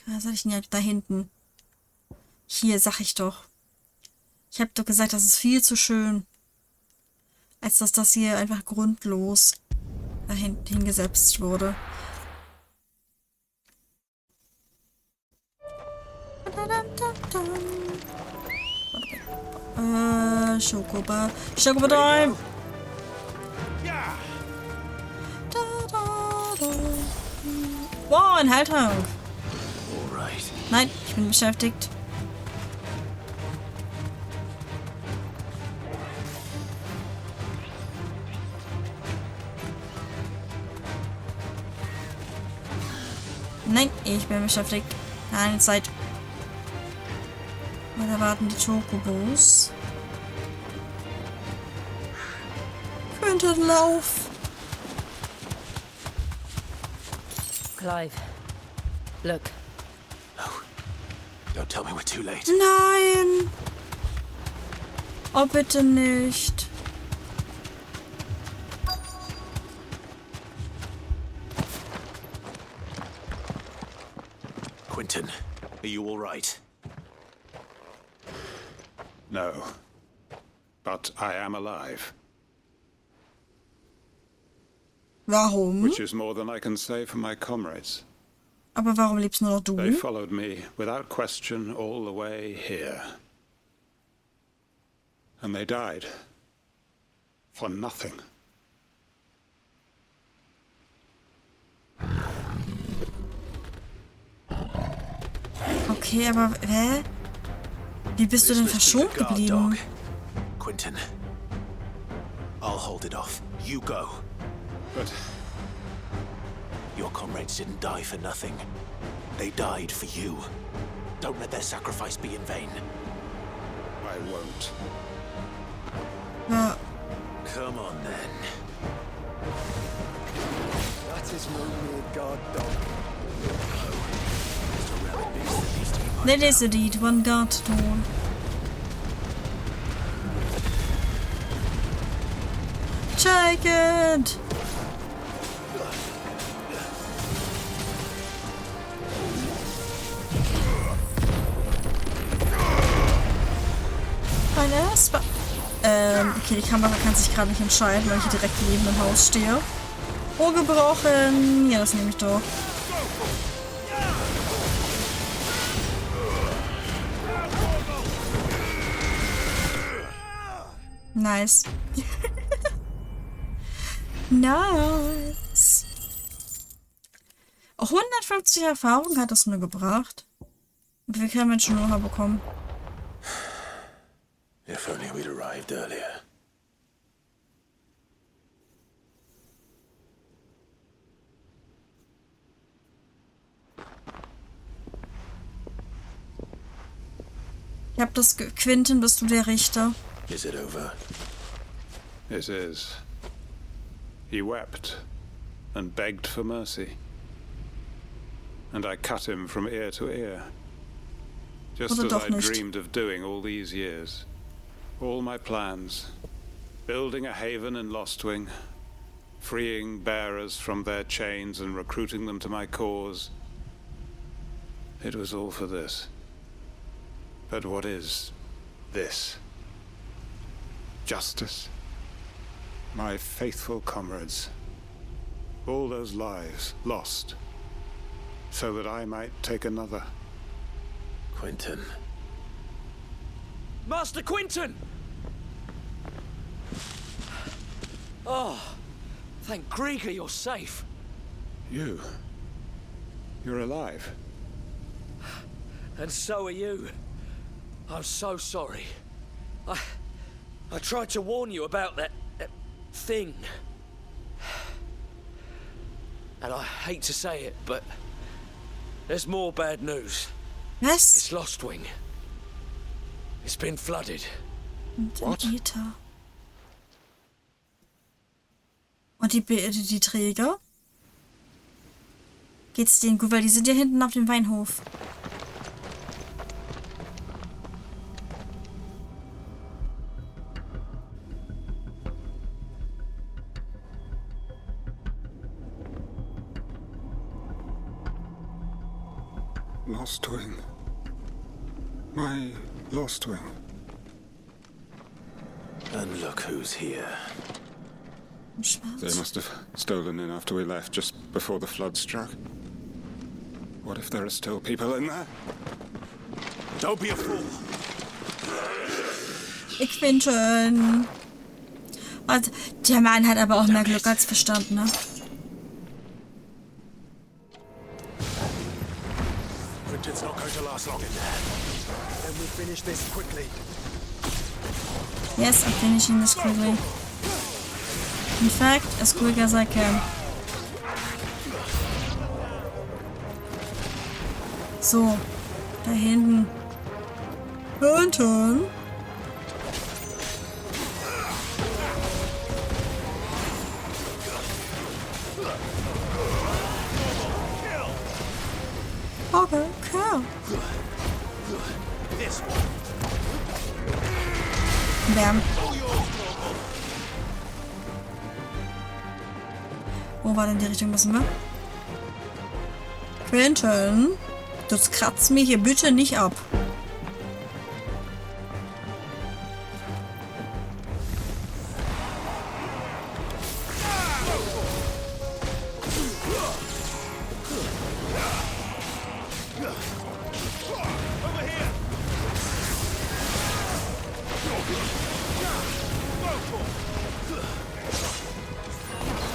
Was soll ich denn ja da hinten? Hier, sag ich doch. Ich habe doch gesagt, das ist viel zu schön. Als dass das hier einfach grundlos da hingesetzt wurde. Schokobar. Schokobar-Time! Wow, ein Halter! Nein, ich bin beschäftigt. Nein, ich bin beschäftigt. Keine Zeit. Da warten die Chocobos. Könnte Lauf. Clive, look. No. Don't tell me we're too late. Nein. Oh, bitte nicht. Quentin, are you all right? No. But I am alive. Warum? Which is more than I can say for my comrades. Aber warum lebst nur noch du? They followed me without question all the way here. And they died. For nothing. Okay, aber wie bist du denn verschont geblieben? Quentin, I'll hold it off. You go. But your comrades didn't die for nothing. They died for you. Don't let their sacrifice be in vain. I won't. Ja. Come on then. That is no mere guard dog. That is indeed one guard dog. Take it! Okay, die Kamera kann sich gerade nicht entscheiden, weil ich hier direkt neben dem Haus stehe. Oh, gebrochen! Ja, das nehme ich doch. Nice. Nice. 150 Erfahrung hat das nur gebracht. Wie viel kann man schon noch bekommen? If only we'd arrived earlier. Ich hab das Quentin, bist du der Richter? Is it over? It is. He wept and begged for mercy. And I cut him from ear to ear. Just as I dreamed of doing all these years. All my plans. Building a haven in Lostwing. Freeing bearers from their chains and recruiting them to my cause. It was all for this. But what is this? Justice? My faithful comrades. All those lives lost. So that I might take another. Quentin. Master Quentin! Oh, thank Grieger you're safe. You're alive. And so are you. I'm so sorry. I tried to warn you about that thing. And I hate to say it, but there's more bad news. Yes? It's Lost Wing. It's been flooded. What? Und die Träger? Geht's denen gut? Weil die sind ja hinten auf dem Weinhof. Lost Wing. My Lost Wing. And look who's here. They must have stolen in after we left, just before the flood struck. What if there are still people in there? Don't be a fool. Ich bin schon. Und der Mann hat aber auch mehr Glück als Verstand, ne? Quinton's not going to last long in there. Then we finish this quickly. Yes, I'm finishing this quickly. In fact, as quick as I can. So, da hinten. Hinten. Okay, cool. Bam. Wo war denn die Richtung? Müssen wir? Quentin, das kratzt mir hier bitte nicht ab.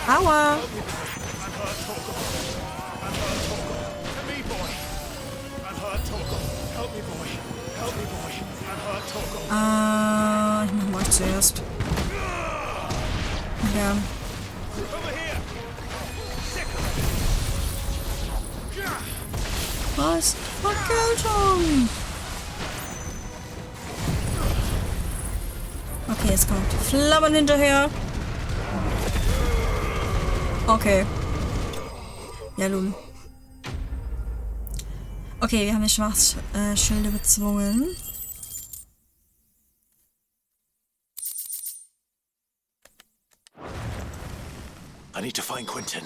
Aua! Ich mach mal zuerst. Ja. Was? Vergeltung! Okay, es kommt Flammen hinterher. Okay. Ja, nun. Okay, wir haben die Schwarzschilde bezwungen. I need to find Quentin.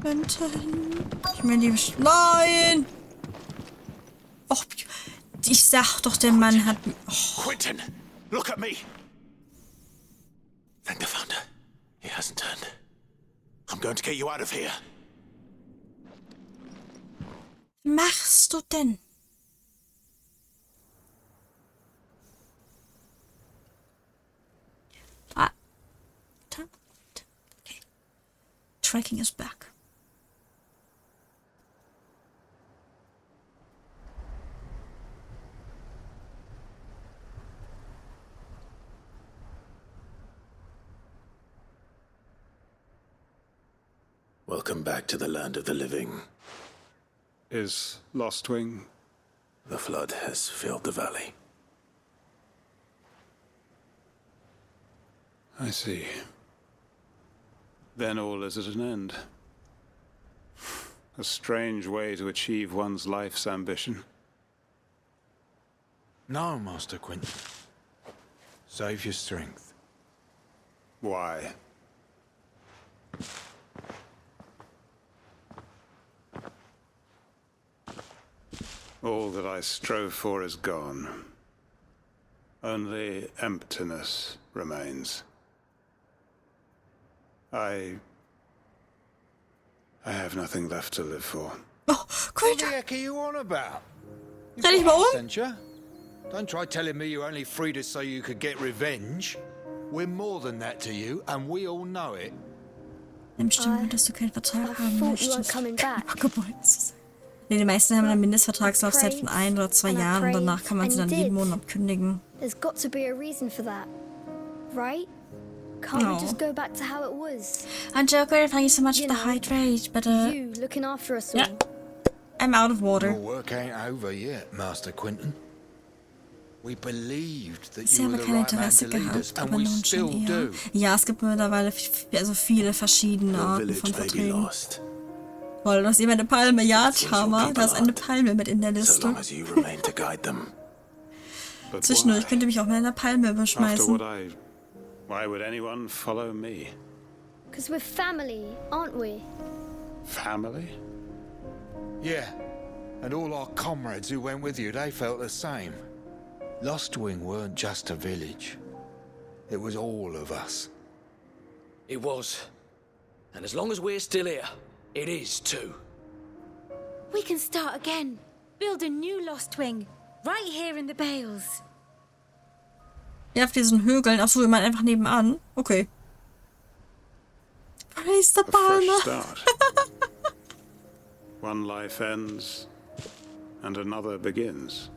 Quentin. Ich meine, die... Nein! Och, ich sag doch, der Mann hat... Oh. Quentin, look at me. Thank the founder. He hasn't turned. I'm going to get you out of here. Was machst du denn? Okay. Tracking is back. Welcome back to the land of the living. Is Lost Wing? The flood has filled the valley. I see. Then all is at an end. A strange way to achieve one's life's ambition. No, Master Quentin. Save your strength. Why? All that I strove for is gone. Only emptiness remains. I have nothing left to live for. Oh, great! What the heck are you on about? Send ich mal um? Don't try telling me you only freed us so you could get revenge. We're more than that to you, and we all know it. Nimm bestimmt, dass du keinen Vertrag haben thought you weren't möchtest. coming back. Nee, die meisten haben eine Mindestvertragslaufzeit von 1 oder 2 Jahren und danach kann man sie dann jeden Monat kündigen. There's got to be a reason for that, right? Can't we just go back to how it was? I'm joking, thank you so much for the hydrate, but You looking after us all. yeah, I'm out of water. Your work ain't over yet, Master Quentin. We believed that Sie you haben were the kein right man Interesse to lead us, gehabt, and aber we nun still schon eher. do. Ja, es gibt mittlerweile also viele verschiedene Your Arten village von may be Verträgen. lost, Voll, du hast jemand eine Palme. Ja, Tama, da ist eine Palme mit in der so Liste. long as you remain to guide them. But Zwischendurch könnte mich auch mit einer Palme after beschmeißen. why would anyone follow me? Because we're family, aren't we? Family? Yeah, and all our comrades who went with you, they felt the same. Lostwing weren't just a village. It was all of us. It was. And as long as we're still here, it is too. We can start again. Build a new Lostwing. Right here in the Bales. Ja, auf diesen Hügeln. Achso, ich meine einfach nebenan. Okay. Praise the A fresh Palme. start. One life ends, and another begins.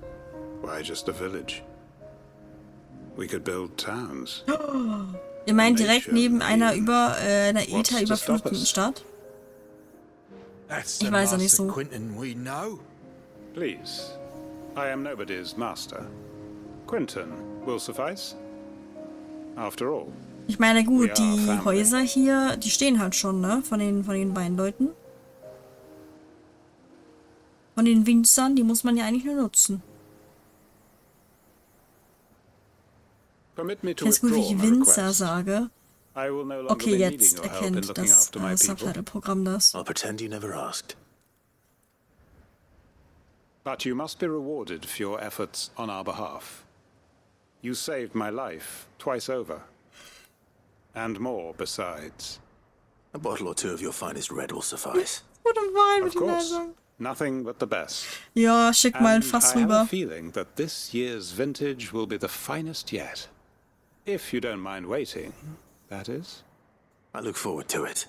Why just a village? We could build towns. Ihr meint direkt neben einer einer ETA überfluteten Stadt? That's Ich the weiß ja nicht Master so. Quentin we know. Please, I am nobody's master. Quentin will suffice. After all, Ich meine, We gut, are die family. Häuser hier, die stehen halt schon, ne? Von den beiden Leuten. Von den Winzern, die muss man ja eigentlich nur nutzen. permit me Ich to finde es gut, wie withdraw ich my Winzer request. sage. I will no longer Okay, be needing jetzt your help in erkennt looking das after my people. Subtitle-Programm das. I'll pretend you never asked. But you must be rewarded for your efforts on our behalf. You saved my life twice over. And more besides. A bottle or two of your finest red will suffice. Gute Wein Of mit den course, Lesern. nothing but the best. Ja, schick mal ein And Fass I have a rüber. feeling that this year's vintage will be the finest yet. If you don't mind waiting, that is. I look forward to it.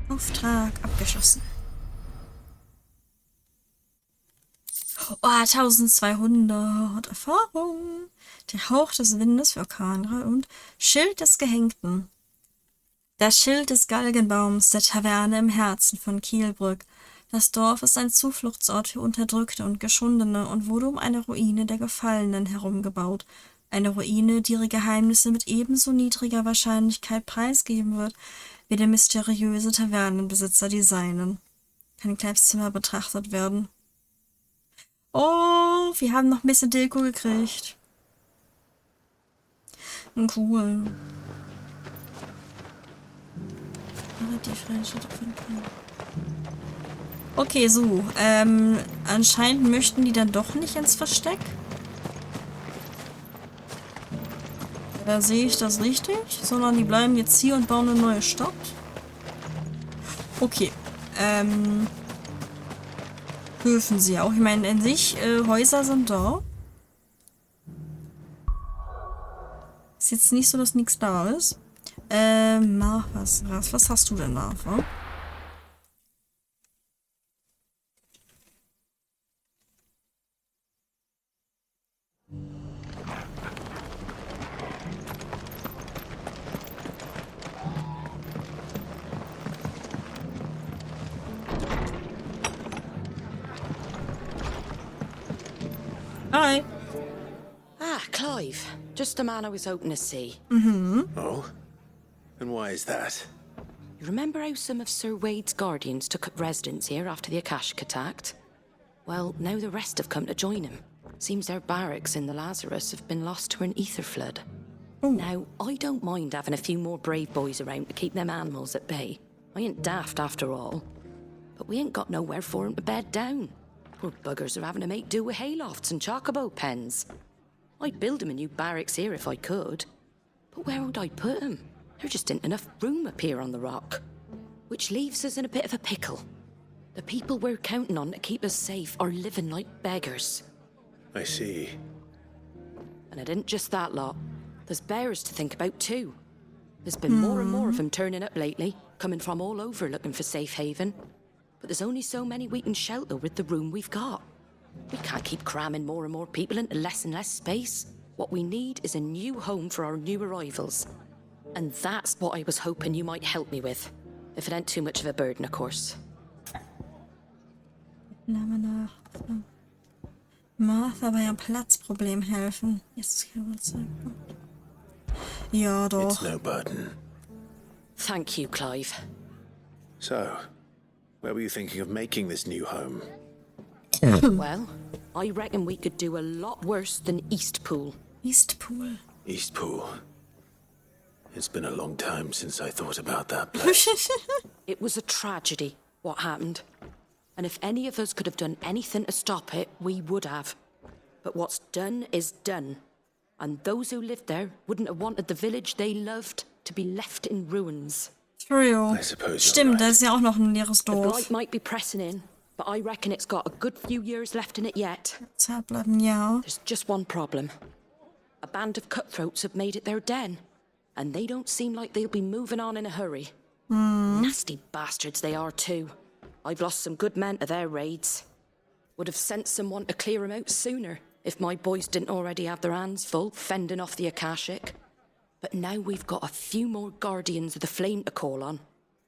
Auftrag abgeschlossen. Oh, 1200 Erfahrung. Der Hauch des Windes für Orkanra und Schild des Gehängten. Das Schild des Galgenbaums der Taverne im Herzen von Kielbrück. Das Dorf ist ein Zufluchtsort für Unterdrückte und Geschundene und wurde um eine Ruine der Gefallenen herumgebaut. Eine Ruine, die ihre Geheimnisse mit ebenso niedriger Wahrscheinlichkeit preisgeben wird, wie der mysteriöse Tavernenbesitzer die seinen. Kann im Kleibszimmer betrachtet werden. Oh, wir haben noch ein bisschen Deko gekriegt. Cool. Okay, so. Anscheinend möchten die dann doch nicht ins Versteck. Da sehe ich das richtig, sondern die bleiben jetzt hier und bauen eine neue Stadt. Okay. Dürfen sie auch. Ich meine, in sich, Häuser sind da. Ist jetzt nicht so, dass nichts da ist. Was hast du denn, Martha? Hi. Ah, Clive. Just the man I was hoping to see. Oh? And why is that? You remember how some of Sir Wade's guardians took up residence here after the Akashic attacked? Well, now the rest have come to join him. Seems their barracks in the Lazarus have been lost to an ether flood. Now, I don't mind having a few more brave boys around to keep them animals at bay. I ain't daft after all. But we ain't got nowhere for 'em to bed down. Poor buggers are having to make do with haylofts and chocobo pens. I'd build 'em a new barracks here if I could. But where would I put 'em? There just ain't enough room up here on the rock. Which leaves us in a bit of a pickle. The people we're counting on to keep us safe are living like beggars. I see. And it isn't just that lot. There's bears to think about too. There's been more and more of them turning up lately, coming from all over looking for safe haven. But there's only so many we can shelter with the room we've got. We can't keep cramming more and more people into less and less space. What we need is a new home for our new arrivals. And that's what I was hoping you might help me with. If it ain't too much of a burden, of course. Martha bei ihrem Platzproblem helfen. Ja, doch. It's no burden. Thank you, Clive. So, where were you thinking of making this new home? Well, I reckon we could do a lot worse than Eastpool. Eastpool. Eastpool. It's been a long time since I thought about that place. It was a tragedy, what happened. And if any of us could have done anything to stop it, we would have. But what's done is done. And those who lived there wouldn't have wanted the village they loved to be left in ruins. True. I suppose Stimmt, da ist ja auch noch ein leeres The Dorf. blight might be pressing in, but I reckon it's got a good few years left in it yet. Zeit bleiben, ja. There's just one problem. A band of cutthroats have made it their den, and they don't seem like they'll be moving on in a hurry. Nasty bastards they are too. I've lost some good men to their raids. Would have sent someone to clear 'em out sooner, if my boys didn't already have their hands full fending off the Akashic. But now we've got a few more Guardians of the Flame to call on.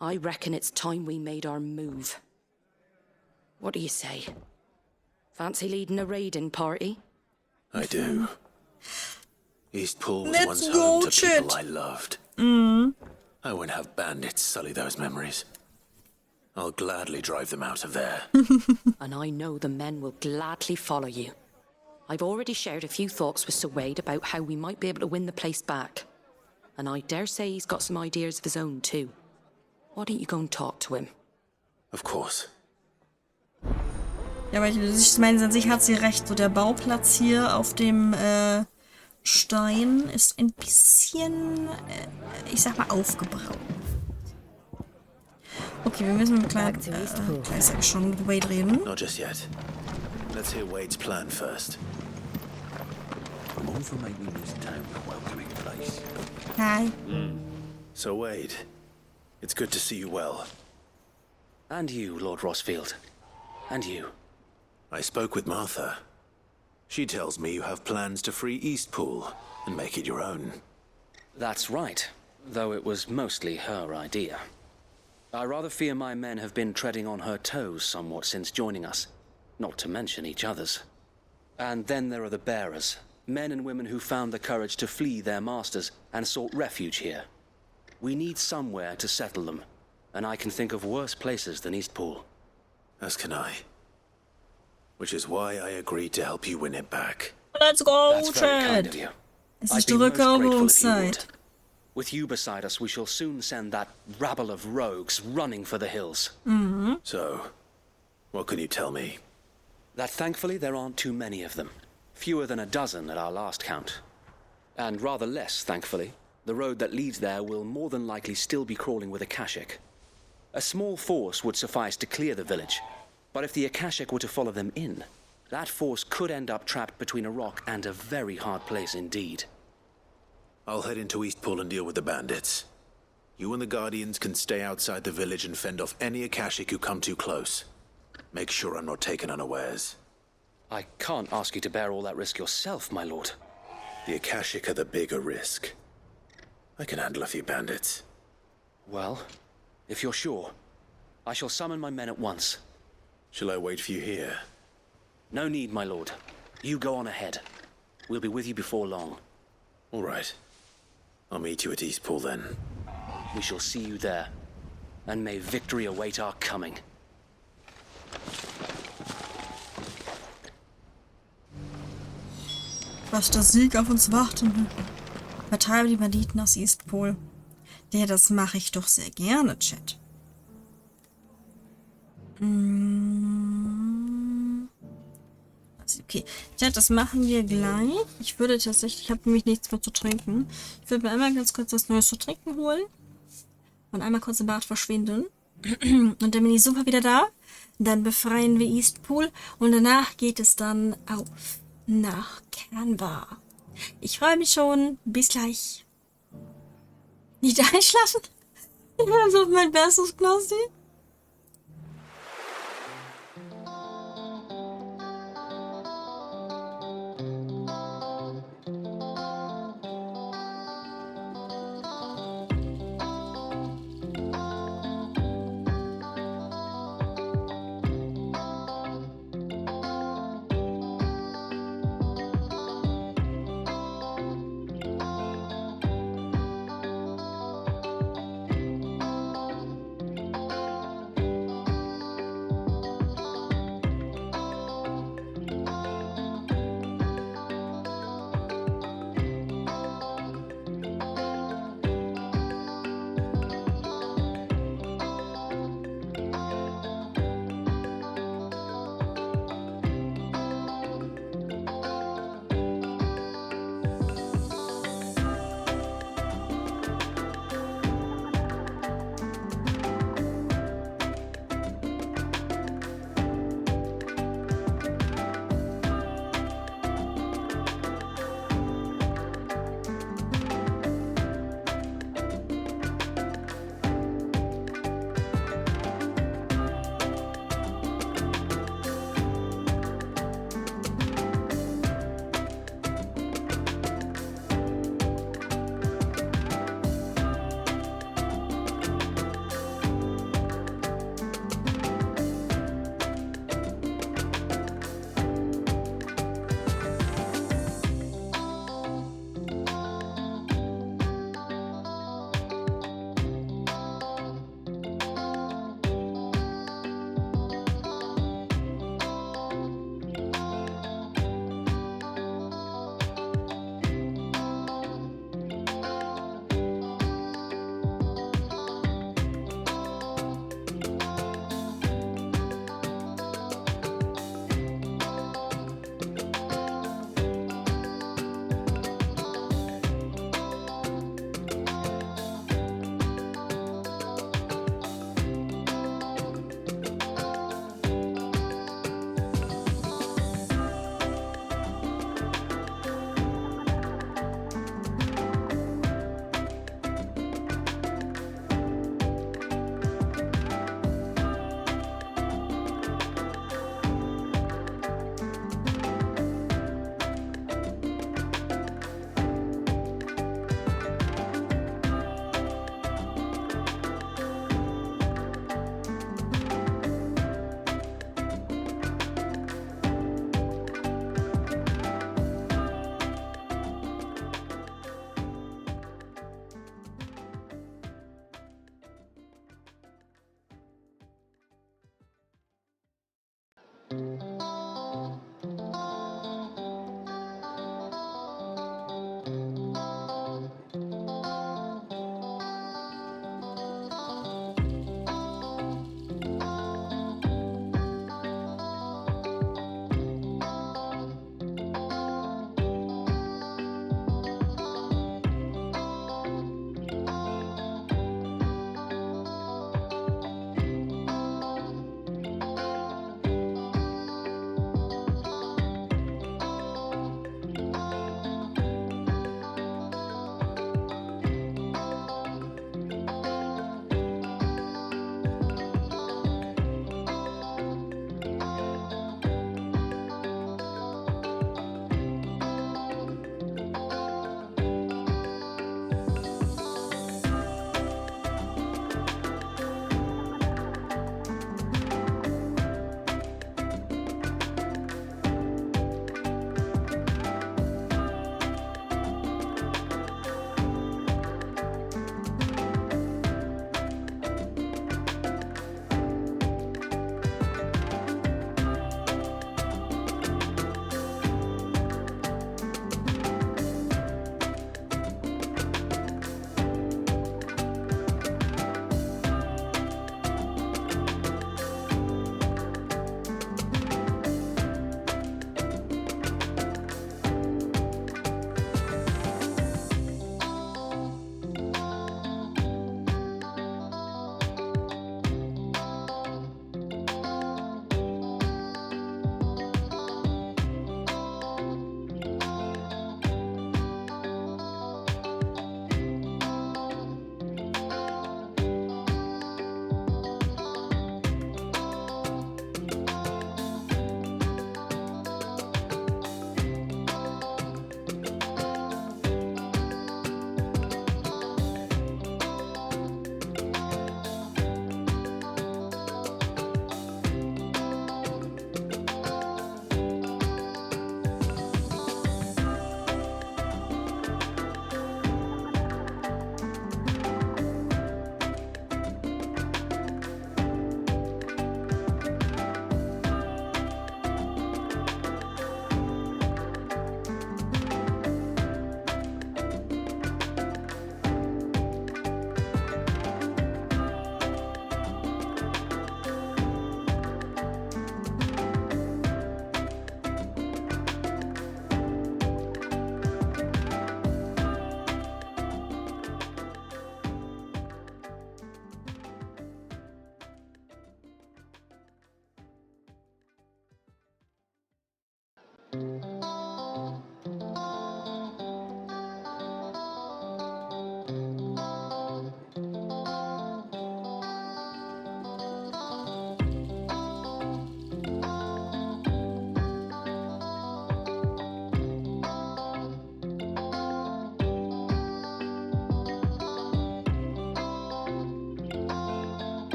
I reckon it's time we made our move. What do you say? Fancy leading a raiding party? I do. Eastpool was Let's once go, home to shit. people I loved. I won't have bandits sully those memories. I'll gladly drive them out of there. And I know the men will gladly follow you. I've already shared a few thoughts with Sir Wade about how we might be able to win the place back. And I dare say he's got some ideas of his own too. Why don't you go and talk to him? Of course. Ja, aber ich meine, an sich hat sie recht. So der Bauplatz hier auf dem Stein ist ein bisschen, ich sag mal, aufgebraucht. Okay, wir müssen mit gleich schon mit Wade reden. Not just yet. Let's hear Wade's plan first. I'm all for making this town a welcoming place. Hi. So, Wade, it's good to see you well. And you, Lord Rossfield. And you. I spoke with Martha. She tells me you have plans to free Eastpool and make it your own. That's right, though it was mostly her idea. I rather fear my men have been treading on her toes somewhat since joining us, not to mention each other's. And then there are the bearers, men and women who found the courage to flee their masters and sought refuge here. We need somewhere to settle them, and I can think of worse places than Eastpool. As can I. Which is why I agreed to help you win it back. Let's go, That's very kind of Chad. you. Es I'd ist be die most grateful if you Rückeroberungszeit. would. With you beside us, we shall soon send that rabble of rogues running for the hills. So, what can you tell me? That thankfully there aren't too many of them. Fewer than a dozen at our last count. And rather less, thankfully. The road that leads there will more than likely still be crawling with Akashic. A small force would suffice to clear the village. But if the Akashic were to follow them in, that force could end up trapped between a rock and a very hard place indeed. I'll head into Eastpool and deal with the bandits. You and the Guardians can stay outside the village and fend off any Akashic who come too close. Make sure I'm not taken unawares. I can't ask you to bear all that risk yourself, my lord. The Akashic are the bigger risk. I can handle a few bandits. Well, if you're sure, I shall summon my men at once. Shall I wait for you here? No need, my lord. You go on ahead. We'll be with you before long. All right. I'll meet you at Eastpool then. We shall see you there. And may victory await our coming. Was der Sieg auf uns warten. Vertreibe die Banditen aus Eastpool. Ja, das mache ich doch sehr gerne, Chat. Okay, Chat, das machen wir gleich. Ich würde tatsächlich, ich habe nämlich nichts mehr zu trinken. Ich würde mir einmal ganz kurz was Neues zu trinken holen. Und einmal kurz im Bad verschwinden. Und dann bin ich super wieder da. Dann befreien wir Eastpool. Und danach geht es dann auf nach Canva. Ich freue mich schon. Bis gleich. Nicht einschlafen? Ich versuche mein Bestes, Knossi.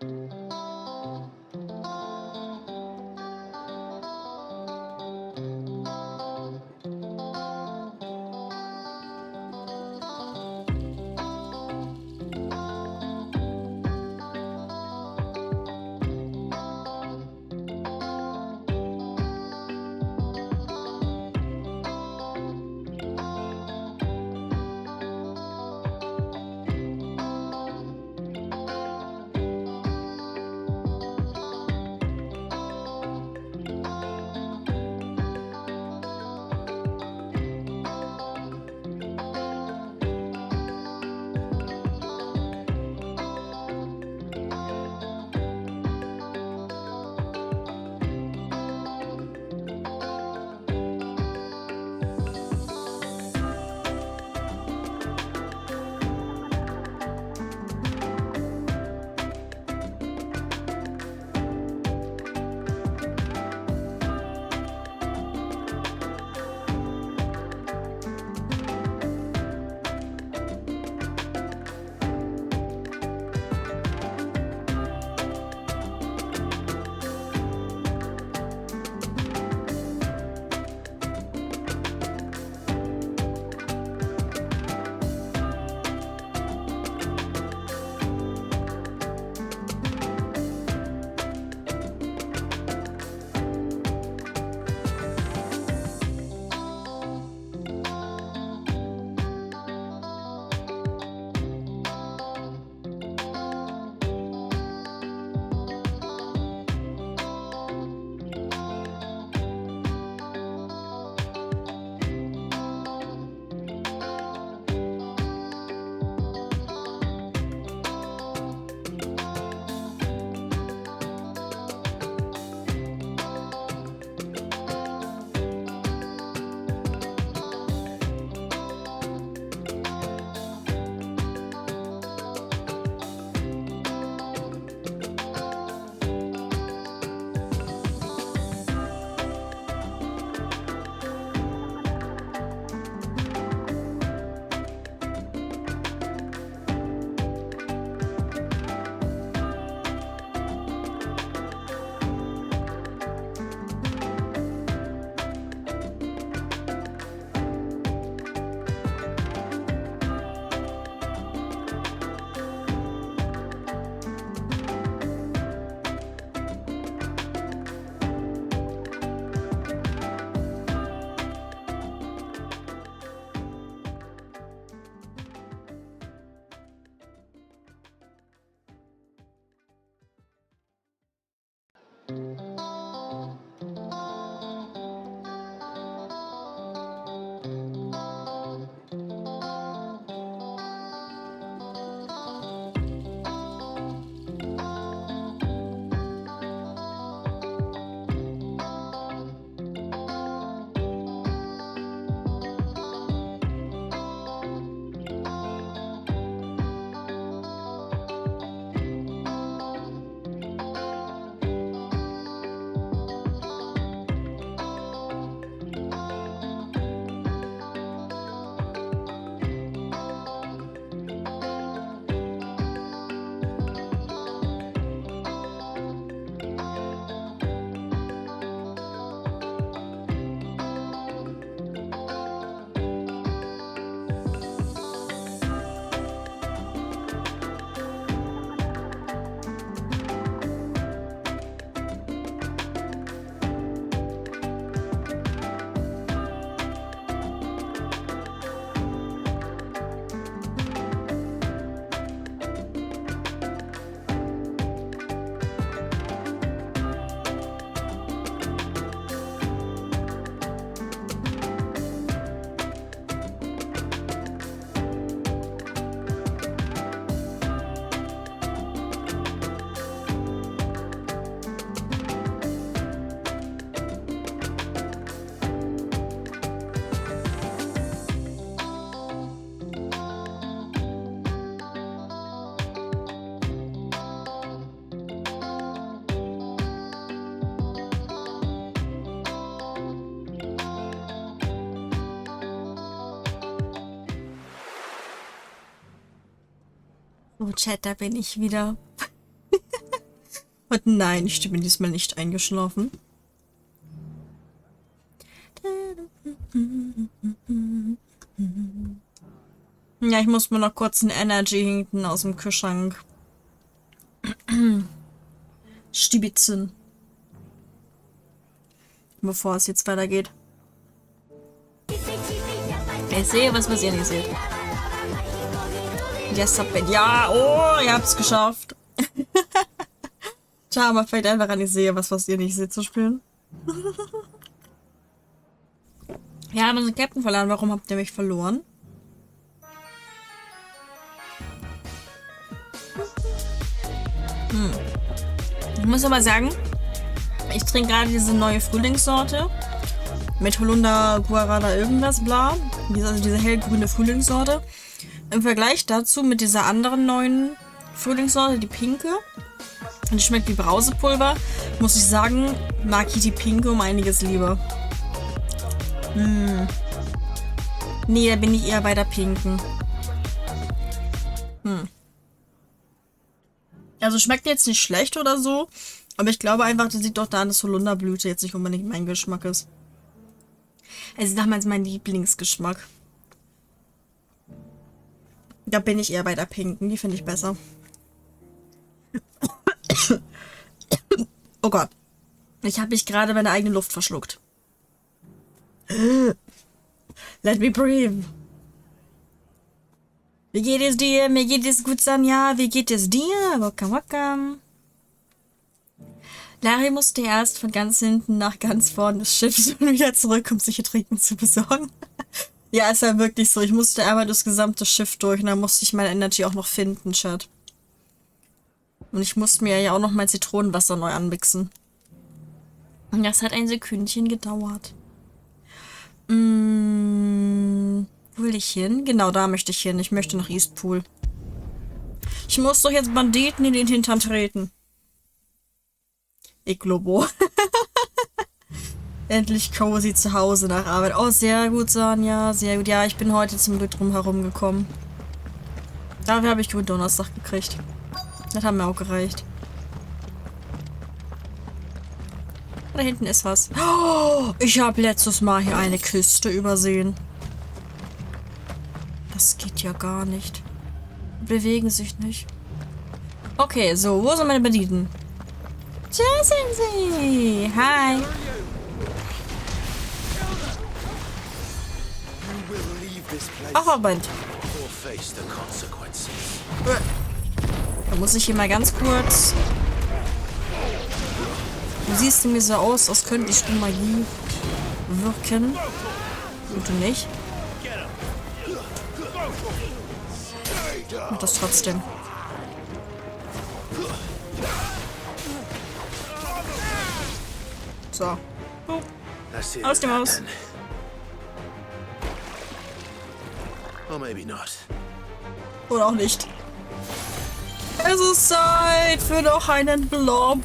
So, Chat, da bin ich wieder. Und nein, ich bin diesmal nicht eingeschlafen. Ja, ich muss mir noch kurz ein Energy hinten aus dem Kühlschrank stibitzen. Bevor es jetzt weitergeht. Ich sehe was ihr nicht seht. Yes, ja, oh, ihr habt es geschafft. Tja, aber vielleicht einfach an, ich sehe was ihr nicht seht zu spielen. Ja, aber unseren Captain verloren. Warum habt ihr mich verloren? Ich muss aber sagen, ich trinke gerade diese neue Frühlingssorte. Mit Holunder, Guarana, irgendwas, bla. Also diese hellgrüne Frühlingssorte. Im Vergleich dazu mit dieser anderen neuen Frühlingssorte, die pinke. Und die schmeckt wie Brausepulver. Muss ich sagen, mag ich die pinke um einiges lieber. Nee, da bin ich eher bei der pinken. Also schmeckt jetzt nicht schlecht oder so. Aber ich glaube einfach, das liegt doch daran, dass Holunderblüte jetzt nicht unbedingt mein Geschmack ist. Es ist damals mein Lieblingsgeschmack. Da bin ich eher bei der pinken. Die finde ich besser. Oh Gott. Ich habe mich gerade meine eigene Luft verschluckt. Let me breathe. Wie geht es dir? Mir geht es gut, Sanja. Wie geht es dir? Welcome, welcome. Larry musste erst von ganz hinten nach ganz vorne des Schiffs und wieder zurück, um sich Trinken zu besorgen. Ja, ist ja wirklich so. Ich musste einmal das gesamte Schiff durch und dann musste ich meine Energy auch noch finden, Chat. Und ich musste mir ja auch noch mein Zitronenwasser neu anmixen. Und das hat ein Sekündchen gedauert. Wo will ich hin? Genau, da möchte ich hin. Ich möchte nach Eastpool. Ich muss doch jetzt Banditen in den Hintern treten. Ich glaube. Endlich cozy zu Hause nach Arbeit. Oh, sehr gut, Sanja. Sehr gut. Ja, ich bin heute zum Glück drum herum gekommen. Dafür habe ich gut Donnerstag gekriegt. Das hat mir auch gereicht. Da hinten ist was. Oh, ich habe letztes Mal hier eine Kiste übersehen. Das geht ja gar nicht. Bewegen sich nicht. Okay, so, wo sind meine Banditen? Da sind sie. Hi. Ach, Moment. Da muss ich hier mal ganz kurz... Du siehst mir so aus, als könntest du Magie wirken. Und du nicht. Und das trotzdem. So. Aus dem Haus. Oder auch nicht. Es ist Zeit für noch einen Blob.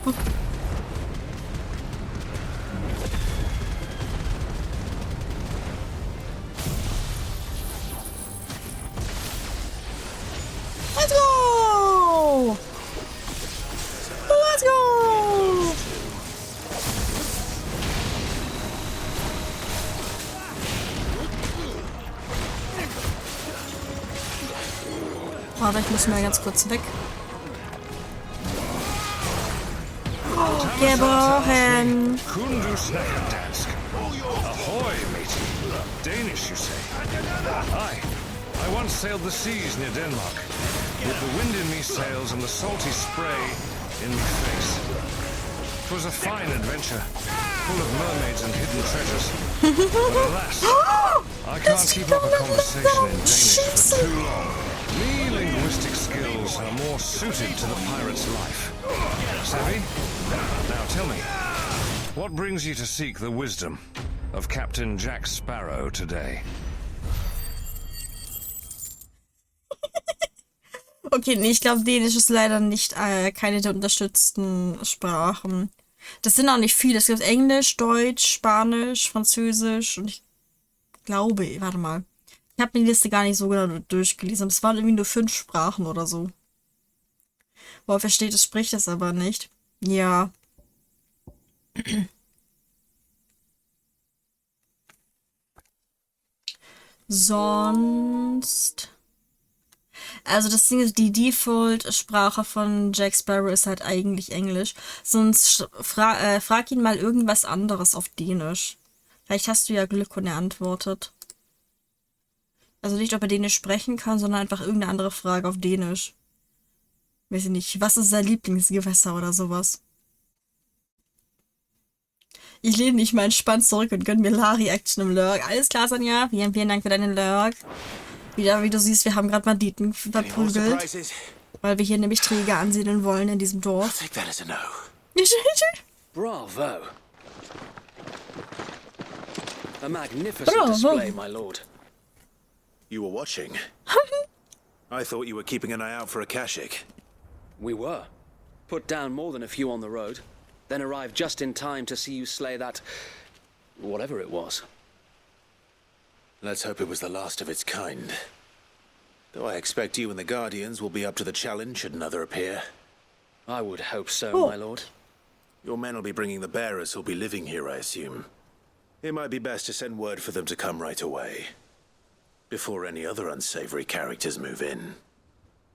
Let's go! Let's go! Warte, ich muss mal ganz kurz weg. Oh, gebrochen! Ahoy, matey. Danish, you say? Aye. I once sailed the seas near Denmark, with the wind in me sails and the salty spray in me face. 'Twas a fine adventure, full of mermaids and hidden treasures. But alas, I can't keep up a conversation in Danish for too long. Me linguistic skills are more suited to the pirate's life. Savvy? Now tell me, what brings you to seek the wisdom of Captain Jack Sparrow today? Okay, nee, ich glaube, Dänisch ist leider nicht keine der unterstützten Sprachen. Das sind auch nicht viele. Es gibt Englisch, Deutsch, Spanisch, Französisch und ich glaube, warte mal. Ich habe die Liste gar nicht so genau durchgelesen. Es waren irgendwie nur 5 Sprachen oder so. Worauf er steht, es spricht es aber nicht. Ja. Sonst... Also das Ding ist, die Default-Sprache von Jack Sparrow ist halt eigentlich Englisch. Sonst frag ihn mal irgendwas anderes auf Dänisch. Vielleicht hast du ja Glück und er antwortet. Also nicht, ob er Dänisch sprechen kann, sondern einfach irgendeine andere Frage auf Dänisch. Weiß ich nicht. Was ist sein Lieblingsgewässer oder sowas? Ich lehne mich mal entspannt zurück und gönne mir Lari-Action im Lurk. Alles klar, Sonja. Vielen Dank für deinen Lurk. Wieder, wie du siehst, wir haben gerade Banditen verprügelt. Weil wir hier nämlich Träger ansiedeln wollen in diesem Dorf. Bravo. A magnificent display, my lord. You were watching? I thought you were keeping an eye out for a Kashik. We were. Put down more than a few on the road, then arrived just in time to see you slay that... whatever it was. Let's hope it was the last of its kind. Though I expect you and the Guardians will be up to the challenge should another appear. I would hope so, my lord. Your men will be bringing the bearers who'll be living here, I assume. It might be best to send word for them to come right away. Before any other unsavory characters move in.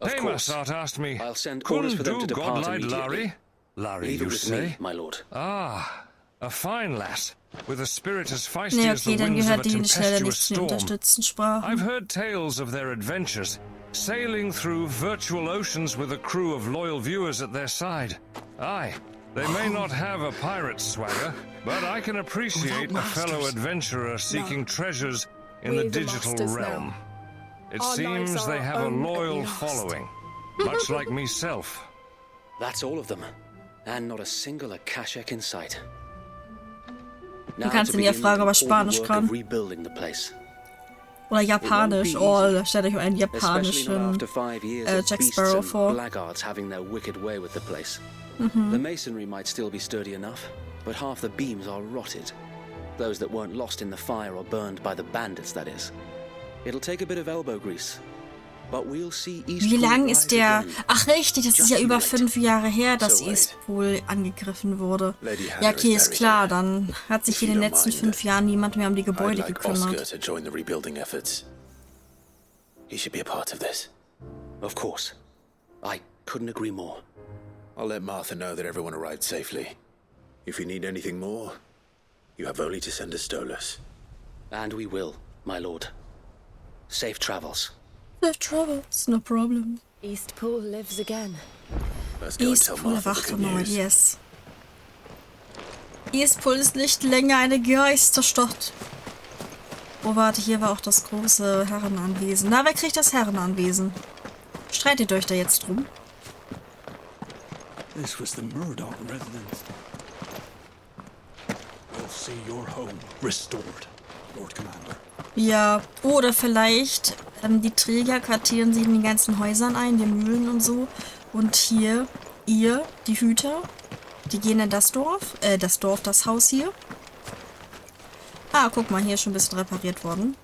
Of course. asked me, I'll send orders for them to depart immediately. Larry? Larry, Leave you it with say? me, my lord. Ah, a fine lass, with a spirit as feisty Nee, as the okay, dann winds of a gehört Dänisch leider tempestuous nicht zu den storm. unterstützten Sprachen. I've heard tales of their adventures, sailing through virtual oceans with a crew of loyal viewers at their side. Aye, they may not have a pirate's swagger, but I can appreciate a fellow adventurer seeking treasures in the digital realm. It seems they have a loyal following, much like meself. That's all of them, and not a single Akashak in sight. Du kannst ihn ja fragen, ob er Spanisch kann. Oder Japanisch. Oh, stellt euch mal einen japanischen Jack Sparrow vor. The masonry might still be sturdy enough, but half the beams are rotted. Those that weren't lost in the fire or burned by the bandits, that is. It'll take a bit of elbow grease. But we'll see East Wie lang ist der... Ach richtig, das ist ja über 5 Jahre her, dass Eastpool angegriffen wurde. Ja, okay, ist klar, dann hat sich in den letzten 5 Jahren niemand mehr um die Gebäude gekümmert. He should be a part of this. Of course. I couldn't agree more. I'll let Martha know that everyone arrived safely. If you need anything more, you have only to send a Stolas. And we will, my lord. Safe travels. Safe travels, no problem. Eastpool lives again. Eastpool erwacht erneut, yes. Eastpool ist nicht länger eine Geisterstadt. Oh, warte, hier war auch das große Herrenanwesen. Na, wer kriegt das Herrenanwesen? Streitet euch da jetzt drum? This was the Murdoch residence. We'll see your home restored, Lord Commander. Ja, oder vielleicht die Träger quartieren sie in den ganzen Häusern ein, die Mühlen und so. Und hier, ihr, die Hüter, die gehen in das Dorf, das Haus hier. Ah, guck mal, hier ist schon ein bisschen repariert worden.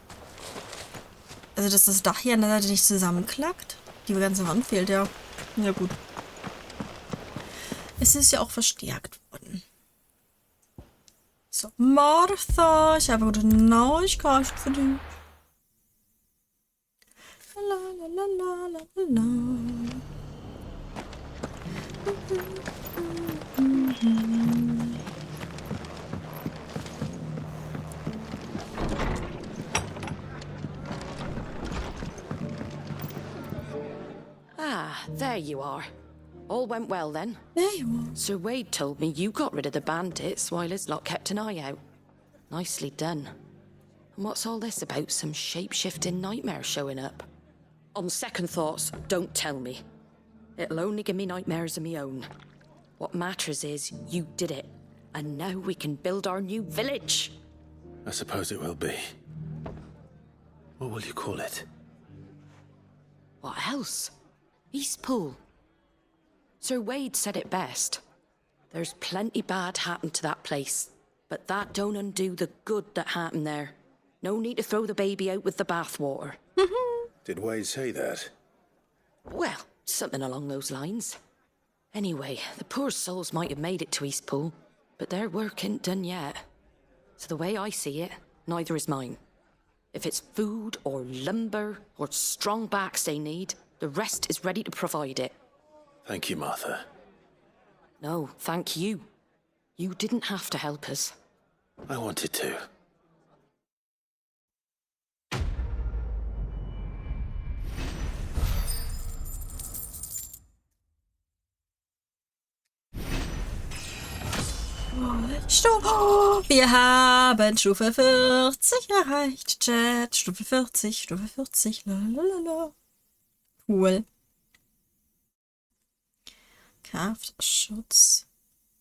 Also, dass das Dach hier an der Seite nicht zusammenklackt. Die ganze Wand fehlt ja. Ja, gut. Es ist ja auch verstärkt worden. So, Martha, ich habe gute Neuigkeiten für dich. Ah, there you are. All went well then. There you are. Sir Wade told me you got rid of the bandits while his lot kept an eye out. Nicely done. And what's all this about some shape-shifting nightmare showing up? On second thoughts, don't tell me. It'll only give me nightmares of my own. What matters is you did it. And now we can build our new village. I suppose it will be. What will you call it? What else? Eastpool. Sir Wade said it best. There's plenty bad happened to that place, but that don't undo the good that happened there. No need to throw the baby out with the bathwater. Did Wade say that? Well, something along those lines. Anyway, the poor souls might have made it to Eastpool, but their work ain't done yet. So the way I see it, neither is mine. If it's food or lumber or strong backs they need, the rest is ready to provide it. Thank you, Martha. No, thank you. You didn't have to help us. I wanted to. Wir haben Stufe 40 erreicht, Chat. Stufe 40, Stufe 40. Lalalala. Cool. Kraftschutz.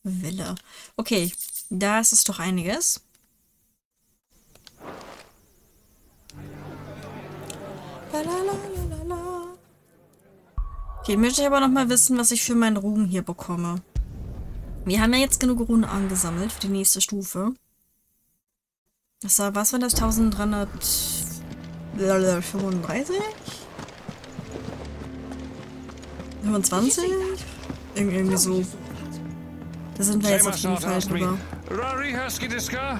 Wille. Okay, da ist es doch einiges. Lalalala. Okay, möchte ich aber noch mal wissen, was ich für meinen Ruhm hier bekomme. Wir haben ja jetzt genug Runen angesammelt für die nächste Stufe. Das war, was war das? 1335? 25? Irgendwie so. Da sind wir jetzt auf jeden Fall drüber. Rari Husky Diska?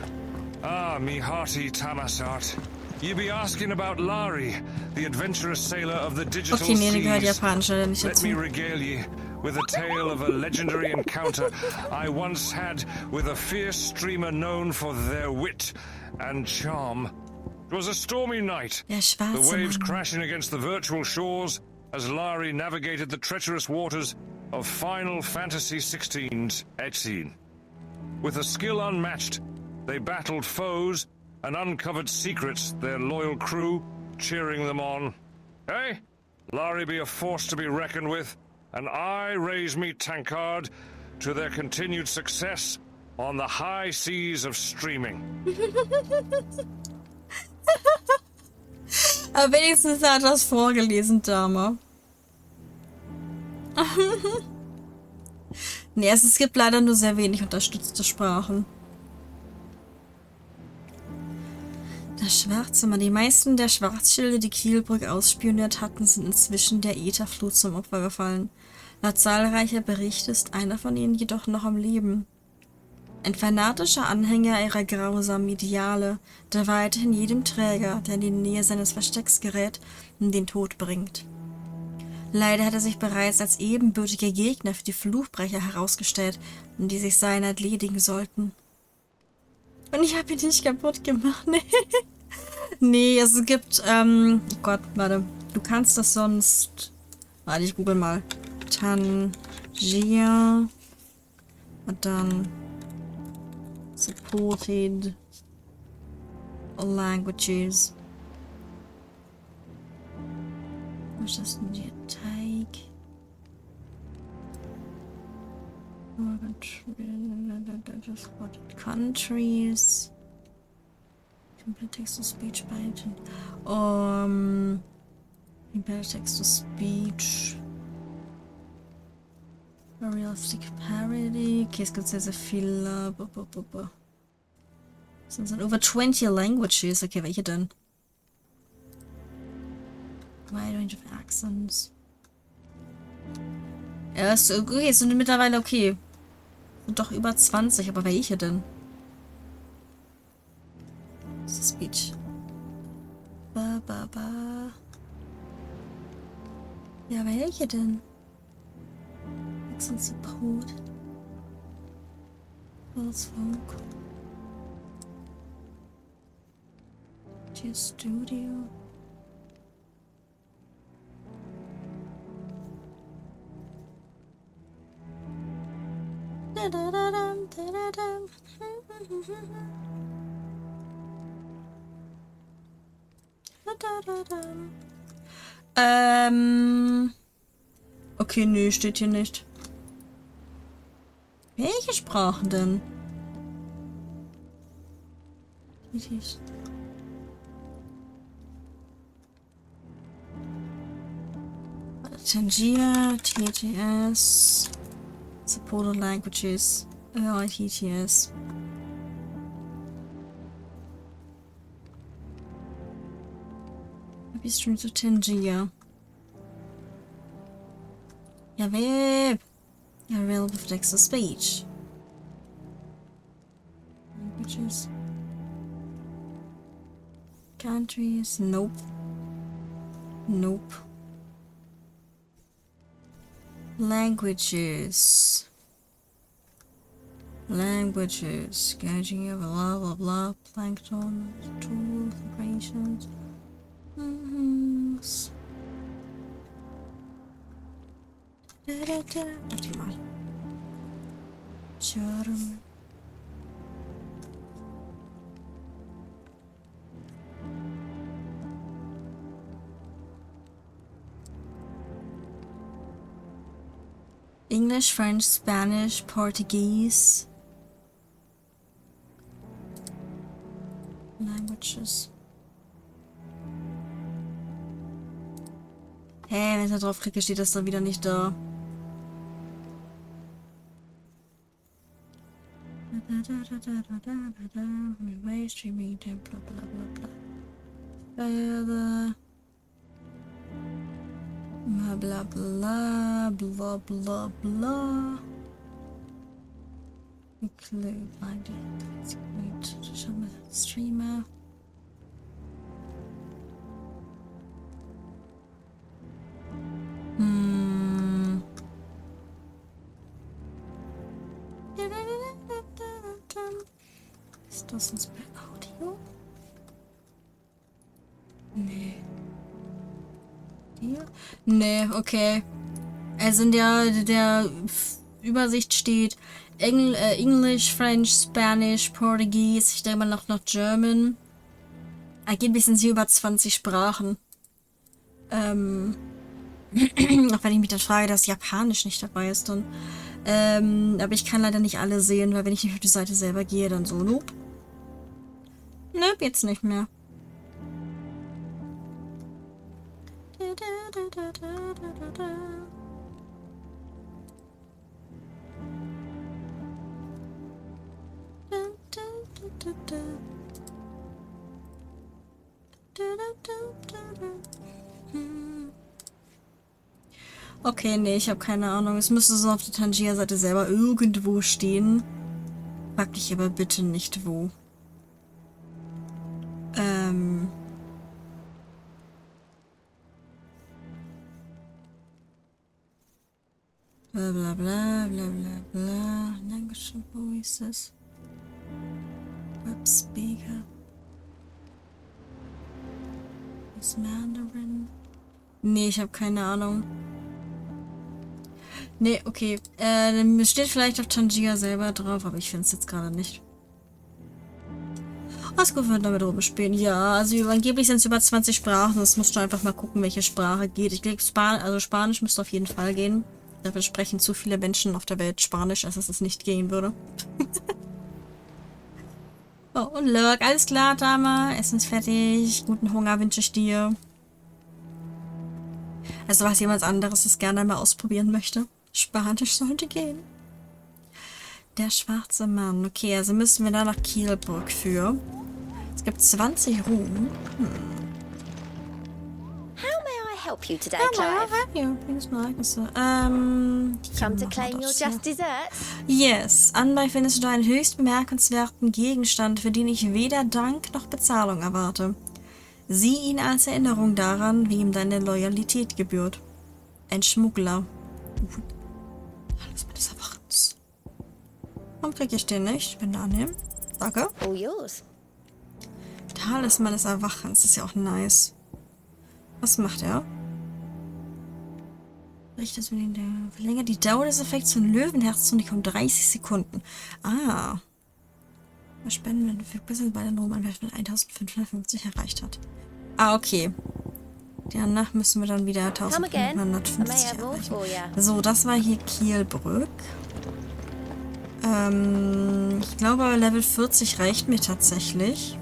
Ah, me hearty Tamasart. You be asking about Lari, the adventurous sailor of the digital Okay, nee, die gehört seas. japanisch, nicht Let dazu. me regale ye with a tale of a legendary encounter I once had with a fierce streamer known for their wit and charm. It was a stormy night, Der the schwarze waves Mann. crashing against the virtual shores as Lari navigated the treacherous waters of Final Fantasy XVI's Exene. With a skill unmatched, they battled foes and uncovered secrets, their loyal crew cheering them on. Hey, Lari be a force to be reckoned with, and I raise me tankard to their continued success on the high seas of streaming. Aber wenigstens hat er das vorgelesen, Dame. Nee, es gibt leider nur sehr wenig unterstützte Sprachen. Das schwarze Mann. Die meisten der Schwarzschilde, die Kielbrück ausspioniert hatten, sind inzwischen der Ätherflut zum Opfer gefallen. Laut zahlreicher Berichte ist einer von ihnen jedoch noch am Leben. Ein fanatischer Anhänger ihrer grausamen Ideale, der weiterhin jedem Träger, der in die Nähe seines Verstecks gerät, den Tod bringt. Leider hat er sich bereits als ebenbürtiger Gegner für die Fluchbrecher herausgestellt, die sich seiner entledigen sollten. Und ich habe ihn nicht kaputt gemacht. Nee. Nee, es gibt, oh Gott, warte. Du kannst das sonst... Warte, ich google mal. Tangier. Und dann... Supported languages. Was ist das denn hier? Take. Countries. Compare text to speech by compare text to speech. Realistic parody. Okay, es gibt sehr, sehr viele. Es sind over 20 languages. Okay, welche denn? Wide range of accents. Ja, ist okay, es sind mittlerweile okay. Sind doch über 20, aber welche denn? Das ist Speech. Ja, welche denn? Accent Support. Folk. GER Studio. Okay, nö, steht hier nicht. Welche Sprachen denn? Tangier, TTS, supported languages, TTS. Maybe stream to Tangier. Ja, wer? Available for text to speech. Languages. Countries. Nope. Nope. Languages. Languages. Gauging of blah blah blah. Plankton. Tools. Operations. Warte mal. German. English, French, Spanish, Portuguese. Languages. Hey, wenn ich da drauf klicke, steht das dann wieder nicht da. Streaming, bla bla bla bla. Bla bla bla bla bla. Include ID. Streamer. Ist das uns bei Audio? Nee. Hier? Nee, okay. Also in der Übersicht steht English, French, Spanish, Portugies, ich denke mal noch German. Angeblich sind sie über 20 Sprachen. Auch wenn ich mich dann frage, dass Japanisch nicht dabei ist dann. Aber ich kann leider nicht alle sehen, weil wenn ich nicht auf die Seite selber gehe, dann so, nope. Nope, jetzt nicht mehr. Okay, nee, ich habe keine Ahnung. Es müsste so auf der Tangier-Seite selber irgendwo stehen. Frag dich aber bitte nicht wo. Bla bla bla bla bla bla. Language voices. Web speaker. Is Mandarin? Nee, ich habe keine Ahnung. Nee, okay. Steht vielleicht auf Tangier selber drauf, aber ich finde es jetzt gerade nicht. Was gut, wenn wir damit rumspielen. Ja, also angeblich sind es über 20 Sprachen. Das musst du einfach mal gucken, welche Sprache geht. Ich glaube, Spanisch müsste auf jeden Fall gehen. Dafür sprechen zu viele Menschen auf der Welt Spanisch, als dass es nicht gehen würde. Oh, und Lurk, alles klar, Dame. Essen ist fertig. Guten Hunger wünsche ich dir. Also, was jemand anderes das gerne mal ausprobieren möchte. Spanisch sollte gehen. Der schwarze Mann. Okay, also müssen wir da nach Kielburg für. Es gibt 20 Ruhm. How may I help you today, Clive? Come to claim your just desserts? Yes. Anbei findest du da einen höchst bemerkenswerten Gegenstand, für den ich weder Dank noch Bezahlung erwarte. Sieh ihn als Erinnerung daran, wie ihm deine Loyalität gebührt. Ein Schmuggler. Alles meines Erwachens. Warum krieg ich den nicht? Bin da annehmen. Danke. All yours. Talisman des Erwachens. Ist ja auch nice. Was macht er? Verlängert die Dauer des Effekts von Löwenherzzündung um 30 Sekunden. Ah. Spenden, wenn du bis bei den Romanwerfen 1550 erreicht hat. Ah, okay. Danach müssen wir dann wieder 1550 erreichen. So, das war hier Kielbrück. Ich glaube, Level 40 reicht mir tatsächlich.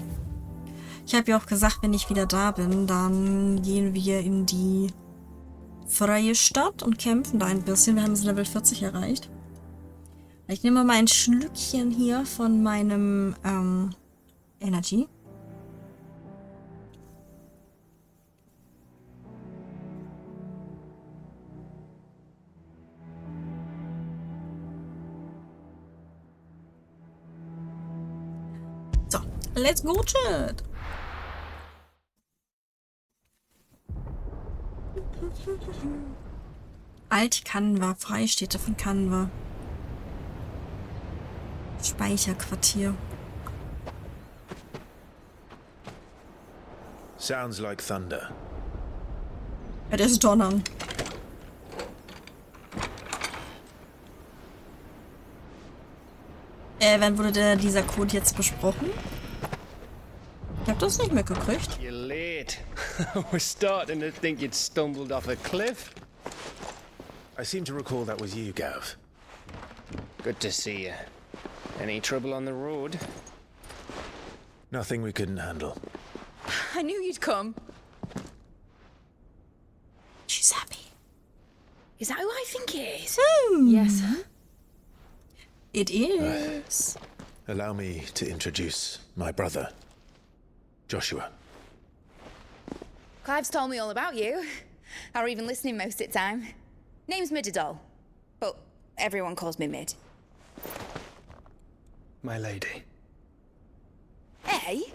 Ich habe ja auch gesagt, wenn ich wieder da bin, dann gehen wir in die freie Stadt und kämpfen da ein bisschen. Wir haben jetzt Level 40 erreicht. Ich nehme mal ein Schlückchen hier von meinem Energy. Let's go, Chat. Alt-Canva, Freistädte von Canva. Speicherquartier. Sounds like thunder. Ja, das ist Donnern. Wann wurde dieser Code jetzt besprochen? Ich hab das nicht mitgekriegt. You're late. We're starting to think you'd stumbled off a cliff. I seem to recall that was you, Gav. Good to see you. Any trouble on the road? Nothing we couldn't handle. I knew you'd come. She's happy. Is that who I think it is? Yes. It is. Allow me to introduce my brother, Joshua. Clive's told me all about you. Or even listening most of the time. Name's Midadol, but everyone calls me Mid. My lady. Hey?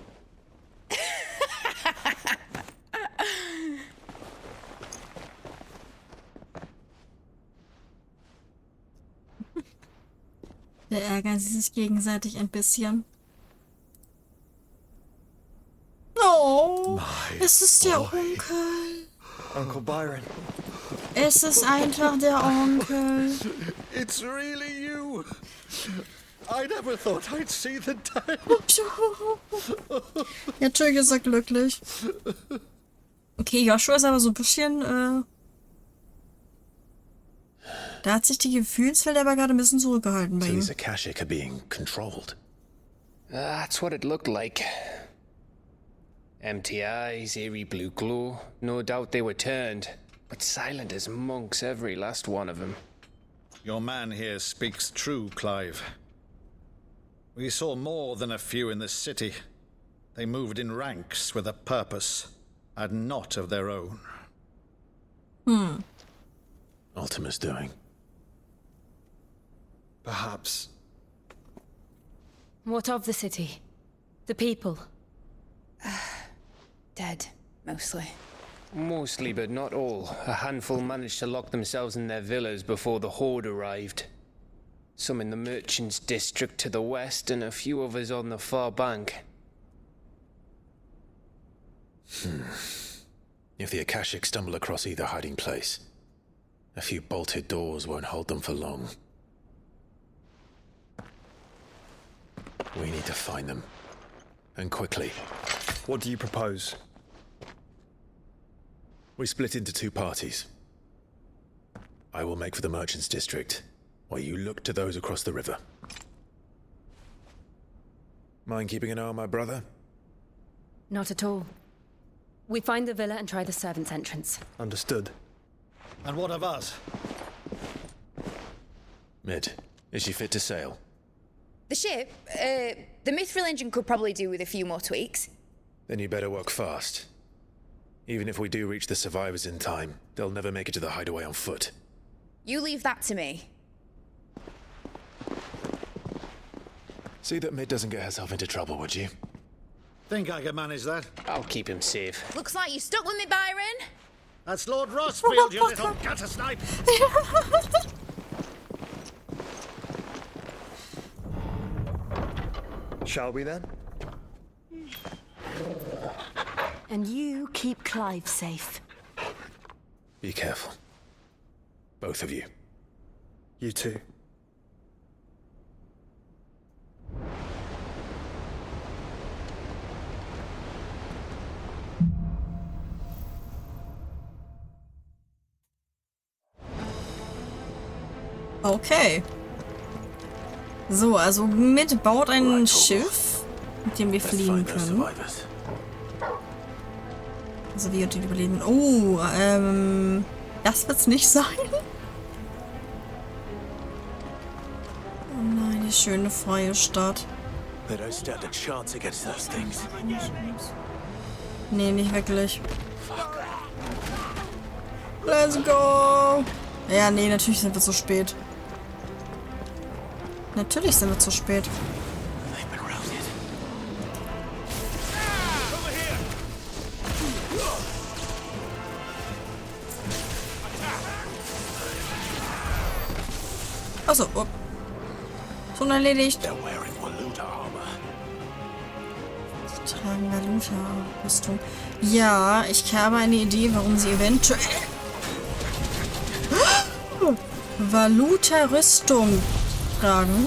Da ärgern sie sich gegenseitig ein bisschen. Oh, es ist der Onkel. Uncle Byron. Es ist einfach der Onkel. It's really you. I never thought I'd see the day. Natürlich ist er glücklich. Okay, Joshua ist aber so ein bisschen, da hat sich die Gefühlswelt aber gerade ein bisschen zurückgehalten bei So ihm. these Akashic are being controlled. That's what it looked like. Empty eyes, eerie blue glow. No doubt they were turned, but silent as monks, every last one of them. Your man here speaks true, Clive. We saw more than a few in this city. They moved in ranks with a purpose, and not of their own. Ultima's doing. Perhaps. What of the city? The people? Dead, mostly. Mostly, but not all. A handful managed to lock themselves in their villas before the horde arrived. Some in the merchants' district to the west, and a few others on the far bank. If the Akashic stumble across either hiding place, a few bolted doors won't hold them for long. We need to find them. And quickly. What do you propose? We split into two parties. I will make for the merchants' district, while you look to those across the river. Mind keeping an eye on my brother? Not at all. We find the villa and try the servants' entrance. Understood. And what of us? Mid, is she fit to sail? The ship, the mithril engine could probably do with a few more tweaks. Then you better work fast. Even if we do reach the survivors in time, they'll never make it to the hideaway on foot. You leave that to me. See that Mid doesn't get herself into trouble, would you? Think I can manage that? I'll keep him safe. Looks like you stuck with me, Byron. That's Lord Rossfield, you little gutter snipe! Shall we then? And you keep Clive safe. Be careful. Both of you. You too. Okay. So, also Mid baut ein Schiff, mit dem wir fliehen können. Also wir und die Überlebenden. Oh, das wird's nicht sein. Oh nein, die schöne freie Stadt. They don't stand a chance against those things. Nee, nicht wirklich. Let's go! Ja, nee, natürlich sind wir zu spät. Natürlich sind wir zu spät. Achso, oh. Schon erledigt. They're wearing Waluta armor. Sie tragen Valuta-Rüstung. Ja, ich habe eine Idee, warum sie eventuell Valuta-Rüstung tragen.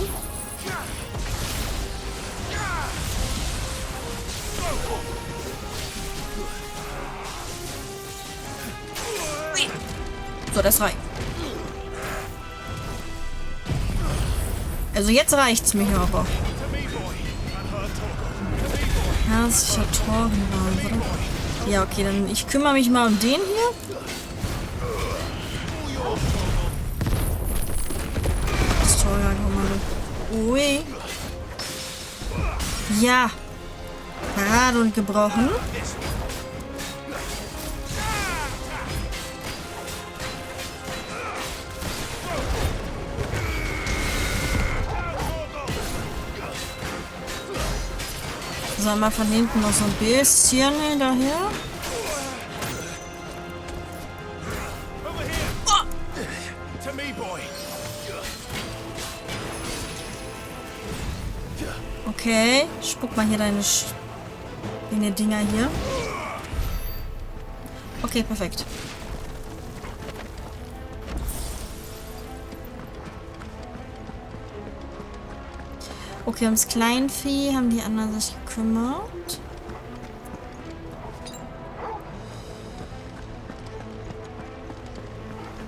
So, das reicht. Also jetzt reicht's mir aber. Herzlicher Torgenwal, oder? Ja, okay, dann ich kümmere mich mal um den hier. Das Torgenkommando. Ui. Ja. Parade und gebrochen. So, mal von hinten noch so ein bisschen hinterher. Okay, spuck mal hier deine Dinger hier. Okay, perfekt. Okay, ums Kleinvieh haben die anderen sich gekümmert.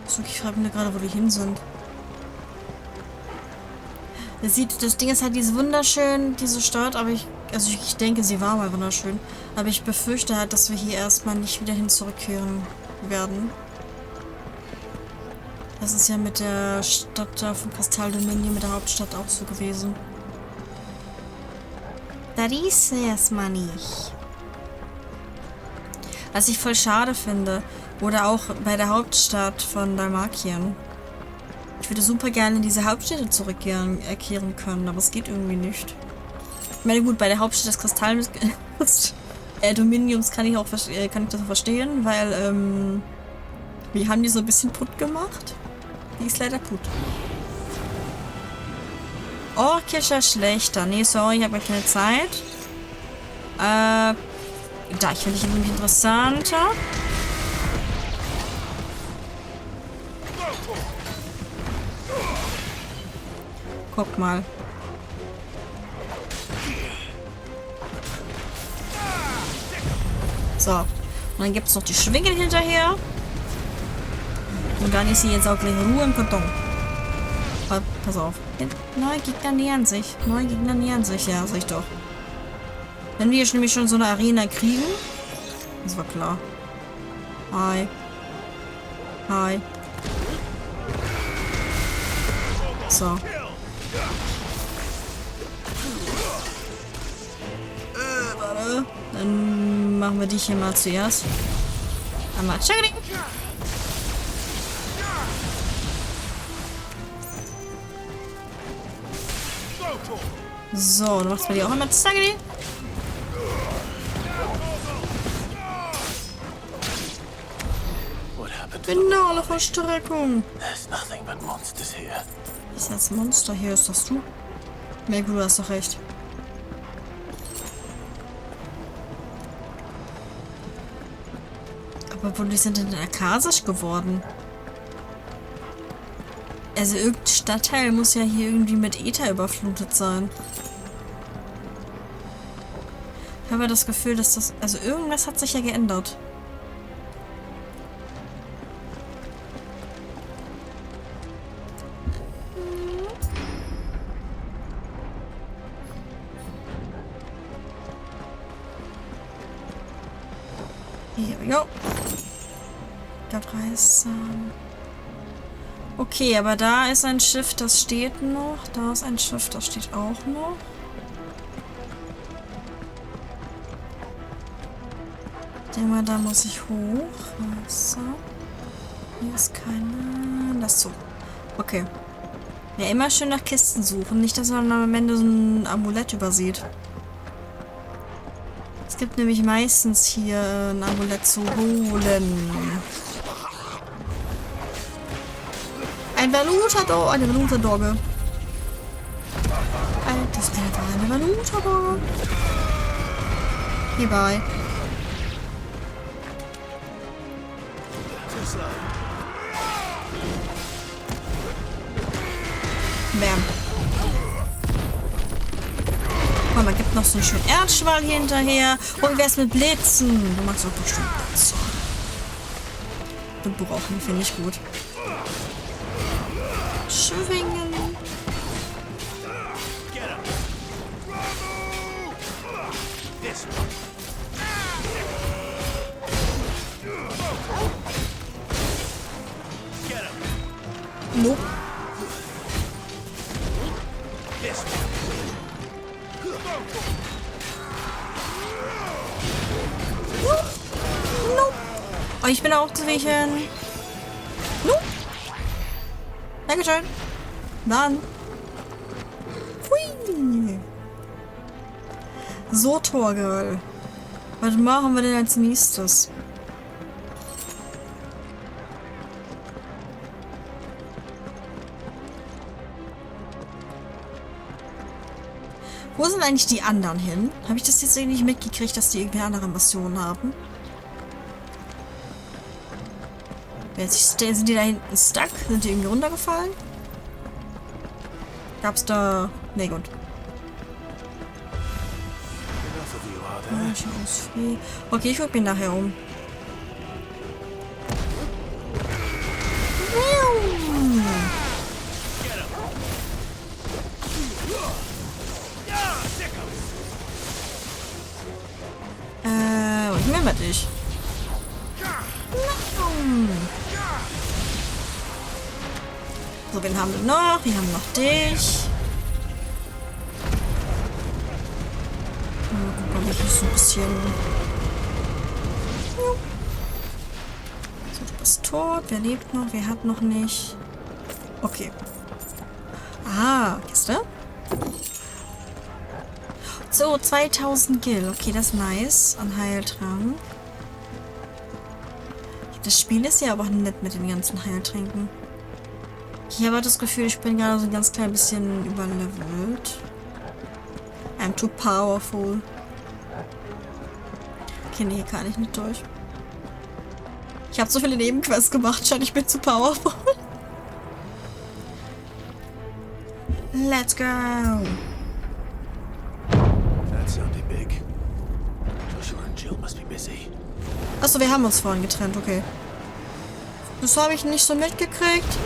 So, ich frage mich gerade, wo die hin sind. Das Ding ist halt, die ist wunderschön, diese Stadt, aber ich denke, sie war mal wunderschön. Aber ich befürchte halt, dass wir hier erstmal nicht wieder hin zurückkehren werden. Das ist ja mit der Stadt da von Kristalldominion, mit der Hauptstadt auch so gewesen. Das ist erstmal nicht. Was ich voll schade finde. Oder auch bei der Hauptstadt von Dalmakien. Ich würde super gerne in diese Hauptstädte zurückkehren können, aber es geht irgendwie nicht. Ich meine, gut, bei der Hauptstadt des Dominiums kann ich das verstehen, weil, wir haben die so ein bisschen putt gemacht. Die ist leider putt. Orkischer Schlechter. Nee, sorry, ich habe ja keine Zeit. Da, ich finde ich irgendwie interessanter. Guck mal. So. Und dann gibt es noch die Schwingen hinterher. Und dann ist sie jetzt auch gleich Ruhe im Karton. Pass auf. Neue Gegner nähern sich. Ja, sag ich doch. Wenn wir nämlich schon so eine Arena kriegen. Das war klar. Hi. Hi. So. Warte. Dann machen wir dich hier mal zuerst. Einmal Chagri. So, du machst bei dir auch einmal Chagri. Finale Verstreckung. Ist das Monster hier? Ist das du? Mehr gut, du hast doch recht. Aber wo sind denn akasisch geworden? Also irgendein Stadtteil muss ja hier irgendwie mit Äther überflutet sein. Ich habe das Gefühl, dass das... Also irgendwas hat sich ja geändert. Here we go. Okay, aber da ist ein Schiff, das steht noch. Da ist ein Schiff, das steht auch noch. Ich denke mal, da muss ich hoch. So. Hier ist keine... Das so. Okay. Ja, immer schön nach Kisten suchen. Nicht, dass man am Ende so ein Amulett übersieht. Es gibt nämlich meistens hier ein Amulett zu holen. Ein Valutador, eine Valutadorge. Das war eine Valutadorge. Hierbei. Bam. Komm, man gibt noch so einen schönen Erdschwall hier hinterher. Und wer ist mit Blitzen? Du magst auch bestimmt Blitze. Gebrochen, finde ich gut. Schwingen. Nope. Nope. Oh, ich bin ausgewichen. Nope. Dankeschön. Dann. Hui. So, Torgirl. Was machen wir denn als nächstes? Wo sind eigentlich die anderen hin? Habe ich das jetzt irgendwie mitgekriegt, dass die irgendwie andere Missionen haben? Sind die da hinten stuck? Sind die irgendwie runtergefallen? Gab's da... Ne, gut. Okay, ich guck mich nachher um. Ich nehme dich. So, wen haben wir noch? Wir haben noch dich. Guck mal, ich so ein bisschen... So, du bist tot. Wer lebt noch? Wer hat noch nicht? Okay. Ah, Kiste. So, 2000 Gil. Okay, das ist nice. An Heiltrank. Das Spiel ist ja aber auch nett mit den ganzen Heiltränken. Ich habe das Gefühl, ich bin gerade so ein ganz klein bisschen überlevelt. I'm too powerful. Okay, nee, kann ich nicht durch. Ich habe so viele Nebenquests gemacht, scheint ich bin zu powerful. Let's go! Achso, wir haben uns vorhin getrennt, okay. Das habe ich nicht so mitgekriegt.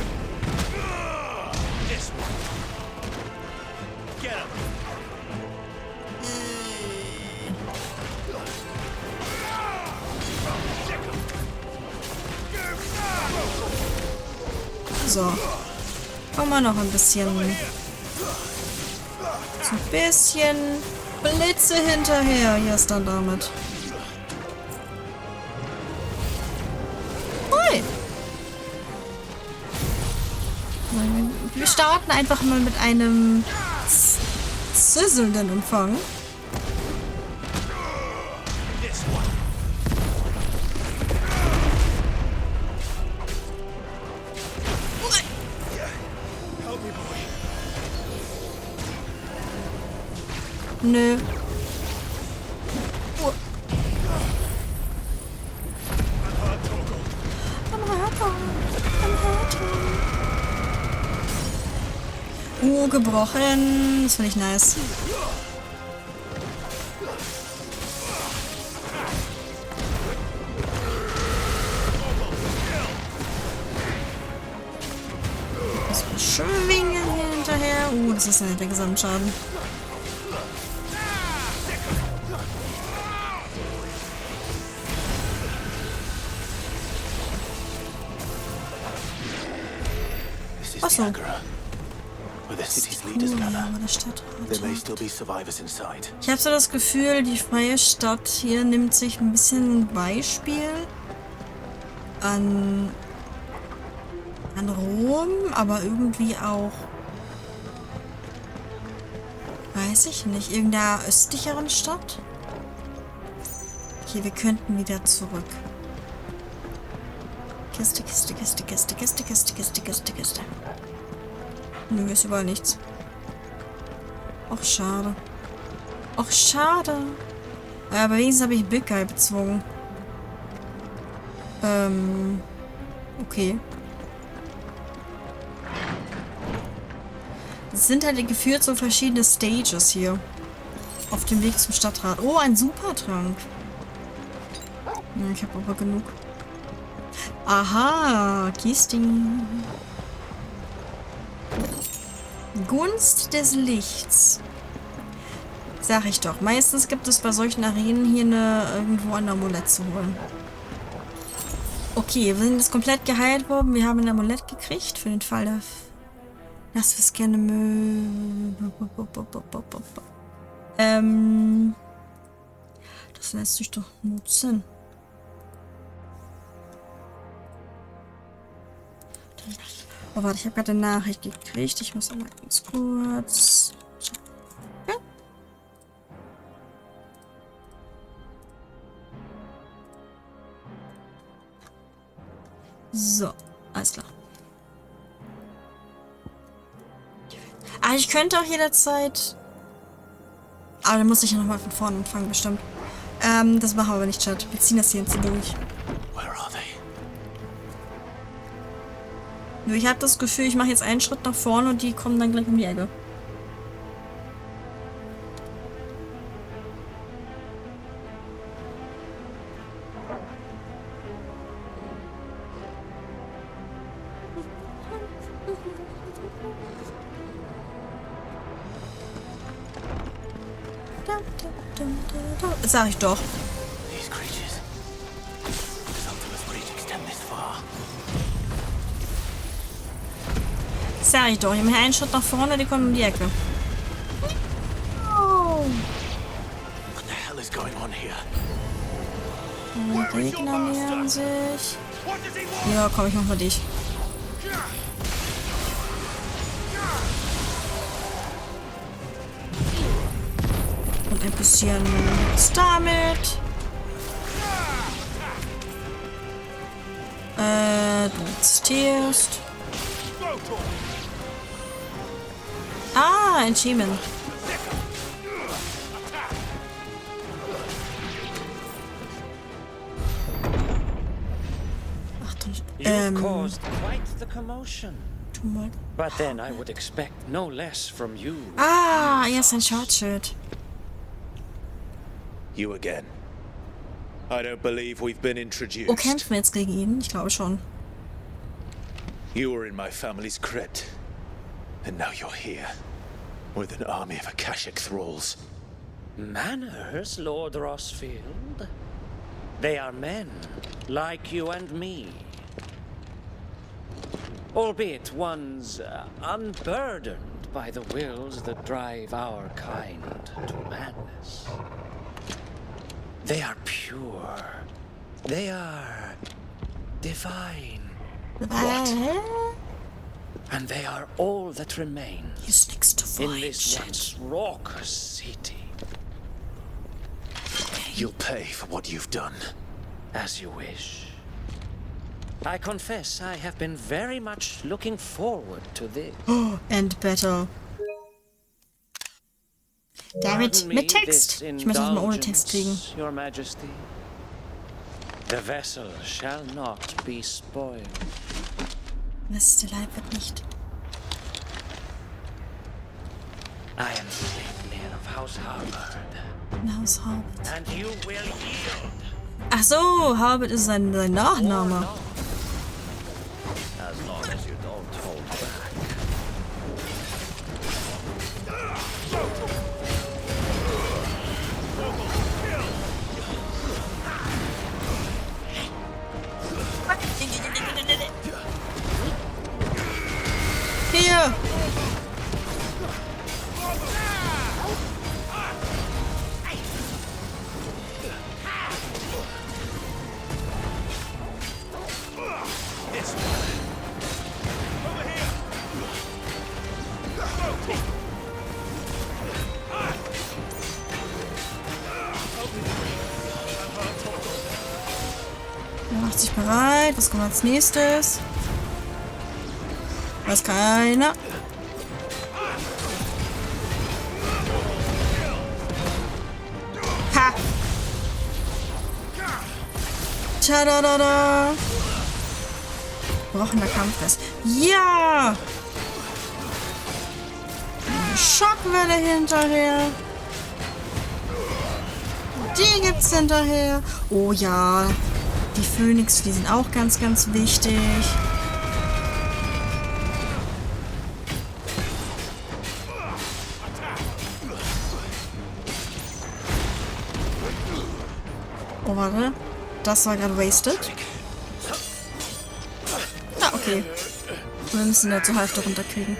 So. Komm mal noch ein bisschen. So ein bisschen Blitze hinterher. Hier ist dann damit. Hi. Wir starten einfach mal mit einem zisselnden Umfang. Nö. Gebrochen. Das finde ich nice. Das war Schwingen hier hinterher. Das ist ein Gesamtschaden. Achso. Ich habe so das Gefühl, die freie Stadt hier nimmt sich ein bisschen ein Beispiel an Rom, aber irgendwie auch, weiß ich nicht, irgendeiner östlicheren Stadt. Okay, wir könnten wieder zurück. Kiste, Kiste, Kiste, Kiste, Kiste, Kiste, Kiste, Kiste, Kiste. Nö, ist überall nichts. Ach, schade. Ach, schade. Aber wenigstens habe ich Big Guy bezogen. Okay. Es sind halt geführt so verschiedene Stages hier. Auf dem Weg zum Stadtrat. Oh, ein Supertrank. Ja, ich habe aber genug. Aha, Kiesting. Gunst des Lichts. Sag ich doch. Meistens gibt es bei solchen Arenen hier irgendwo ein Amulett zu holen. Okay, wir sind jetzt komplett geheilt worden. Wir haben ein Amulett gekriegt für den Fall, dass wir es gerne das lässt sich doch nutzen. Oh, warte, ich habe gerade eine Nachricht gekriegt. Ich muss einmal ganz kurz... Ja. So, alles klar. Ah, ich könnte auch jederzeit... Aber dann muss ich ja nochmal von vorne anfangen, bestimmt. Das machen wir aber nicht, Chat. Wir ziehen das hier jetzt durch. Nur ich habe das Gefühl, ich mache jetzt einen Schritt nach vorne und die kommen dann gleich um die Ecke. Das sag ich doch. Sag ich doch, ich mache einen Schritt nach vorne, die kommen um die Ecke. Oh. Die Gegner nähern sich. Ja, komm, ich mach mal dich. Und ein bisschen damit. Du existierst. Ah, ein Achievement. You've caused quite the commotion. But then I would expect no less from you. Ah, yes, ein Shortshirt. You again. I don't believe we've been introduced. Oh, kämpfen wir jetzt gegen ihn? Ich glaube schon. You were in my family's crypt. And now you're here, with an army of Akashic thralls. Manners, Lord Rossfield? They are men, like you and me. Albeit ones unburdened by the wills that drive our kind to madness. They are pure. They are divine. What? And they are all that remains in this once raucous city. You'll pay for what you've done. As you wish. I confess I have been very much looking forward to this. And better. David, mit Text. Ich möchte das mal ohne Text kriegen. Your Majesty. The vessel shall not be spoiled. Was, der Leib wird nicht. I am Sleipnir of House Harbord. House Harbord. And you will yield. Ach so, Harbord ist sein Nachname. As long as you don't hold back. Hier! Er macht sich bereit. Was kommt als nächstes? Weiß keiner. Tadadada. Gebrochener Kampfgeist. Ja! Eine Schockwelle hinterher. Die gibt's hinterher. Oh ja. Die Phönix, die sind auch ganz, ganz wichtig. Oh, warte. Das war gerade wasted. Ah, okay. Wir müssen ja zur Hälfte runterkriegen.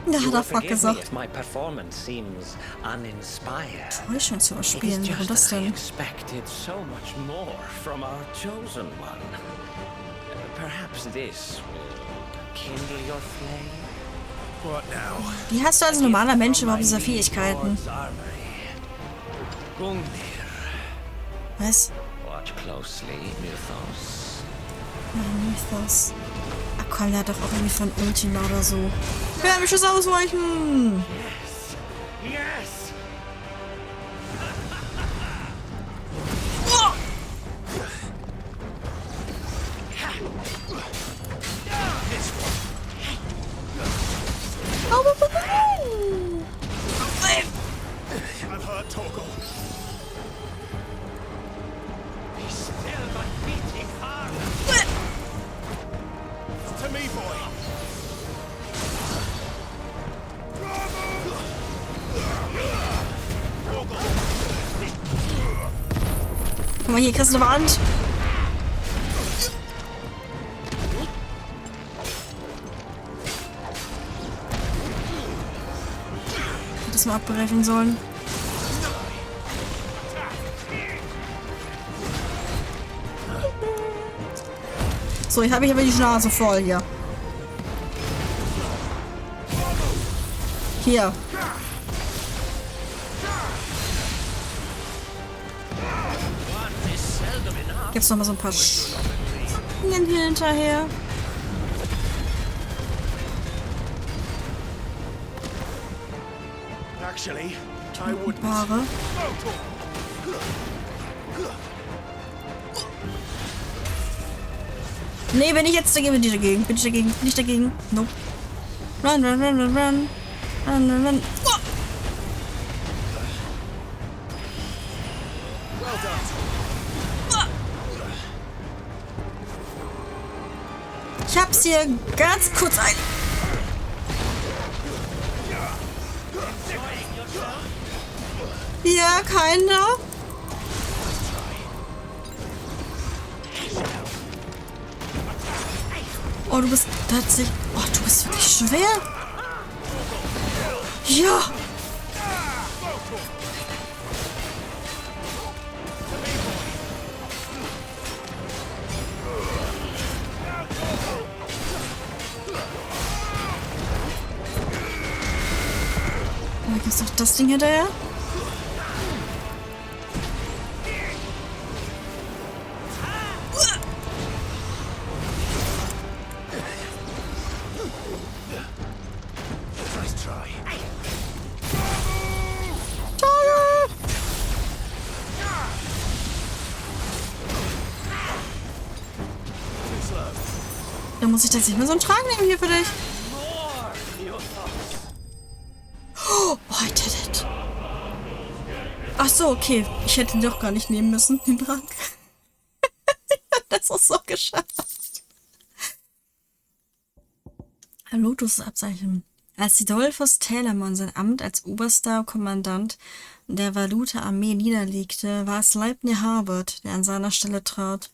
Ja, hat er fuck gesagt. Täuschung zu überspielen, warum das denn? Wie hast du als normaler Mensch überhaupt diese Fähigkeiten? Was? Mythos. Ach komm, der hat doch auch irgendwie von Ultima oder so. Wärmisches Ausweichen! Yes! Oh! I've heard Torgal. He's still but beating hard. To me, boy. Guck mal, hier kriegst du eine Wand. Hätte das mal abbrechen sollen. So, jetzt habe ich aber die Schnauze voll hier. Hier. Gibt's noch mal so ein paar Schwingen hier hinterher. Actually, I wouldn't. Paare. Nee, bin ich jetzt dagegen, bin ich dagegen, bin ich dagegen, bin ich dagegen. Nope. Run, run, run, run, run. Run, run, run. Oh! Ich hab's hier ganz kurz ein. Ja, keiner. Oh, du bist tatsächlich. Oh, du bist wirklich schwer. Ja. Da gibt's doch das Ding hinterher. Da muss ich tatsächlich mal so einen Trank nehmen hier für dich. Oh, I did it. Ach so, okay. Ich hätte ihn doch gar nicht nehmen müssen, den Trank. Das ist so geschafft. Lotus-Abzeichen. Als Sidolphus Telamon sein Amt als oberster Kommandant der Valuta-Armee niederlegte, war es Leibniz Harbert, der an seiner Stelle trat.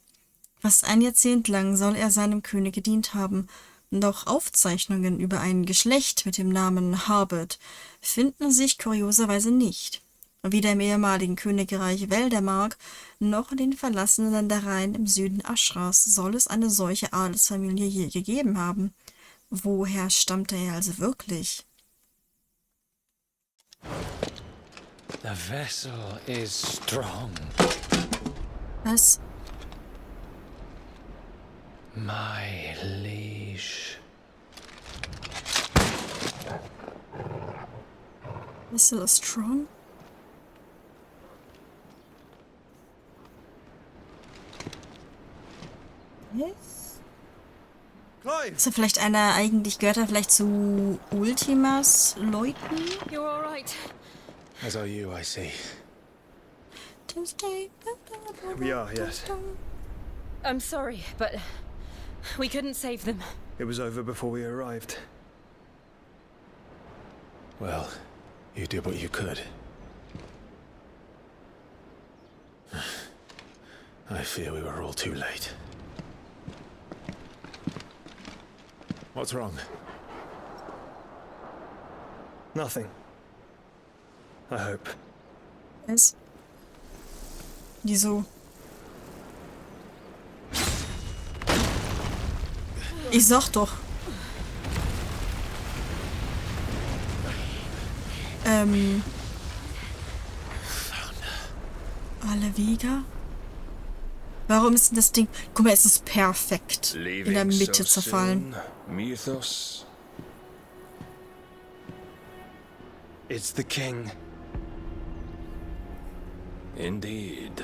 Fast ein Jahrzehnt lang soll er seinem König gedient haben, doch Aufzeichnungen über ein Geschlecht mit dem Namen Harbert finden sich kurioserweise nicht. Weder im ehemaligen Königreich Wäldermark noch in den verlassenen Ländereien im Süden Aschras soll es eine solche Adelsfamilie je gegeben haben. Woher stammte er also wirklich? The vessel is strong. Was? My liege. Still strong. Yes. Ist er vielleicht einer, eigentlich gehört er vielleicht zu Ultimas Leuten? You're all right. As are you, I see. Tuesday. We are, yes. I'm sorry, but we couldn't save them. It was over before we arrived. Well, you did what you could. I fear we were all too late. What's wrong? Nothing. I hope. Was? Wieso? Ich sag doch. Alle Wege? Warum ist denn das Ding... Guck mal, es ist perfekt in der Mitte zerfallen. Mythos. It's the king. Indeed.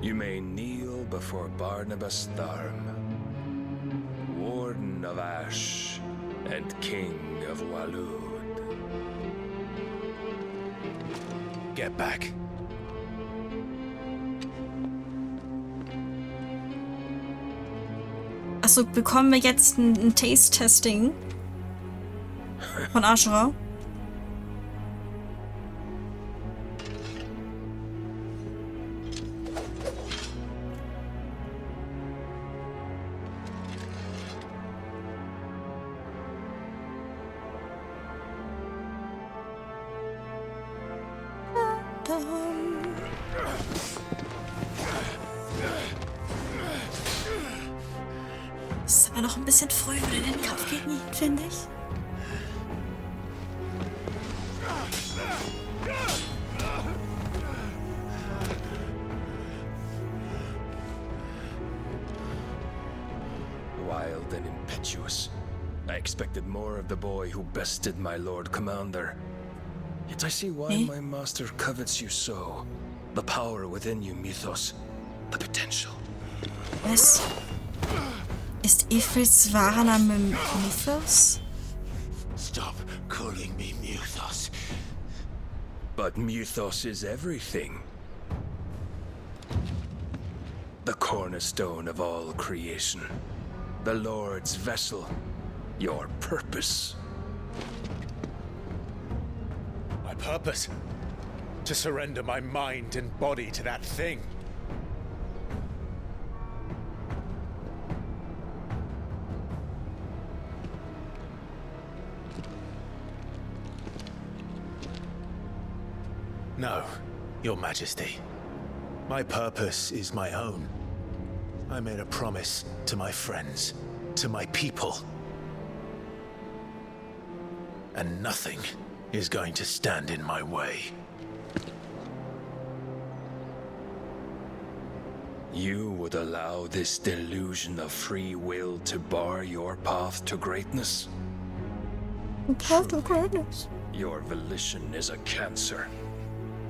You may kneel before Barnabas Tharm, Warden of Ash and King of Walud. Get back. Achso, bekommen wir jetzt ein Taste-Testing von Ashra? Ist aber noch ein bisschen früh für den Kampf gegen ihn, finde ich. Wild and impetuous. I expected more of the boy who bested my Lord Commander. Yet I see why my master covets you so. The power within you, Mythos. The potential. Was? Ist Ifrits wahrer Name Mythos? Stop calling me Mythos. But Mythos is everything. The cornerstone of all creation. The Lord's vessel. Your purpose. My purpose? To surrender my mind and body to that thing. No, Your Majesty. My purpose is my own. I made a promise to my friends, to my people. And nothing is going to stand in my way. You would allow this delusion of free will to bar your path to greatness? Path to greatness? Your volition is a cancer.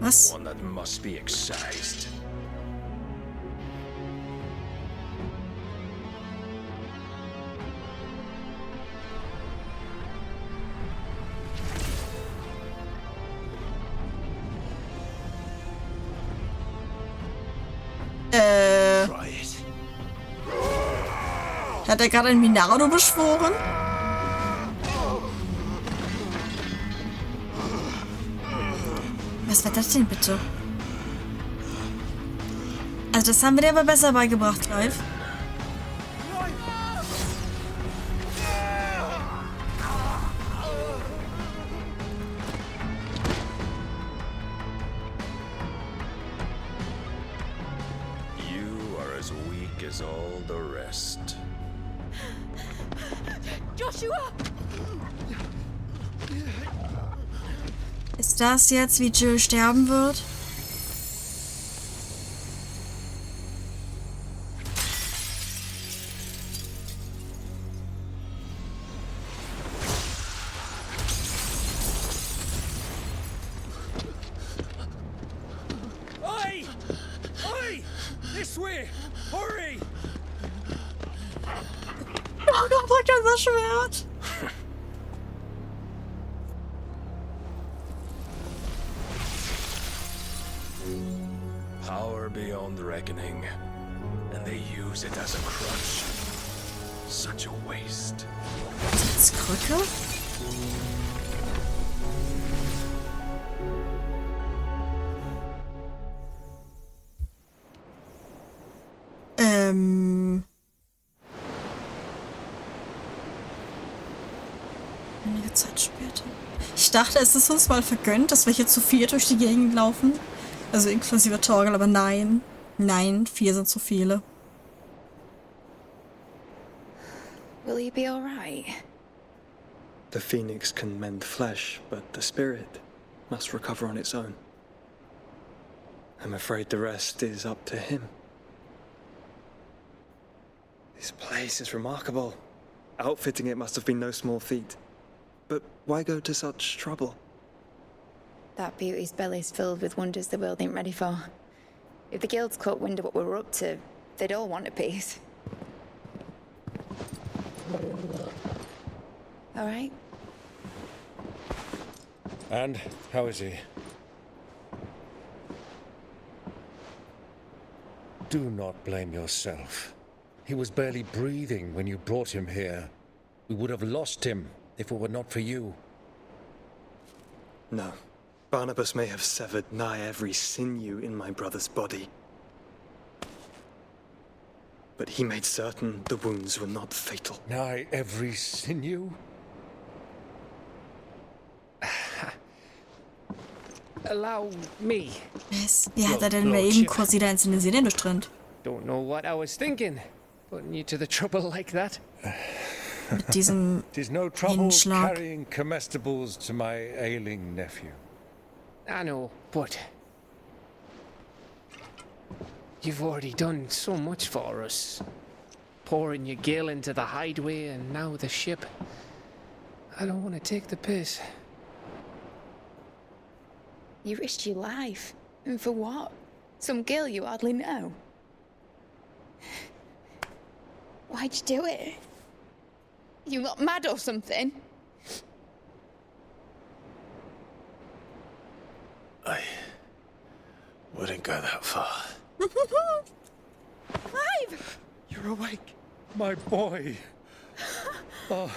Was? One that must be excised. Hat er gerade ein Minardo beschworen? Was war das denn bitte? Also das haben wir dir aber besser beigebracht, Clive. You are as weak as all the rest. Joshua! Ist das jetzt, wie Jill sterben wird? this way! Hurry! Oh Gott, bringt unser Schwert! Power beyond reckoning, and they use it as a crutch. Such a waste. Als Krücke? Einige Zeit später. Ich dachte, es ist uns mal vergönnt, dass wir hier zu 4 durch die Gegend laufen. Also inklusive Torgal, aber nein. Nein, 4 sind zu viele. Will you be alright? The phoenix can mend flesh, but the spirit must recover on its own. I'm afraid the rest is up to him. This place is remarkable. Outfitting it must have been no small feat. But why go to such trouble? That beauty's belly's filled with wonders the world ain't ready for. If the guilds caught wind of what we were up to, they'd all want a piece. All right? And how is he? Do not blame yourself. He was barely breathing when you brought him here. We would have lost him if it were not for you. No. Barnabas may have severed nigh every sinew in my brother's body. But he made certain the wounds were not fatal. Nigh every sinew? Allow me. Was? Wie hat denn mal eben kurz wieder ins Sehnen durchtrennt? Don't know what I was thinking. Putting you to the trouble like that. Mit diesem It is no trouble Hinschlag. carrying comestibles to my ailing nephew. I know, but you've already done so much for us. Pouring your gil into the hideaway and now the ship. I don't want to take the piss. You risked your life. And for what? Some girl you hardly know. Why'd you do it? You not mad or something? I wouldn't go that far. Clive! You're awake, my boy. Oh.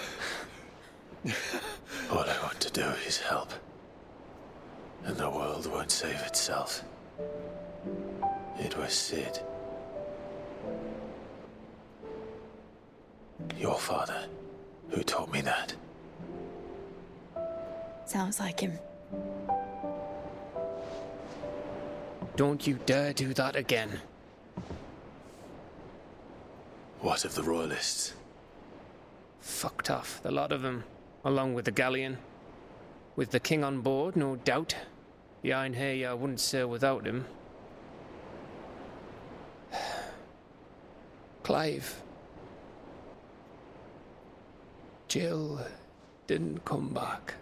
All I want to do is help. And the world won't save itself. It was Sid. Your father, who taught me that. Sounds like him. Don't you dare do that again. What of the royalists? Fucked off, the lot of them, along with the galleon. With the king on board, no doubt. The Iron Hair I wouldn't sail without him. Clive. Jill didn't come back.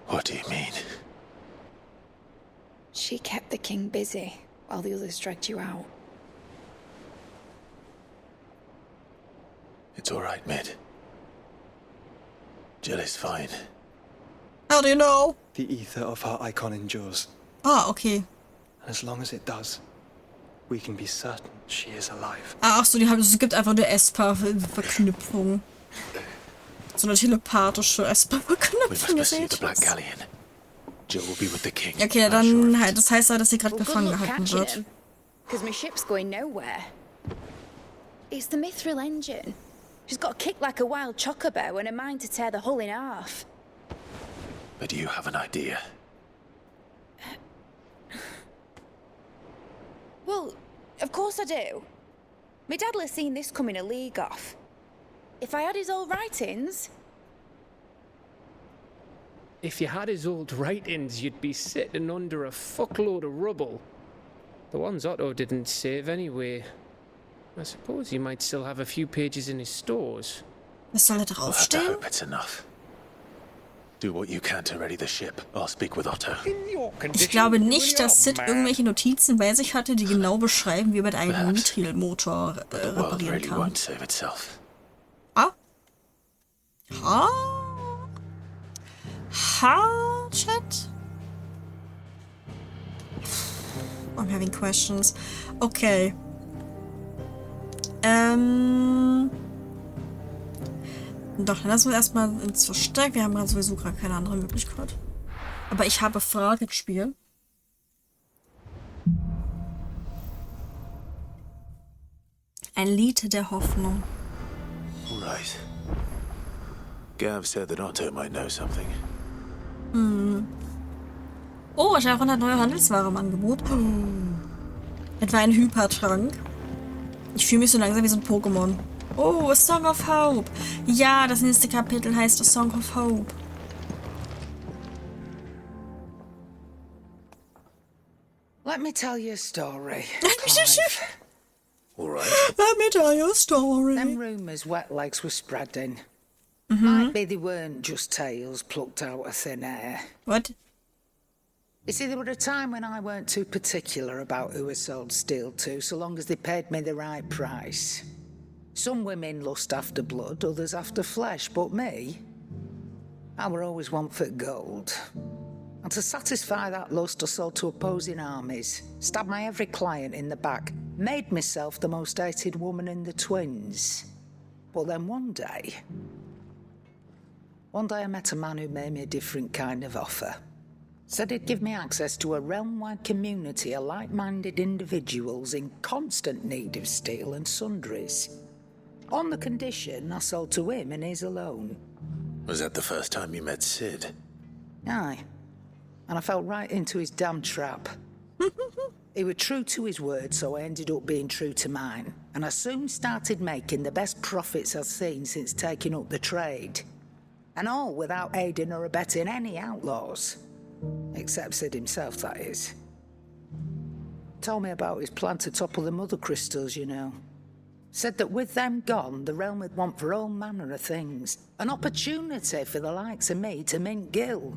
What do you mean? She kept the king busy while the others dragged you out. It's all right, Mid. Jill is fine. How do you know? The ether of her icon endures. Ah, okay. And as long as it does, we can be certain she is alive. Ah, ach so, es gibt einfach eine Esper-Verknüpfung. So eine telepathische Esper-Verknüpfung, ihr seht. Jill will be with the king. Okay, dann halt, das heißt ja, dass sie gerade gefangen gehalten wird. Because my ship's going nowhere. It's the Mithril engine. She's got a kick like a wild chocobo and a mind to tear the hull in half. But do you have an idea? Well, of course I do. My dad'll have seen this coming a league off. If I had his old writings... If you had his old writings, you'd be sitting under a fuckload of rubble. The ones Otto didn't save anyway. I suppose he might still have a few pages in his stores. Was soll da draufstehen? It's enough. Do what you can to ready the ship. I'll speak with Otto. Ich glaube nicht, dass Sid irgendwelche Notizen bei sich hatte, die genau beschreiben, wie man einen Mithril-Motor reparieren kann. Ah? Ha? Ha, Chat? I'm having questions. Okay. Doch, dann lassen wir erstmal ins Versteck. Wir haben ja sowieso gerade keine andere Möglichkeit. Aber ich habe Fragen, Spiel. Ein Lied der Hoffnung. Right. Gav said that Otto might know something. Oh, Sharon hat neue Handelsware im Angebot. Etwa ein Hypertrank. Ich fühle mich so langsam wie so ein Pokémon. Oh, A Song of Hope. Ja, das nächste Kapitel heißt A Song of Hope. Let me tell you a story. All right. Let me tell you a story. Them rumours wet legs were spreading. Might be they weren't just tales plucked out of thin air. What? You see, there were a time when I weren't too particular about who I sold steel to, so long as they paid me the right price. Some women lust after blood, others after flesh, but me, I were always one for gold. And to satisfy that lust, I sold to opposing armies, stabbed my every client in the back, made myself the most hated woman in the twins. But then one day I met a man who made me a different kind of offer. Said he'd give me access to a realm-wide community of like-minded individuals in constant need of steel and sundries. On the condition I sold to him and his alone. Was that the first time you met Sid? Aye. And I fell right into his damn trap. He was true to his word, so I ended up being true to mine. And I soon started making the best profits I've seen since taking up the trade. And all without aiding or abetting any outlaws. Except Sid himself, that is. Told me about his plan to topple the mother crystals, you know. Said that with them gone, the realm would want for all manner of things. An opportunity for the likes of me to mint gil.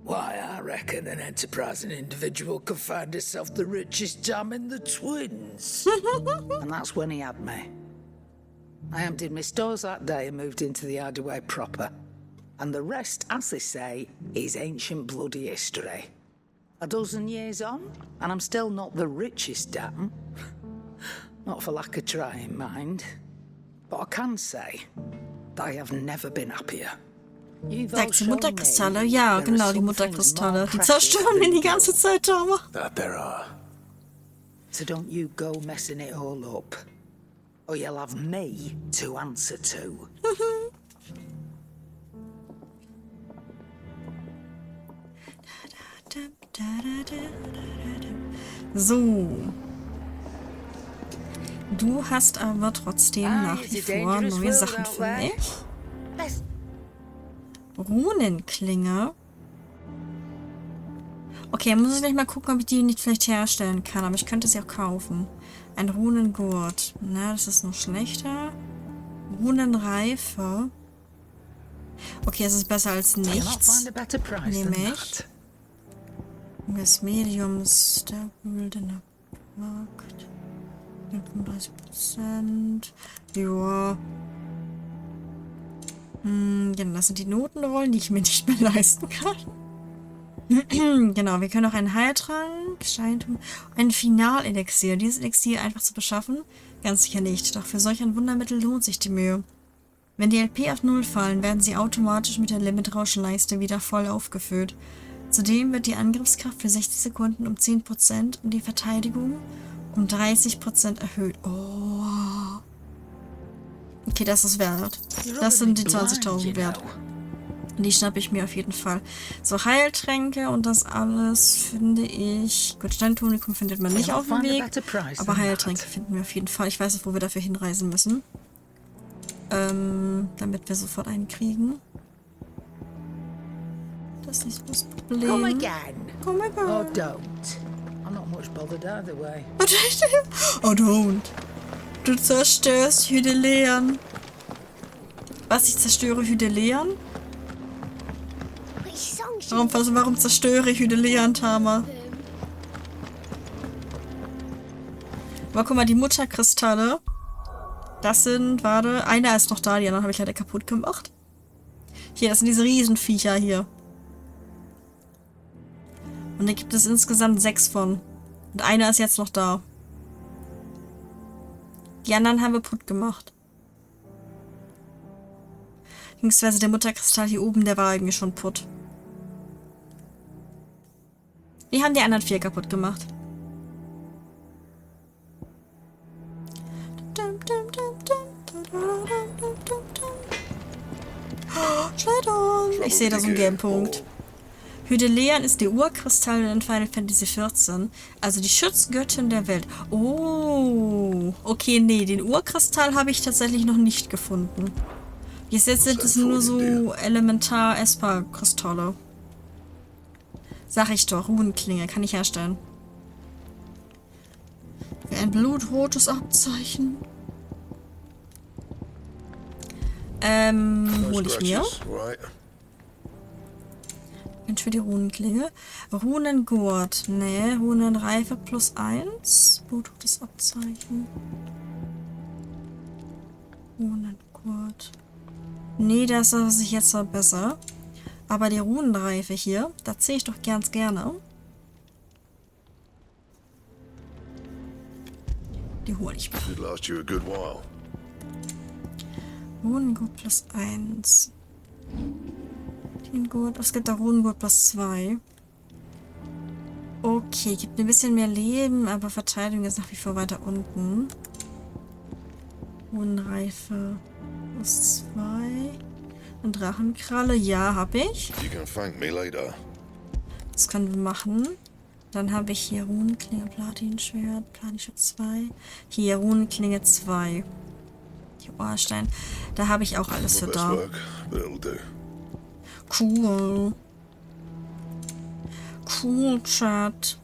Why, I reckon an enterprising individual could find himself the richest dam in the twins. And that's when he had me. I emptied my stores that day and moved into the hideaway proper. And the rest, as they say, is ancient bloody history. A dozen years on, and I'm still not the richest dam. Not for lack of trying, mind. But I can say that I have never been happier. Sagst du Mutterkristalle? Ja, genau, die Mutterkristalle. Die zerstören wir die ganze Zeit, Tama. That there are. So don't you go messing it all up. Or you'll have me to answer to. So. Du hast aber trotzdem nach wie vor neue Sachen für mich. Runenklinge. Okay, muss ich gleich mal gucken, ob ich die nicht vielleicht herstellen kann. Aber ich könnte sie auch kaufen. Ein Runengurt. Na, das ist noch schlechter. Runenreife. Okay, es ist besser als nichts. Nämlich. Das Mediums. Der güldene Markt. 35%. Joa. Genau, das sind die Notenrollen, die ich mir nicht mehr leisten kann. Genau, wir können auch einen Heiltrank, ein Finalelixier. Dieses Elixier einfach zu beschaffen? Ganz sicher nicht, doch für solch ein Wundermittel lohnt sich die Mühe. Wenn die LP auf 0 fallen, werden sie automatisch mit der Limitrauschleiste wieder voll aufgefüllt. Zudem wird die Angriffskraft für 60 Sekunden um 10% und die Verteidigung um 30% erhöht. Oh. Okay, das ist wert. Das sind die 20.000 wert. Die schnappe ich mir auf jeden Fall. So, Heiltränke und das alles finde ich... Gut, Steintonikum findet man nicht auf dem Weg. Aber Heiltränke finden wir auf jeden Fall. Ich weiß nicht, wo wir dafür hinreisen müssen. Damit wir sofort einen kriegen. Das ist nicht das Problem. Come again. Come again. Oh, don't. I'm not much bothered either way. Oh, don't. Du zerstörst Hydelean. Was, ich zerstöre Hydelean? Warum zerstöre ich Hydeleantama? Aber guck mal, die Mutterkristalle. Das sind, warte, einer ist noch da, die anderen habe ich leider kaputt gemacht. Hier, das sind diese Riesenviecher hier. Und da gibt es insgesamt 6 von. Und einer ist jetzt noch da. Die anderen haben wir putt gemacht. Beziehungsweise der Mutterkristall hier oben, der war eigentlich schon putt. Wir haben die anderen 4 kaputt gemacht. Ich sehe da so einen Gamepunkt. Hydelean ist die Urkristall in Final Fantasy XIV, also die Schutzgöttin der Welt. Oh, okay, nee, den Urkristall habe ich tatsächlich noch nicht gefunden. Jetzt sind es nur so Elementar-Esper-Kristalle. Sag ich doch, Runenklinge, kann ich herstellen. Wie ein blutrotes Abzeichen. Hol ich mir. Mensch, für die Runenklinge. Runengurt. Nee, Runenreife +1. Blutrotes Abzeichen. Runengurt. Nee, das ist sich jetzt noch besser. Aber die Runenreife hier, da zähle ich doch ganz gerne. Die hole ich mir. Runengurt +1. Gurt. Es gibt da Runengurt +2. Okay, gibt ein bisschen mehr Leben, aber Verteidigung ist nach wie vor weiter unten. Runenreife +2. Eine Drachenkralle, ja, habe ich. Das können wir machen. Dann habe ich hier Runenklinge, Platinschwert, Platinschwert 2. Hier Runenklinge 2. Die Ohrstein. Da habe ich auch alles für da. Cool. Cool, Chat.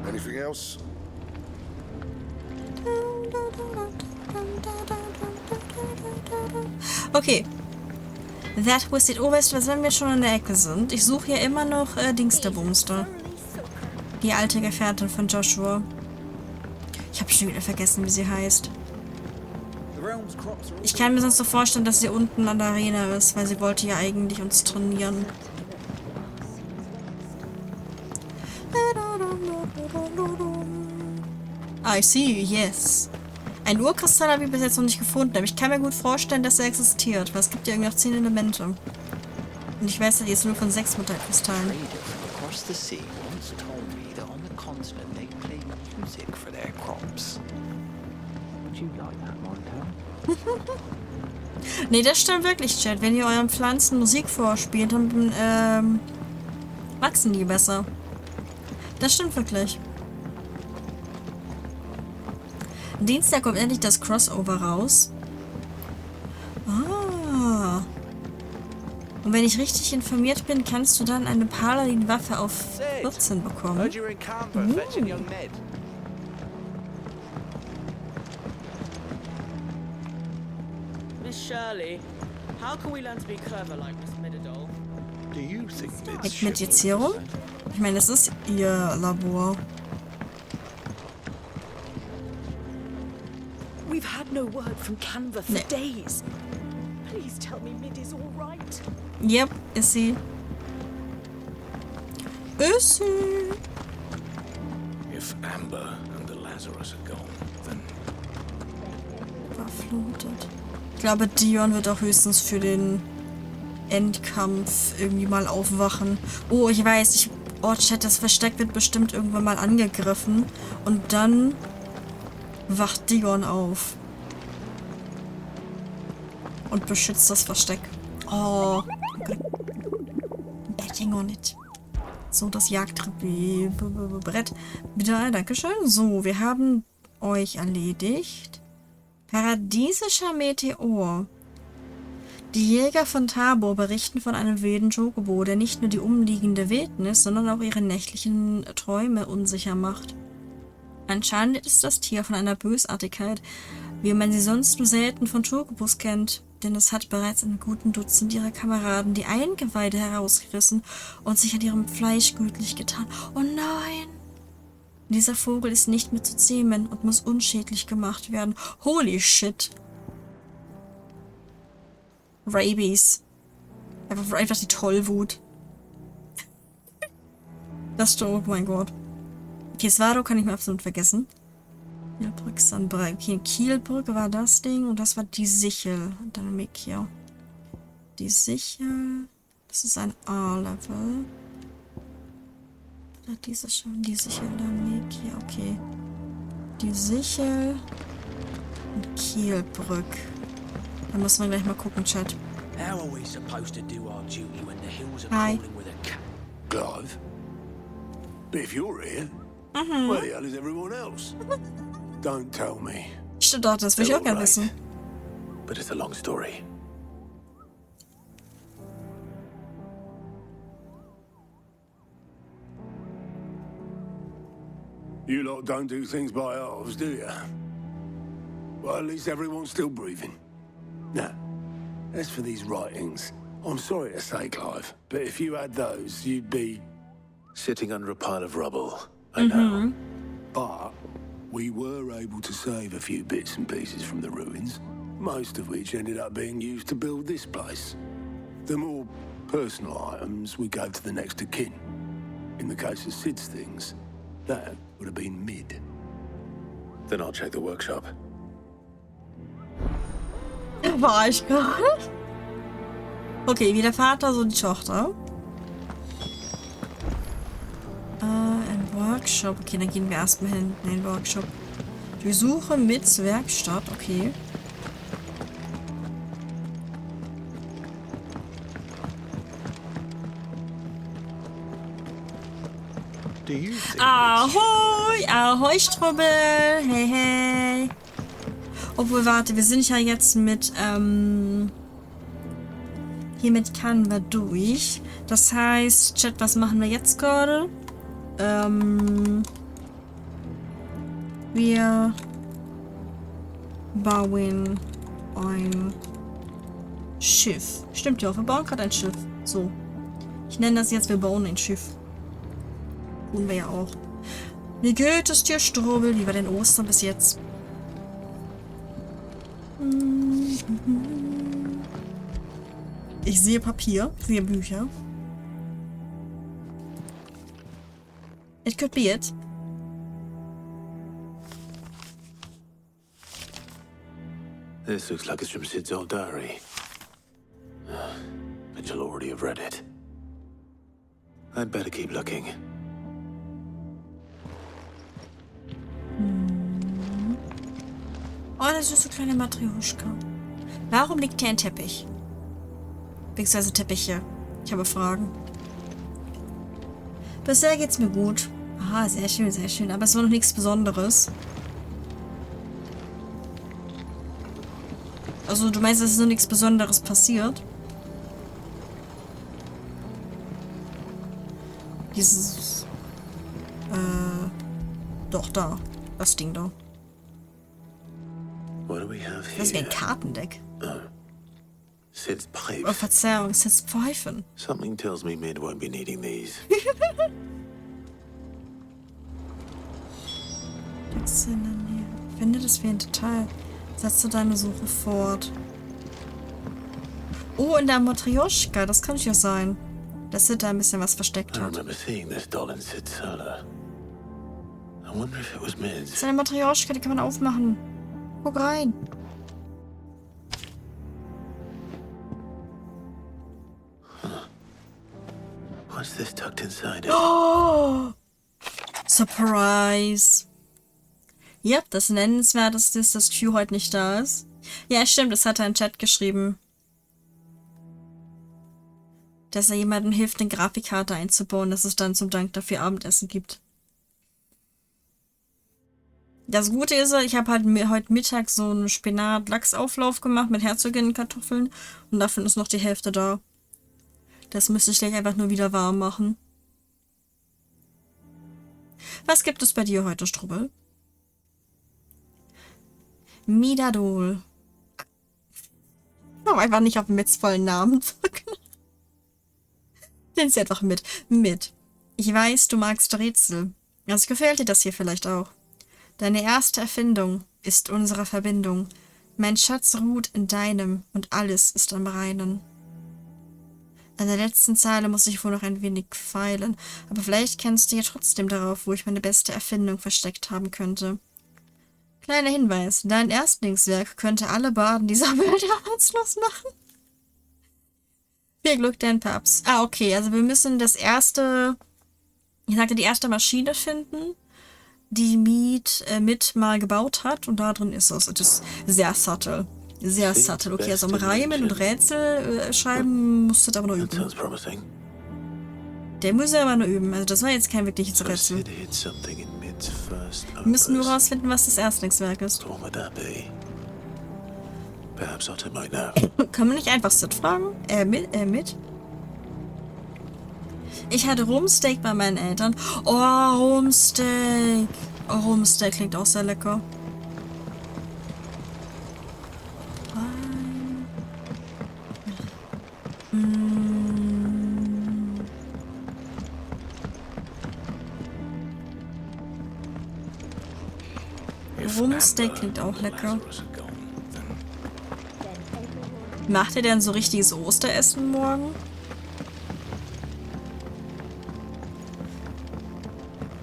Anything else? Okay. That was it. Oh, weißt du was, wenn wir schon in der Ecke sind? Ich suche hier immer noch Dingsterbumster. Die alte Gefährtin von Joshua. Ich habe schon wieder vergessen, wie sie heißt. Ich kann mir sonst so vorstellen, dass sie unten an der Arena ist, weil sie wollte ja eigentlich uns trainieren. I see, yes. Ein Urkristall habe ich bis jetzt noch nicht gefunden, aber ich kann mir gut vorstellen, dass er existiert, weil es gibt ja irgendwie noch 10 Elemente. Und ich weiß, dass jetzt nur von 6 Mutterkristallen. Nee, das stimmt wirklich, Chat. Wenn ihr euren Pflanzen Musik vorspielt, dann wachsen die besser. Das stimmt wirklich. Dienstag kommt endlich das Crossover raus. Ah. Und wenn ich richtig informiert bin, kannst du dann eine Paladin-Waffe auf 14 bekommen. Miss Shirley, how can we learn to be clever like Miss Midadol? Do you think Hängt mit jetzt hier rum? Ich meine, es ist ihr Labor. We've had no word from Canva for days. Please tell me Mid is all right. Yep, ist sie. Ist sie. If Amber and the Lazarus are gone, then Überflutet. Ich glaube, Dion wird auch höchstens für den Endkampf irgendwie mal aufwachen. Oh, ich weiß, oh, Chat, das Versteck wird bestimmt irgendwann mal angegriffen. Und dann wacht Dion auf. Und beschützt das Versteck. Oh. Betting on it. So, das Jagdbrett. Bitte, dankeschön. So, wir haben euch erledigt. Paradiesischer Meteor. Die Jäger von Tabor berichten von einem wilden Chocobo, der nicht nur die umliegende Wildnis, sondern auch ihre nächtlichen Träume unsicher macht. Anscheinend ist das Tier von einer Bösartigkeit, wie man sie sonst nur selten von Chocobos kennt, denn es hat bereits einem guten Dutzend ihrer Kameraden die Eingeweide herausgerissen und sich an ihrem Fleisch gütlich getan. Oh nein! Dieser Vogel ist nicht mehr zu zähmen und muss unschädlich gemacht werden. Holy shit! Rabies. Einfach die Tollwut. Das ist oh mein Gott. Okay, Svaro kann ich mir absolut vergessen. Kielbrücke ist dann bereit. Okay, Kielbrücke war das Ding und das war die Sichel. Und dann Mekia. Die Sichel. Das ist ein A-Level. Diese schon. Die Sichel dann Mekia. Okay. Die Sichel. Und Kielbrücke. Da muss man gleich mal gucken, Chat. How are we supposed to do our duty when the hills are Hi. crawling with a cat? Clive? But if you're here, where the hell is everyone else? Don't tell me. Stimmt doch, das will ich auch gerne wissen. But it's a long story. You lot don't do things by halves, do you? Well, at least everyone's still breathing. Now, as for these writings, I'm sorry to say, Clive, but if you had those, you'd be... Sitting under a pile of rubble. I know. But we were able to save a few bits and pieces from the ruins, most of which ended up being used to build this place. The more personal items we gave to the next of kin. In the case of Sid's things, that would have been mid. Then I'll check the workshop. War ich gerade? Okay, wie der Vater, so die Tochter. Ein Workshop. Okay, dann gehen wir erstmal hin in den Workshop. Durchsuche mit Werkstatt. Okay. Ahoi! Ahoi, Strubbel! Hey, hey! Obwohl, warte, wir sind ja jetzt mit, hiermit kamen wir durch. Das heißt, Chat, was machen wir jetzt gerade? Wir bauen ein Schiff. Stimmt ja, wir bauen gerade ein Schiff. So. Ich nenne das jetzt, wir bauen ein Schiff. Tun wir ja auch. Wie geht es dir, Strobel? Wie war denn Ostern bis jetzt? Ich sehe Papier, ich sehe Bücher. It could be it. This looks like it's from Sid's old diary. But you'll already have read it. I'd better keep looking. Oh, das ist so kleine Matrioschka. Warum liegt hier ein Teppich? Beziehungsweise Teppiche. Ich habe Fragen. Bisher geht's mir gut. Aha, sehr schön, sehr schön. Aber es war noch nichts Besonderes. Also, du meinst, es ist noch nichts Besonderes passiert? Dieses... Doch, da. Das Ding da. What do we have here? Das ist wie ein Kartendeck. Sid's pipe. Oh, Verzeihung, Sid's Pfeifen. Something tells me Mid won't be needing these. Finde das wie ein Detail. Setze deine Suche fort. Oh, in der Matrioschka, das kann ja sein. Dass Sid da ein bisschen was versteckt I hat. remember seeing this doll in Sid's cellar. I wonder if it was Mid's. Das ist eine Matrioschka, die kann man aufmachen. Guck rein. What's this tucked inside it? Oh! Surprise! Ja, das Nennenswerteste ist, dass Q heute nicht da ist. Ja, stimmt, das hat er im Chat geschrieben. Dass er jemandem hilft, eine Grafikkarte einzubauen, dass es dann zum Dank dafür Abendessen gibt. Das Gute ist, ich habe halt heute Mittag so einen Spinat-Lachsauflauf gemacht mit Herzogin-Kartoffeln und davon ist noch die Hälfte da. Das müsste ich gleich einfach nur wieder warm machen. Was gibt es bei dir heute, Strubbel? Midadol. Ich komme einfach nicht auf den vollen Namen zurück. Nenn sie einfach mit. Ich weiß, du magst Rätsel. Also gefällt dir das hier vielleicht auch. Deine erste Erfindung ist unsere Verbindung. Mein Schatz ruht in deinem und alles ist am Reinen. An der letzten Zeile muss ich wohl noch ein wenig feilen, aber vielleicht kennst du ja trotzdem darauf, wo ich meine beste Erfindung versteckt haben könnte. Kleiner Hinweis, dein Erstlingswerk könnte alle Barden dieser Welt arbeitslos machen. Viel Glück, dein Paps. Ah, okay, also wir müssen das erste, ich sagte, die erste Maschine finden, die Mit mal gebaut hat und da drin ist es. Das ist sehr subtle. Sehr subtle. Okay, also um Reimen und Rätsel schreiben musst du aber nur üben. Der muss ja aber nur üben. Also das war jetzt kein wirkliches Rätsel. Wir müssen nur rausfinden, was das Erstlingswerk ist. Kann man nicht einfach Sid fragen? Mit? Ich hatte Rumsteak bei meinen Eltern. Oh, Rumsteak. Oh, Rumsteak klingt auch sehr lecker. Rumsteak klingt auch lecker. Macht ihr denn so richtiges Osteressen morgen?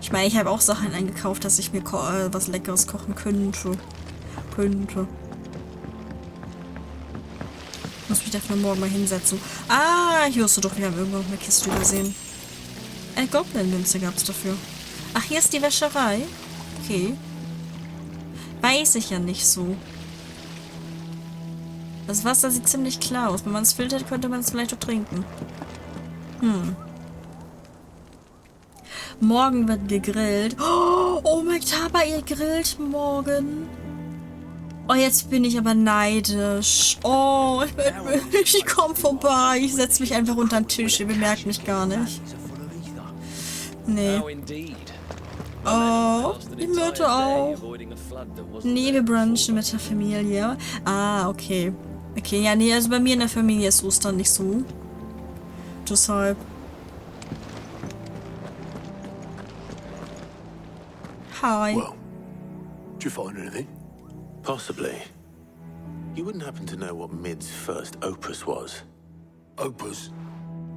Ich meine, ich habe auch Sachen eingekauft, dass ich mir was Leckeres kochen könnte. Muss mich dafür morgen mal hinsetzen. Ah, hier hast du doch, wir haben irgendwo noch eine Kiste übersehen. Eine Goblin-Münze gab es dafür. Ach, hier ist die Wäscherei? Okay. Weiß ich ja nicht so. Das Wasser sieht ziemlich klar aus. Wenn man es filtert, könnte man es vielleicht auch trinken. Morgen wird gegrillt. Oh mein Gott, ihr grillt morgen. Oh, jetzt bin ich aber neidisch. Oh, ich komme vorbei. Ich setze mich einfach unter den Tisch. Ihr bemerkt mich gar nicht. Nee. Oh, die Mutter auch. Nee, wir brunchen mit der Familie. Ah, okay. Okay, ja, nee, also bei mir in der Familie ist Ostern nicht so. Deshalb. Hi. Well, did you find anything? Possibly. You wouldn't happen to know what Mid's first opus was? Opus?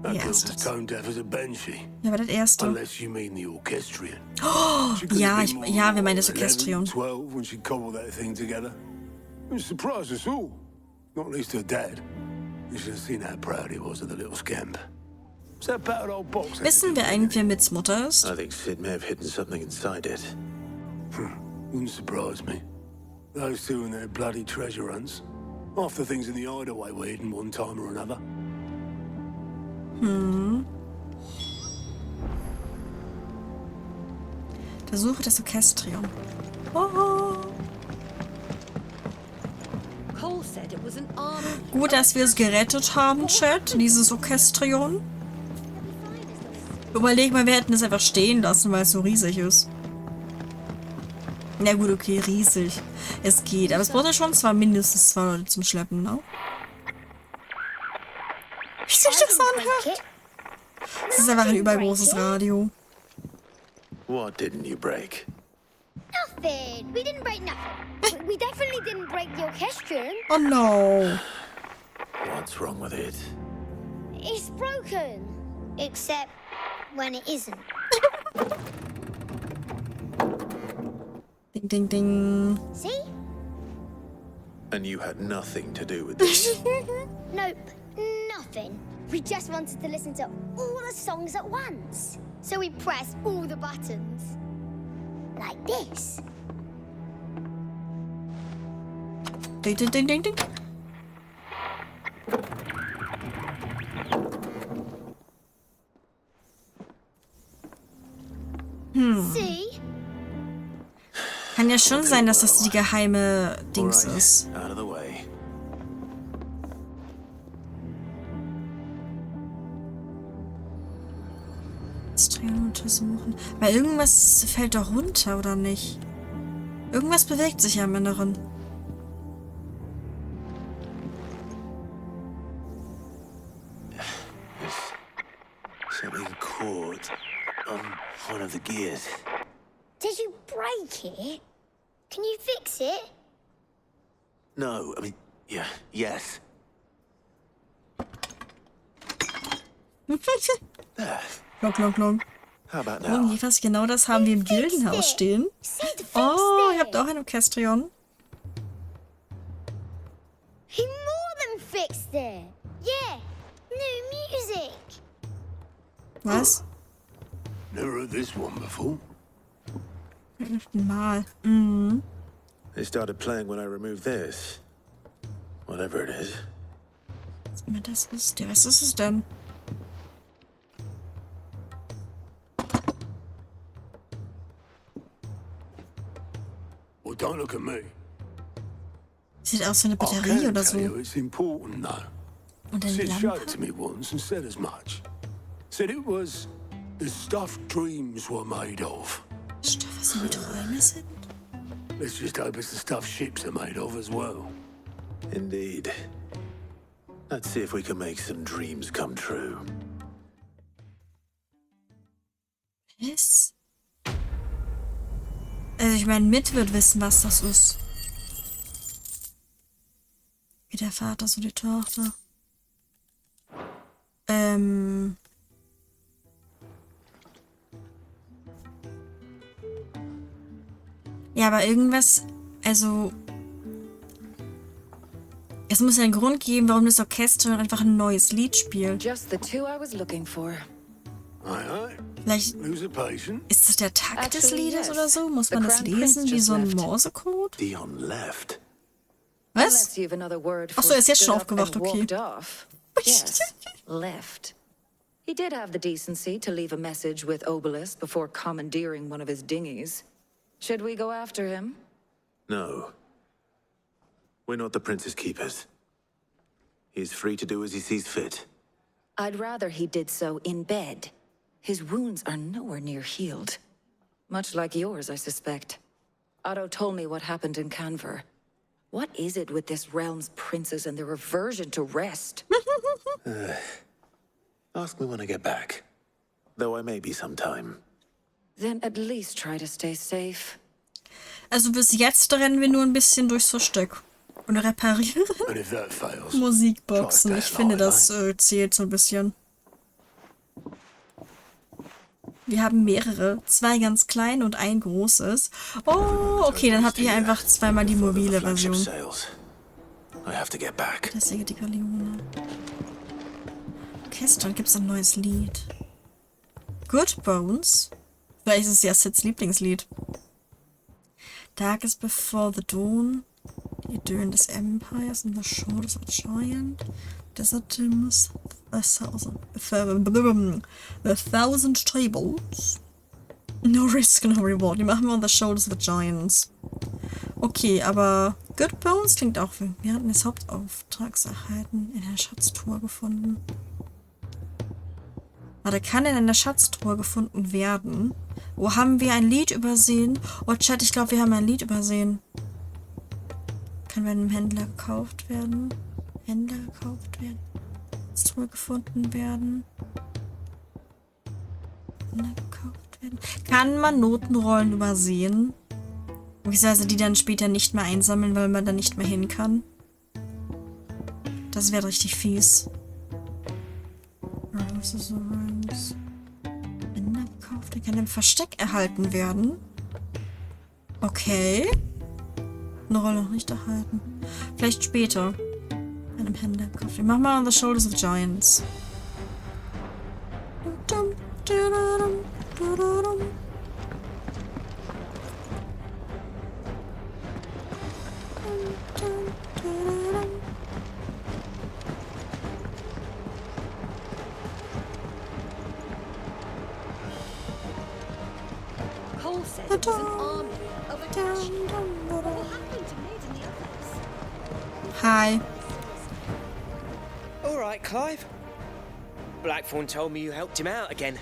That girl's as tone deaf as a banshee. Ja, aber das erste. Unless you mean the orchestrion. Oh, ja, wir meinen das Orchestrion. 12 when she cobbled that thing together. It surprised us all. Not least her dad. You should have seen how proud he was of the little scamp. What's that battered old box? Wissen wir eigentlich, wer Mids Mutter ist? I think Sid may have hidden something inside it. Wouldn't surprise me. Those two and their bloody treasure hunts. Half the things in the hideaway were hidden one time or another. Der Suche des Orchestrion. Oh. Gut, dass wir es gerettet haben, Chat. Dieses Orchestrion. Überleg mal, wir hätten es einfach stehen lassen, weil es so riesig ist. Na gut, okay, riesig. Es geht. Aber es braucht ja schon zwar mindestens 2 Leute zum Schleppen, ne? Wie sich das anhört? Das ist einfach ein übergroßes Radio. What didn't you break? Nothing. We didn't break nothing. We definitely didn't break the orchestrion. Oh no. What's wrong with it? It's broken. Except when it isn't. Ding, ding, ding. See? And you had nothing to do with this? Nope, nothing. We just wanted to listen to all the songs at once. So we pressed all the buttons. Like this. Ding, ding, ding, ding, ding. See? Kann ja schon sein, dass das die geheime Dings ist. Out of the way. Streng untersuchen. Weil irgendwas fällt doch runter, oder nicht? Irgendwas bewegt sich ja im Inneren. Something caught on one of the gears. Did you break it? Can you fix it? No, I mean, yeah, yes. Klonk, klonk, klonk. How about Oh, now? fast genau das haben wir im Gildenhaus stehen. Oh, ihr habt auch ein Orchestrion. He more than fixed it. Yeah, new music. Was? Never heard this one before. Mal. Mhm. They started playing when I removed this. Whatever it is. Was immer das ist. Ja, was ist es denn? Well, don't look at me. Sieht aus wie eine I Batterie can oder tell you so. it's important, though. Und eine Sid showed it Lampe. to me once and said as much. Said it was the stuff dreams were made of. Stoff, was so mit Träume sind? Let's just hope it's the stuff ships are made of as well. Indeed. Let's see if we can make some dreams come true. Was? Also ich meine, Mitt wird wissen, was das ist. Wie der Vater, so die Tochter. Ja, aber irgendwas, also... Es muss ja einen Grund geben, warum das Orchester einfach ein neues Lied spielt. Just the two I was looking for. Vielleicht ist das der Takt des Liedes oder so? Muss man das lesen wie so ein Morsecode? Dion left. Was? Achso, er ist jetzt schon aufgewacht, okay. Yes, left. He did have the decency to leave a message with Obelisk before commandeering one of his dinghies. Should we go after him? No. We're not the prince's keepers. He's free to do as he sees fit. I'd rather he did so in bed. His wounds are nowhere near healed. Much like yours, I suspect. Otto told me what happened in Canver. What is it with this realm's princes and their aversion to rest? Ask me when I get back. Though I may be sometime. Then at least try to stay safe. Also bis jetzt rennen wir nur ein bisschen durchs Versteck. Und reparieren Musikboxen. Ich finde, das zählt so ein bisschen. Wir haben mehrere. 2 ganz kleine und ein großes. Oh, okay, dann habt ihr einfach zweimal die mobile Version. Das ist die Galeone. Orchester, gibt es ein neues Lied. Good Bones. Vielleicht ist es ja Sids Lieblingslied. Dark is Before the Dawn. Die Idyllen des Empires and the Shoulders of a Giant. Desert Gems. The Thousand Tables. No Risk, No Reward. Die machen wir on the Shoulders of the Giants. Okay, aber Good Bones klingt auch wie wir hatten des Hauptauftrags erhalten. In einer Schatztruhe gefunden. Warte, kann in einer Schatztruhe gefunden werden? Wo haben wir ein Lied übersehen? Oh, Chat, ich glaube, wir haben ein Lied übersehen. Kann bei einem Händler gekauft werden. Händler gekauft werden. Truhe gefunden werden. Händler gekauft werden. Kann man Notenrollen übersehen? Beziehungsweise die dann später nicht mehr einsammeln, weil man dann nicht mehr hin kann. Das wäre richtig fies. Händler gekauft, der kann im Versteck erhalten werden. Okay. Eine Rolle noch nicht erhalten. Vielleicht später. Bei einem Händler gekauft. Wir machen mal on the Shoulders of Giants. Cole said it was an army of Hi. All right, Clive. Blackthorn told me you helped him out again.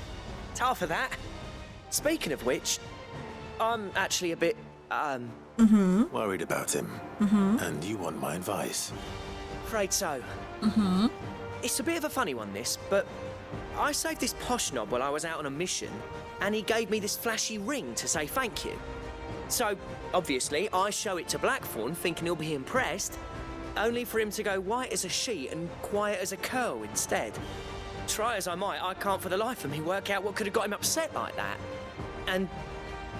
Tough for that. Speaking of which, I'm actually a bit, Worried about him. And you want my advice? afraid so. It's a bit of a funny one, this, but I saved this posh knob while I was out on a mission, and he gave me this flashy ring to say thank you. So, obviously, I show it to Blackthorn, thinking he'll be impressed, only for him to go white as a sheet and quiet as a curl instead. Try as I might, I can't for the life of me work out what could have got him upset like that. And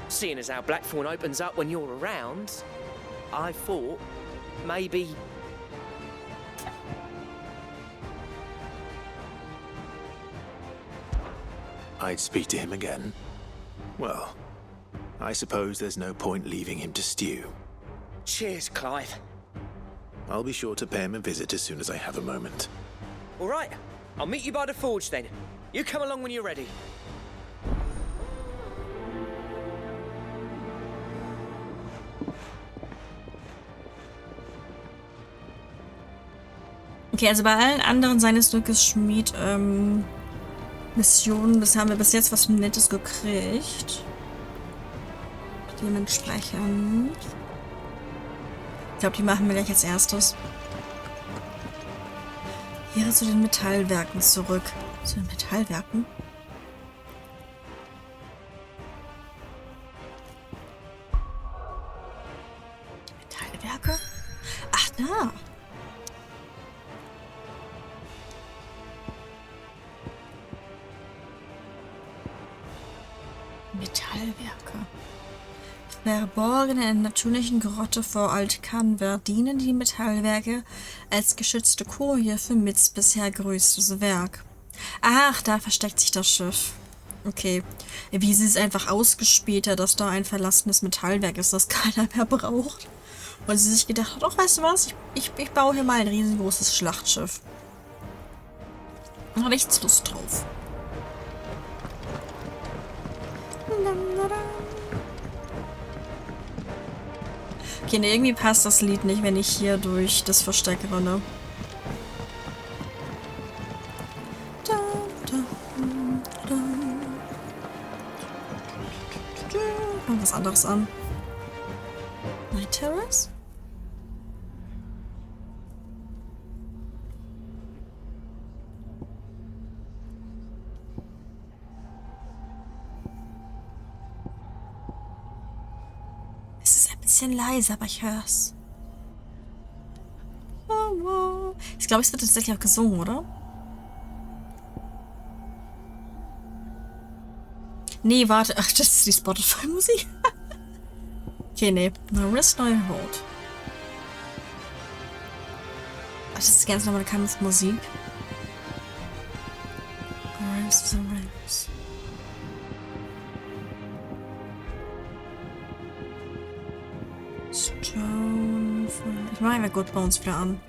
seeing as how Blackthorn opens up when you're around, I thought maybe... I'd speak to him again. Well, I suppose there's no point leaving him to stew. Cheers, Clive. I'll be sure to pay him a visit as soon as I have a moment. All right, I'll meet you by the forge then. You come along when you're ready. Okay, also bei allen anderen seines Glückes Schmied Missionen, das haben wir bis jetzt was Nettes gekriegt. Dementsprechend. Ich glaube, die machen wir gleich als erstes. Hier zu den Metallwerken zurück. Zu den Metallwerken? Die Metallwerke? Ach, da. Metallwerke. Verborgen in einer natürlichen Grotte vor Alt-Kanver dienen die Metallwerke als geschützte Koje für Mitts bisher größtes Werk. Ach, da versteckt sich das Schiff. Okay. Wie sie es einfach ausgespäht hat, dass da ein verlassenes Metallwerk ist, das keiner mehr braucht. Und sie sich gedacht hat, ach, weißt du was, ich baue hier mal ein riesengroßes Schlachtschiff. Da habe ich jetzt Lust drauf. Okay, ne, irgendwie passt das Lied nicht, wenn ich hier durch das Versteck renne. Mal was anderes an. Night Terrace? Bisschen leise, aber ich hör's. Ich glaube, es wird tatsächlich auch gesungen, oder? Nee, warte. Ach, das ist die Spotify-Musik. Okay, nee. Risk Neue Road. Ach, das ist ganz normale Kampfmusik. Rise the Ranks. Stone. Ich mache einfach Good Bones wieder an.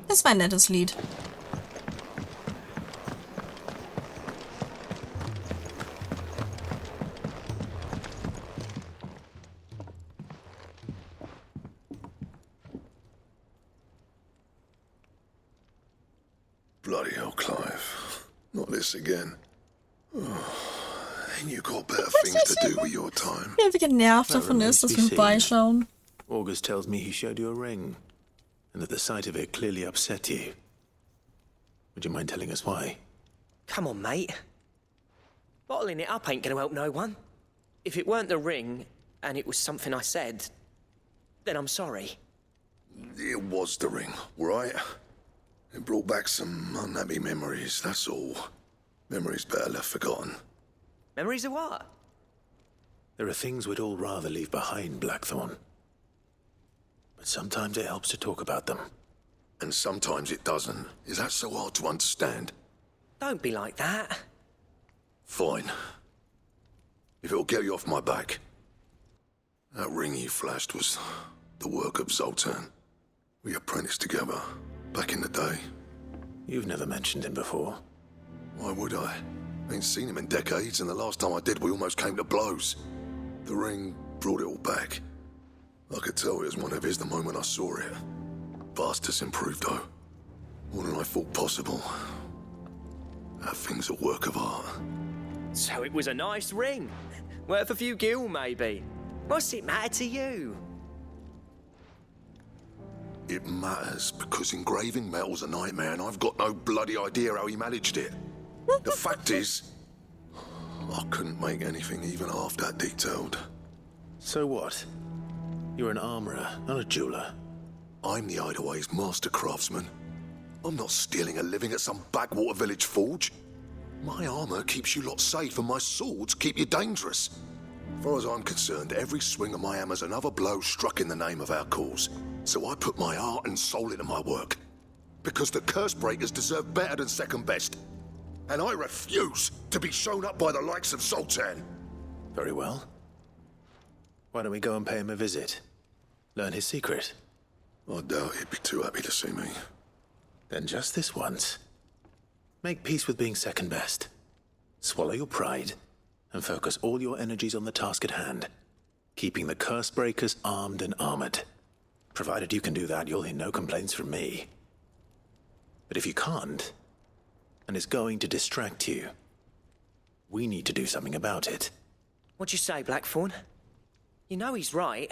Das war ein nettes Lied. Bloody hell, Clive. Not this again. Oh, ain't you got better things to do with your time? Ja, wie genervt davon ist, dass wir vorbeischauen. August tells me he showed you a ring, and that the sight of it clearly upset you. Would you mind telling us why? Come on, mate. Bottling it up ain't gonna help no one. If it weren't the ring, and it was something I said, then I'm sorry. It was the ring, right? It brought back some unhappy memories, that's all. Memories better left forgotten. Memories of what? There are things we'd all rather leave behind, Blackthorn. But sometimes it helps to talk about them. And sometimes it doesn't. Is that so hard to understand? Don't be like that. Fine. If it'll get you off my back. That ring you flashed was the work of Zoltan. We apprenticed together, back in the day. You've never mentioned him before. Why would I? Ain't seen him in decades, and the last time I did, we almost came to blows. The ring brought it all back. I could tell it was one of his the moment I saw it. Bastard's improved, though. More than I thought possible. That thing's a work of art. So it was a nice ring. Worth a few gil, maybe. What's it matter to you? It matters because engraving metal's a nightmare and I've got no bloody idea how he managed it. The fact is, I couldn't make anything even half that detailed. So what? You're an armorer, not a jeweler. I'm the Hideaway's master craftsman. I'm not stealing a living at some backwater village forge. My armor keeps you lot safe and my swords keep you dangerous. As far as I'm concerned, every swing of my hammer's another blow struck in the name of our cause. So I put my heart and soul into my work. Because the curse breakers deserve better than second best. And I refuse to be shown up by the likes of Sultan. Very well. Why don't we go and pay him a visit? Learn his secret. I doubt he'd be too happy to see me. Then just this once. Make peace with being second best. Swallow your pride and focus all your energies on the task at hand. Keeping the curse breakers armed and armored. Provided you can do that, you'll hear no complaints from me. But if you can't, and it's going to distract you, we need to do something about it. What'd you say, Blackthorn? You know he's right.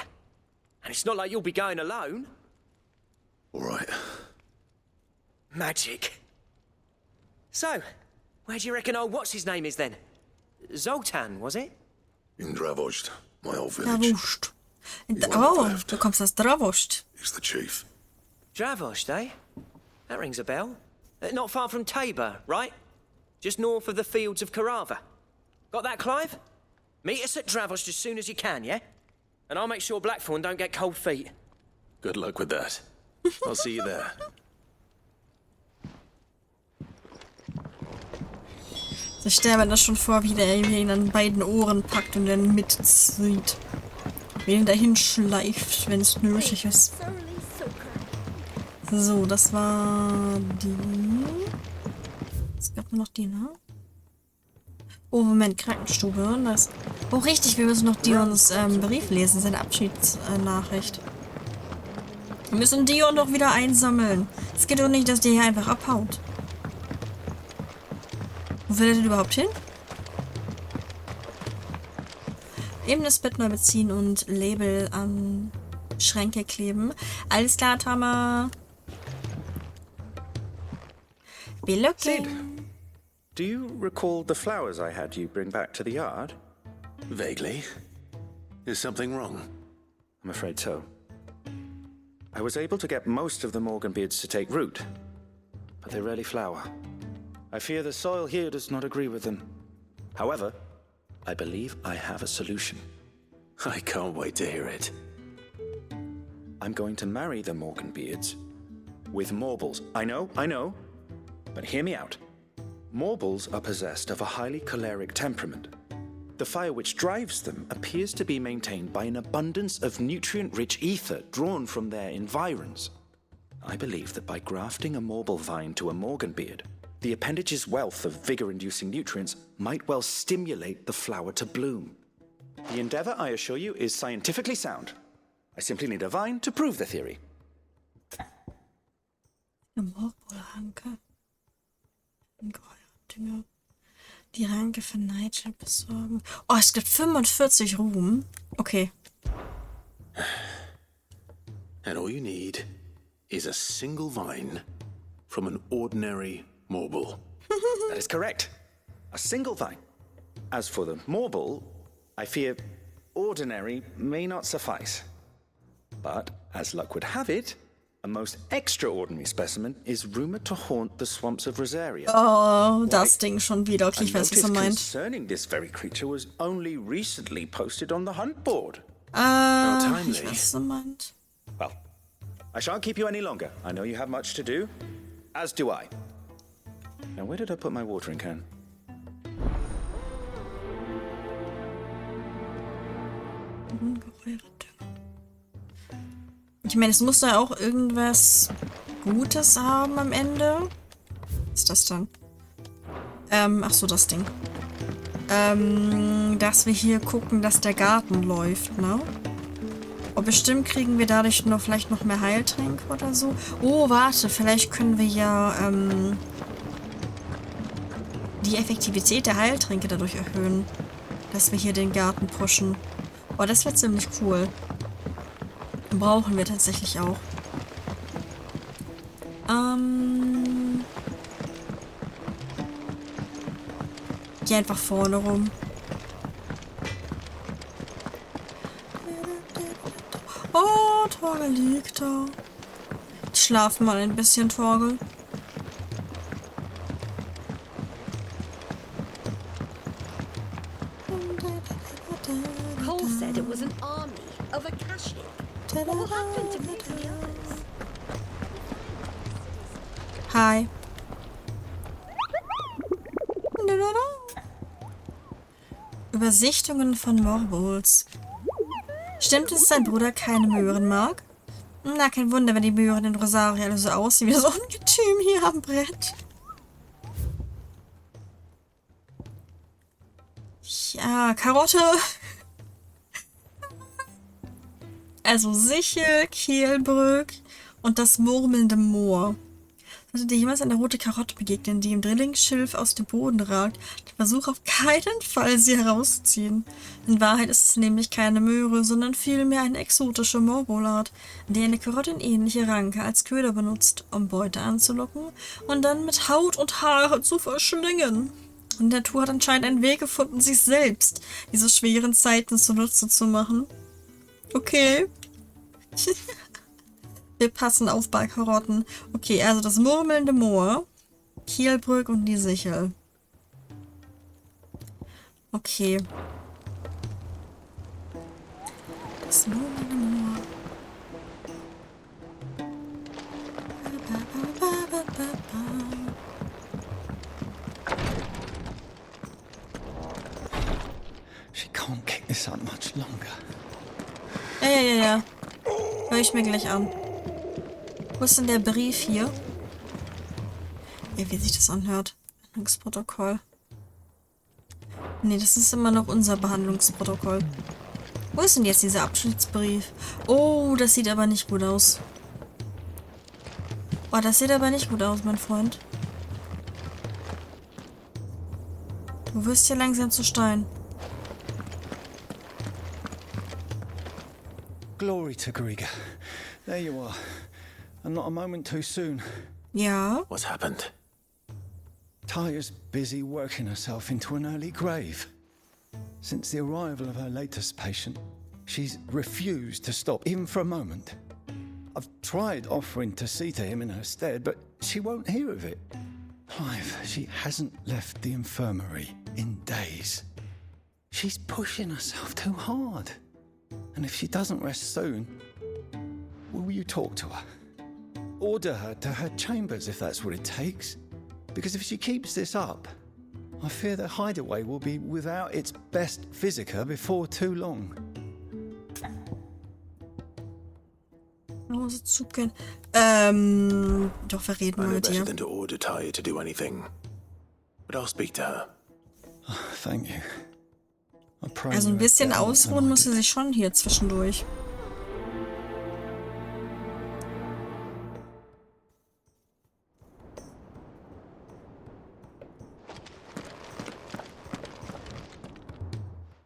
And it's not like you'll be going alone. All right. Magic. So, where do you reckon old what's-his-name is then? Zoltan, was it? In Dravost, my old village. Dravost. Oh, du kommst aus Dravost. He's the chief. Dravost, eh? That rings a bell. Not far from Tabor, right? Just north of the fields of Carava. Got that, Clive? Meet us at Dravost as soon as you can, yeah? And I'll make sure Blackthorn don't get cold feet. Good luck with that. I'll see you there. Ich stelle mir das schon vor, wie der ihn an beiden Ohren packt und dann mitzieht. Wie ihn dahin schleift, wenn es nötig ist. So, das war die. Es gab nur noch die, ne? Oh, Moment, Krankenstube. Das. Oh, richtig, wir müssen noch Dions Brief lesen, seine Abschiedsnachricht. Wir müssen Dion doch wieder einsammeln. Es geht doch nicht, dass der hier einfach abhaut. Wo will er denn überhaupt hin? Eben das Bett neu beziehen und Label an Schränke kleben. Alles klar, Tama. Be looking. Sid, do you recall the flowers I had you bring back to the yard? Vaguely. Is something wrong? I'm afraid so. I was able to get most of the Morganbeards to take root, but they rarely flower. I fear the soil here does not agree with them. However, I believe I have a solution. I can't wait to hear it. I'm going to marry the Morganbeards with Morbles. I know, but hear me out. Morbles are possessed of a highly choleric temperament. The fire which drives them appears to be maintained by an abundance of nutrient-rich ether drawn from their environs. I believe that by grafting a Morble vine to a Morganbeard, the appendage's wealth of vigor-inducing nutrients might well stimulate the flower to bloom. The endeavor, I assure you, is scientifically sound. I simply need a vine to prove the theory. Die Ranke für Nigel besorgen. Oh, es gibt 45 Ruhm. Okay. And all you need is a single vine from an ordinary Morble. That is correct. A single vine. As for the Morble, I fear ordinary may not suffice. But, as luck would have it, a most extraordinary specimen is rumored to haunt the swamps of Rosaria. Oh, das Ding schon wieder. Okay, ich weiß, was er meint. Concerning this very creature was only recently posted on the hunt board. Ich weiß, was er meint. Well, I shan't keep you any longer. I know you have much to do, as do I. Now, where did I put my watering can? Ich meine, es muss da auch irgendwas Gutes haben am Ende. Was ist das dann? Ach so, das Ding. dass wir hier gucken, dass der Garten läuft, ne? Und bestimmt kriegen wir dadurch vielleicht noch mehr Heiltränke oder so. Oh, warte, vielleicht können wir ja die Effektivität der Heiltränke dadurch erhöhen. Dass wir hier den Garten pushen. Oh, das wäre ziemlich cool. Brauchen wir tatsächlich auch. Geh einfach vorne rum. Oh, Torgel liegt da. Schlaf mal ein bisschen, Torgel. Cole said it was an army of Akashic. What will happen to me and the others? Hi. Übersichtungen von Morbuls. Stimmt es, dass sein Bruder keine Möhren mag? Na, kein Wunder, wenn die Möhren in Rosaria alle so aussehen wie das Ungetüm hier am Brett. Ja, Karotte. Also Sichel, Kehlbrück und das murmelnde Moor. Sollte dir jemals eine rote Karotte begegnen, die im Drillingsschilf aus dem Boden ragt, versuch auf keinen Fall, sie herauszuziehen. In Wahrheit ist es nämlich keine Möhre, sondern vielmehr eine exotische Morbulart, die eine karottenähnliche Ranke als Köder benutzt, um Beute anzulocken und dann mit Haut und Haare zu verschlingen. Und die Natur hat anscheinend einen Weg gefunden, sich selbst diese schweren Zeiten zunutze zu machen. Okay. Wir passen auf bei Karotten. Okay, also das murmelnde Moor, Kielbrück und die Sichel. Okay. Das murmelnde Moor. She can't kick this up much longer. Ja. Hör ich mir gleich an. Wo ist denn der Brief hier? Ja, wie sich das anhört. Behandlungsprotokoll. Nee, das ist immer noch unser Behandlungsprotokoll. Wo ist denn jetzt dieser Abschiedsbrief? Oh, das sieht aber nicht gut aus. Oh, das sieht aber nicht gut aus, mein Freund. Du wirst hier langsam zu Stein. Glory to Griga. There you are. And not a moment too soon. Ja. What's happened? Taya's busy working herself into an early grave. Since the arrival of her latest patient, she's refused to stop, even for a moment. I've tried offering to see to him in her stead, but she won't hear of it. Clive, she hasn't left the infirmary in days. She's pushing herself too hard. And if she doesn't rest soon, will you talk to her? Order her to her chambers if that's what it takes. Because if she keeps this up, I fear the hideaway will be without its best physica before too long. Doch, wir reden mal mit dir. Than to order Taya to do anything. But I'll speak to her. Oh, thank you. Also ein bisschen ausruhen muss sie sich schon hier zwischendurch.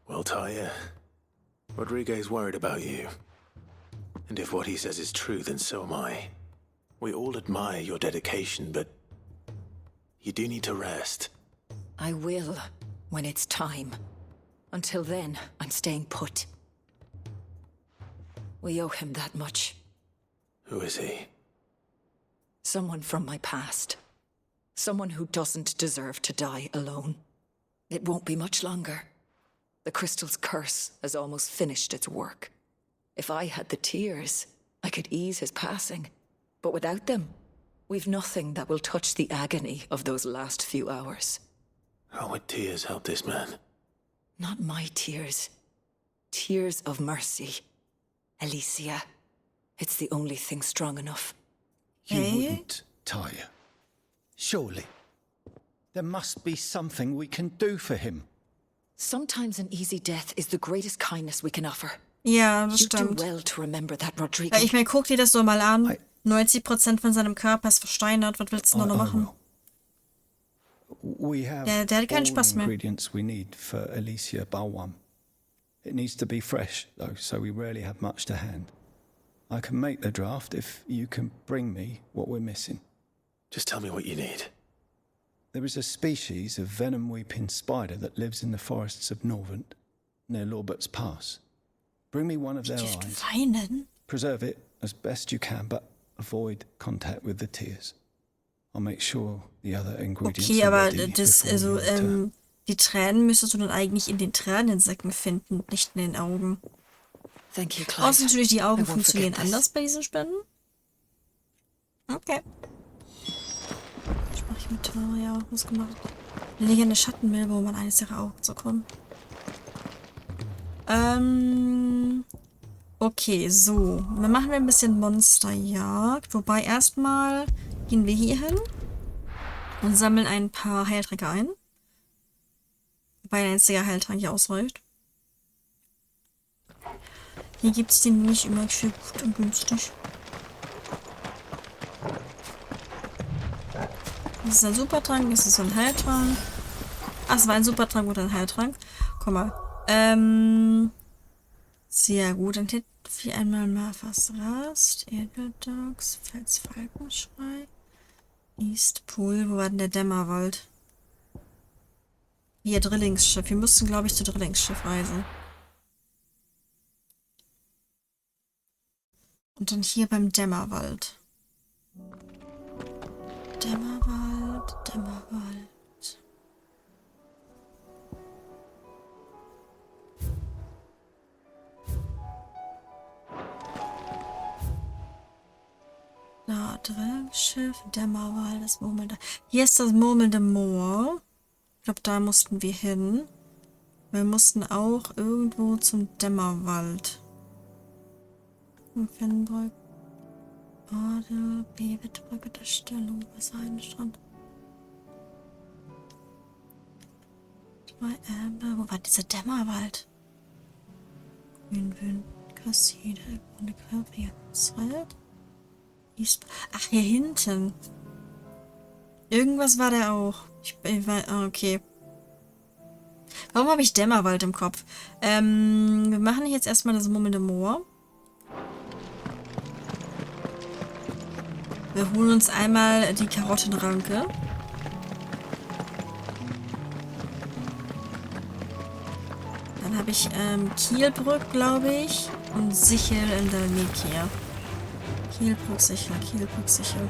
Well, Taya, Rodriguez worried about you. And if what he says is true, then so am I. We all admire your dedication, but you do need to rest. I will, when it's time. Until then, I'm staying put. We owe him that much. Who is he? Someone from my past. Someone who doesn't deserve to die alone. It won't be much longer. The crystal's curse has almost finished its work. If I had the tears, I could ease his passing. But without them, we've nothing that will touch the agony of those last few hours. How would tears help this man? Not my tears. Tears of mercy. Alicia. It's the only thing strong enough. You wouldn't, Taya. Surely. There must be something we can do for him. Sometimes an easy death is the greatest kindness we can offer. Ja, das You do stimmt. well to remember that, Rodrigo. Ich meine, guck dir das so mal an. 90% von seinem Körper ist versteinert. Was willst du noch machen? We have Der hat keinen all Spaß mehr. ingredients we need for Alicia Balwam. It needs to be fresh, though, so we rarely have much to hand. I can make the draft if you can bring me what we're missing. Just tell me what you need. There is a species of venom-weeping spider that lives in the forests of Norvent, near Lorbert's Pass. Bring me one of their eyes. Weinen? Preserve it as best you can, but avoid contact with the tears. I'll make sure the other ingredients Okay, are aber ready das, before also, you return. die Tränen müsstest du dann eigentlich in den Tränensäcken finden, nicht in den Augen. Thank you, Clive. Außer natürlich, die Augen I won't funktionieren forget this. anders bei diesen Spenden. Okay. Was mache ich mit ja, was gemacht? Dann lege ich eine Schattenmilbe, um an eines ihrer Augen zu kommen. Okay, so. Dann machen wir ein bisschen Monsterjagd. Wobei erstmal gehen wir hier hin und sammeln ein paar Heiltränke ein. Wobei ein einziger Heiltrank hier ausreicht. Hier gibt es den nicht immer für gut und günstig. Das ist ein Supertrank, das ist ein Heiltrank. Ach, es war ein Supertrank oder ein Heiltrank. Guck mal. Sehr gut, dann hätten wir einmal mal was Rast, Edeldogs, Felsfalkenschrei, Eastpool, wo war denn der Dämmerwald? Hier, Drillingsschiff. Wir müssten, glaube ich, zu Drillingsschiff reisen. Und dann hier beim Dämmerwald. Dämmerwald, Dämmerwald. Da, Drillschiff, Dämmerwald, das murmelnde. Hier ist das murmelnde Moor. Ich glaube, da mussten wir hin. Wir mussten auch irgendwo zum Dämmerwald. Finnbrück. Adel, Bewittbrücke der Stellung, Wasserheidenstrand. Wo war dieser Dämmerwald? Grünwind, Kasside, Grüne Querwald. Ach, hier hinten. Irgendwas war der auch. Okay. Warum habe ich Dämmerwald im Kopf? Wir machen jetzt erstmal das murmelnde Moor. Wir holen uns einmal die Karottenranke. Dann habe ich Kielbrück, glaube ich. Und Sichel in der Nekia. Kielbrück, Sichel, Kielbrück, Sichel.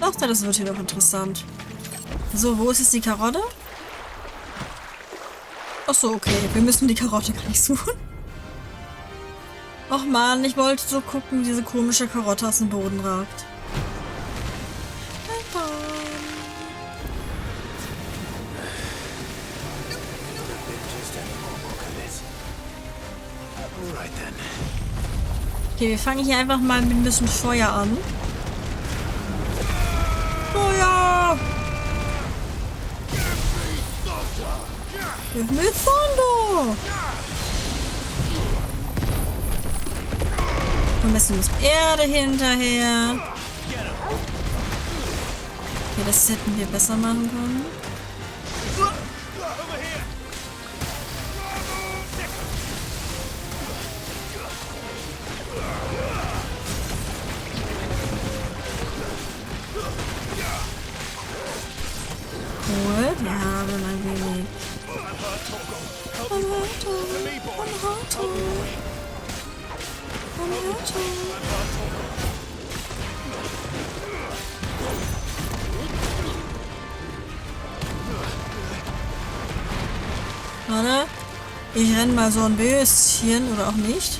Ach, das wird hier doch interessant. So, wo ist jetzt die Karotte? Ach so, okay. Wir müssen die Karotte gar nicht suchen. Och man, ich wollte so gucken, wie diese komische Karotte aus dem Boden ragt. Okay, wir fangen hier einfach mal mit ein bisschen Feuer an. Feuer! Give me thunder! Ein bisschen Erde hinterher. Okay, das hätten wir besser machen können. Cool, wir haben ein wenig. Warte, ich renn mal so ein bisschen oder auch nicht.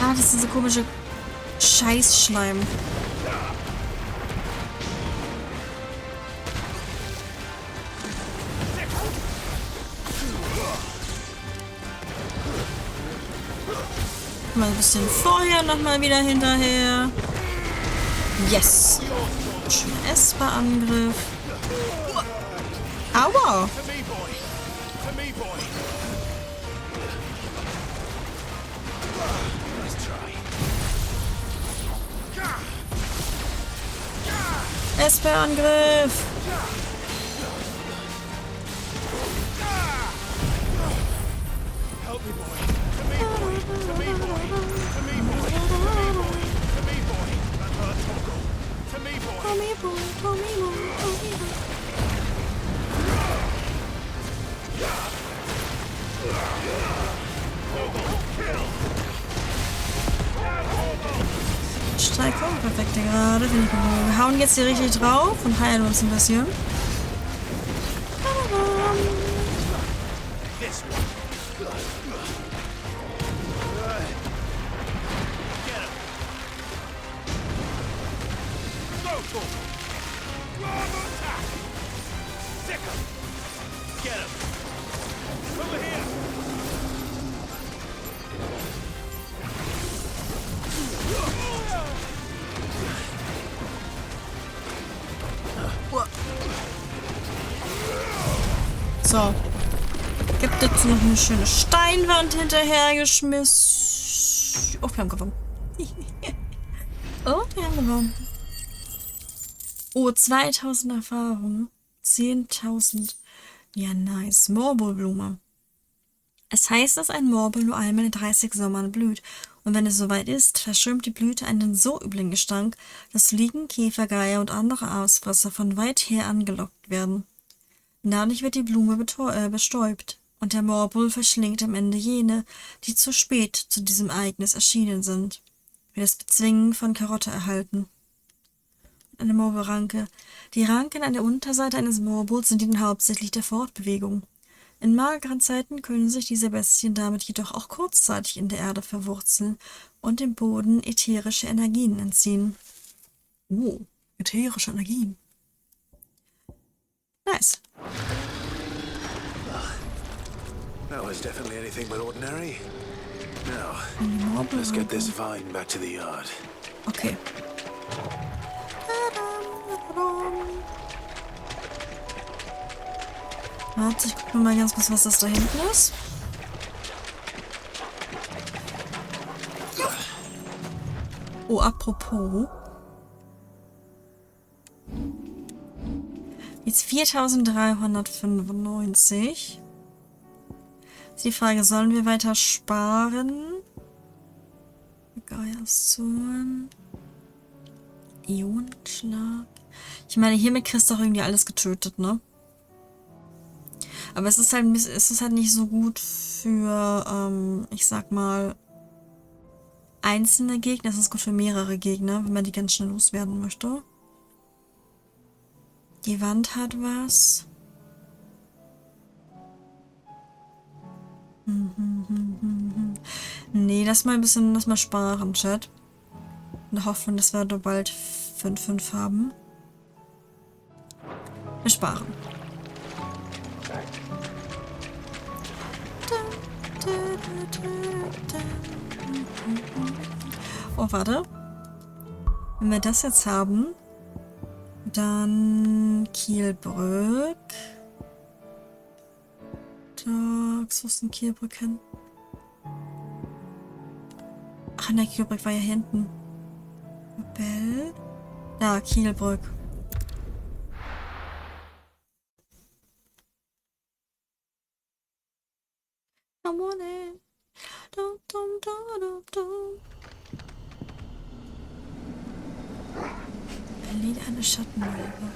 Ah, das ist diese komische Scheißschleim. Mal ein bisschen Feuer nochmal wieder hinterher. Yes. Schöner Esper-Angriff. Aua. Esper-Angriff. Streikung, perfekte gerade. Wir hauen jetzt hier richtig drauf und heilen uns ein bisschen. So. Gibt jetzt noch eine schöne Steinwand hinterhergeschmissen. Oh, wir haben gewonnen. Oh, wir haben gewonnen. Oh, 2000 Erfahrung. 10.000. Ja, nice. Morbelblume. Es heißt, dass ein Morbel nur einmal in 30 Sommern blüht. Und wenn es soweit ist, verströmt die Blüte einen so üblen Gestank, dass Fliegen, Käfer, Geier und andere Ausfresser von weit her angelockt werden. Dadurch wird die Blume bestäubt, und der Morbul verschlingt am Ende jene, die zu spät zu diesem Ereignis erschienen sind. Wie das Bezwingen von Karotte erhalten. Eine Morbelranke. Die Ranken an der Unterseite eines Morbuls dienen hauptsächlich der Fortbewegung. In mageren Zeiten können sich diese Bestien damit jedoch auch kurzzeitig in der Erde verwurzeln und dem Boden ätherische Energien entziehen. Oh, ätherische Energien. Nice. That was definitely anything but ordinary. Now, let's get this vine back to the yard. Okay. Warte, ich gucke mal ganz kurz, was das da hinten ist. Oh, apropos. Jetzt 4.395. Ist die Frage, sollen wir weiter sparen? Geiersohn. Ionenschlag. Ich meine, hiermit kriegst du doch irgendwie alles getötet, ne? Aber es ist halt nicht so gut für, ich sag mal, einzelne Gegner. Es ist gut für mehrere Gegner, wenn man die ganz schnell loswerden möchte. Die Wand hat was. Nee, lass mal sparen, Chat. In der Hoffnung, dass wir da bald 5 haben. Wir sparen. Oh, warte. Wenn wir das jetzt haben, dann Kielbrück. Was ist denn Kielbrück hin? Ach, ne, Kielbrück war ja hinten. Bell. Da, Kielbrück. Come on in. Dum, dum, dum, dum, dum. Erledige eine Schattenwölbe.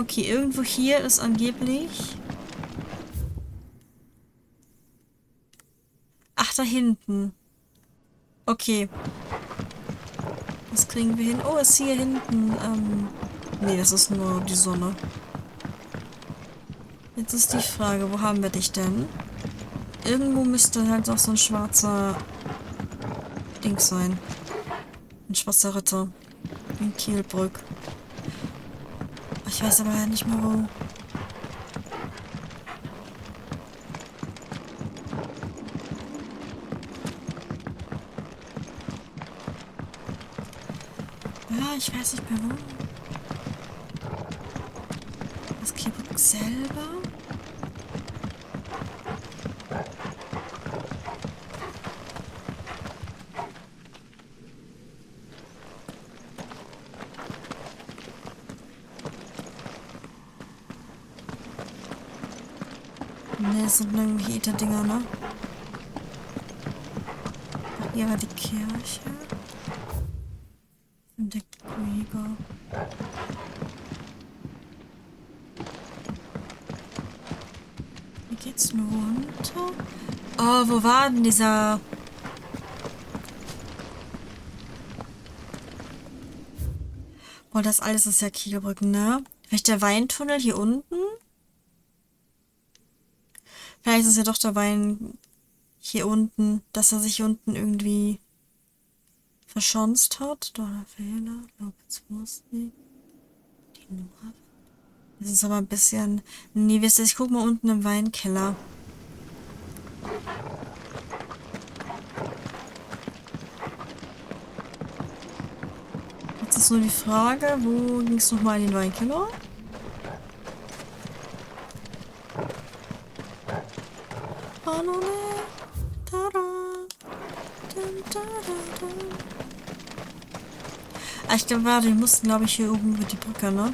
Okay, irgendwo hier ist angeblich... Ach, da hinten. Okay. Was kriegen wir hin? Oh, ist hier hinten. Nee, das ist nur die Sonne. Jetzt ist die Frage, wo haben wir dich denn? Irgendwo müsste halt auch so ein schwarzer Ding sein. Ein schwarzer Ritter. In Kielbrück. Ich weiß aber nicht mehr wo. Ja, ich weiß nicht mehr wo. Das Kielbrück selber? Ne, das sind irgendwie Ether-Dinger, ne? Ach, hier war die Kirche. Und der Krieger. Wie geht's nur runter? Oh, wo war denn dieser... Boah, das alles ist ja Kielbrücken, ne? Vielleicht der Weintunnel hier unten? Vielleicht ist es ja doch der Wein hier unten, dass er sich unten irgendwie verschanzt hat. Da der Fehler. Die Nummer. Das ist aber ein bisschen... Nee, wisst ihr, ich guck mal unten im Weinkeller. Jetzt ist nur die Frage, wo ging es nochmal in den Weinkeller? Ah, ich glaube, warte, wir mussten, glaube ich, hier oben über die Brücke, ne?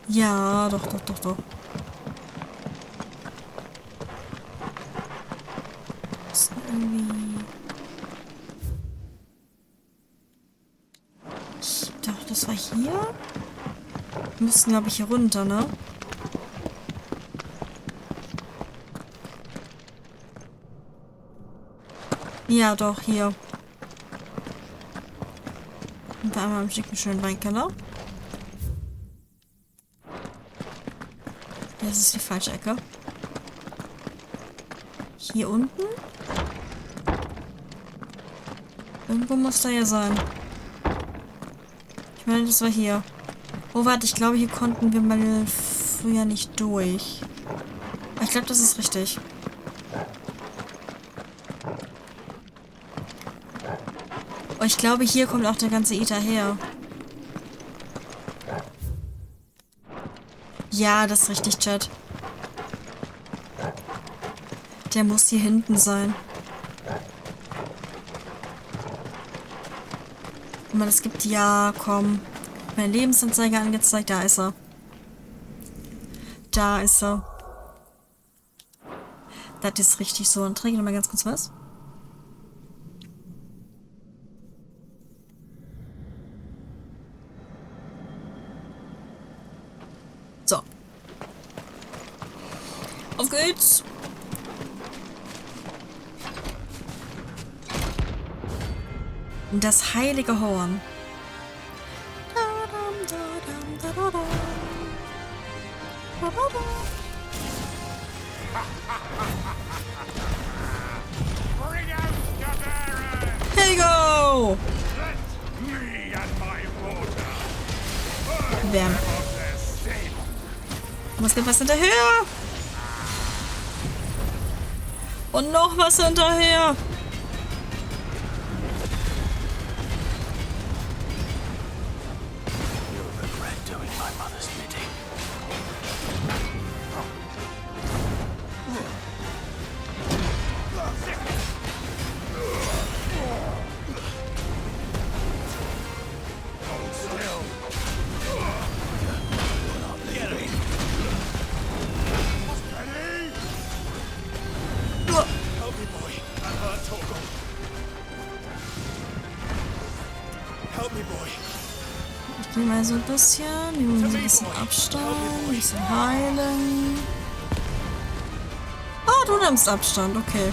Ja, doch. Ist irgendwie... Doch, das war hier? Wir mussten, glaube ich, hier runter, ne? Ja, doch, hier. Und da einmal im schicken schönen Weinkeller. Das ist die falsche Ecke. Hier unten? Irgendwo muss da ja sein. Ich meine, das war hier. Oh, warte, ich glaube, hier konnten wir mal früher nicht durch. Aber ich glaube, das ist richtig. Oh, ich glaube, hier kommt auch der ganze Ether her. Ja, das ist richtig, Chat. Der muss hier hinten sein. Guck mal, es gibt... Ja, komm. Mein Lebensanzeiger angezeigt. Da ist er. Da ist er. Das ist richtig so. Dann trinke ich nochmal ganz kurz was. So. Auf geht's. Das heilige Horn. Here you go! Bam. Was gibt was hinterher? Und noch was hinterher. Ich gehe mal so ein bisschen, nehmen wir so ein bisschen Abstand, ein bisschen heilen. Ah, du nimmst Abstand, okay.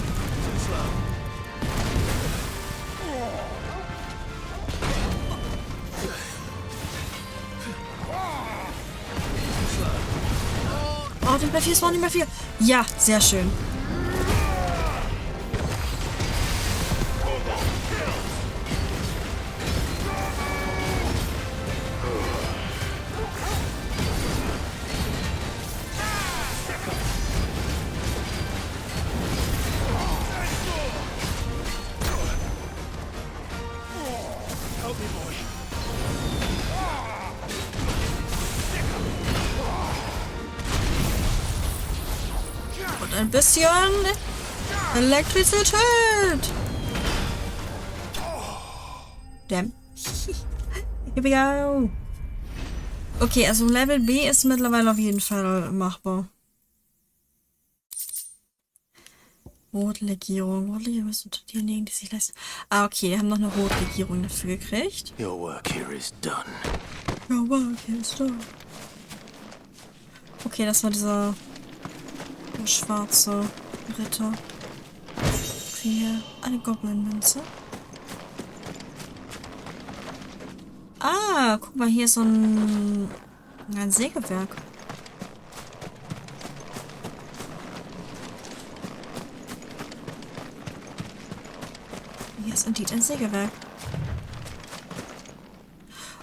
nicht mehr viel, es war nicht mehr viel. Ja, sehr schön. Und ein bisschen Elektrizität. Damn. Here we go. Okay, also Level B ist mittlerweile auf jeden Fall machbar. Rotlegierung. Rotlegierung ist unter diejenigen, die sich leisten. Ah, okay, wir haben noch eine Rotlegierung dafür gekriegt. Your work here is done. Your work here is done. Okay, das war dieser schwarze Ritter. Hier eine Goblin-Münze. Ah, guck mal, hier ist so ein Sägewerk. Hier ist ein Sägewerk.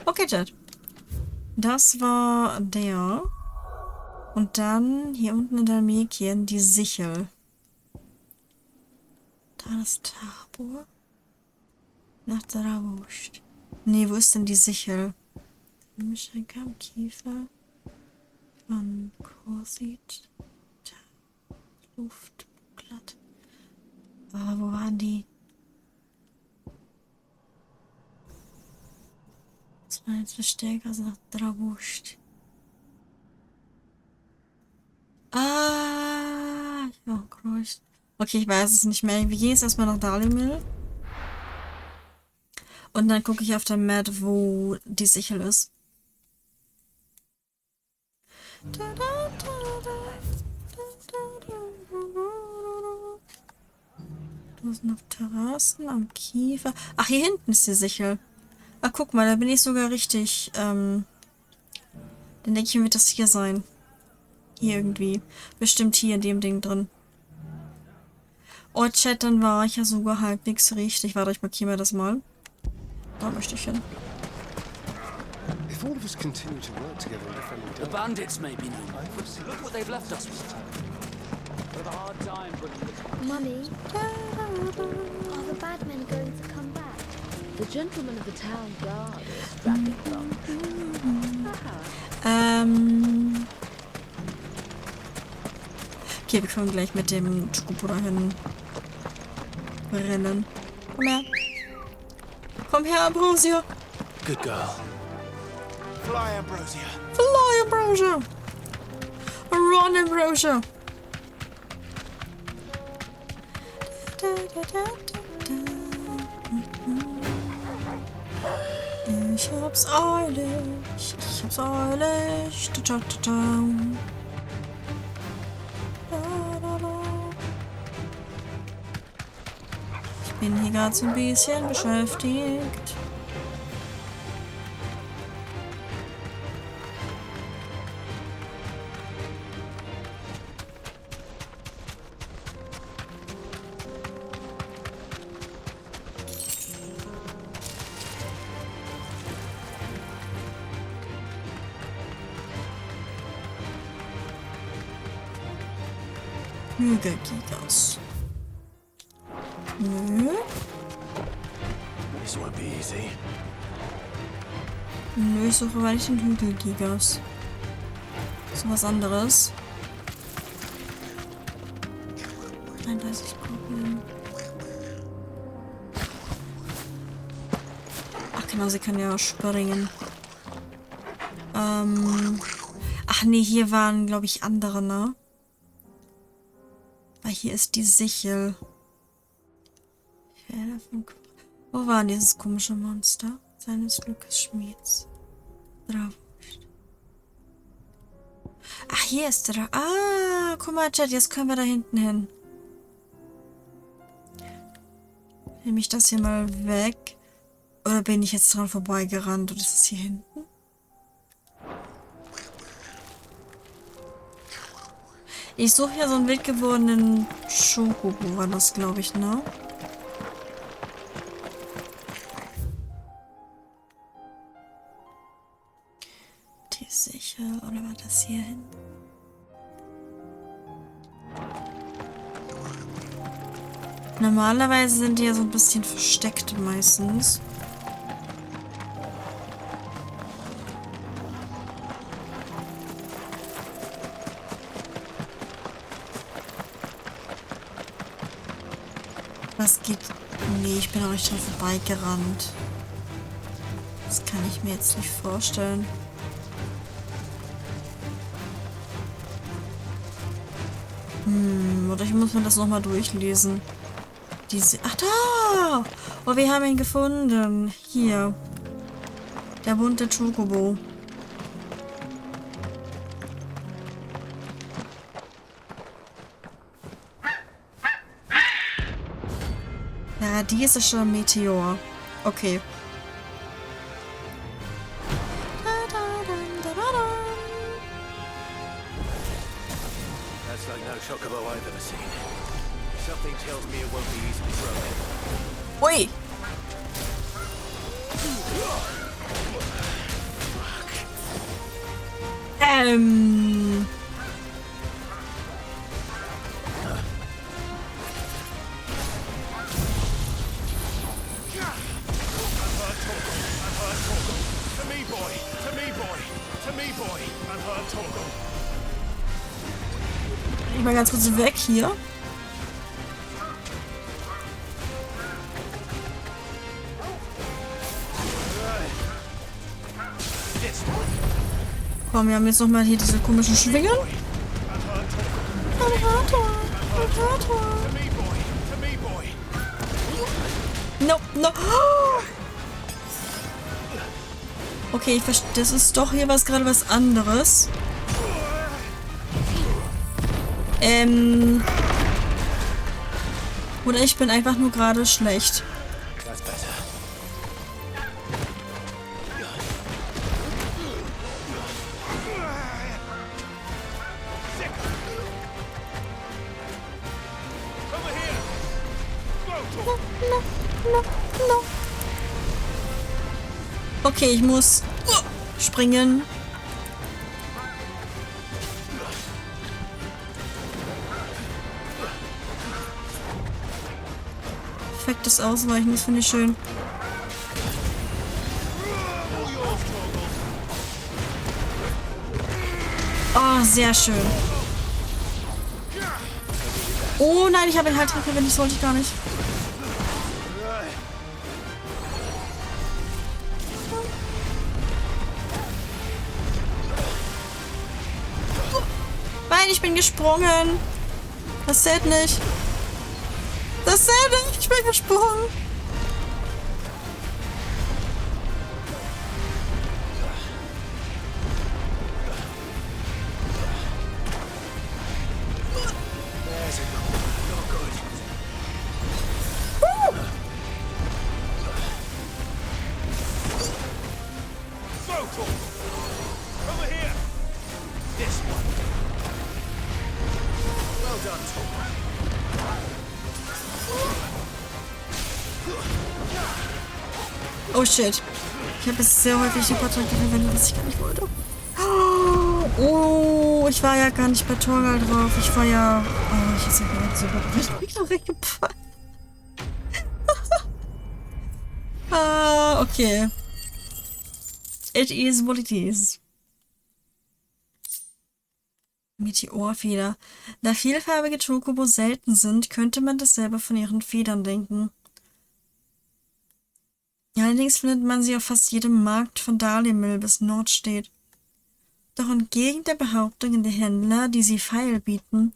Okay, Chat. Das war der. Und dann hier unten in der Mäkchen die Sichel. Da das Tabor. Nach der Wurst. Nee, wo ist denn die Sichel? Mischenka am Kiefer. Von Korsit. Luft. Glatt. Aber wo waren die? Das war jetzt verstärkt, also nach der Wurst. Ah, ja, Kreuz. Okay, ich weiß es nicht mehr. Wir gehen jetzt erstmal nach Dalimil. Und dann gucke ich auf der Map, wo die Sichel ist. Da sind noch Terrassen am Kiefer. Ach, hier hinten ist die Sichel. Ach, guck mal, da bin ich sogar richtig. Dann denke ich mir, wird das hier sein. Hier irgendwie. Bestimmt hier in dem Ding drin. Oh, Chat, dann war ich ja sogar halbwegs richtig. Warte, ich markiere mir das mal. Da möchte ich hin. If all of us continue to work together in defending the bandits may be new. Look what they've left us with. We've a hard time putting the Mummy, are the bad men going to come back? The gentleman of the town guard is strapping lunch. Okay, wir können gleich mit dem Trupp dahin rennen. Komm her. Komm her, Ambrosia. Good girl. Fly, Ambrosia. Fly, Ambrosia. Run, Ambrosia. Ich hab's eilig. Ich hab's eilig. Ich bin hier gerade so ein bisschen beschäftigt. Hügelgigas. Nö. This won't be easy. Nö, ich suche aber nicht den Hügelgigas. So was anderes. 33 Kugeln. Ach genau, sie kann ja springen. Ach nee, hier waren, glaube ich, andere, ne? Weil hier ist die Sichel. Wo war dieses komische Monster? Seines Glückes Schmieds. Drauf. Ach, hier ist der. Ah, guck mal, Chat, jetzt können wir da hinten hin. Nehme ich das hier mal weg? Oder bin ich jetzt dran vorbeigerannt und ist es hier hinten? Ich suche ja so einen wild gewordenen Chocobo, war das, glaube ich, ne? Die ist sicher, oder war das hier hin? Normalerweise sind die ja so ein bisschen versteckt meistens. Was geht? Nee, ich bin auch nicht dran vorbeigerannt. Das kann ich mir jetzt nicht vorstellen. Oder ich muss mir das nochmal durchlesen. Diese. Ach da! Oh, wir haben ihn gefunden. Hier. Der bunte Chocobo. Paradiesischer Meteor. Okay. That's like no chocobo I've ever seen. Something tells me it won't be easily broken. Ui! Ich mal ganz kurz weg hier. Komm, wir haben jetzt nochmal hier diese komischen Schwingen. No, no. Okay, ich verstehe. Das ist doch hier gerade was anderes. Oder ich bin einfach nur gerade schlecht. Okay, ich muss springen. Perfektes Ausweichen, das finde ich schön. Oh, sehr schön. Oh nein, ich habe ihn halt verwendet, das wollte ich gar nicht. Nein, ich bin gesprungen. Das zählt nicht. Das zählt nicht. Ich bin gesprungen. Oh shit. Ich habe jetzt sehr häufig die Portal verwendet, was ich gar nicht wollte. Oh, ich war ja gar nicht bei Torgal drauf. Ich war ja... Oh, ich ist ja gar nicht so gut. Ich bin noch reingefallen. Okay. It is what it is. Meteorfeder. Da vielfarbige Chocobo selten sind, könnte man dasselbe von ihren Federn denken. Allerdings findet man sie auf fast jedem Markt von Dalimil bis Nordstedt. Doch entgegen der Behauptungen der Händler, die sie feil bieten,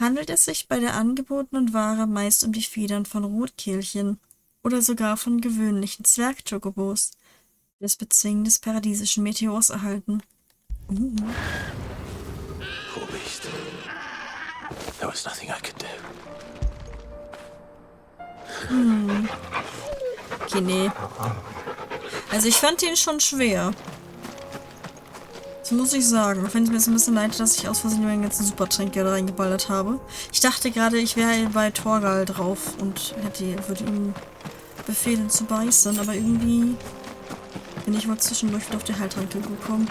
handelt es sich bei der angebotenen Ware meist um die Federn von Rotkehlchen oder sogar von gewöhnlichen Zwerg-Chocobos, die das Bezwingen des paradiesischen Meteors erhalten. Poor beast. There was nothing I could do. Okay, nee. Also ich fand ihn schon schwer. Das muss ich sagen. Auch wenn es mir jetzt ein bisschen leid, dass ich aus Versehen meinen ganzen Supertränke da reingeballert habe. Ich dachte gerade, ich wäre bei Torgal drauf und würde ihm befehlen zu beißen, aber irgendwie bin ich wohl zwischendurch wieder auf die Heiltränke gekommen.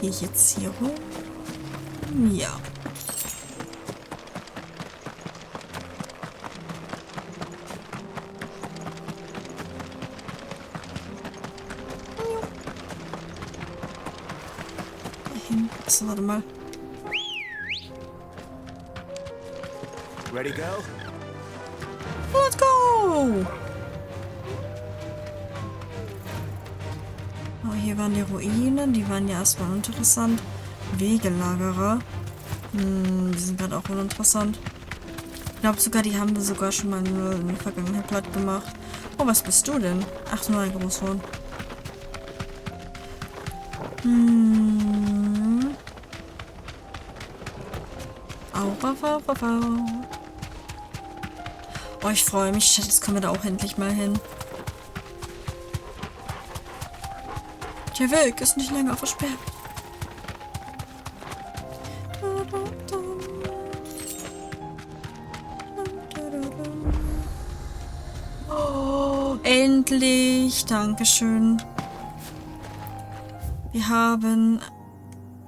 Gehe ich jetzt hier rum? Ja. Dahin. So, warte mal. Ready, girl? Let's go! Oh, hier waren die Ruinen. Die waren ja erstmal interessant. Wegelagerer. Die sind gerade auch uninteressant. Ich glaube sogar, die haben wir sogar schon mal in der Vergangenheit platt gemacht. Oh, was bist du denn? Ach, nur ein Großhorn. Oh, ich freue mich. Jetzt kommen wir da auch endlich mal hin. Der Weg ist nicht länger versperrt. Oh, endlich. Dankeschön. Wir haben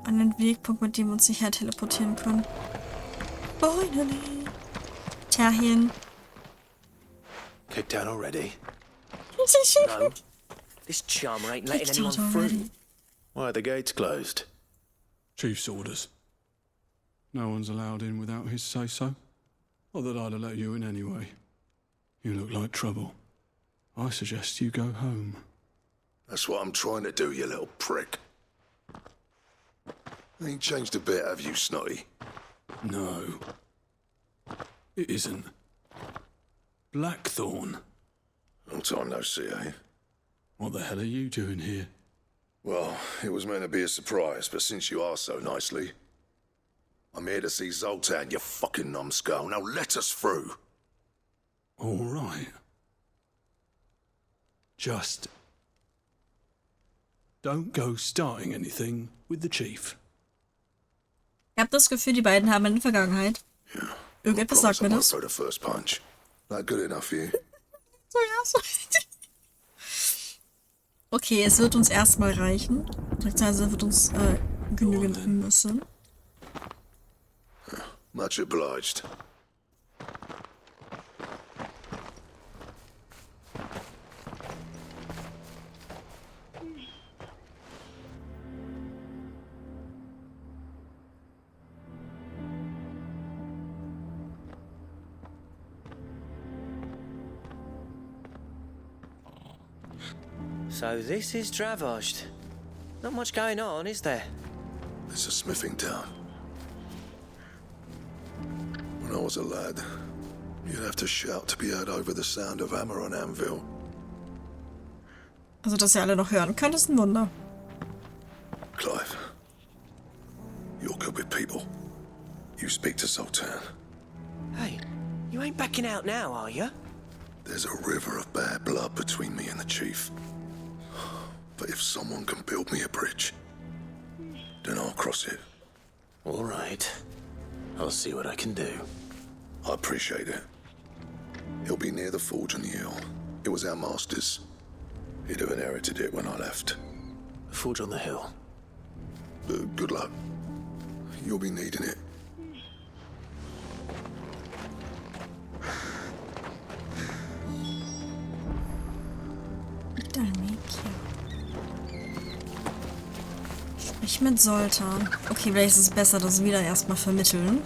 einen Wegpunkt, mit dem wir uns nicht her teleportieren können. Finally. Tärchen. Kicked down already? No. This charmer ain't letting anyone through. Why are the gates closed? Chief's orders. No one's allowed in without his say-so. Not that I'd have let you in anyway. You look like trouble. I suggest you go home. That's what I'm trying to do, you little prick. Ain't changed a bit, have you, Snotty? No. It isn't. Blackthorn. Long time no see, eh? What the hell are you doing here? Well, it was meant to be a surprise, but since you asked so nicely, I'm here to see Zoltan, you fucking numbskull. Now let us through. All right. Just don't go starting anything with the chief. Ich habe das Gefühl, die beiden haben eine Vergangenheit. Irgendetwas sagt mir das. Throw the first punch. That good enough for you? So, ja, so. Okay, es wird uns erstmal reichen. Also wird uns genügen müssen. Much obliged. So this is Dravosht. Not much going on, is there? It's a smithing town. When I was a lad, you'd have to shout to be heard over the sound of hammer on anvil. Also, dass ihr alle noch hören könnt, ist ein Wunder. Clive, you're good with people. You speak to Sultan. Hey, you ain't backing out now, are you? There's a river of bad blood between me and the chief. But if someone can build me a bridge, then I'll cross it. All right. I'll see what I can do. I appreciate it. He'll be near the forge on the hill. It was our master's. He'd have inherited it when I left. The forge on the hill? Good luck. You'll be needing it. Sprich mit Sultan. Okay, vielleicht ist es besser, das wieder erstmal vermitteln.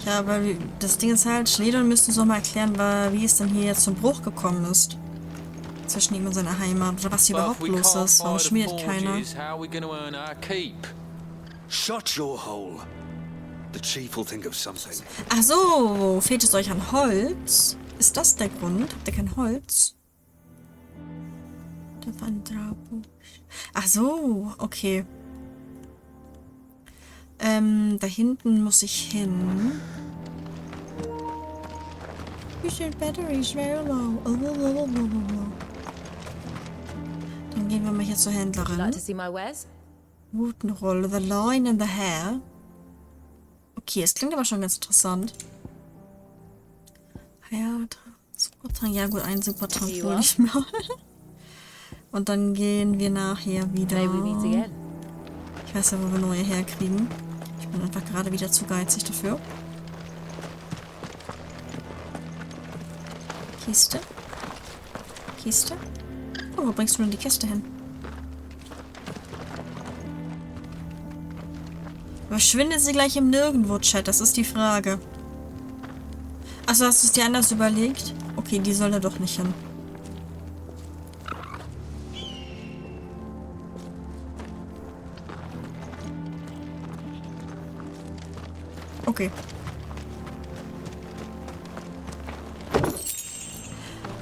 Ja, aber das Ding ist halt, Schneedon müsste uns noch mal erklären, wie es denn hier jetzt zum Bruch gekommen ist. Zwischen ihm und seiner Heimat. Oder was hier überhaupt los ist. Warum schmiedet keiner? Shut your hole. The chief will think of something. Ach so, fehlt es euch an Holz? Ist das der Grund? Habt ihr kein Holz? Ach so, okay. Da hinten muss ich hin. Your battery is very low. Dann gehen wir mal hier zur Händlerin. Routenrolle, the line in the hair. Okay, es klingt aber schon ganz interessant. Ja, Supertrank. Ja gut, einen Supertrank hole ich mal. Und dann gehen wir nachher wieder. Ich weiß ja, wo wir neue herkriegen. Ich bin einfach gerade wieder zu geizig dafür. Kiste. Kiste. Oh, wo bringst du denn die Kiste hin? Verschwindet sie gleich im Nirgendwo-Chat? Das ist die Frage. Achso, hast du es dir anders überlegt? Okay, die soll da doch nicht hin. Okay.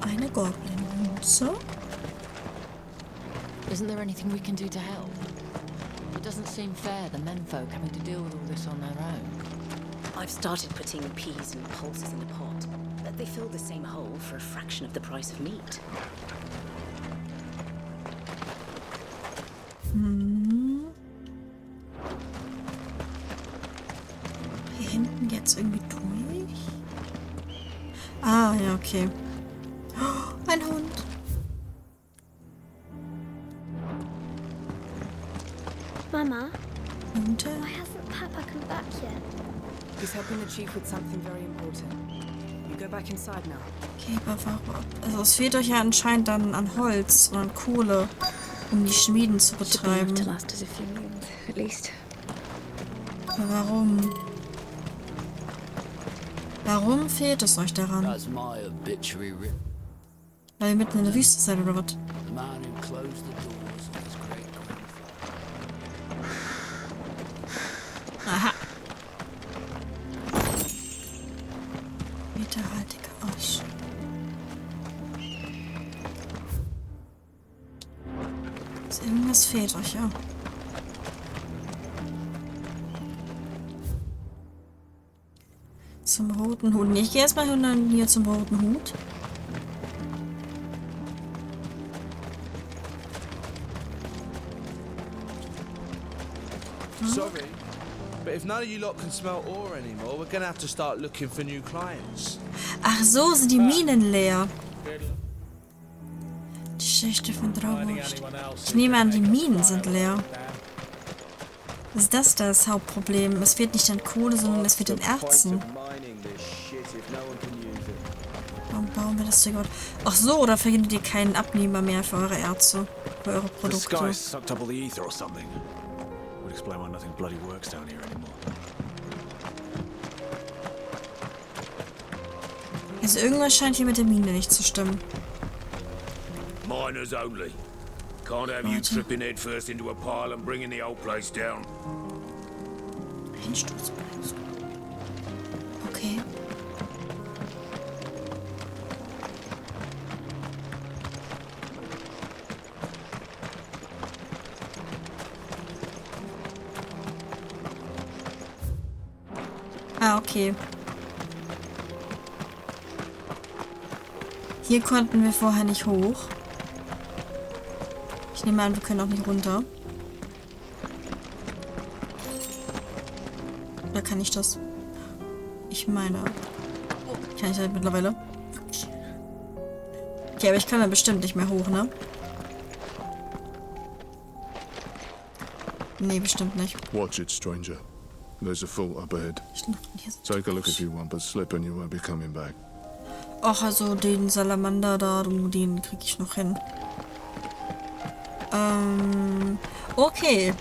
Eine Goblin-Münze. Isn't there anything we can do to help? It doesn't seem fair, the menfolk having to deal with all this on their own. I've started putting peas and pulses in a pot. They fill the same hole for a fraction of the price of meat. Hier hinten geht's irgendwie durch. Ah, ja, okay. Oh, ein Hund. Mama, Hunde? why hasn't Papa come back yet? He's helping the chief with something very important. You go back inside now. Okay, aber warum? Also es fehlt euch ja anscheinend dann an Holz und an Kohle, um die Schmieden zu betreiben. Aber warum? Warum fehlt es euch daran? Weil ihr mitten in der Wüste seid oder was? Aha. Meterhaltige Asche. Also irgendwas fehlt euch, ja. Zum roten Hut. Nee, ich gehe erstmal hier zum roten Hut. Sorry, but if none of you lot can smell ore anymore, we're gonna have to start looking for new clients. Ach so, sind die Minen leer. Die Schächte von Drauwurst. Ich nehme an, die Minen sind leer. Ist das Hauptproblem? Es fehlt nicht an Kohle, sondern es fehlt an Erzen. Warum bauen wir das Zeug aus? Ach so, oder findet ihr keinen Abnehmer mehr für eure Erze? Für eure Produkte? Also irgendwas scheint hier mit der Mine nicht zu stimmen. Miners only. Can't have you tripping head first into a pile and bringing the whole place down. Okay. Ah, okay. Hier konnten wir vorher nicht hoch. Ich nehme an, wir können auch nicht runter. Oder kann ich das? Ich meine... Kann ich halt mittlerweile? Okay, aber ich kann da bestimmt nicht mehr hoch, ne? Nee, bestimmt nicht. Watch it, stranger. There's a fault up ahead. Take a look if you want, but slip and you won't be coming back. Ach, also den Salamander da, den krieg ich noch hin. Okay.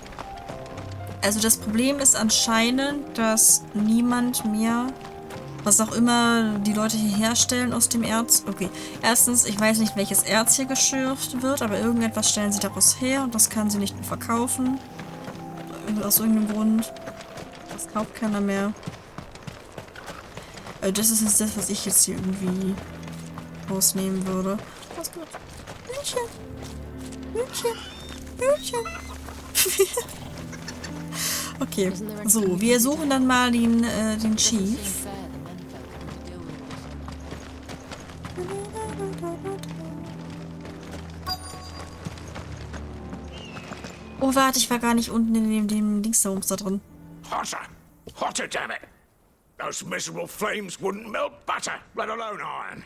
Also das Problem ist anscheinend, dass niemand mehr, was auch immer die Leute hier herstellen aus dem Erz. Okay, erstens, ich weiß nicht, welches Erz hier geschürft wird, aber irgendetwas stellen sie daraus her und das kann sie nicht mehr verkaufen. Aus irgendeinem Grund. Das kauft keiner mehr. Das ist jetzt das, was ich jetzt hier irgendwie rausnehmen würde. Was gut? Hühnchen! Hühnchen! Hühnchen! Okay, so, wir suchen dann mal den Chief. Oh, warte, ich war gar nicht unten in dem Dingsbums da drin. Hotter! Hotter, damn it! Those miserable flames wouldn't melt butter, let alone iron.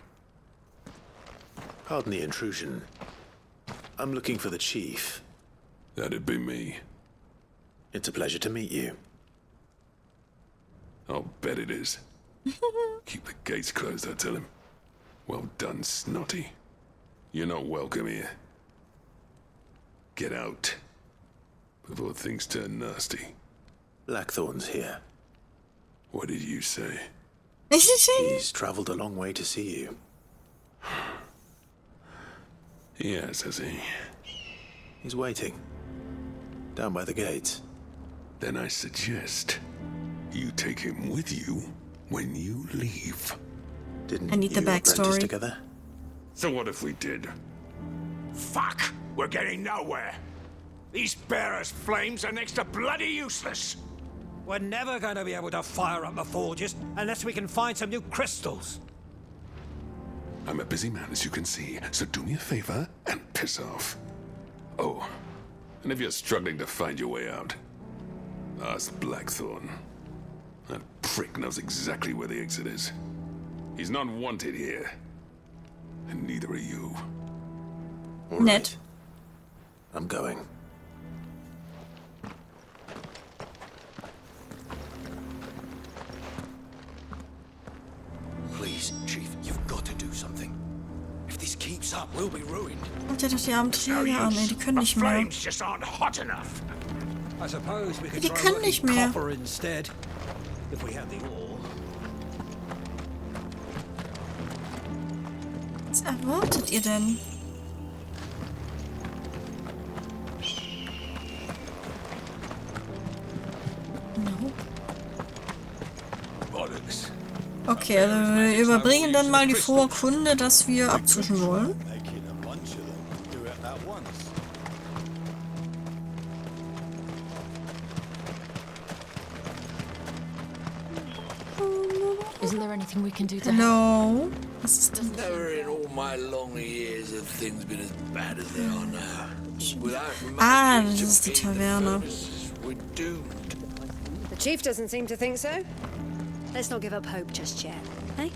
Pardon the intrusion. I'm looking for the chief. That'd be me. It's a pleasure to meet you. I'll bet it is. Keep the gates closed, I tell him. Well done, Snotty. You're not welcome here. Get out. Before things turn nasty. Blackthorn's here. What did you say? He's traveled a long way to see you. Yes, has he? He's waiting. Down by the gates. Then I suggest you take him with you when you leave. Didn't I need the you apprentice backstory. together? So what if we did? Fuck! We're getting nowhere. These bearers' flames are next to bloody useless. We're never going to be able to fire up the forges unless we can find some new crystals. I'm a busy man, as you can see, so do me a favor and piss off. Oh, and if you're struggling to find your way out, ask Blackthorn. That prick knows exactly where the exit is. He's not wanted here. And neither are you. All right. I'm going. Please, Chief, you've got to do something. If this keeps up, we'll be ruined. Guckt ihr doch die armen Träger an, ey, die können nicht mehr. Flames just aren't hot enough. I suppose we could Die try können nicht working mehr. copper instead, if we had the ore. Was erwartet ihr denn? No. Bollocks. Okay, also wir überbringen dann mal die frohe Kunde, dass wir abzwischen wollen. Isn't there anything we can do to Hello? Was ist denn? Never in all my long years have things been as bad as they are now. Without Ah, das ist die Taverne. we're doomed. The chief doesn't seem to think so. Let's not give up hope just yet, eh?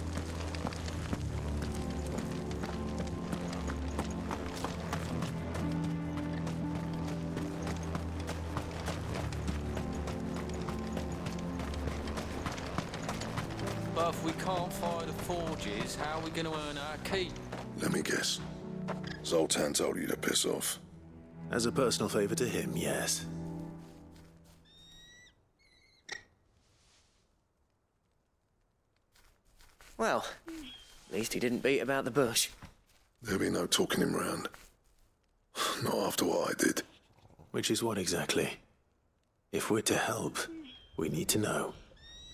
But if we can't fire the forges, how are we going to earn our keep? Let me guess. Zoltan told you to piss off. As a personal favor to him, yes. Well, at least he didn't beat about the bush. There'll be no talking him round. Not after what I did. Which is what exactly? If we're to help, we need to know.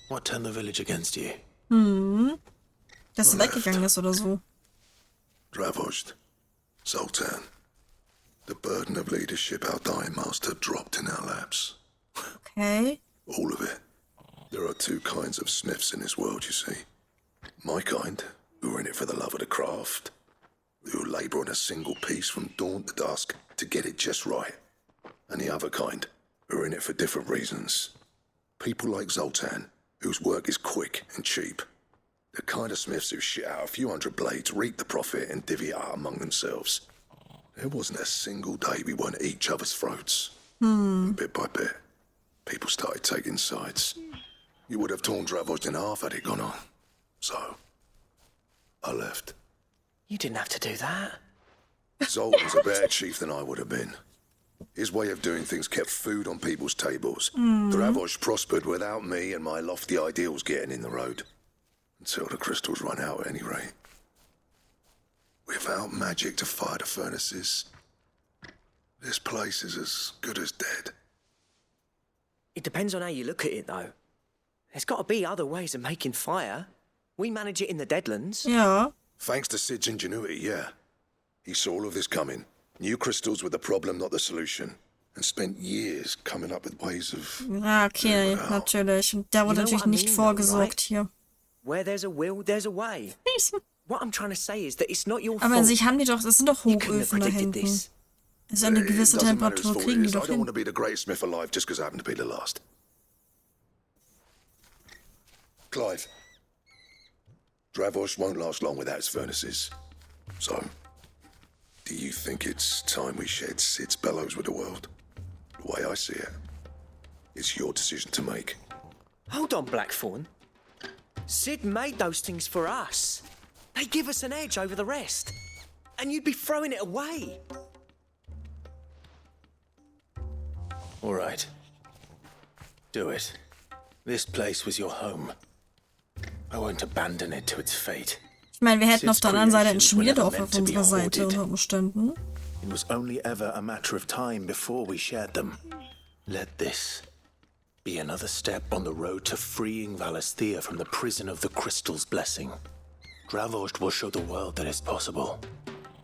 What turned the village against you? Dass er weggegangen ist oder so. Dravozd. Zoltan. The burden of leadership our dying master dropped in our laps. Okay. All of it. There are two kinds of sniffs in this world, you see. My kind, who are in it for the love of the craft, who labour on a single piece from dawn to dusk to get it just right. And the other kind, who are in it for different reasons. People like Zoltan, whose work is quick and cheap. The kind of smiths who shit out a few hundred blades, reap the profit, and divvy it out among themselves. There wasn't a single day we weren't at each other's throats. And bit by bit, people started taking sides. You would have torn Dravozd in half had it gone on. So, I left. You didn't have to do that. Zolt was a better chief than I would have been. His way of doing things kept food on people's tables. Dravozd prospered without me and my lofty ideals getting in the road. Until the crystals run out at any rate. Without magic to fire the furnaces, this place is as good as dead. It depends on how you look at it, though. There's got to be other ways of making fire. We manage it in the Deadlands. Ja. Thanks to Sid's ingenuity, yeah. He saw all of this coming. New crystals were the problem, not the solution. and spent years coming up with ways of... Ja, okay, natürlich. Und der wurde natürlich nicht vorgesorgt hier. Where there's a will, there's a way. What I'm trying to say is that it's not your fault. Aber an sich haben die doch, das sind doch Hochöfen da hinten. Also eine gewisse Temperatur kriegen die doch hin. I don't want to be the greatest smith alive just because I happen to be the last. Clive, Dravos won't last long without its furnaces. So, do you think it's time we shared Sid's bellows with the world? The way I see it, it's your decision to make. Hold on, Blackthorn. Sid made those things for us. They give us an edge over the rest. And you'd be throwing it away. All right. Do it. This place was your home. I won't abandon it to its fate. Ich meine, wir hätten auf der anderen Seite ein Schmierdorf auf unserer Seite unter Umständen. It was only ever a matter of time before we shared them. Let this be another step on the road to freeing VALESTHEA from the prison of the Crystal's blessing. Dravos will show the world that it's possible.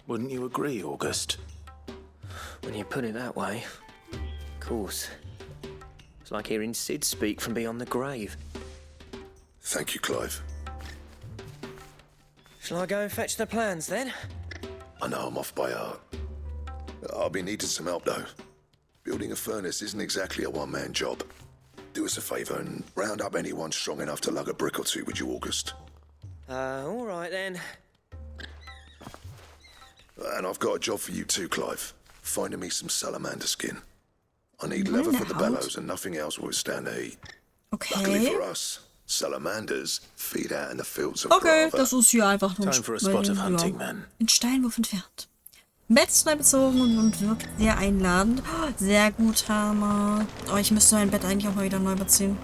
Wouldn't you agree, August? When you put it that way, of course. It's like hearing Sid speak from beyond the grave. Thank you, Clive. Shall I go and fetch the plans, then? I know I'm off by heart. I'll be needing some help, though. Building a furnace isn't exactly a one-man job. Do us a favour and round up anyone strong enough to lug a brick or two, would you, August? All right, then. And I've got a job for you too, Clive. Finding me some salamander skin. I need leather for the bellows and nothing else will withstand the heat. Okay. Luckily for us, salamanders feed out in the fields of Okay, Grava. das ist hier einfach nur ein Steinwurf entfernt. Bett ist neu bezogen und wirkt sehr einladend. Oh, sehr gut, Hammer. Oh, ich müsste mein Bett eigentlich auch mal wieder neu beziehen.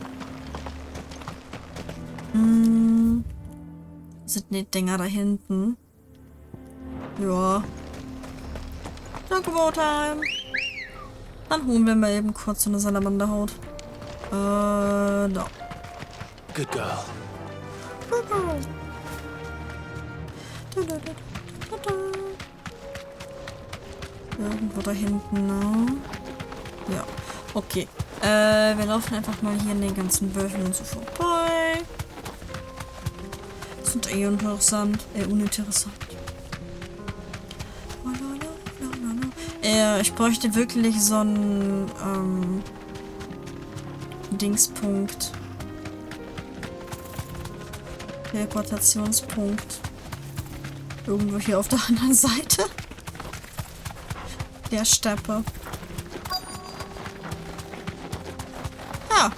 Sind die Dinger da hinten? Ja. Danke, Wartime. Dann holen wir mal eben kurz so eine Salamanderhaut. Da. Good girl. Good girl. Irgendwo da hinten, ne? Ja. Okay. Wir laufen einfach mal hier in den ganzen Würfeln und so vorbei. Das sind eh uninteressant. Uninteressant. Ich bräuchte wirklich so einen Dingspunkt. Teleportationspunkt. Irgendwo hier auf der anderen Seite. Der Steppe. Ja.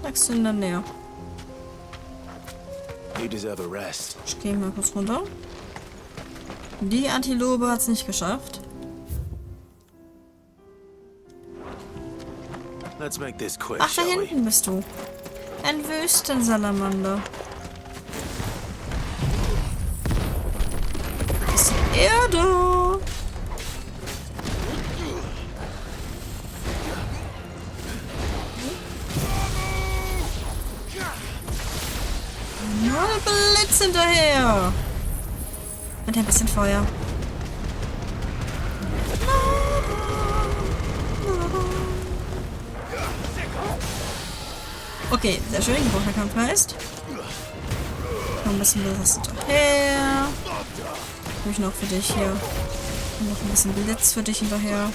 Sagst du in der Nähe. You deserve a rest. Ich gehe mal kurz runter. Die Antilope hat es nicht geschafft. Let's make this quick, Ach, da shall we? hinten bist du. Ein Wüstensalamander. Das ist Erde. Mal Blitz hinterher. Und ein bisschen Feuer. Okay, sehr schön. Gebrochener Kampfgeist. Noch ein bisschen Blitz hinterher. Habe ich noch für dich hier. Und noch ein bisschen Blitz für dich hinterher.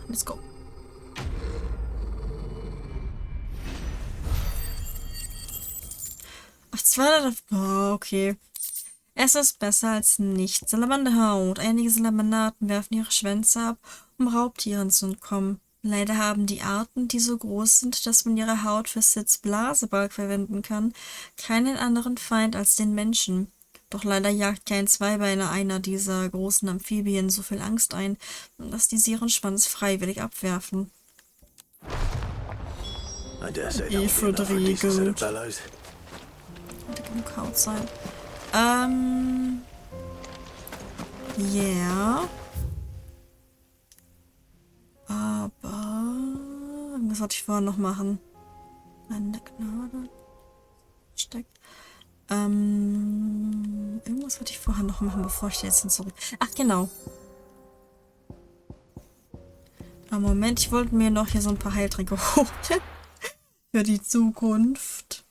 Let's go. Ach, 200 auf... Oh, okay. Es ist besser als nicht. Salamanderhaut. Einige Salamanderarten werfen ihre Schwänze ab, um Raubtieren zu entkommen. Leider haben die Arten, die so groß sind, dass man ihre Haut für Sids Blasebalg verwenden kann, keinen anderen Feind als den Menschen. Doch leider jagt kein Zweibeiner einer dieser großen Amphibien so viel Angst ein, dass diese ihren Schwanz freiwillig abwerfen. Verriegelt. Könnte genug Haut sein. Yeah. Aber... Was wollte ich vorher noch machen? An der Gnade. Steckt. Irgendwas wollte ich vorher noch machen, bevor ich jetzt zurück... Ach, genau. Aber Moment, ich wollte mir noch hier so ein paar Heiltränke holen. Für die Zukunft.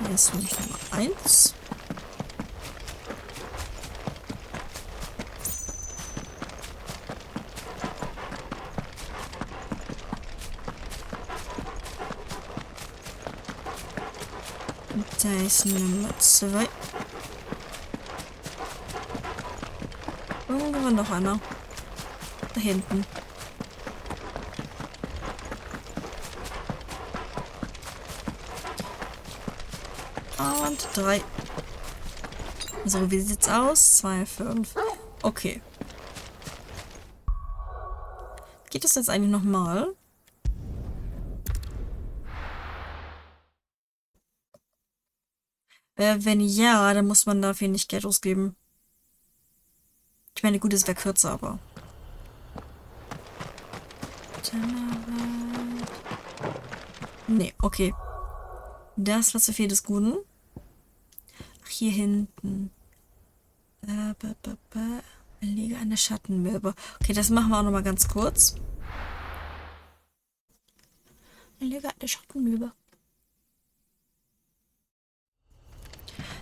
Hier ist nämlich Nummer 1. Da ist Nummer 2. Irgendwo war noch einer. Da hinten. Und 3. So, wie sieht's aus? 2, 5. Okay. Geht das jetzt eigentlich nochmal? Wenn ja, dann muss man dafür nicht Geld ausgeben. Ich meine, gut, es wäre kürzer, aber... Nee, okay. Das war zu viel des Guten. Ach, hier hinten. Lege eine Schattenmilbe. Okay, das machen wir auch nochmal ganz kurz. Lege eine Schattenmilbe.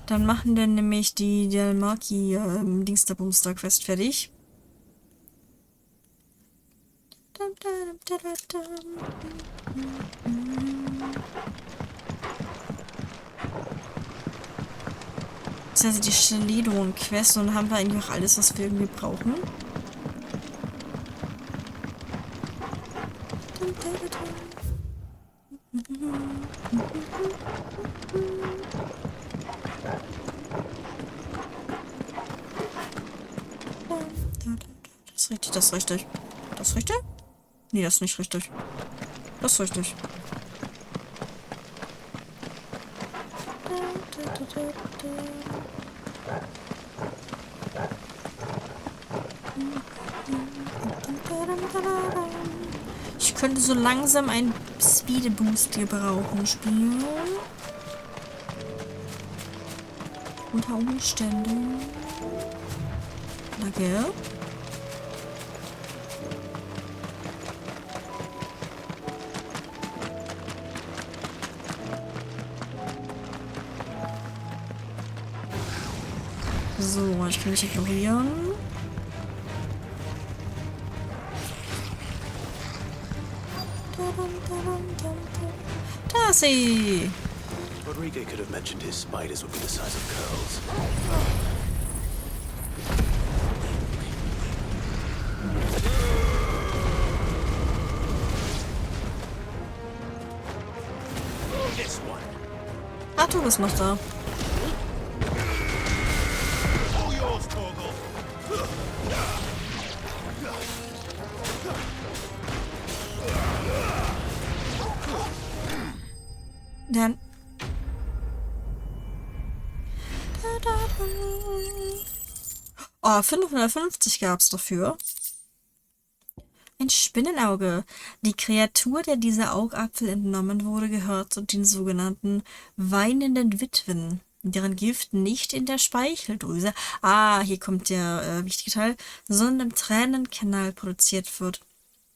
Dann machen wir nämlich die Delmaki Dingsterbumster-Quest fertig. Das ist also die Shelidon-Quest und haben wir eigentlich auch alles, was wir irgendwie brauchen. Das ist richtig, das ist richtig. Das ist richtig? Nee, das ist nicht richtig. Das ist richtig. Ich könnte so langsam einen Speed Boost gebrauchen, Spiel. Unter Umständen. Danke. So, ich kann mich ignorieren. Da ist sie! Rodrigo could have mentioned his spiders would be the size of curls. Ah, du bist noch da. Dann. Oh, 550 gab es dafür. Ein Spinnenauge. Die Kreatur, der dieser Augapfel entnommen wurde, gehört zu den sogenannten weinenden Witwen, deren Gift nicht in der Speicheldrüse, hier kommt der wichtige Teil, sondern im Tränenkanal produziert wird.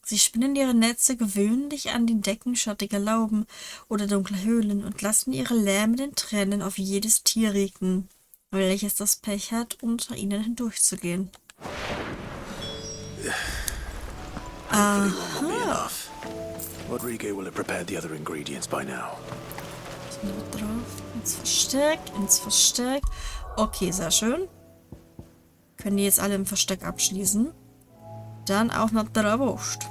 Sie spinnen ihre Netze gewöhnlich an den Decken schattiger Lauben oder dunkler Höhlen und lassen ihre lähmenden Tränen auf jedes Tier regnen, welches das Pech hat, unter ihnen hindurchzugehen. Aha. Rodrigo will have prepared the other ingredients by now. Ins Versteck, ins Versteck. Okay, sehr schön. Können die jetzt alle im Versteck abschließen. Dann auch noch der Wurst.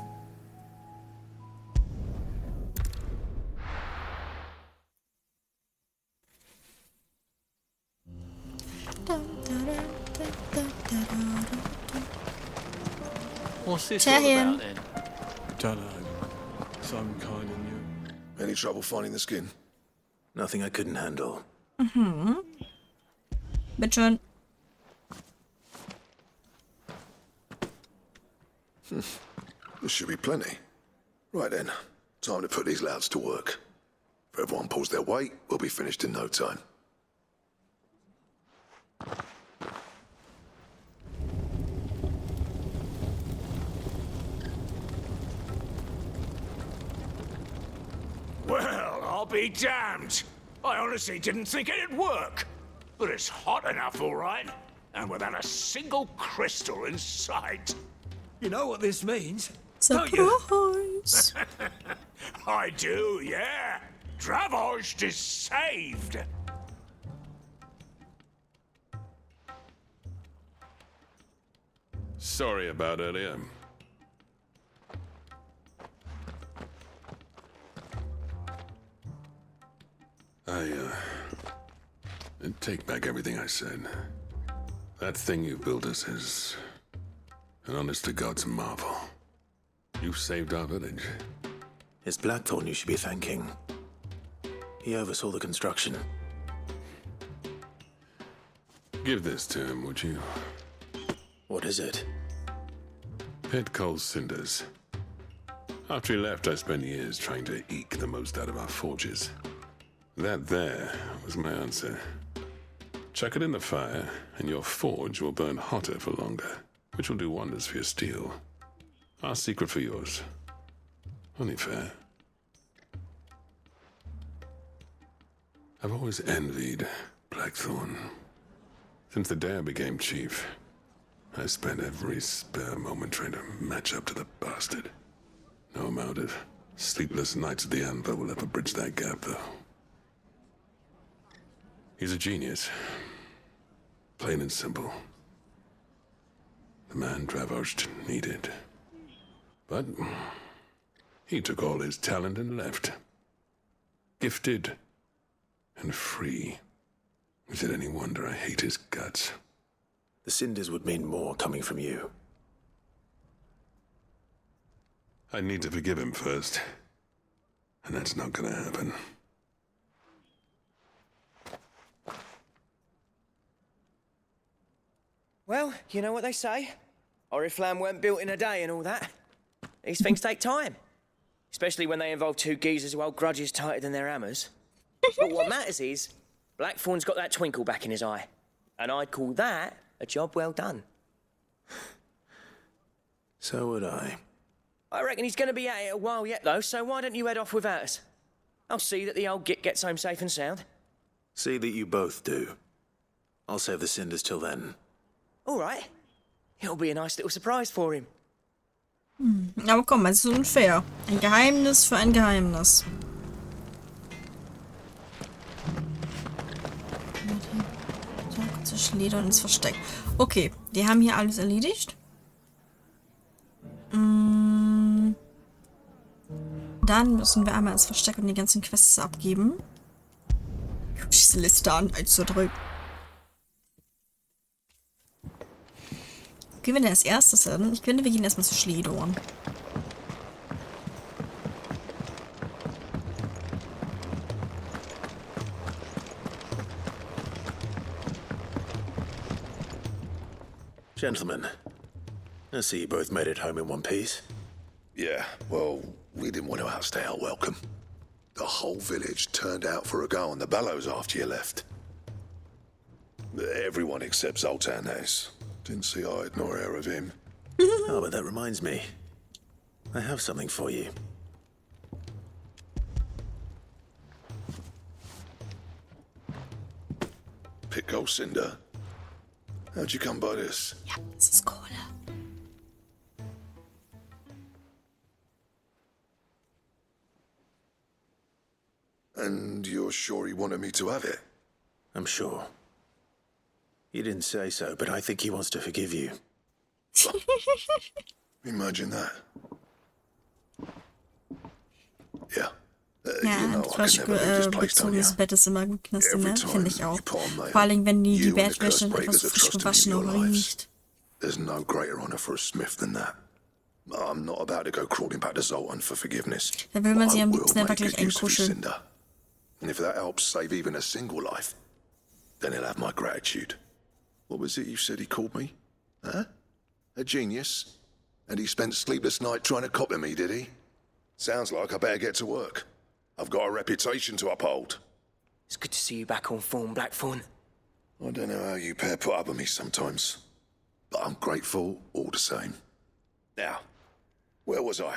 What's this all about then? Dunno. Some kind of new. Any trouble finding the skin? Nothing I couldn't handle. Mhm. Bitteschön. There should be plenty. Right then, time to put these louds to work. If everyone pulls their weight, we'll be finished in no time. Well, I'll be damned. I honestly didn't think it'd work. But it's hot enough, all right. And without a single crystal in sight. You know what this means? Surprise! I do, yeah. Dravozd is saved. Sorry about earlier. I take back everything I said. That thing you built us is an honest-to-God's marvel. You saved our village. It's Blackthorn you should be thanking. He oversaw the construction. Give this to him, would you? What is it? Pit coal cinders. After he left, I spent years trying to eke the most out of our forges. That there was my answer. Chuck it in the fire, and your forge will burn hotter for longer, which will do wonders for your steel. Our secret for yours. Only fair. I've always envied Blackthorn. Since the day I became chief, I spent every spare moment trying to match up to the bastard. No amount of sleepless nights at the anvil will ever bridge that gap, though. He's a genius. Plain and simple. The man Dravozd needed. But he took all his talent and left. Gifted and free. Is it any wonder I hate his guts? The cinders would mean more coming from you. I need to forgive him first. And that's not gonna happen. Well, you know what they say. Oriflamme weren't built in a day and all that. These things take time. Especially when they involve two geezers who hold grudges tighter than their hammers. But what matters is, Blackthorn's got that twinkle back in his eye. And I'd call that a job well done. So would I. I reckon he's going to be at it a while yet, though, so why don't you head off without us? I'll see that the old git gets home safe and sound. See that you both do. I'll save the cinders till then. All right. It'll be a nice little surprise for him. Aber komm, es ist unfair. Ein Geheimnis für ein Geheimnis. So, kurze Schlieder ins Versteck. Okay, die haben hier alles erledigt. Dann müssen wir einmal ins Versteck und die ganzen Quests abgeben. Diese Liste an, 1 zu 3. Gehen wir denn als erstes hin? Ich finde, wir gehen erstmal zu Schledorn. Gentlemen, I see you both made it home in one piece. Yeah, well, we didn't want to outstay our welcome. The whole village turned out for a go on the bellows after you left. Everyone except Zoltan has. Didn't see hide nor hair of him. Oh, but that reminds me. I have something for you. Pico Cinder. How'd you come by this? Ja, es ist Kohle. And you're sure he wanted me to have it? I'm sure. You didn't say so, but I think he wants to forgive you. Imagine that. Yeah. Ja, bezogenes Bett ist immer gut knaster, ne? Finde ich auch. Vor allem, wenn die Bettwäsche etwas frisch gewaschen riecht. There's no greater honor for a smith than that. I'm not about to go crawling back to Zoltan for forgiveness. Da will man sie am liebsten einfach gleich einkuscheln. And if that helps save even a single life, then he'll have my gratitude. What was it you said he called me? Huh? A genius? And he spent sleepless night trying to copy me, did he? Sounds like I better get to work. I've got a reputation to uphold. It's good to see you back on form, Blackthorn. I don't know how you pair put up with me sometimes, but I'm grateful all the same. Now, where was I?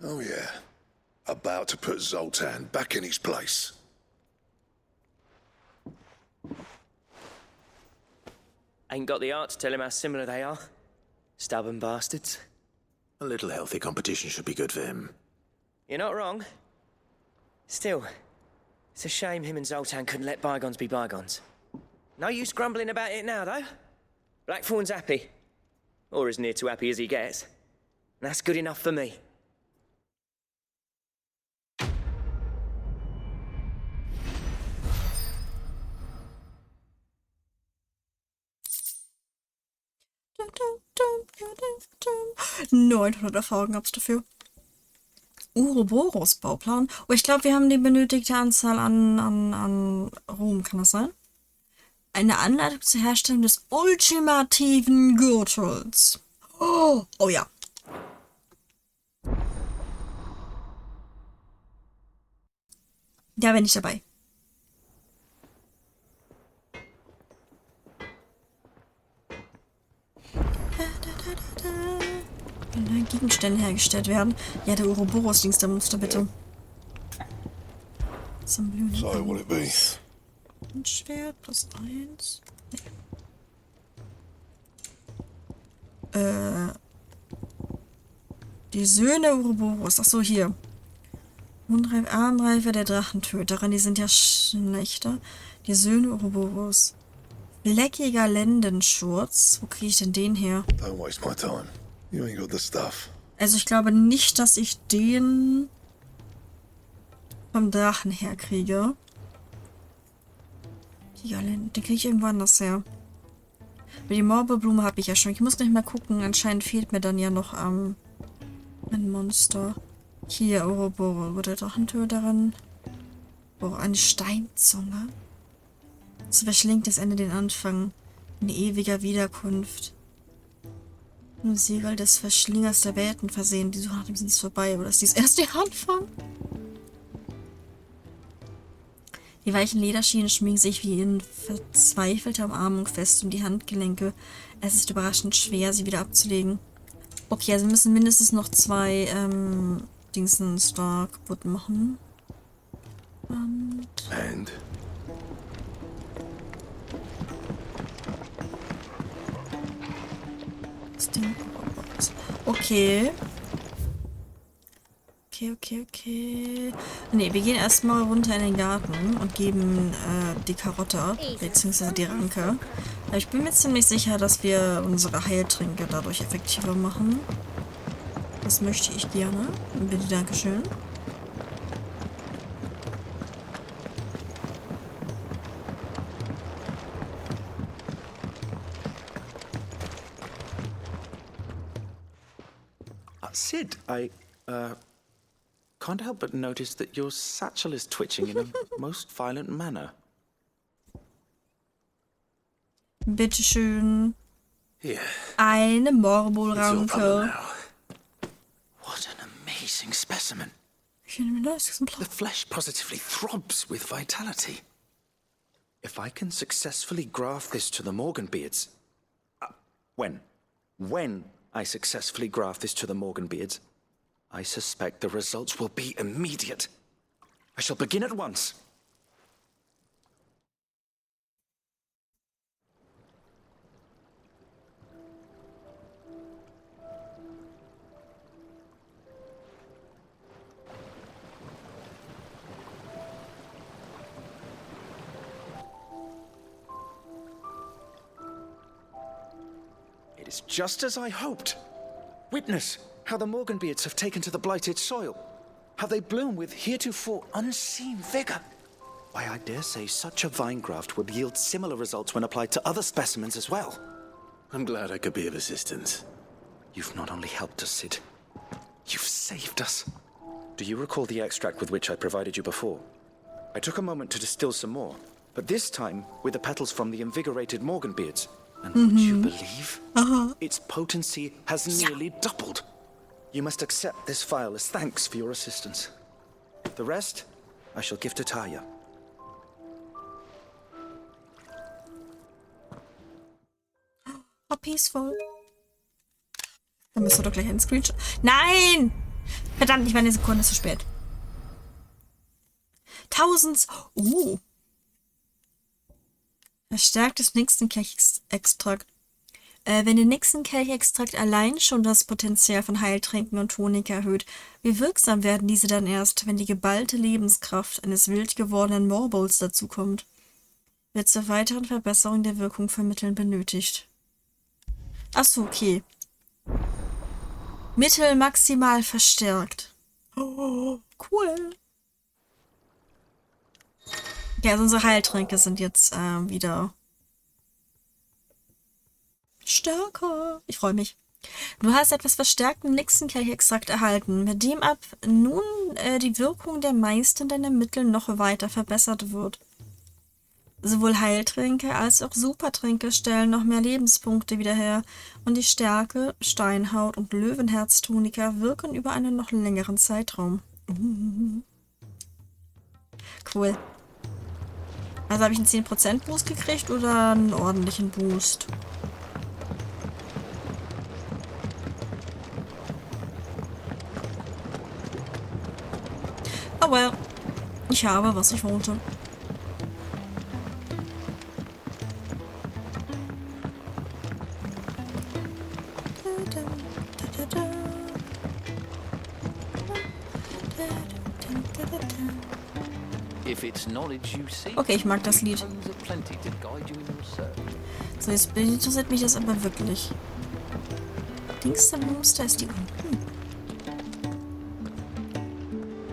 Oh yeah, about to put Zoltan back in his place. Ain't got the art to tell him how similar they are. Stubborn bastards. A little healthy competition should be good for him. You're not wrong. Still, it's a shame him and Zoltan couldn't let bygones be bygones. No use grumbling about it now, though. Blackthorn's happy. Or as near to happy as he gets. And that's good enough for me. Dum, dum, dum, dum, dum. 900 Erfahrung gab's dafür. Uroboros Bauplan. Oh, ich glaube, wir haben die benötigte Anzahl an Ruhm, kann das sein? Eine Anleitung zur Herstellung des ultimativen Gürtels. Oh ja. Da bin ich dabei. Wenn Gegenstände hergestellt werden. Ja, der Uroboros-Dings, da musst du bitte. So, will it be? Ein Schwert plus 1. Die Söhne Uroboros. Achso, hier. Armreife der Drachentöterin. Die sind ja schlechter. Die Söhne Uroboros. Fleckiger Lendenschurz. Wo kriege ich denn den her? Don't waste my time. You ain't got the stuff. Also ich glaube nicht, dass ich den vom Drachen herkriege. Den kriege ich irgendwo anders her. Aber die Morbelblume habe ich ja schon. Ich muss nicht mal gucken. Anscheinend fehlt mir dann ja noch ein Monster. Hier, Ouroboros. Der Drachentöterin. Oh, eine Steinzunge. So verschlingt das Ende den Anfang. In ewiger Wiederkunft. Ein Siegel des Verschlingers der Welten versehen. Die Suche nach dem Sinn ist vorbei. Oder ist dies erst der Anfang? Die weichen Lederschienen schmiegen sich wie in verzweifelter Umarmung fest um die Handgelenke. Es ist überraschend schwer, sie wieder abzulegen. Okay, also wir müssen mindestens noch 2 Dingsens da kaputt machen. Und... Das Ding. Okay. Okay. Ne, wir gehen erstmal runter in den Garten und geben die Karotte ab, beziehungsweise die Ranke. Aber ich bin mir ziemlich sicher, dass wir unsere Heiltränke dadurch effektiver machen. Das möchte ich gerne. Bitte, Dankeschön. Sid, I can't help but notice that your satchel is twitching in a most violent manner. Bitteschön. Here. Eine Morbelranke. What an amazing specimen. The flesh positively throbs with vitality. If I can successfully graft this to the Morganbeards... When I successfully graft this to the Morganbeards, I suspect the results will be immediate. I shall begin at once. It is just as I hoped. Witness how the Morganbeards have taken to the blighted soil. How they bloom with heretofore unseen vigor. Why, I dare say such a vine graft would yield similar results when applied to other specimens as well. I'm glad I could be of assistance. You've not only helped us, Sid. You've saved us. Do you recall the extract with which I provided you before? I took a moment to distill some more, but this time with the petals from the invigorated Morganbeards, And would you believe? Its potency has nearly doubled. You must accept this vial as thanks for your assistance. The rest, I shall give to Taya. How peaceful. Dann müssen wir doch gleich einen Screenshot. Nein! Verdammt, ich war eine Sekunde zu spät. 1000. Verstärktes Nixenkelchextrakt. Wenn der Nixenkelchextrakt allein schon das Potenzial von Heiltränken und Tonik erhöht, wie wirksam werden diese dann erst, wenn die geballte Lebenskraft eines wild gewordenen Morbolds dazukommt? Wird zur weiteren Verbesserung der Wirkung von Mitteln benötigt. Achso, okay. Mittel maximal verstärkt. Oh, cool. Ja, also unsere Heiltränke sind jetzt wieder stärker. Ich freue mich. Du hast etwas verstärkten Nixenkelchextrakt erhalten, mit dem ab nun die Wirkung der meisten deiner Mittel noch weiter verbessert wird. Sowohl Heiltränke als auch Supertränke stellen noch mehr Lebenspunkte wieder her und die Stärke, Steinhaut und Löwenherztonika wirken über einen noch längeren Zeitraum. Cool. Also habe ich einen 10% Boost gekriegt oder einen ordentlichen Boost? Oh well. Ich habe, was ich wollte. Okay, ich mag das Lied. So, jetzt interessiert mich das aber wirklich. Dingstermuster ist die unten.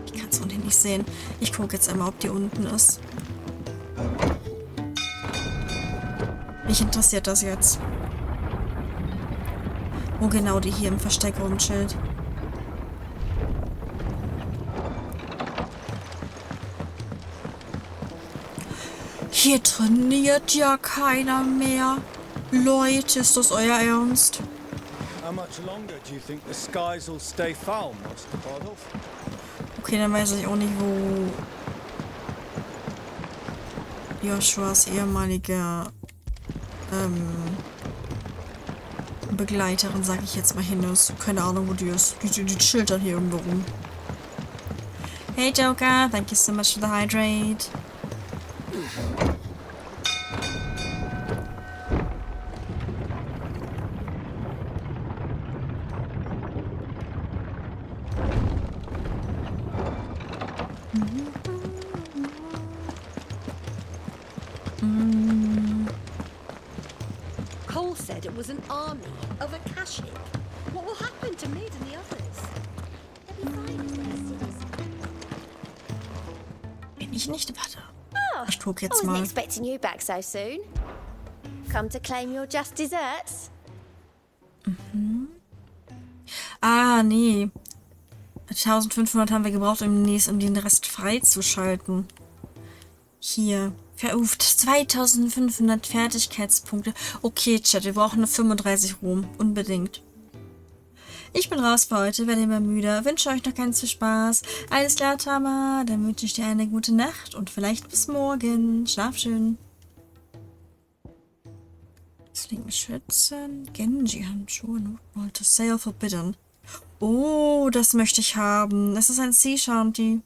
Ich kann es unten nicht sehen. Ich gucke jetzt einmal, ob die unten ist. Mich interessiert das jetzt. Wo genau die hier im Versteck rumchillt. Hier trainiert ja keiner mehr. Leute, ist das euer Ernst? Okay, dann weiß ich auch nicht, wo Joshuas ehemalige Begleiterin, sag ich jetzt mal, hin ist. Keine Ahnung, wo die ist. Die chillt dann hier irgendwo rum. Hey Joker, thank you so much for the hydrate. Cole said it was an army of Akashic. What will happen to Mid and the others? Bin ich nicht? Warte. Ich guck jetzt I wasn't mal. expecting you back so soon. Come to claim your just desserts? Ah, nee. 1500 haben wir gebraucht, um den Rest freizuschalten. Hier. Verruft. 2500 Fertigkeitspunkte. Okay, Chat, wir brauchen nur 35 Ruhm. Unbedingt. Ich bin raus für heute, werde immer müde. Wünsche euch noch ganz viel Spaß. Alles klar, Tama. Dann wünsche ich dir eine gute Nacht und vielleicht bis morgen. Schlaf schön. Sling-Schützen. Genji-Handschuhe. Notball to sale forbidden. Oh, das möchte ich haben. Das ist ein Sea Shanty.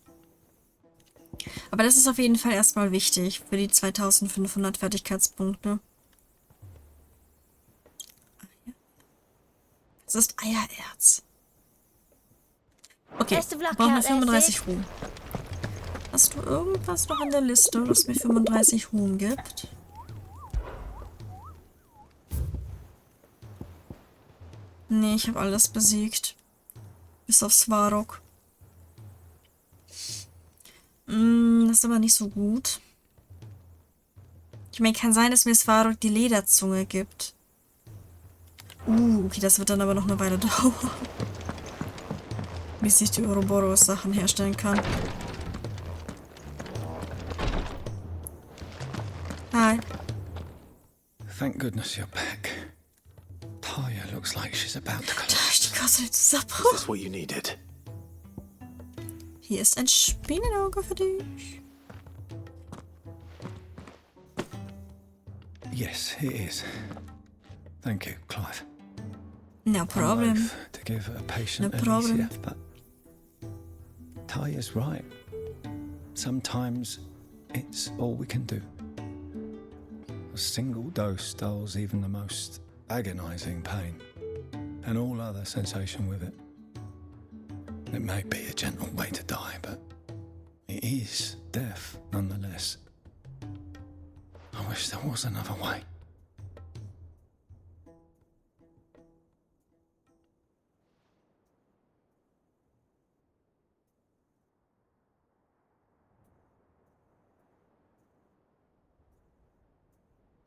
Aber das ist auf jeden Fall erstmal wichtig für die 2500 Fertigkeitspunkte. Das ist Eiererz. Okay, wir brauchen 35 Ruhm. Hast du irgendwas noch an der Liste, das mir 35 Ruhm gibt? Nee, ich habe alles besiegt. Bis auf Svarok. Das ist aber nicht so gut. Ich meine, kann sein, dass mir Svarok die Lederzunge gibt. Okay, das wird dann aber noch eine Weile dauern. Bis ich die Ouroboros Sachen herstellen kann. Hi. Thank goodness you're back. like she's about to Da ist die Kasse jetzt Is this what you needed? Hier ist ein Spinnenauge für dich. Yes, it is. Thank you, Clive. No problem. I'm loath to give a patient No problem. ECF, but Taya's right. Sometimes it's all we can do. A single dose dulls even the most agonizing pain, and all other sensation with it. It may be a gentle way to die, but it is death nonetheless. I wish there was another way.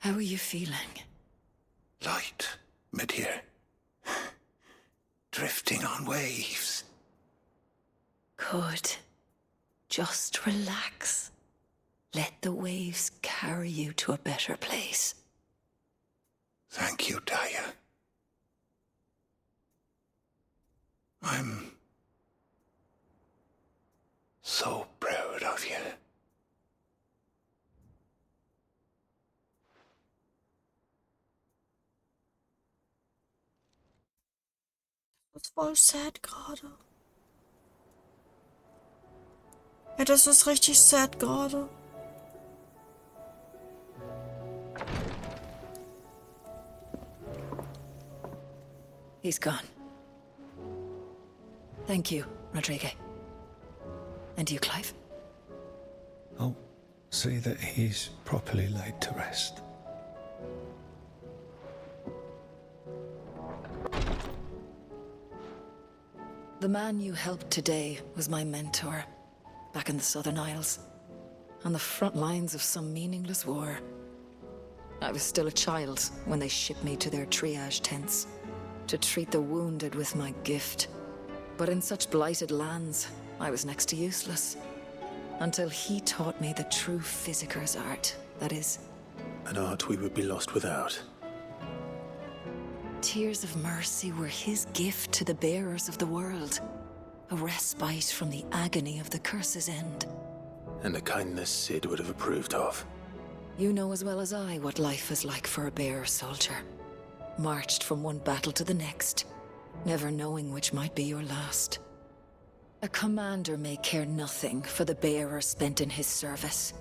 How are you feeling? Light, mid here. Drifting on waves. Good. Just relax. Let the waves carry you to a better place. Thank you, Taya. I'm so proud of you. Das ist voll sad gerade. Ja, das ist richtig sad gerade. He's gone. Thank you, Rodrigue. And you, Clive? I'll see that he's properly laid to rest. The man you helped today was my mentor, back in the Southern Isles, on the front lines of some meaningless war. I was still a child when they shipped me to their triage tents, to treat the wounded with my gift. But in such blighted lands, I was next to useless, until he taught me the true physicker's art, that is. An art we would be lost without. Tears of mercy were his gift to the bearers of the world, a respite from the agony of the curse's end. And a kindness Sid would have approved of. You know as well as I what life is like for a bearer soldier. Marched from one battle to the next, never knowing which might be your last. A commander may care nothing for the bearer spent in his service.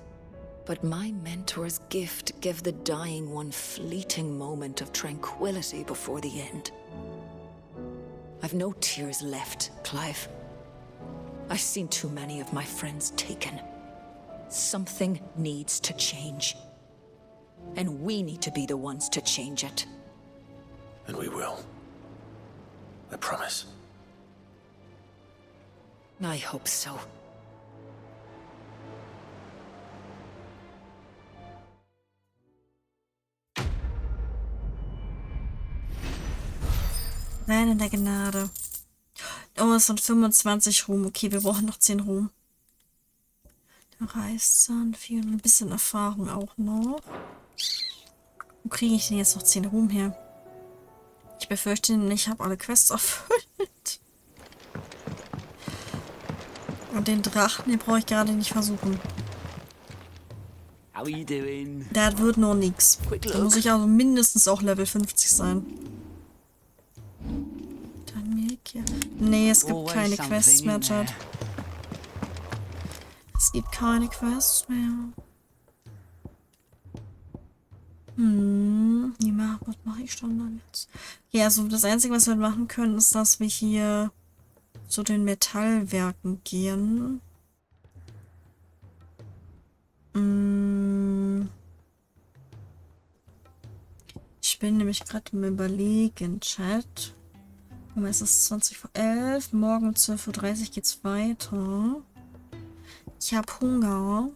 But my mentor's gift gave the dying one fleeting moment of tranquility before the end. I've no tears left, Clive. I've seen too many of my friends taken. Something needs to change. And we need to be the ones to change it. And we will. I promise. I hope so. Nein, in der Gnade. Oh, es sind 25 Ruhm. Okay, wir brauchen noch 10 Ruhm. Der Reißzahn, 4 und ein bisschen Erfahrung auch noch. Wo kriege ich denn jetzt noch 10 Ruhm her? Ich befürchte, ich habe alle Quests erfüllt. Und den Drachen, den brauche ich gerade nicht versuchen. How are you doing? Der wird noch nix. Da muss ich also mindestens auch Level 50 sein. Nee, es gibt keine Quests mehr, Chat. Es gibt keine Quests mehr. Was mache ich schon dann jetzt? Ja, also das Einzige, was wir machen können, ist, dass wir hier zu den Metallwerken gehen. Ich bin nämlich gerade im Überlegen, Chat. Es ist 20 vor 11. Morgen um 12:30 Uhr geht's weiter. Ich habe Hunger.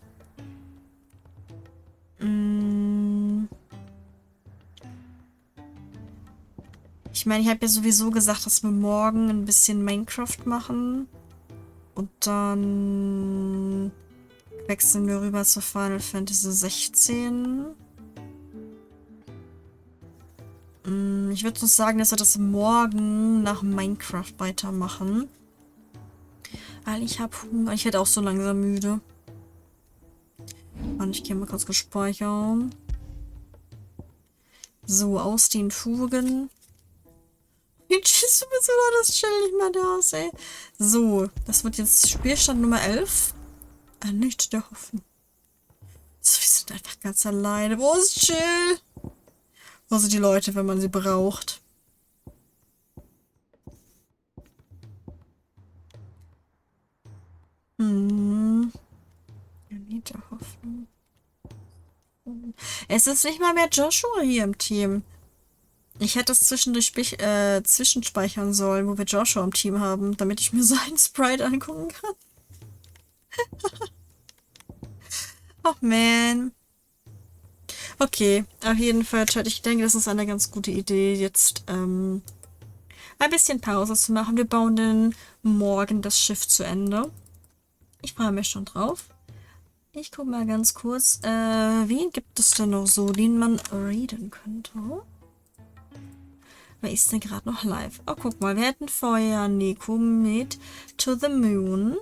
Ich meine, ich habe ja sowieso gesagt, dass wir morgen ein bisschen Minecraft machen. Und dann wechseln wir rüber zu Final Fantasy 16. Ich würde so sagen, dass wir das morgen nach Minecraft weitermachen. Weil ich habe Hunger. Ich werde auch so langsam müde. Und ich gehe mal kurz gespeichert. So, aus den Fugen. Tschüss, du bist oder das chill nicht mehr da aus, ey. So, das wird jetzt Spielstand Nummer 11. Nicht der Hoffen. So, wir sind einfach ganz alleine. Wo ist Chill? Wo sind die Leute, wenn man sie braucht? Nicht der Hoffen. Es ist nicht mal mehr Joshua hier im Team. Ich hätte es zwischendurch zwischenspeichern sollen, wo wir Joshua im Team haben, damit ich mir seinen Sprite angucken kann. Oh man. Okay, auf jeden Fall, Chat. Ich denke, das ist eine ganz gute Idee, jetzt ein bisschen Pause zu machen. Wir bauen dann morgen das Schiff zu Ende. Ich freue mich schon drauf. Ich gucke mal ganz kurz, wen gibt es denn noch so, den man reden könnte? Wer ist denn gerade noch live? Oh, guck mal, wir hätten vorher Nico mit To the Moon.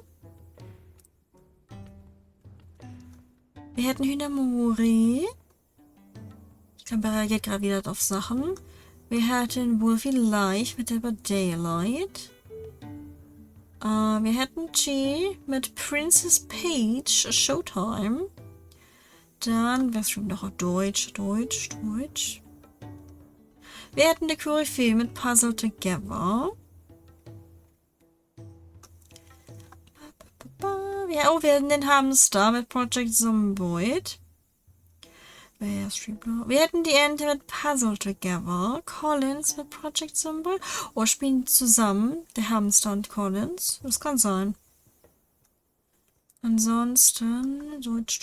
Wir hätten Hünamori. Ich glaube, er reagiert gerade wieder auf Sachen. Wir hätten Wolfie Live mit Über Daylight. Wir hätten G mit Princess Peach Showtime. Dann, wer streamt noch auf Deutsch? Wir hätten die Koryphäe mit Puzzle Together. Wir hätten den Hamster mit Project Zomboid. Wer streamt noch? Wir hätten die Ente mit Puzzle Together. Collins mit Project Zomboid. Oh, spielen zusammen. Der Hamster und Collins. Das kann sein. Ansonsten Deutsch.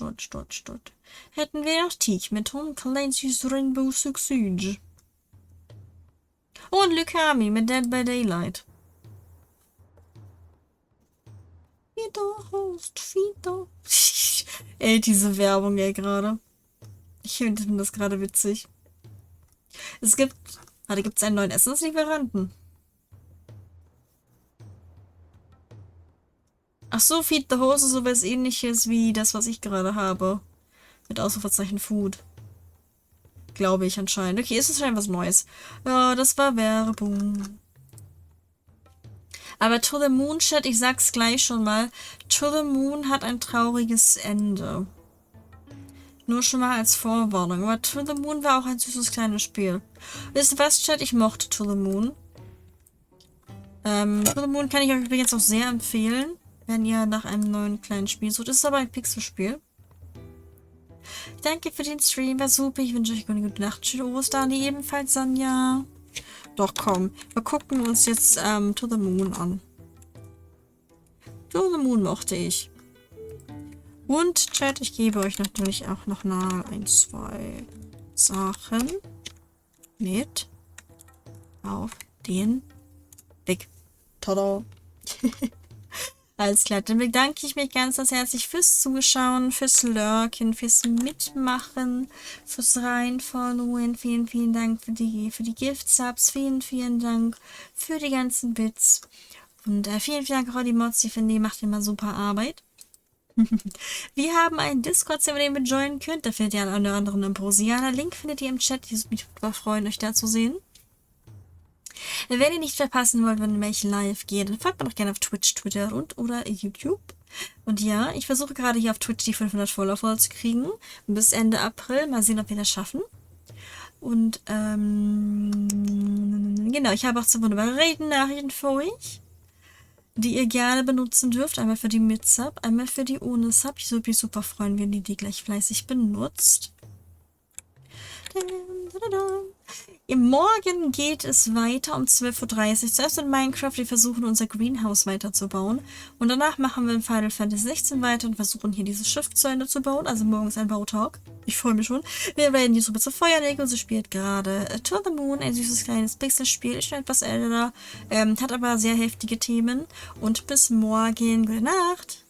Hätten wir noch Teak mit Tom Clancy's Rainbow Six Siege. Und Lukami mit Dead by Daylight. Wieder. Ey, diese Werbung, ey, gerade. Ich finde das gerade witzig. Es gibt... Warte, gibt es einen neuen Essenslieferanten? Ach so, Feed the Horse ist sowas ähnliches wie das, was ich gerade habe. Mit Ausrufezeichen Food. Glaube ich anscheinend. Okay, ist es schon was Neues. Ja, das war Werbung. Aber To the Moon, Chat, ich sag's gleich schon mal. To the Moon hat ein trauriges Ende. Nur schon mal als Vorwarnung. Aber To the Moon war auch ein süßes kleines Spiel. Wisst ihr was, Chat? Ich mochte To the Moon. To the Moon kann ich euch übrigens auch sehr empfehlen, wenn ihr nach einem neuen kleinen Spiel sucht. Das ist aber ein Pixelspiel. Danke für den Stream, war super. Ich wünsche euch eine gute Nacht. Schöne Ostern, ebenfalls, Sanja. Doch, komm. Wir gucken uns jetzt To the Moon an. To the Moon mochte ich. Und, Chat, ich gebe euch natürlich auch noch mal 1, 2 Sachen mit auf den Weg. Tada! Alles klar, dann bedanke ich mich ganz herzlich fürs Zuschauen, fürs Lurken, fürs Mitmachen, fürs Reinfollowen. Vielen, vielen Dank für die Gift-Subs. Vielen, vielen Dank für die ganzen Bits. Und vielen, vielen Dank auch an die Mods, die finden, die macht immer super Arbeit. Wir haben einen Discord-Server, den ihr joinen könnt. Da findet ihr einen oder anderen Ambrosianer. Link findet ihr im Chat. Ich würde mich freuen, euch da zu sehen. Wenn ihr nicht verpassen wollt, wenn ich live gehe, dann folgt mir doch gerne auf Twitch, Twitter oder YouTube. Und ja, ich versuche gerade hier auf Twitch die 500 Follower voll zu kriegen. Bis Ende April. Mal sehen, ob wir das schaffen. Und, genau, ich habe auch so wunderbare Redennachrichten für euch, die ihr gerne benutzen dürft. Einmal für die mit Sub, einmal für die ohne Sub. Ich würde mich super freuen, wenn ihr die gleich fleißig benutzt. Morgen geht es weiter um 12:30 Uhr. Zuerst mit Minecraft. Wir versuchen unser Greenhouse weiterzubauen. Und danach machen wir in Final Fantasy 16 weiter und versuchen hier dieses Schiff zu Ende zu bauen. Also morgen ist ein Bautag. Ich freue mich schon. Wir werden die Suppe zu Feuer legen und sie spielt gerade To the Moon. Ein süßes kleines Pixelspiel. Ist schon etwas älter. Hat aber sehr heftige Themen. Und bis morgen. Gute Nacht.